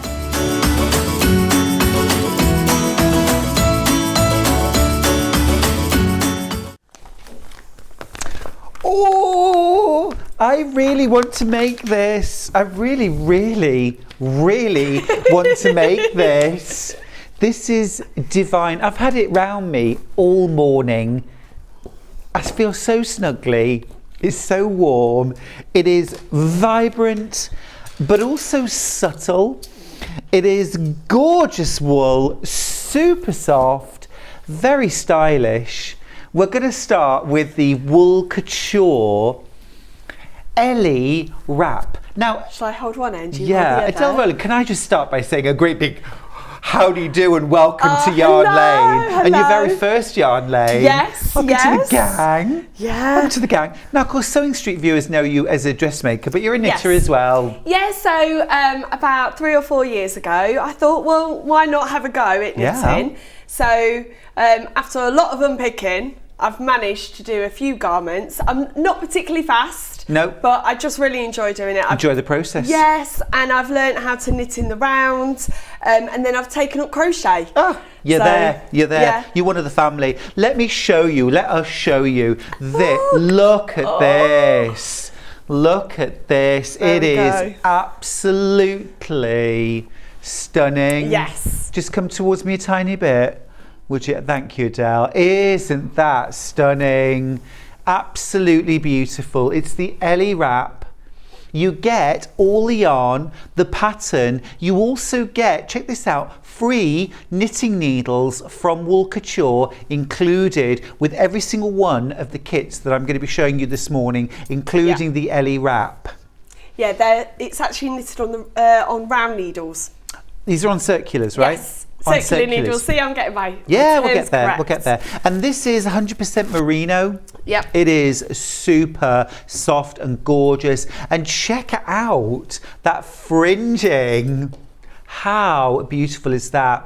Oh, I really want to make this. I really want to make this. This is divine. I've had it round me all morning. I feel so snuggly. It's so warm. It is vibrant, but also subtle. It is gorgeous wool, super soft, very stylish. We're going to start with the Wool Couture Ellie wrap. Now, shall I hold one end? Yeah, Adelle Rowland, can I just start by saying a great big how do you do and welcome to Yarn Lane. Hello. And your very first Yarn Lane. Yes, welcome to the gang. Yeah. Welcome to the gang. Now, of course, Sewing Street viewers know you as a dressmaker, but you're a knitter as well. Yeah, so about 3 or 4 years ago, I thought, well, why not have a go at knitting? Yeah. So after a lot of unpicking, I've managed to do a few garments. I'm not particularly fast. No. But I just really enjoy doing it. Enjoy the process. Yes, and I've learned how to knit in the round, and then I've taken up crochet. Oh, you're there. Yeah. You're one of the family. Let us show you this. Look at this. Look at this. It is absolutely stunning. Yes. Just come towards me a tiny bit. Would you? Thank you, Adelle. Isn't that stunning? Absolutely beautiful. It's the Ellie wrap. You get all the yarn, the pattern. You also get, check this out, free knitting needles from Wool Couture included with every single one of the kits that I'm going to be showing you this morning, including the Ellie wrap. Yeah, it's actually knitted on round needles. These are on circulars, right? Yes. Circular needles. See, I'm getting my we'll get there. Correct. We'll get there. And this is 100% merino. Yep. It is super soft and gorgeous. And check out that fringing. How beautiful is that?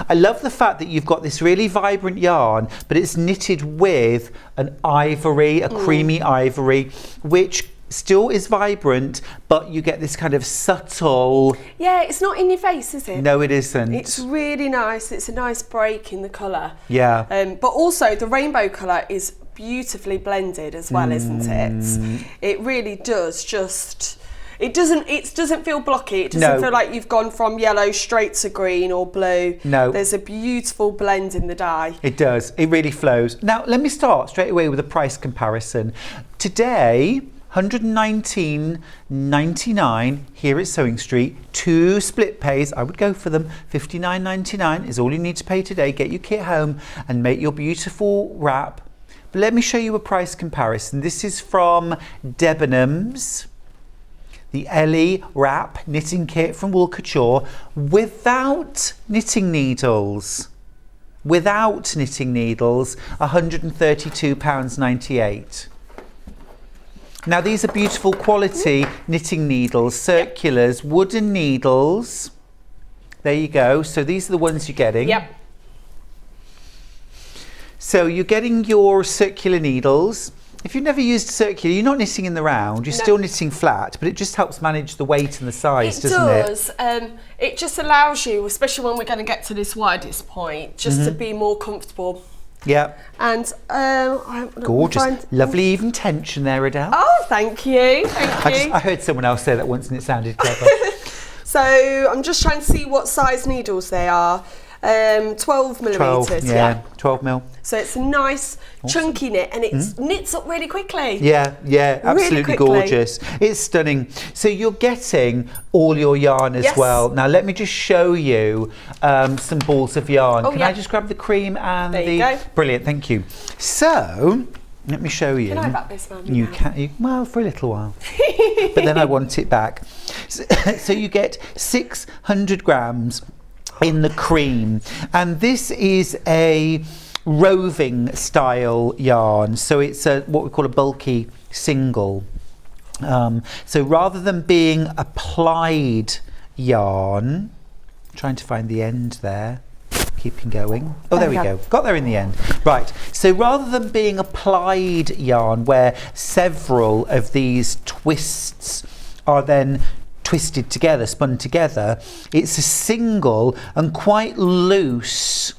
I love the fact that you've got this really vibrant yarn, but it's knitted with an ivory, a creamy ivory, which still is vibrant, but you get this kind of subtle... Yeah, it's not in your face, is it? No, it isn't. It's really nice. It's a nice break in the colour. Yeah. But also the rainbow colour is beautifully blended as well, isn't it? It really does just... It doesn't feel blocky. It doesn't feel like you've gone from yellow straight to green or blue. No. There's a beautiful blend in the dye. It does. It really flows. Now, let me start straight away with a price comparison. Today, $119.99 here at Sewing Street. 2 split pays. I would go for them. $59.99 is all you need to pay today. Get your kit home and make your beautiful wrap. But let me show you a price comparison. This is from Debenhams. The Ellie Wrap knitting kit from Couture without knitting needles. Without knitting needles, £132.98. Now these are beautiful quality knitting needles, circulars, wooden needles. There you go. So these are the ones you're getting. Yep. So you're getting your circular needles. If you've never used circular, you're not knitting in the round, you're still knitting flat, but it just helps manage the weight and the size, doesn't it? It does. It just allows you, especially when we're going to get to this widest point, just to be more comfortable. Yeah. And gorgeous, lovely even tension there, Adelle. Oh, thank you, thank you. I heard someone else say that once and it sounded clever. So I'm just trying to see what size needles they are. 12 millimetres. 12 mil. So it's a nice chunky knit, and it knits up really quickly. Yeah, absolutely quickly. Gorgeous. It's stunning. So you're getting all your yarn as well. Now let me just show you some balls of yarn. Can I just grab the cream and there you go. Brilliant, thank you. So let me show you. Can I back this, Mum? You can. Well, for a little while, but then I want it back. So you get 600 grams in the cream, and this is a roving style yarn, so it's what we call a bulky single. So rather than being applied yarn, trying to find the end there, keeping going. Oh, there we go. Got there in the end. Right. So rather than being applied yarn, where several of these twists are then twisted together, spun together, it's a single and quite loose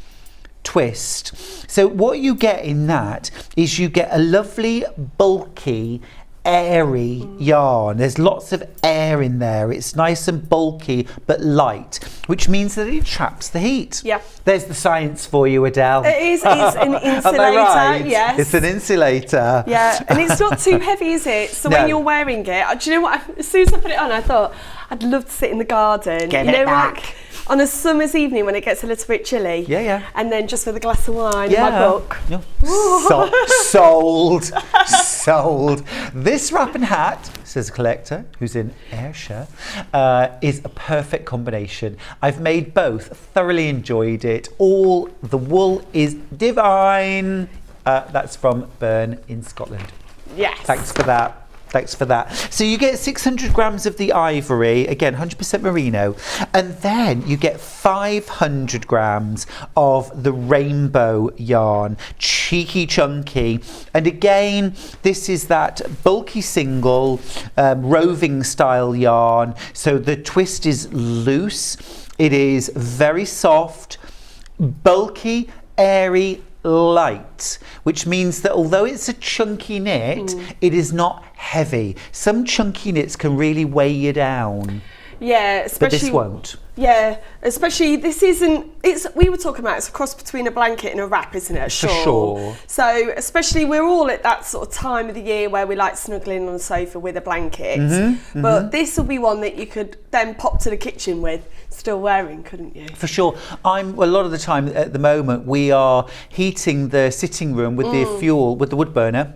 twist. So what you get in that is you get a lovely bulky airy yarn. There's lots of air in there. It's nice and bulky but light, which means that it traps the heat. Yeah. There's the science for you, Adelle. It is. It's an insulator. Am I right? Yes. It's an insulator. Yeah, and it's not too heavy, is it? So when you're wearing it, do you know what? As soon as I put it on, I thought I'd love to sit in the garden. Get it back. Like on a summer's evening when it gets a little bit chilly. Yeah. And then just with a glass of wine and my book. Yeah. Sold. This wrap and hat, says a collector who's in Ayrshire, is a perfect combination. I've made both, thoroughly enjoyed it. All the wool is divine. That's from Burn in Scotland. Yes. Thanks for that. So you get 600 grams of the ivory, again 100% merino, and then you get 500 grams of the rainbow yarn, cheeky chunky, and again this is that bulky single roving style yarn, so the twist is loose, it is very soft, bulky, airy, light, which means that although it's a chunky knit, it is not heavy. Some chunky knits can really weigh you down. Yeah, especially. But this won't. Yeah, especially this isn't. We were talking about it's a cross between a blanket and a wrap, isn't it? For sure. So especially we're all at that sort of time of the year where we like snuggling on the sofa with a blanket. But this will be one that you could then pop to the kitchen with, still wearing, couldn't you? For sure. A lot of the time at the moment we are heating the sitting room with the fuel, with the wood burner.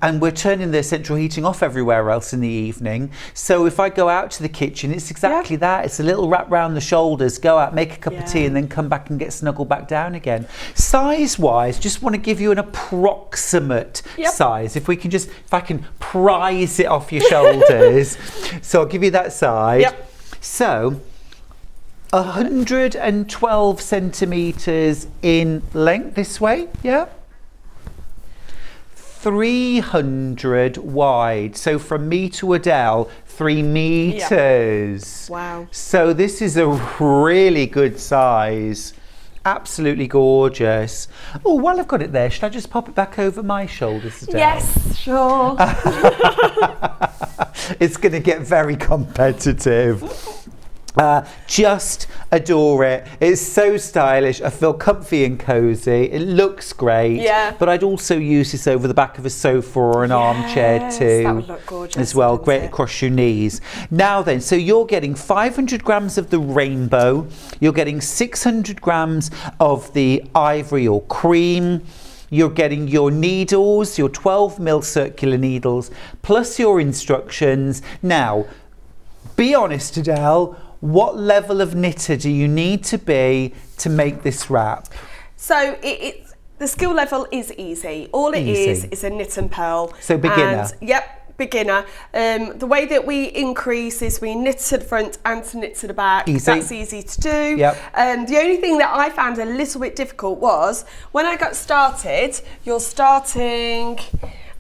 And we're turning the central heating off everywhere else in the evening. So if I go out to the kitchen, it's exactly that. It's a little wrap round the shoulders, go out, make a cup of tea, and then come back and get snuggled back down again. Size-wise, just want to give you an approximate size. If I can prise it off your shoulders. So I'll give you that size. Yep. So 112 centimetres in length this way, 30 300 wide. So from me to Adelle, 3 meters. Wow. So this is a really good size. Absolutely gorgeous. Oh, while I've got it there, should I just pop it back over my shoulders today? Yes, sure. It's going to get very competitive. Just adore it. It's so stylish. I feel comfy and cozy. It looks great. Yeah. But I'd also use this over the back of a sofa or an armchair too. That would look gorgeous as well. wouldn't Great it? across your knees. Now then, so you're getting 500 grams of the rainbow. You're getting 600 grams of the ivory or cream. You're getting your needles, your 12mm circular needles, plus your instructions. Now, be honest, Adelle, what level of knitter do you need to be to make this wrap? So the skill level is easy. All it is a knit and purl. So beginner. And, yep, beginner. The way that we increase is we knit to the front and to knit to the back. Easy. That's easy to do. Yep. The only thing that I found a little bit difficult was when I got started, you're starting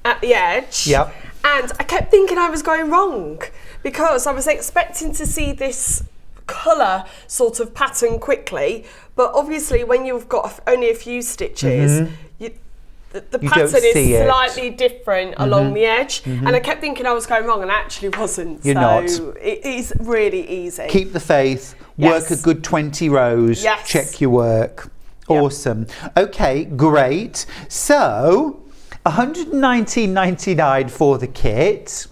at the edge. Yep. And I kept thinking I was going wrong because I was expecting to see this colour sort of pattern quickly, but obviously when you've got only a few stitches, the You pattern don't see is it. slightly different along the edge, and I kept thinking I was going wrong and I actually wasn't. You're not. It is really easy. Keep the faith, Yes. work a good 20 rows, Yes. check your work. Yep. Awesome. Okay, great. So, $119.99 for the kit.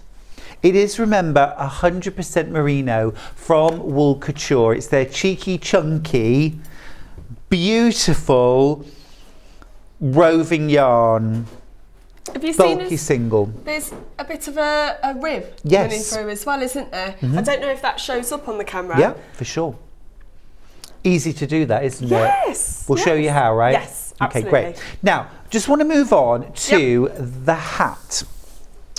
It is, remember, 100% merino from Wool Couture. It's their cheeky, chunky, beautiful roving yarn. Have you seen Bulky this? single. There's a bit of a rib Yes. running through as well, isn't there? I don't know if that shows up on the camera. Yeah, for sure. Easy to do that, isn't it? Yes. We'll show you how, right? Yes, Okay, absolutely. great. Now, just want to move on to the hat.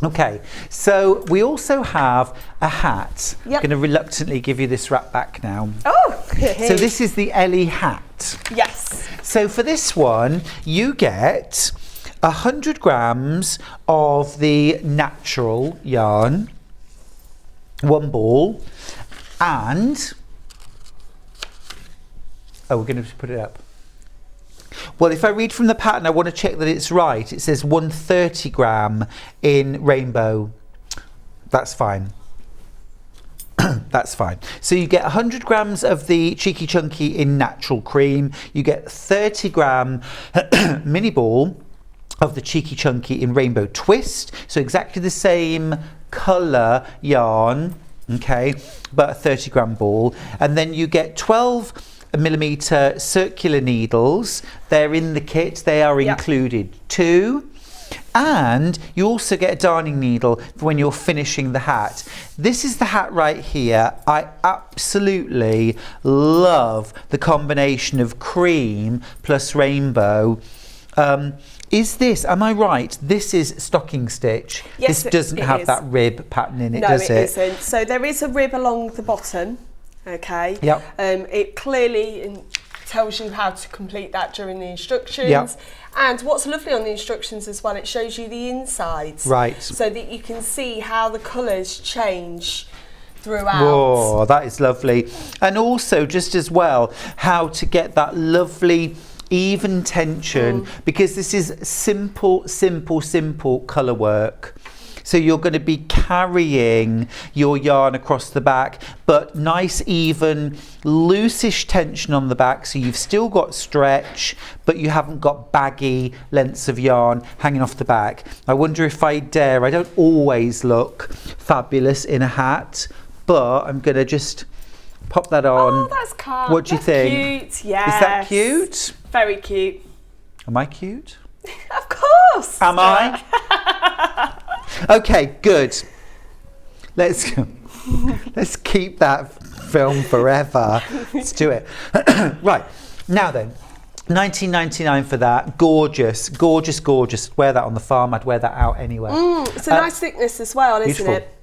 Okay, so we also have a hat. Yep. I'm going to reluctantly give you this wrap back now. Oh, So this is the Ellie hat. yes. So for this one, you get 100 grams of the natural yarn, 1 ball, and... Oh, we're going to put it up. Well, if I read from the pattern, I want to check that it's right. It says 130 gram in rainbow. That's fine. That's fine. So you get 100 grams of the cheeky chunky in natural cream. You get 30 gram mini ball of the cheeky chunky in rainbow twist. So exactly the same colour yarn, okay, but a 30 gram ball. And then you get 12mm circular needles. They're in the kit. They are included too. And you also get a darning needle for when you're finishing the hat. This is the hat right here. I absolutely love the combination of cream plus rainbow. Is this, am I right, this is stocking stitch? Yes, this doesn't have is. that rib pattern in it, No, does it? it isn't. So there is a rib along the bottom, okay? Yep. It clearly tells you how to complete that during the instructions. Yep. And what's lovely on the instructions as well, it shows you the insides. Right. So that you can see how the colours change throughout. Oh, that is lovely. And also, just as well, how to get that lovely even tension, because this is simple colour work. So you're going to be carrying your yarn across the back, but nice, even, loosish tension on the back. So you've still got stretch, but you haven't got baggy lengths of yarn hanging off the back. I wonder if I dare. I don't always look fabulous in a hat, but I'm going to just pop that on. Oh, that's cute. What do you think? Cute, yes. Is that cute? Very cute. Am I cute? Of course. Am I? Okay, good. Let's keep that film forever. Let's do it. Right, now then, $19.99 for that. Gorgeous, gorgeous, gorgeous. Wear that on the farm. I'd wear that out anywhere. It's a nice thickness as well, isn't beautiful. it?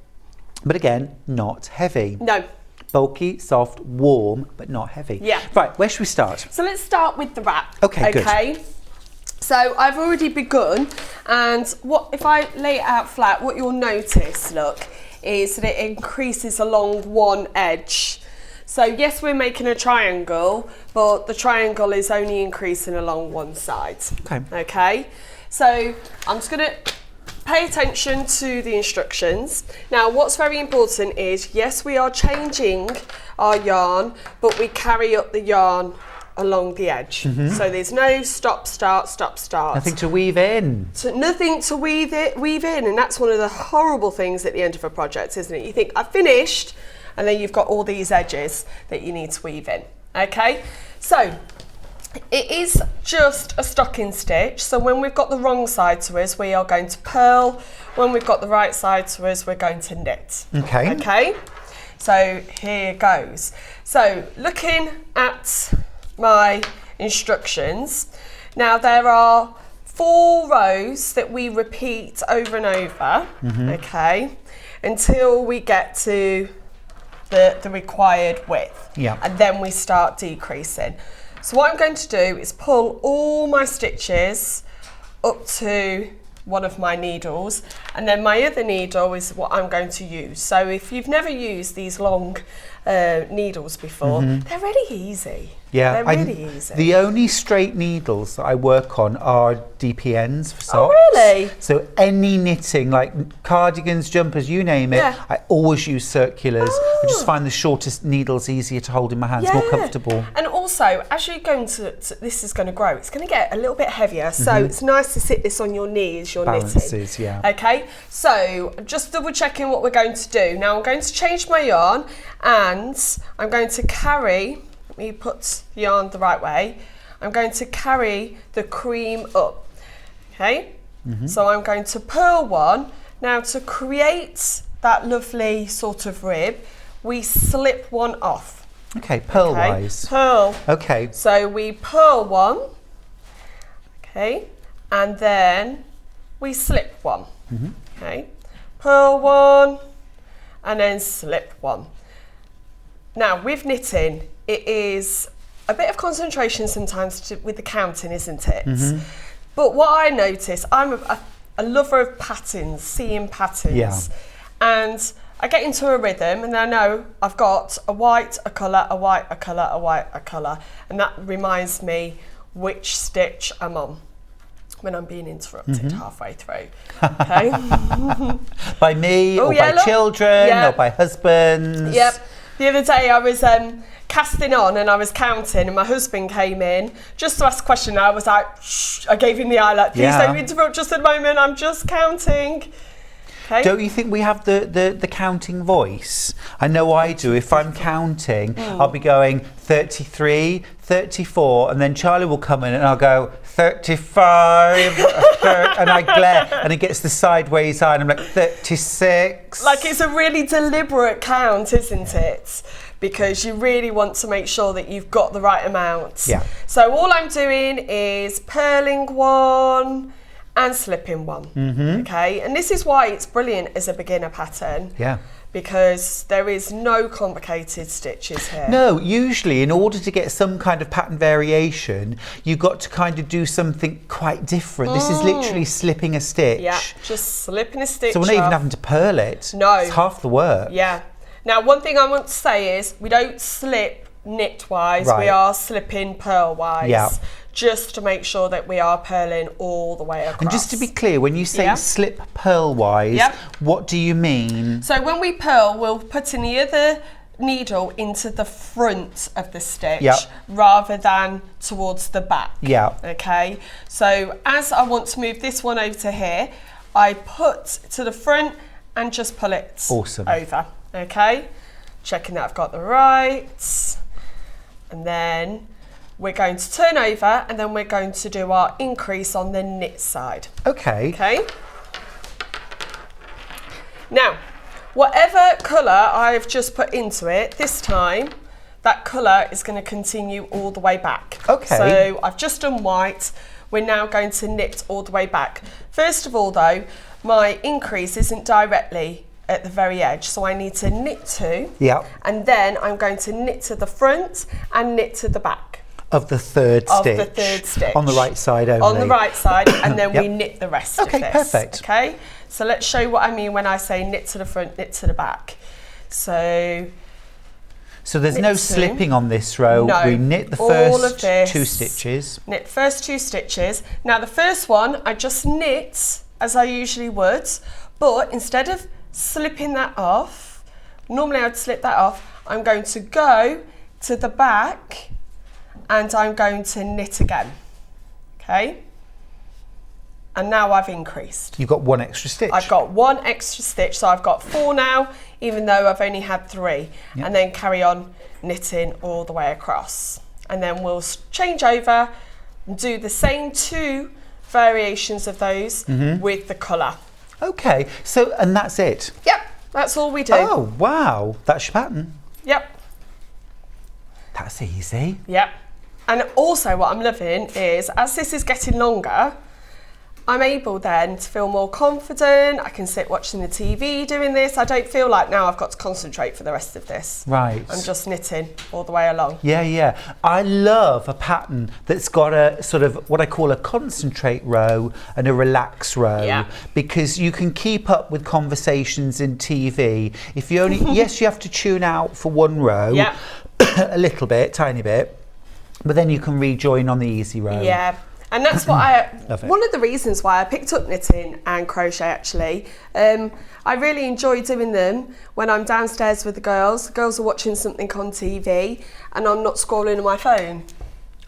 But again, not heavy. No. Bulky, soft, warm, but not heavy. Yeah. Right, where should we start? So let's start with the wrap. Okay, good. So I've already begun And what if I lay it out flat, what you'll notice, look, is that it increases along one edge. So yes, we're making a triangle, but the triangle is only increasing along one side. Okay. So I'm just going to pay attention to the instructions. Now, what's very important is, yes, we are changing our yarn, but we carry up the yarn along the edge. So there's no stop, start, stop, start. Nothing to weave in. So nothing to weave in, and that's one of the horrible things at the end of a project, isn't it? You think, I've finished, and then you've got all these edges that you need to weave in. Okay, so it is just a stocking stitch. So when we've got the wrong side to us, we are going to purl. When we've got the right side to us, we're going to knit. Okay. Okay, so here goes. So looking at my instructions, now there are 4 rows that we repeat over and over, okay, until we get to the required width. Yeah. And then we start decreasing. So what I'm going to do is pull all my stitches up to one of my needles, and then my other needle is what I'm going to use. So if you've never used these long needles before, they're really easy. Yeah, they're really easy. The only straight needles that I work on are DPNs for socks. Oh, really? So any knitting, like cardigans, jumpers, you name it, Yeah. I always use circulars. I just find the shortest needles easier to hold in my hands, more comfortable. And also, as you're going to this is going to grow, it's going to get a little bit heavier. So it's nice to sit this on your knee as you're Balances, knitting. yeah. Okay, so just double checking what we're going to do. Now I'm going to change my yarn, and I'm going to carry, let me put the yarn the right way, I'm going to carry the cream up. Okay, so I'm going to purl one. Now to create that lovely sort of rib, we slip one off. Okay, purl-wise. Purl. Okay. So we purl one, okay, and then we slip one. Okay, purl one, and then slip one. Now with knitting, it is a bit of concentration sometimes with the counting, isn't it? But what I notice, I'm a lover of patterns, seeing patterns. Yeah. And I get into a rhythm, and I know I've got a white, a colour, a white, a colour, a white, a colour. And that reminds me which stitch I'm on when I'm being interrupted halfway through. Okay. By me, Oh, or yeah, by look. children, Yeah. or by husbands. Yep. The other day I was casting on, and I was counting, and my husband came in just to ask a question. I was like, shh, I gave him the eye, like, please don't interrupt just a moment, I'm just counting. Okay. Don't you think we have the counting voice? I know I do. If I'm counting, I'll be going 33, 34, and then Charlie will come in and I'll go 35, and I glare, and it gets the sideways eye, and I'm like 36. Like, it's a really deliberate count, isn't it? Because you really want to make sure that you've got the right amount. Yeah. So all I'm doing is purling one and slipping one. Okay, and this is why it's brilliant as a beginner pattern. Yeah. Because there is no complicated stitches here. No, usually in order to get some kind of pattern variation, you've got to kind of do something quite different. This is literally slipping a stitch. Yeah, just slipping a stitch So we're not even off. having to purl it. No. It's half the work. Yeah. Now, one thing I want to say is we don't slip knit-wise, we Right. are slipping purl-wise. Yeah. Just to make sure that we are purling all the way across. And just to be clear, when you say Yeah. slip purl-wise, Yep. what do you mean? So when we purl, we'll put in the other needle into the front of the stitch Yep. rather than towards the back. Yeah. Okay, so as I want to move this one over to here, I put to the front and just pull it Awesome. over. Okay, checking that I've got the right, and then we're going to turn over, and then we're going to do our increase on the knit side. Okay. Okay. Now, whatever colour I've just put into it, this time, that colour is going to continue all the way back. Okay. So I've just done white. We're now going to knit all the way back. First of all, though, my increase isn't directly at the very edge, so I need to knit two. Yeah. And then I'm going to knit to the front and knit to the back. of the third stitch. Of the third stitch. On the right side only. On the right side, and then Yep. we knit the rest of Okay, this. perfect. Okay, so let's show you what I mean when I say knit to the front, knit to the back. So there's no knitting. slipping on this row. No, We knit the all of first this. 2 stitches. Knit first 2 stitches. Now the first one I just knit as I usually would, but instead of slipping that off, normally I'd slip that off, I'm going to go to the back and I'm going to knit again. Okay? And now I've increased. You've got 1 extra stitch. I've got 1 extra stitch, so I've got 4 now, even though I've only had 3. Yep. And then carry on knitting all the way across. And then we'll change over and do the same 2 variations of those with the colour. Okay, so, and that's it? Yep, that's all we do. Oh, wow. That's your pattern. Yep, That's easy. yep. And also what I'm loving is, as this is getting longer, I'm able then to feel more confident. I can sit watching the TV doing this. I don't feel like now I've got to concentrate for the rest of this. Right. I'm just knitting all the way along. Yeah, yeah. I love a pattern that's got a sort of what I call a concentrate row and a relax row, Yeah. because you can keep up with conversations in TV. If you only, yes, you have to tune out for one row, Yeah. a little bit, tiny bit, but then you can rejoin on the easy row. Yeah. And that's what Love it. one of the reasons why I picked up knitting and crochet actually. I really enjoy doing them when I'm downstairs with the girls. The girls are watching something on TV and I'm not scrolling on my phone.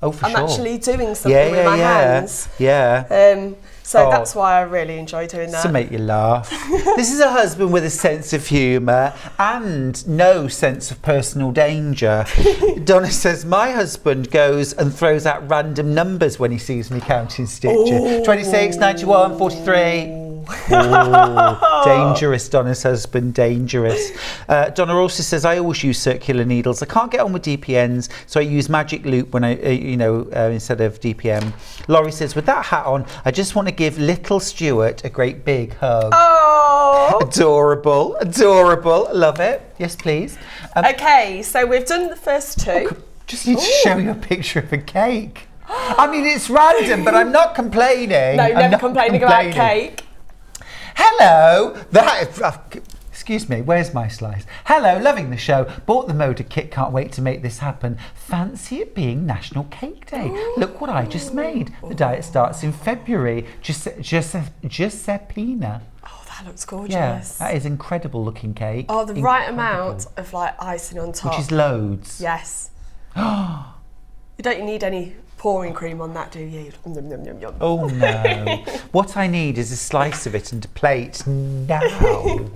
Oh, for I'm sure. actually doing something with my hands. Yeah. So Oh. that's why I really enjoy doing that. To make you laugh. This is a husband with a sense of humour and no sense of personal danger. Donna says, my husband goes and throws out random numbers when he sees me counting stitches. 26, 91, 43. Ooh, dangerous, Donna's husband, dangerous. Donna also says, I always use circular needles. I can't get on with DPNs, so I use magic loop when I, instead of DPM. Laurie says, with that hat on, I just want to give little Stuart a great big hug. Oh! Adorable, adorable. Love it. Yes, please. Okay, so we've done the first 2. Just need to show you a picture of a cake. I mean, it's random, but I'm not complaining. No, I'm never not complaining about cake. Hello, excuse me, where's my slice? Hello, loving the show. Bought the Moda kit, can't wait to make this happen. Fancy it being National Cake Day. Look what I just made. The diet starts in February. Giuseppina. Oh, that looks gorgeous. Yeah, that is incredible looking cake. Oh, the right amount of like icing on top. Which is loads. Yes. You don't need any pouring cream on that, do you? Yum, yum, yum, yum. Oh no. What I need is a slice of it and a plate now.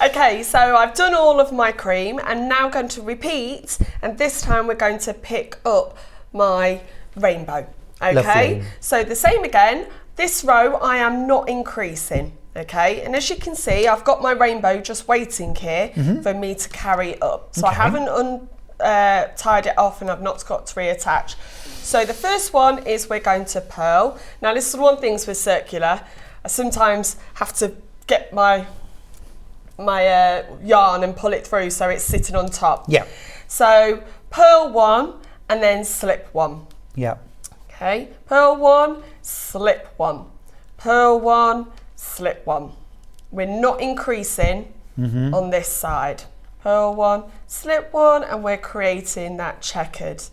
Okay, so I've done all of my cream and now going to repeat, and this time we're going to pick up my rainbow. Okay, Lovely. so the same again. This row I am not increasing. Okay, and as you can see, I've got my rainbow just waiting here for me to carry up. So I haven't tied it off and I've not got to reattach. So the first one is we're going to purl. Now this is one of the things with circular. I sometimes have to get my yarn and pull it through so it's sitting on top. Yeah. So purl 1 and then slip 1. Yeah. Okay, purl 1, slip 1. Purl 1, slip 1. We're not increasing on this side. Purl 1, slip 1, and we're creating that checkered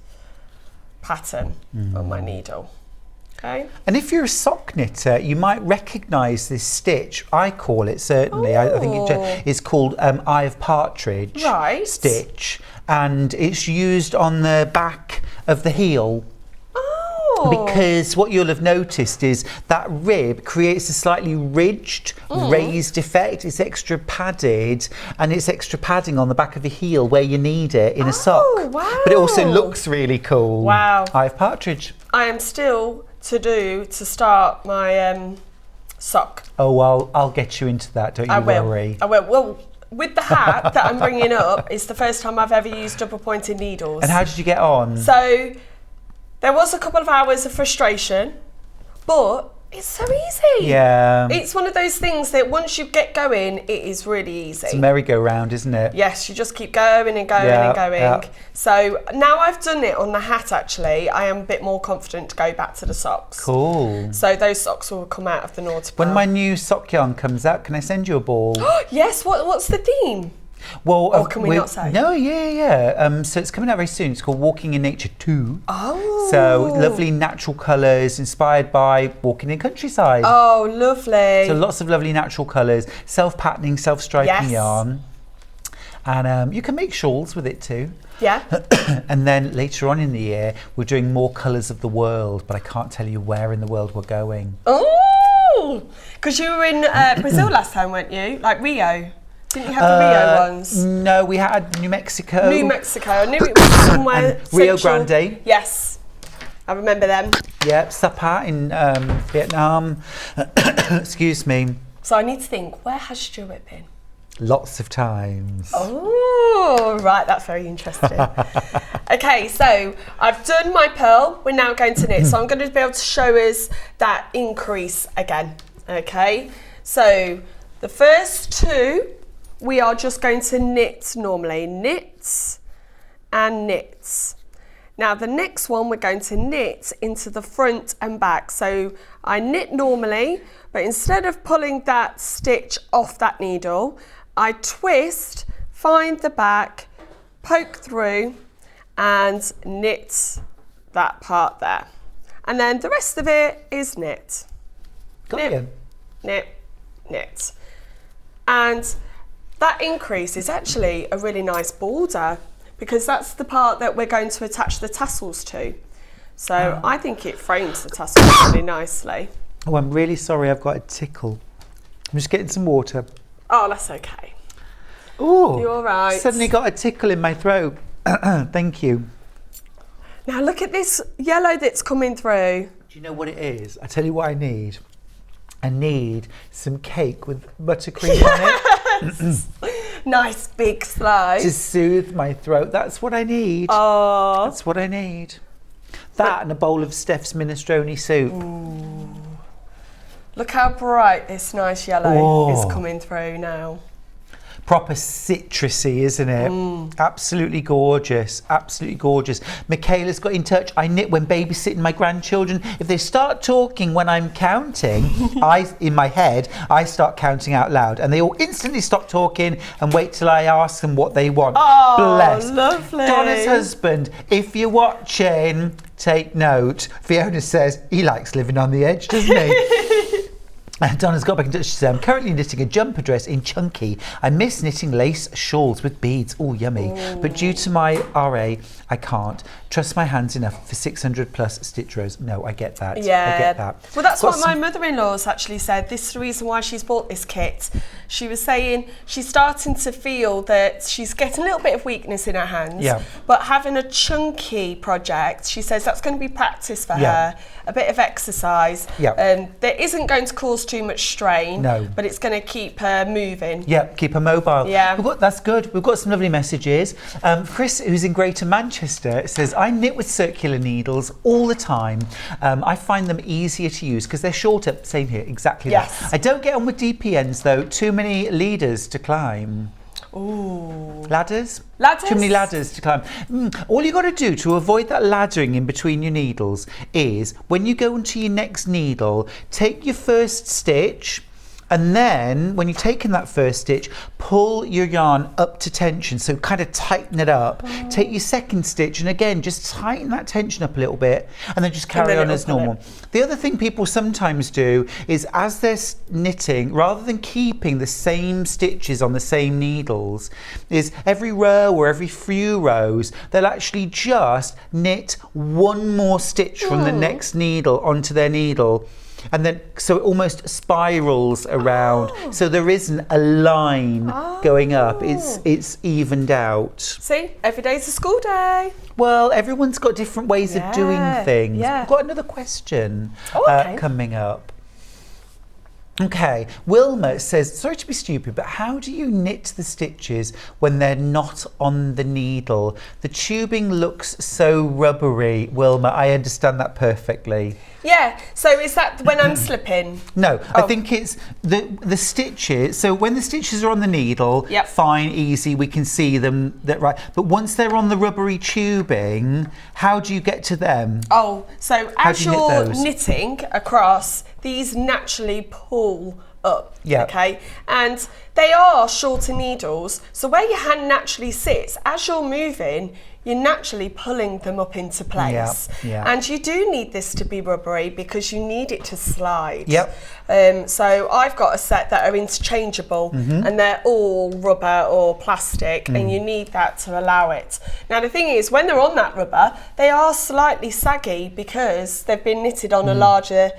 pattern on my needle. Okay. And if you're a sock knitter, you might recognise this stitch. I call it, certainly. I think it's called Eye of Partridge stitch. And it's used on the back of the heel. Because what you'll have noticed is that rib creates a slightly ridged, raised effect. It's extra padded, and it's extra padding on the back of the heel where you need it in a sock. Wow. But it also looks really cool. Wow. Eye of Partridge. I am still to start my sock. Oh, well, I'll get you into that, don't you worry. I will. Well, with the hat that I'm bringing up, it's the first time I've ever used double pointed needles. And how did you get on? So there was a couple of hours of frustration, but It's so easy. Yeah. It's one of those things that once you get going, it is really easy. It's a merry-go-round, isn't it? Yes, you just keep going and going and going. Yeah. So now I've done it on the hat, actually, I am a bit more confident to go back to the socks. Cool. So those socks will come out of the naughty pile. When my new sock yarn comes out, can I send you a ball? Yes, what's the theme? Well, Or can we not say? No, yeah. So it's coming out very soon. It's called Walking in Nature 2. Oh. So lovely natural colours inspired by walking in countryside. Oh, lovely. So lots of lovely natural colours, self-patterning, self-striping Yes. yarn. And you can make shawls with it too. Yeah. And then later on in the year, we're doing more colours of the world, but I can't tell you where in the world we're going. Oh, because you were in Brazil last time, weren't you? Like Rio. Didn't you have the Rio ones? No, we had New Mexico. New Mexico. I knew it was somewhere. And Rio central. Grande. Yes. I remember them. Yeah, Sapa in Vietnam. Excuse me. So I need to think, where has Stuart been? Lots of times. Oh, right, that's very interesting. Okay, so I've done my pearl. We're now going to knit. So I'm going to be able to show us that increase again. Okay, so the first two, we are just going to knit normally. Knits and knits. Now the next one we're going to knit into the front and back. So I knit normally, but instead of pulling that stitch off that needle, I twist, find the back, poke through and knit that part there. And then the rest of it is knit. Got knit, you. knit, knit. And that increase is actually a really nice border because that's the part that we're going to attach the tassels to. So I think it frames the tassels really nicely. Oh, I'm really sorry, I've got a tickle. I'm just getting some water. Oh, that's okay. Oh, You're all right. Suddenly got a tickle in my throat. Thank you. Now look at this yellow that's coming through. Do you know what it is? I tell you what I need. I need some cake with buttercream on it. Nice big slice. To soothe my throat. That's what I need. Oh. That's what I need. That and a bowl of Steph's minestrone soup. Ooh. Look how bright this nice yellow is coming through now. Proper citrusy, isn't it? Absolutely gorgeous, absolutely gorgeous. Michaela's got in touch. I knit when babysitting my grandchildren. If they start talking when I'm counting, in my head, I start counting out loud and they all instantly stop talking and wait till I ask them what they want. Oh, bless. lovely. Donna's husband, if you're watching, take note. Fiona says he likes living on the edge, doesn't he? Donna's got back in touch. She said, I'm currently knitting a jumper dress in chunky. I miss knitting lace shawls with beads. Oh, yummy. But due to my RA, I can't trust my hands enough for 600 plus stitch rows. No, I get that. Yeah. I get that. Well, that's Got what my mother-in-law's actually said. This is the reason why she's bought this kit. She was saying she's starting to feel that she's getting a little bit of weakness in her hands. Yeah. But having a chunky project, she says that's going to be practice for Yeah. her, a bit of exercise. Yeah. There isn't going to cause too much strain. No. But it's going to keep her moving. Yeah, keep her mobile. Yeah. That's good. We've got some lovely messages. Chris, who's in Greater Manchester, says, I knit with circular needles all the time. I find them easier to use because they're shorter. Same here, exactly Yes. that. I don't get on with DPNs though. Too many leaders to climb. Ooh. Ladders? Ladders? Too many ladders to climb. All you got to do to avoid that laddering in between your needles is when you go into your next needle, take your first stitch, and then when you've taken that first stitch, pull your yarn up to tension, so kind of tighten it up. Take your second stitch and again just tighten that tension up a little bit and then just carry on as normal. The other thing people sometimes do is as they're knitting, rather than keeping the same stitches on the same needles, is every row or every few rows they'll actually just knit one more stitch from the next needle onto their needle. And then, so it almost spirals around. So there isn't a line going up. It's evened out. See, every day's a school day. Well, everyone's got different ways of doing things. Yeah. We've got another question okay. coming up. Okay, Wilma says, sorry to be stupid, but how do you knit the stitches when they're not on the needle? The tubing looks so rubbery. Wilma, I understand that perfectly. Yeah, so is that when I'm slipping? No, I think it's the stitches. So when the stitches are on the needle, Yep. fine, easy, we can see them, right. But once they're on the rubbery tubing, how do you get to them? Oh, so as do you knit you're those? knitting across, these naturally pull up, Yeah. okay? And they are shorter needles, so where your hand naturally sits, as you're moving, you're naturally pulling them up into place. Yeah. And you do need this to be rubbery because you need it to slide. Yep. So I've got a set that are interchangeable and they're all rubber or plastic and you need that to allow it. Now the thing is, when they're on that rubber, they are slightly saggy because they've been knitted on a larger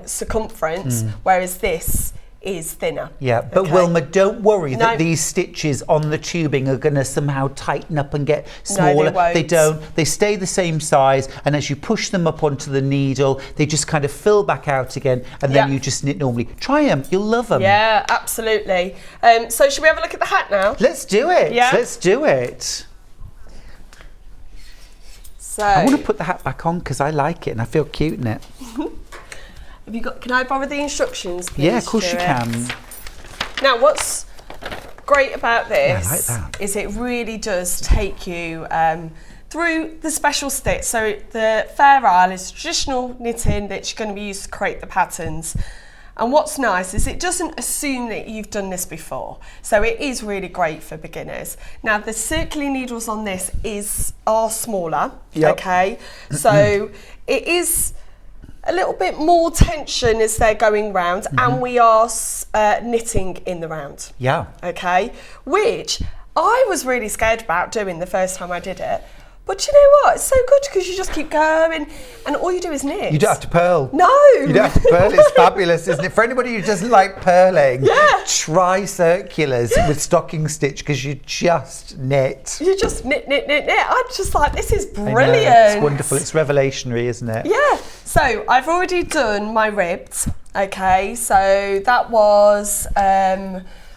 circumference, whereas this is thinner. Yeah, but okay? Wilma, don't worry that No. these stitches on the tubing are going to somehow tighten up and get smaller. won't. They don't. They stay the same size, and as you push them up onto the needle, they just kind of fill back out again, and then Yeah. you just knit normally. Try them. You'll love them. Yeah, absolutely. So should we have a look at the hat now? Let's do it. Yeah. Let's do it. So I want to put the hat back on because I like it and I feel cute in it. have you got? Can I borrow the instructions, please? Yeah, of course you Stuart? can. Now, what's great about this I like that. is it really does take you through the special stitch. So the Fair Isle is traditional knitting that's going to be used to create the patterns. And what's nice is it doesn't assume that you've done this before. So it is really great for beginners. Now the circling needles on this are smaller, Yep. okay? So it is a little bit more tension as they're going round and we are knitting in the round. Yeah. Okay, which I was really scared about doing the first time I did it. But you know what? It's so good because you just keep going and all you do is knit. You don't have to purl. No. You don't have to purl. It's fabulous, isn't it? For anybody who doesn't like purling, Yeah. try circulars with stocking stitch because you just knit. You just knit. I'm just like, this is I know, brilliant. it's wonderful. It's revelationary, isn't it? Yeah. So I've already done my ribbed. Okay. So that was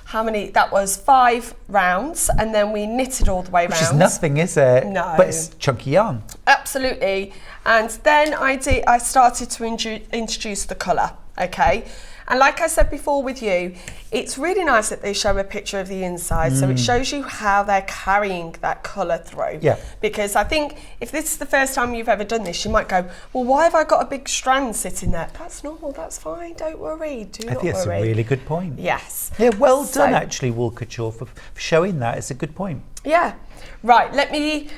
how many? That was 5 rounds, and then we knitted all the way Which round. is nothing, is it? No. But it's chunky yarn. Absolutely. And then I started to introduce the colour, okay? And like I said before with you, it's really nice that they show a picture of the inside, so it shows you how they're carrying that colour through. Yeah. Because I think if this is the first time you've ever done this, you might go, well, why have I got a big strand sitting there? That's normal, that's fine, don't worry, do I not think that's worry. a really good point. Yes. Yeah, well done, So- actually, Wool Couture, for showing that. It's a good point. Yeah. Right, let me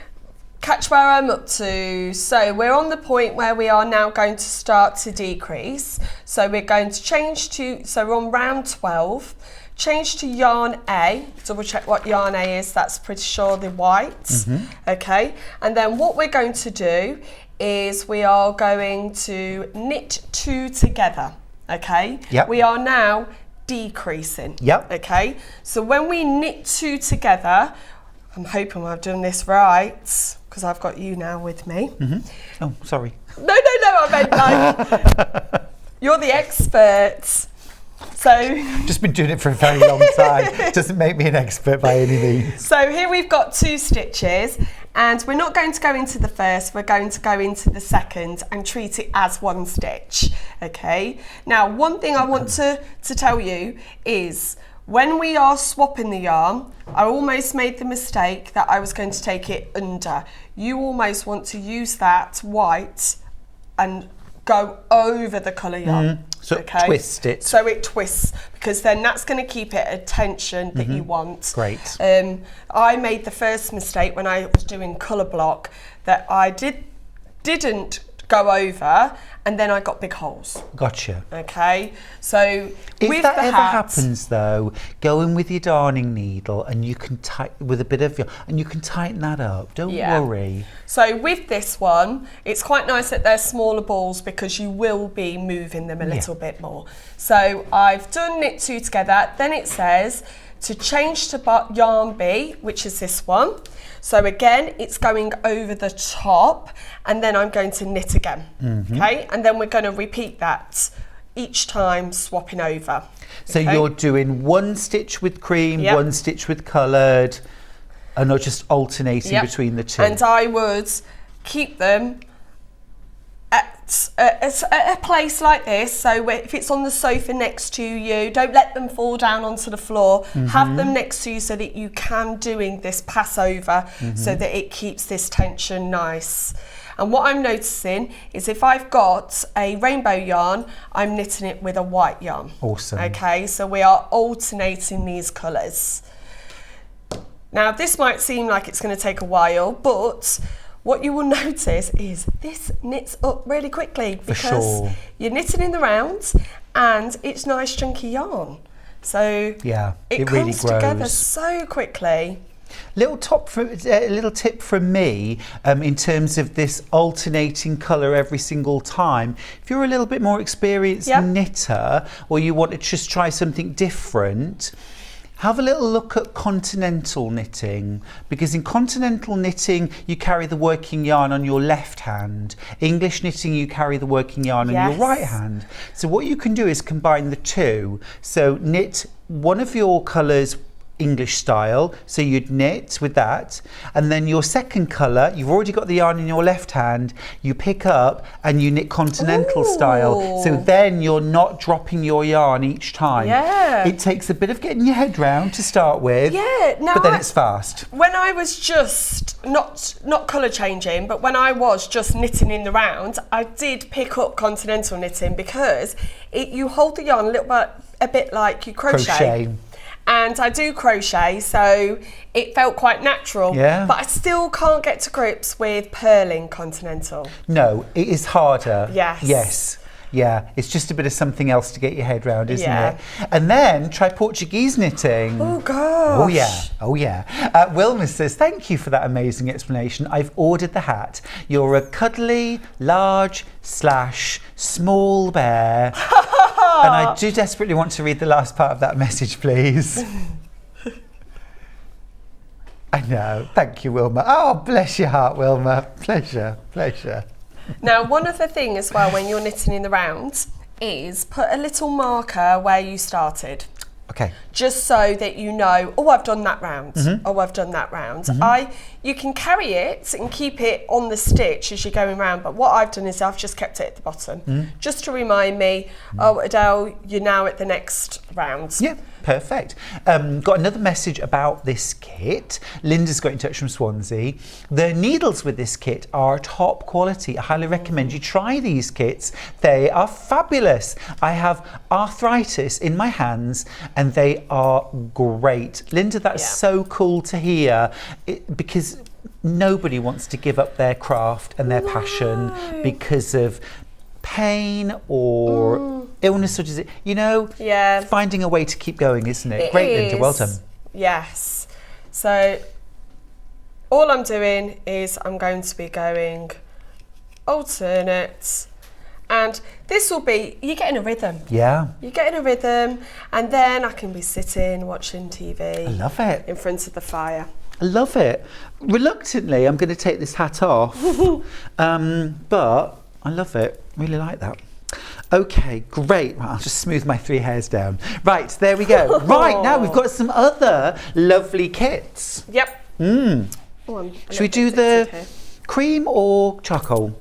catch where I'm up to. So we're on the point where we are now going to start to decrease. So we're going to change to, so we're on round 12, change to yarn A, double check what yarn A is, that's pretty sure the white, okay? And then what we're going to do is we are going to knit 2 together, okay? Yep. We are now decreasing, Yep. okay? So when we knit 2 together, I'm hoping I've done this right because I've got you now with me. Oh, sorry. No, I meant like, you're the expert. So, Just been doing it for a very long time. Doesn't make me an expert by any means. so here we've got 2 stitches and we're not going to go into the first, we're going to go into the second and treat it as 1 stitch, okay? Now, one thing I want to tell you is when we are swapping the yarn, I almost made the mistake that I was going to take it under. You almost want to use that white and go over the colour yarn. So twist it. So it twists, because then that's going to keep it at tension that you want. Great. I made the first mistake when I was doing colour block that I didn't go over, and then I got big holes. Gotcha. Okay, so If with that the ever hat, happens though, go in with your darning needle and you can with a bit of yarn and you can tighten that up. Don't Yeah. worry. So with this one, it's quite nice that they're smaller balls because you will be moving them a little bit more. So I've done knit 2 together. Then it says to change to yarn B, which is this one. So again, it's going over the top, and then I'm going to knit again. Okay, and then we're going to repeat that each time, swapping over. So Okay? you're doing 1 stitch with cream, Yep. 1 stitch with coloured, and not just alternating Yep. between the 2. And I would keep them at a place like this, so if it's on the sofa next to you, don't let them fall down onto the floor. Have them next to you so that you can doing this pass over, so that it keeps this tension nice. And what I'm noticing is if I've got a rainbow yarn, I'm knitting it with a white yarn. Awesome. Okay, so we are alternating these colours. Now this might seem like it's going to take a while, but what you will notice is this knits up really quickly because you're knitting in the rounds and it's nice chunky yarn. So yeah, it really comes grows together so quickly. Little tip from me in terms of this alternating colour every single time. If you're a little bit more experienced knitter, or you want to just try something different, have a little look at continental knitting, because in continental knitting you carry the working yarn on your left hand. English knitting you carry the working yarn on your right hand. So what you can do is combine the two. So knit one of your colours English style, so you'd knit with that, and then your second colour, you've already got the yarn in your left hand, you pick up and you knit continental style, so then you're not dropping your yarn each time. It takes a bit of getting your head round to start with, but then it's fast. When I was just not colour changing, but when I was just knitting in the round, I did pick up continental knitting because you hold the yarn a bit like you crochet. And I do crochet, so it felt quite natural. But I still can't get to grips with purling continental. No, it is harder. Yes. Yeah, it's just a bit of something else to get your head round, isn't it? And then try Portuguese knitting. Oh, gosh. Oh, yeah. Wilma says, thank you for that amazing explanation. I've ordered the hat. You're a cuddly, large / small bear. And I do desperately want to read the last part of that message, please. I know. Thank you, Wilma. Oh, bless your heart, Wilma. Pleasure. Now, one other thing as well when you're knitting in the rounds is put a little marker where you started. Okay. Just so that you know, oh, I've done that round. Oh, I've done that round. You can carry it and keep it on the stitch as you're going round, but what I've done is I've just kept it at the bottom, just to remind me, oh, Adele, you're now at the next round. Yeah, perfect. Got another message about this kit. Linda's got in touch from Swansea. The needles with this kit are top quality. I highly recommend you try these kits. They are fabulous. I have arthritis in my hands and they are great. Linda, that's so cool to hear, because nobody wants to give up their craft and their passion because of pain or illness or disease. You know, finding a way to keep going, isn't it? Great, Linda, well done. Yes. So all I'm doing is I'm going to be going alternate, and this will be, you get in a rhythm. Yeah. You get in a rhythm, and then I can be sitting watching TV. I love it. In front of the fire. I love it. Reluctantly, I'm going to take this hat off, but I love it. Really like that. Okay, great. Right, I'll just smooth my 3 hairs down. Right, there we go. Right, now we've got some other lovely kits. Yep. Should we do the cream or charcoal?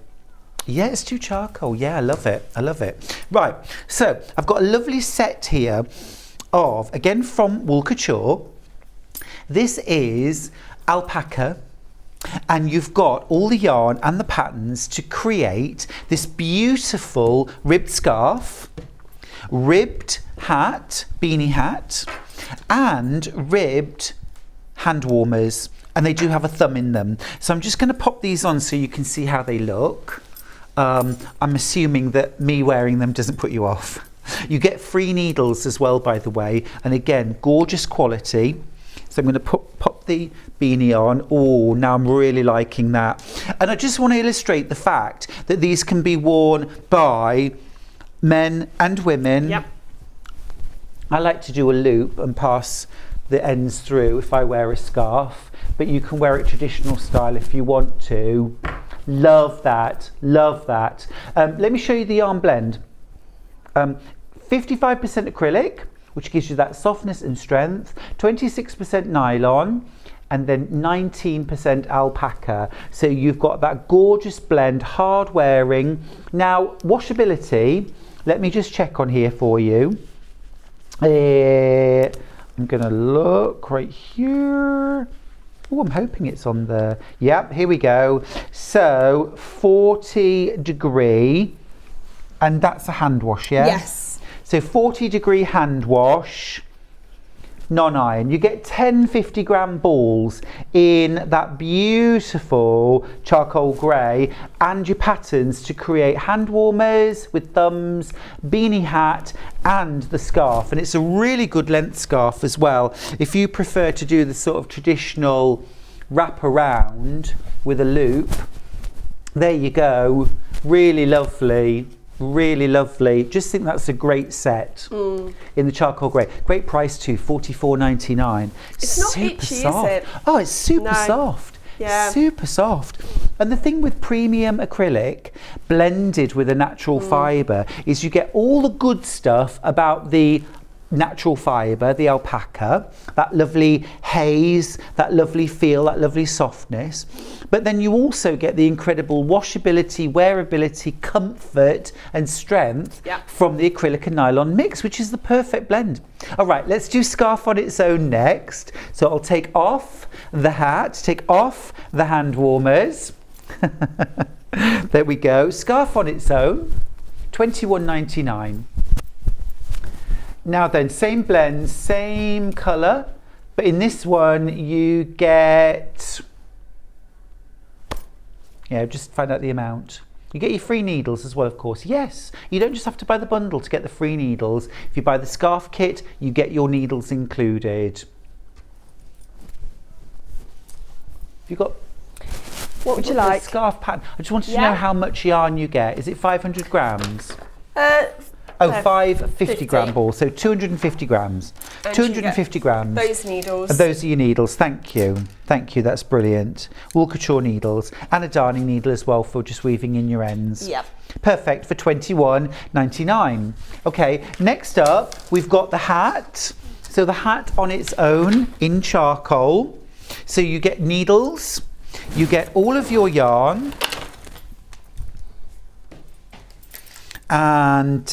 Yeah, let's do charcoal. Yeah, I love it. I love it. Right, so I've got a lovely set here of, again, from Wool Couture. This is alpaca, and you've got all the yarn and the patterns to create this beautiful ribbed scarf, ribbed hat, beanie hat, and ribbed hand warmers, and they do have a thumb in them. So I'm just going to pop these on so you can see how they look. I'm assuming that me wearing them doesn't put you off. You get free needles as well, by the way, and again, gorgeous quality. So I'm going to pop the beanie on. Oh, now I'm really liking that. And I just want to illustrate the fact that these can be worn by men and women. Yep. I like to do a loop and pass the ends through if I wear a scarf, but you can wear it traditional style if you want to. Love that, love that. Let me show you the yarn blend. 55% acrylic, which gives you that softness and strength, 26% nylon, and then 19% alpaca. So you've got that gorgeous blend, hard wearing. Now, washability, let me just check on here for you. I'm gonna look right here. Oh, I'm hoping it's on the, yep, here we go. So 40 degree, and that's a hand wash, yeah? Yes. So 40 degree hand wash, non-iron. You get 10 50-gram balls in that beautiful charcoal grey, and your patterns to create hand warmers with thumbs, beanie hat, and the scarf. And it's a really good length scarf as well. If you prefer to do the sort of traditional wrap around with a loop, there you go. Really lovely. Really lovely. Just think that's a great set in the charcoal grey. Great price too, $44.99. It's not super itchy, soft. is it? Oh, it's super No. soft. Yeah. Super soft. And the thing with premium acrylic blended with a natural fibre is you get all the good stuff about the natural fibre, the alpaca, that lovely haze, that lovely feel, that lovely softness. But then you also get the incredible washability, wearability, comfort and strength from the acrylic and nylon mix, which is the perfect blend. All right, let's do scarf on its own next. So I'll take off the hat, take off the hand warmers. There we go. Scarf on its own, $21.99. Now then, same blend, same colour, but in this one you get, just find out the amount. You get your free needles as well, of course. Yes, you don't just have to buy the bundle to get the free needles. If you buy the scarf kit, you get your needles included. Have you got... What would you like? The scarf pattern. I just wanted to know how much yarn you get. Is it 500 grams? Oh, 5 50-gram balls, so 250 grams. And 250 grams. Those needles. And those are your needles, thank you. Thank you, that's brilliant. Wool Couture needles, and a darning needle as well for just weaving in your ends. Yep. Perfect, for $21.99. Okay, next up, we've got the hat. So the hat on its own in charcoal. So you get needles, you get all of your yarn, and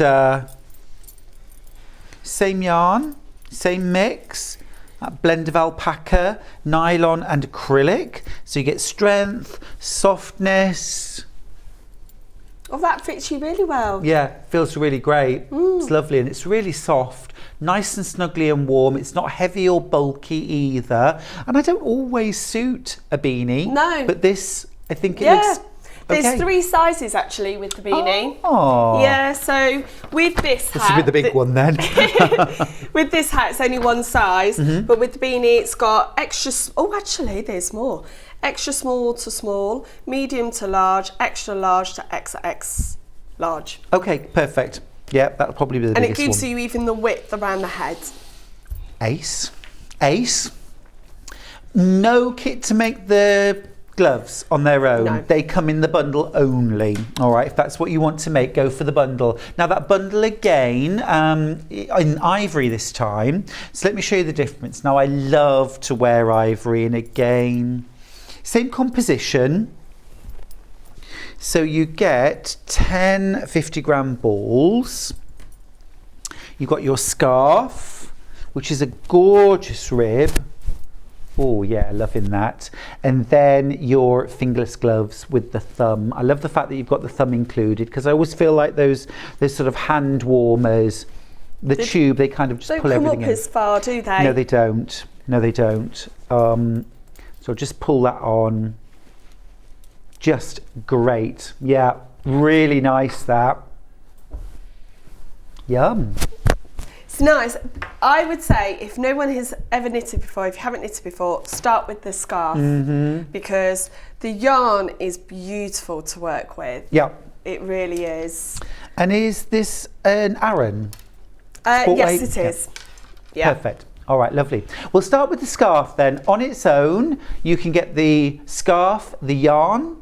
same yarn, same mix, that blend of alpaca, nylon and acrylic. So you get strength, softness. Oh, that fits you really well. Yeah, feels really great. It's lovely, and it's really soft, nice and snuggly and warm. It's not heavy or bulky either. And I don't always suit a beanie. No. But this, I think it looks... There's 3 sizes actually with the beanie. Oh. Yeah, so with this hat... This will be the big one then. With this hat, it's only one size, but with the beanie, it's got extra... Oh, actually, there's more. Extra small to small, medium to large, extra large to XX large. Okay, perfect. Yeah, that'll probably be the biggest one. And it gives you even the width around the head. Ace. Ace. No kit to make the gloves on their own. No. They come in the bundle only. All right, if that's what you want to make, go for the bundle. Now that bundle again, in ivory this time. So let me show you the difference. Now I love to wear ivory, and again, same composition. So you get 10 50-gram balls. You've got your scarf, which is a gorgeous rib. Oh yeah, loving that. And then your fingerless gloves with the thumb. I love the fact that you've got the thumb included, because I always feel like those sort of hand warmers, the tube, they kind of just pull everything in. Don't come up as far, do they? No, they don't. No, they don't. So just pull that on. Just great. Yeah, really nice that. Yum. It's nice. I would say if no one has ever knitted before, if you haven't knitted before, start with the scarf, because the yarn is beautiful to work with. Yeah. It really is. And is this an Aran? Yes, it is. Yeah. Perfect. All right, lovely. We'll start with the scarf then. On its own, you can get the scarf, the yarn,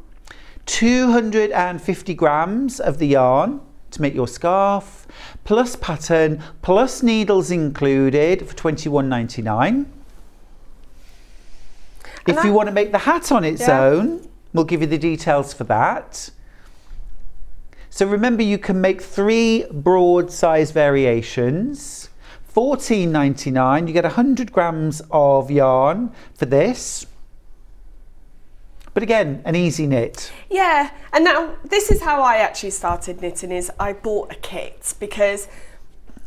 250 grams of the yarn to make your scarf, plus pattern, plus needles included for $21.99. If you want to make the hat on its own, we'll give you the details for that. So remember, you can make 3 broad size variations. $14.99. You get 100 grams of yarn for this. But again, an easy knit. Yeah, and now this is how I actually started knitting, is I bought a kit because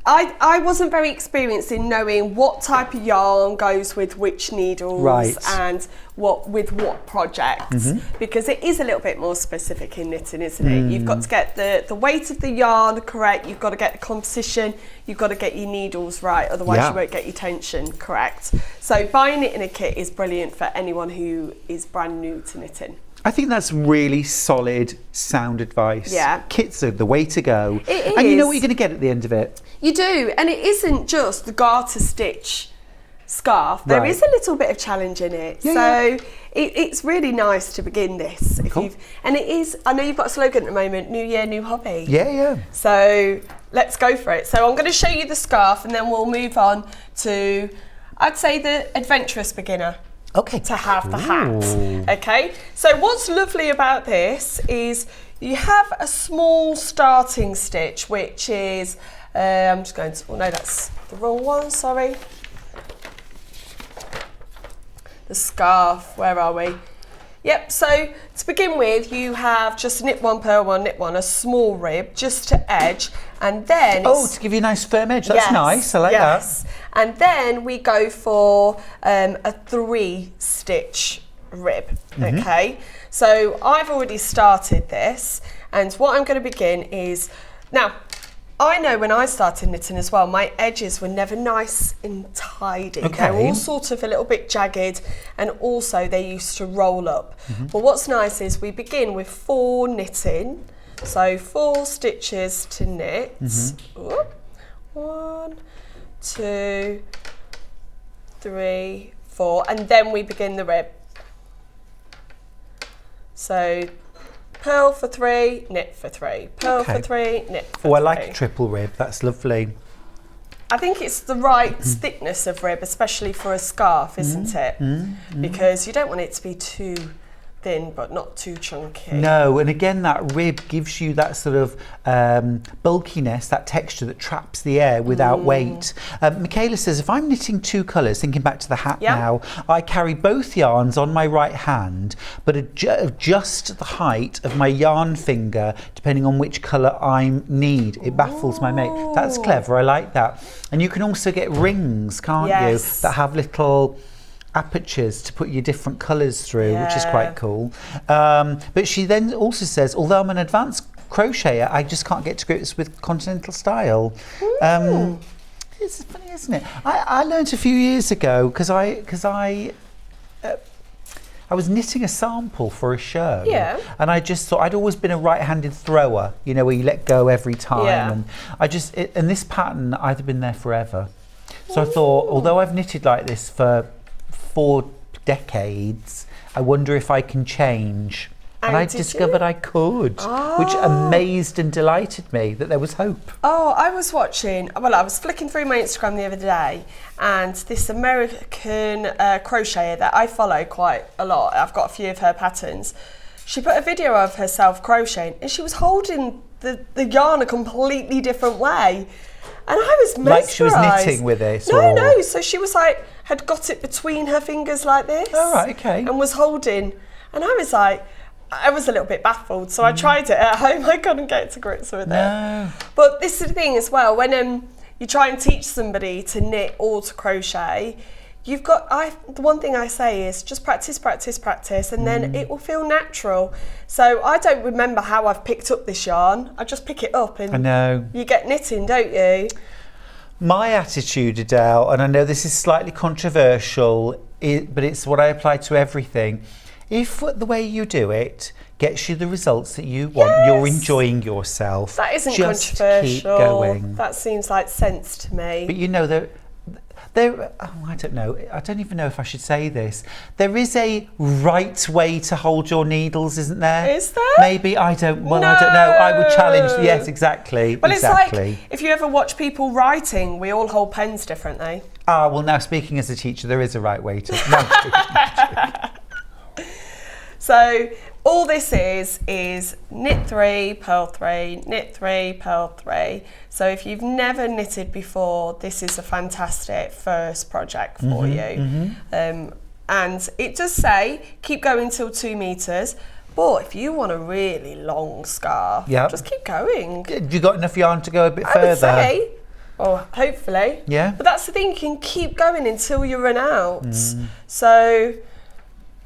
I wasn't very experienced in knowing what type of yarn goes with which needles and what projects, because it is a little bit more specific in knitting, isn't it? You've got to get the weight of the yarn correct, you've got to get the composition, you've got to get your needles right, otherwise you won't get your tension correct. So buying it in a kit is brilliant for anyone who is brand new to knitting. I think that's really solid, sound advice. Yeah. Kits are the way to go. It is. And you know what you're going to get at the end of it. You do, and it isn't just the garter stitch scarf. There is a little bit of challenge in it. It's really nice to begin this. And it is, I know you've got a slogan at the moment, New Year, New Hobby. Yeah. So let's go for it. So I'm going to show you the scarf and then we'll move on to, I'd say, the adventurous beginner. Okay. To have the hat. Okay, so what's lovely about this is you have a small starting stitch, which is, I'm just going to, oh no, that's the wrong one, sorry. The scarf, where are we? Yep, so to begin with, you have just knit 1, purl 1, knit 1, a small rib just to edge, and then to give you a nice firm edge. That's nice. I like that. And then we go for a 3-stitch rib. Okay, so I've already started this, and what I'm going to begin is, now I know when I started knitting as well, my edges were never nice and tidy. They're all sort of a little bit jagged, and also they used to roll up. But what's nice is we begin with 4 knitting, so 4 stitches to knit. 1, 2, 3, 4, and then we begin the rib. So purl for 3, knit for 3, purl for 3, knit for 3. Oh, I like a triple rib, that's lovely. I think it's the right thickness of rib, especially for a scarf, isn't it? Because you don't want it to be too thin but not too chunky. No, and again, that rib gives you that sort of bulkiness, that texture that traps the air without weight. Michaela says, if I'm knitting 2 colours, thinking back to the hat now, I carry both yarns on my right hand, but adjust the height of my yarn finger depending on which colour I need. It baffles my mate. That's clever, I like that. And you can also get rings, can't you, that have little apertures to put your different colours through, which is quite cool. But she then also says, although I'm an advanced crocheter, I just can't get to grips with continental style. It's funny, isn't it? I learned a few years ago because I was knitting a sample for a show, and I just thought I'd always been a right-handed thrower, you know, where you let go every time, and and this pattern I'd been there forever. So I thought, although I've knitted like this for 4 decades, I wonder if I can change. And I discovered I could, which amazed and delighted me that there was hope. I was watching, I was flicking through my Instagram the other day, and this American crocheter that I follow quite a lot, I've got a few of her patterns, she put a video of herself crocheting, and she was holding the yarn a completely different way. And I was mesmerised. Like she was knitting with it? No, so she was like, had got it between her fingers like this. Oh, right, okay. And was holding. And I was like, I was a little bit baffled. So I tried it at home. I couldn't get to grips with it. But this is the thing as well. When you try and teach somebody to knit or to crochet, you've got, the one thing I say is just practice, practice, practice, and then it will feel natural. So I don't remember how I've picked up this yarn. I just pick it up and I know. You get knitting, don't you? My attitude, Adele, and I know this is slightly controversial, but it's what I apply to everything. If the way you do it gets you the results that you want, you're enjoying yourself. That isn't just controversial. Keep going. That seems like sense to me. But you know, I don't know. I don't even know if I should say this. There is a right way to hold your needles, isn't there? Is there? Maybe, I don't know. I would challenge. Yes, exactly. Well, exactly. It's like if you ever watch people writing, we all hold pens differently. Ah, well, now speaking as a teacher, there is a right way to. No, so all this is knit 3, purl 3, knit 3, purl 3. So if you've never knitted before, this is a fantastic first project for you. And it does say keep going till 2 meters. But if you want a really long scarf, just keep going. You got enough yarn to go a bit further? I would say, or hopefully. Yeah. But that's the thing, you can keep going until you run out. So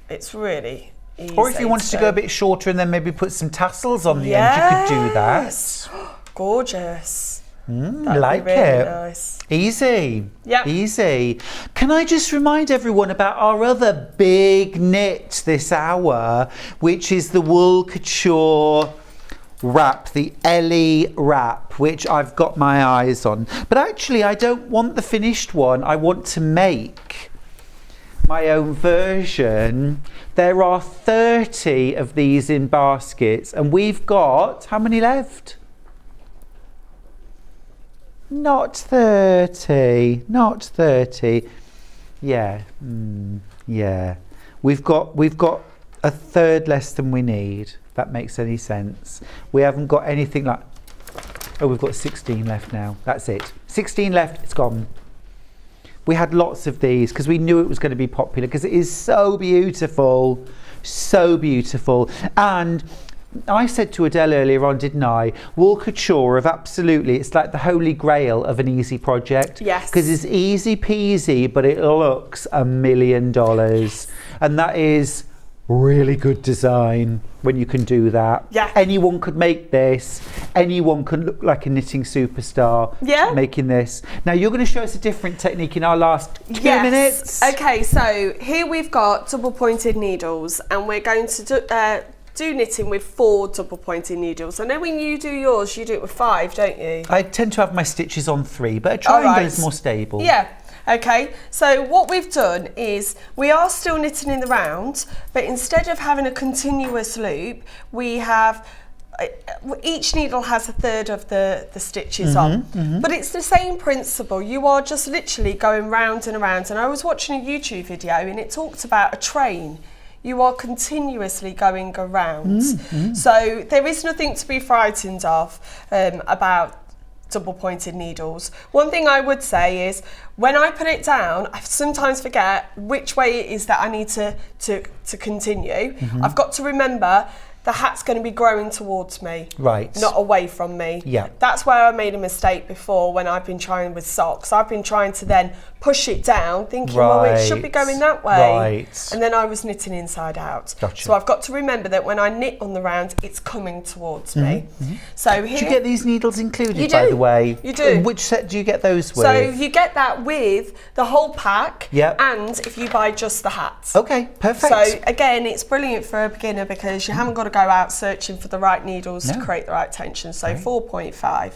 it's really easy. Or if you wanted to go a bit shorter and then maybe put some tassels on the end, you could do that. Gorgeous. I like really it. Nice. Easy. Yep. Easy. Can I just remind everyone about our other big knit this hour, which is the Wool Couture wrap, the Ellie wrap, which I've got my eyes on. But actually, I don't want the finished one. I want to make my own version. There are 30 of these in baskets, and we've got, how many left? Not 30. Not 30. Yeah. Yeah. We've got a third less than we need. If that makes any sense. We haven't got anything like. Oh, we've got 16 left now. That's it. 16 left. It's gone. We had lots of these because we knew it was going to be popular because it is so beautiful. So beautiful. And I said to Adelle earlier on, didn't I? Wool Couture of absolutely, it's like the holy grail of an easy project. Yes. Because it's easy peasy, but it looks $1 million. And that is really good design when you can do that. Yeah. Anyone could make this. Anyone can look like a knitting superstar making this. Now you're going to show us a different technique in our last 2 minutes. Okay, so here we've got double pointed needles and we're going to do knitting with 4 double pointed needles. I know when you do yours, you do it with 5, don't you? I tend to have my stitches on 3, but a triangle is more stable. Yeah. Okay, so what we've done is we are still knitting in the round, but instead of having a continuous loop, we have each needle has a third of the stitches on, but it's the same principle. You are just literally going round and around. And I was watching a YouTube video and it talked about a train. You are continuously going around. So there is nothing to be frightened of about double pointed needles. One thing I would say is when I put it down, I sometimes forget which way it is that I need to continue. I've got to remember the hat's going to be growing towards me, not away from me. That's where I made a mistake before when I've been trying with socks. I've been trying to then push it down, thinking, well, it should be going that way. And then I was knitting inside out. So I've got to remember that when I knit on the round, it's coming towards me. So here, do you get these needles included, by the way? You do. Which set do you get those with? So you get that with the whole pack, and if you buy just the hats. Okay, perfect. So again, it's brilliant for a beginner because you haven't got to go out searching for the right needles to create the right tension. So 4.5.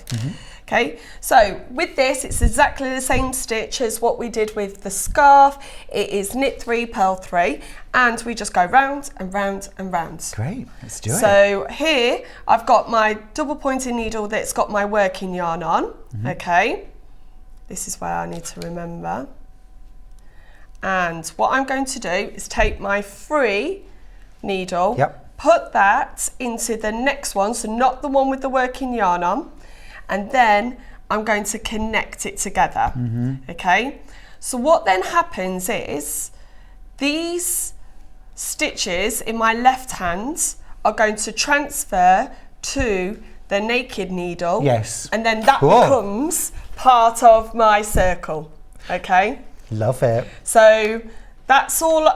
Okay, so with this, it's exactly the same stitch as what we did with the scarf. It is knit 3, purl 3, and we just go round and round and round. Great, let's do it. So here, I've got my double pointed needle that's got my working yarn on. Okay, this is where I need to remember. And what I'm going to do is take my free needle, put that into the next one, so not the one with the working yarn on, and then I'm going to connect it together. Okay, so what then happens is these stitches in my left hand are going to transfer to the naked needle, and then that becomes part of my circle. Okay, love it. so that's all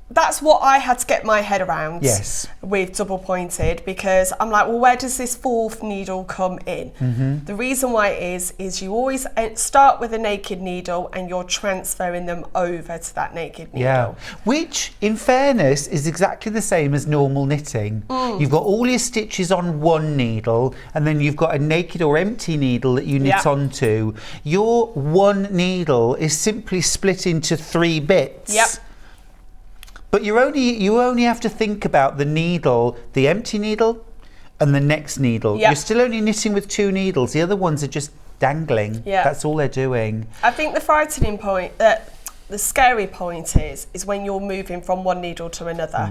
that's what I had to get my head around. Yes. With double pointed, because I'm like, well, where does this fourth needle come in? The reason why it is you always start with a naked needle and you're transferring them over to that naked needle. Yeah, which in fairness is exactly the same as normal knitting. You've got all your stitches on one needle and then you've got a naked or empty needle that you knit onto. Your one needle is simply split into 3 bits. Yep. But you only have to think about the needle, the empty needle and the next needle. Yep. You're still only knitting with 2 needles. The other ones are just dangling. Yeah. That's all they're doing. I think the frightening point, the scary point is when you're moving from one needle to another.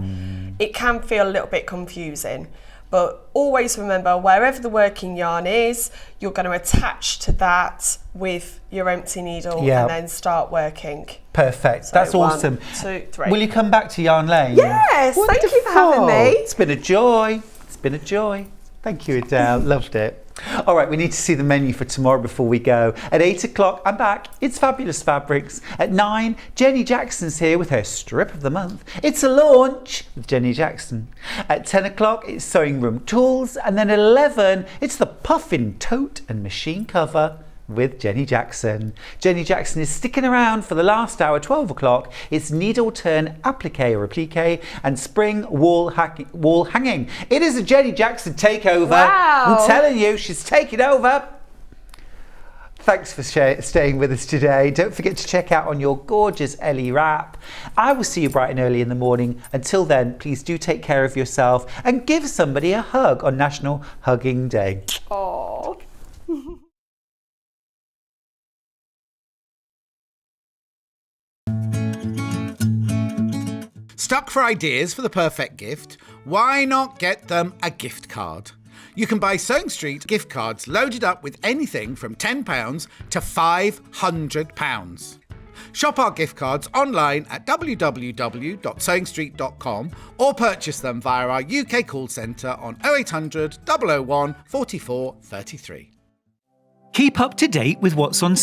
It can feel a little bit confusing. But always remember, wherever the working yarn is, you're going to attach to that with your empty needle and then start working. Perfect. So That's awesome. 1, 2, 3. Will you come back to Yarn Lane? Yes, thank you for having me. It's been a joy. It's been a joy. Thank you, Adele. Loved it. All right, we need to see the menu for tomorrow before we go. At 8 o'clock, I'm back. It's Fabulous Fabrics. At 9, Jenny Jackson's here with her Strip of the Month. It's a launch with Jenny Jackson. At 10 o'clock, it's Sewing Room Tools. And then at 11, it's the Puffin Tote and Machine Cover with Jenny Jackson. Jenny Jackson is sticking around for the last hour, 12 o'clock. It's needle turn, applique or applique, and spring wall hanging. It is a Jenny Jackson takeover. Wow. I'm telling you, she's taking over. Thanks for staying with us today. Don't forget to check out on your gorgeous Ellie wrap. I will see you bright and early in the morning. Until then, please do take care of yourself and give somebody a hug on National Hugging Day. Oh. Stuck for ideas for the perfect gift? Why not get them a gift card? You can buy Sewing Street gift cards loaded up with anything from £10 to £500. Shop our gift cards online at www.sewingstreet.com or purchase them via our UK call centre on 0800 001 44 33. Keep up to date with what's on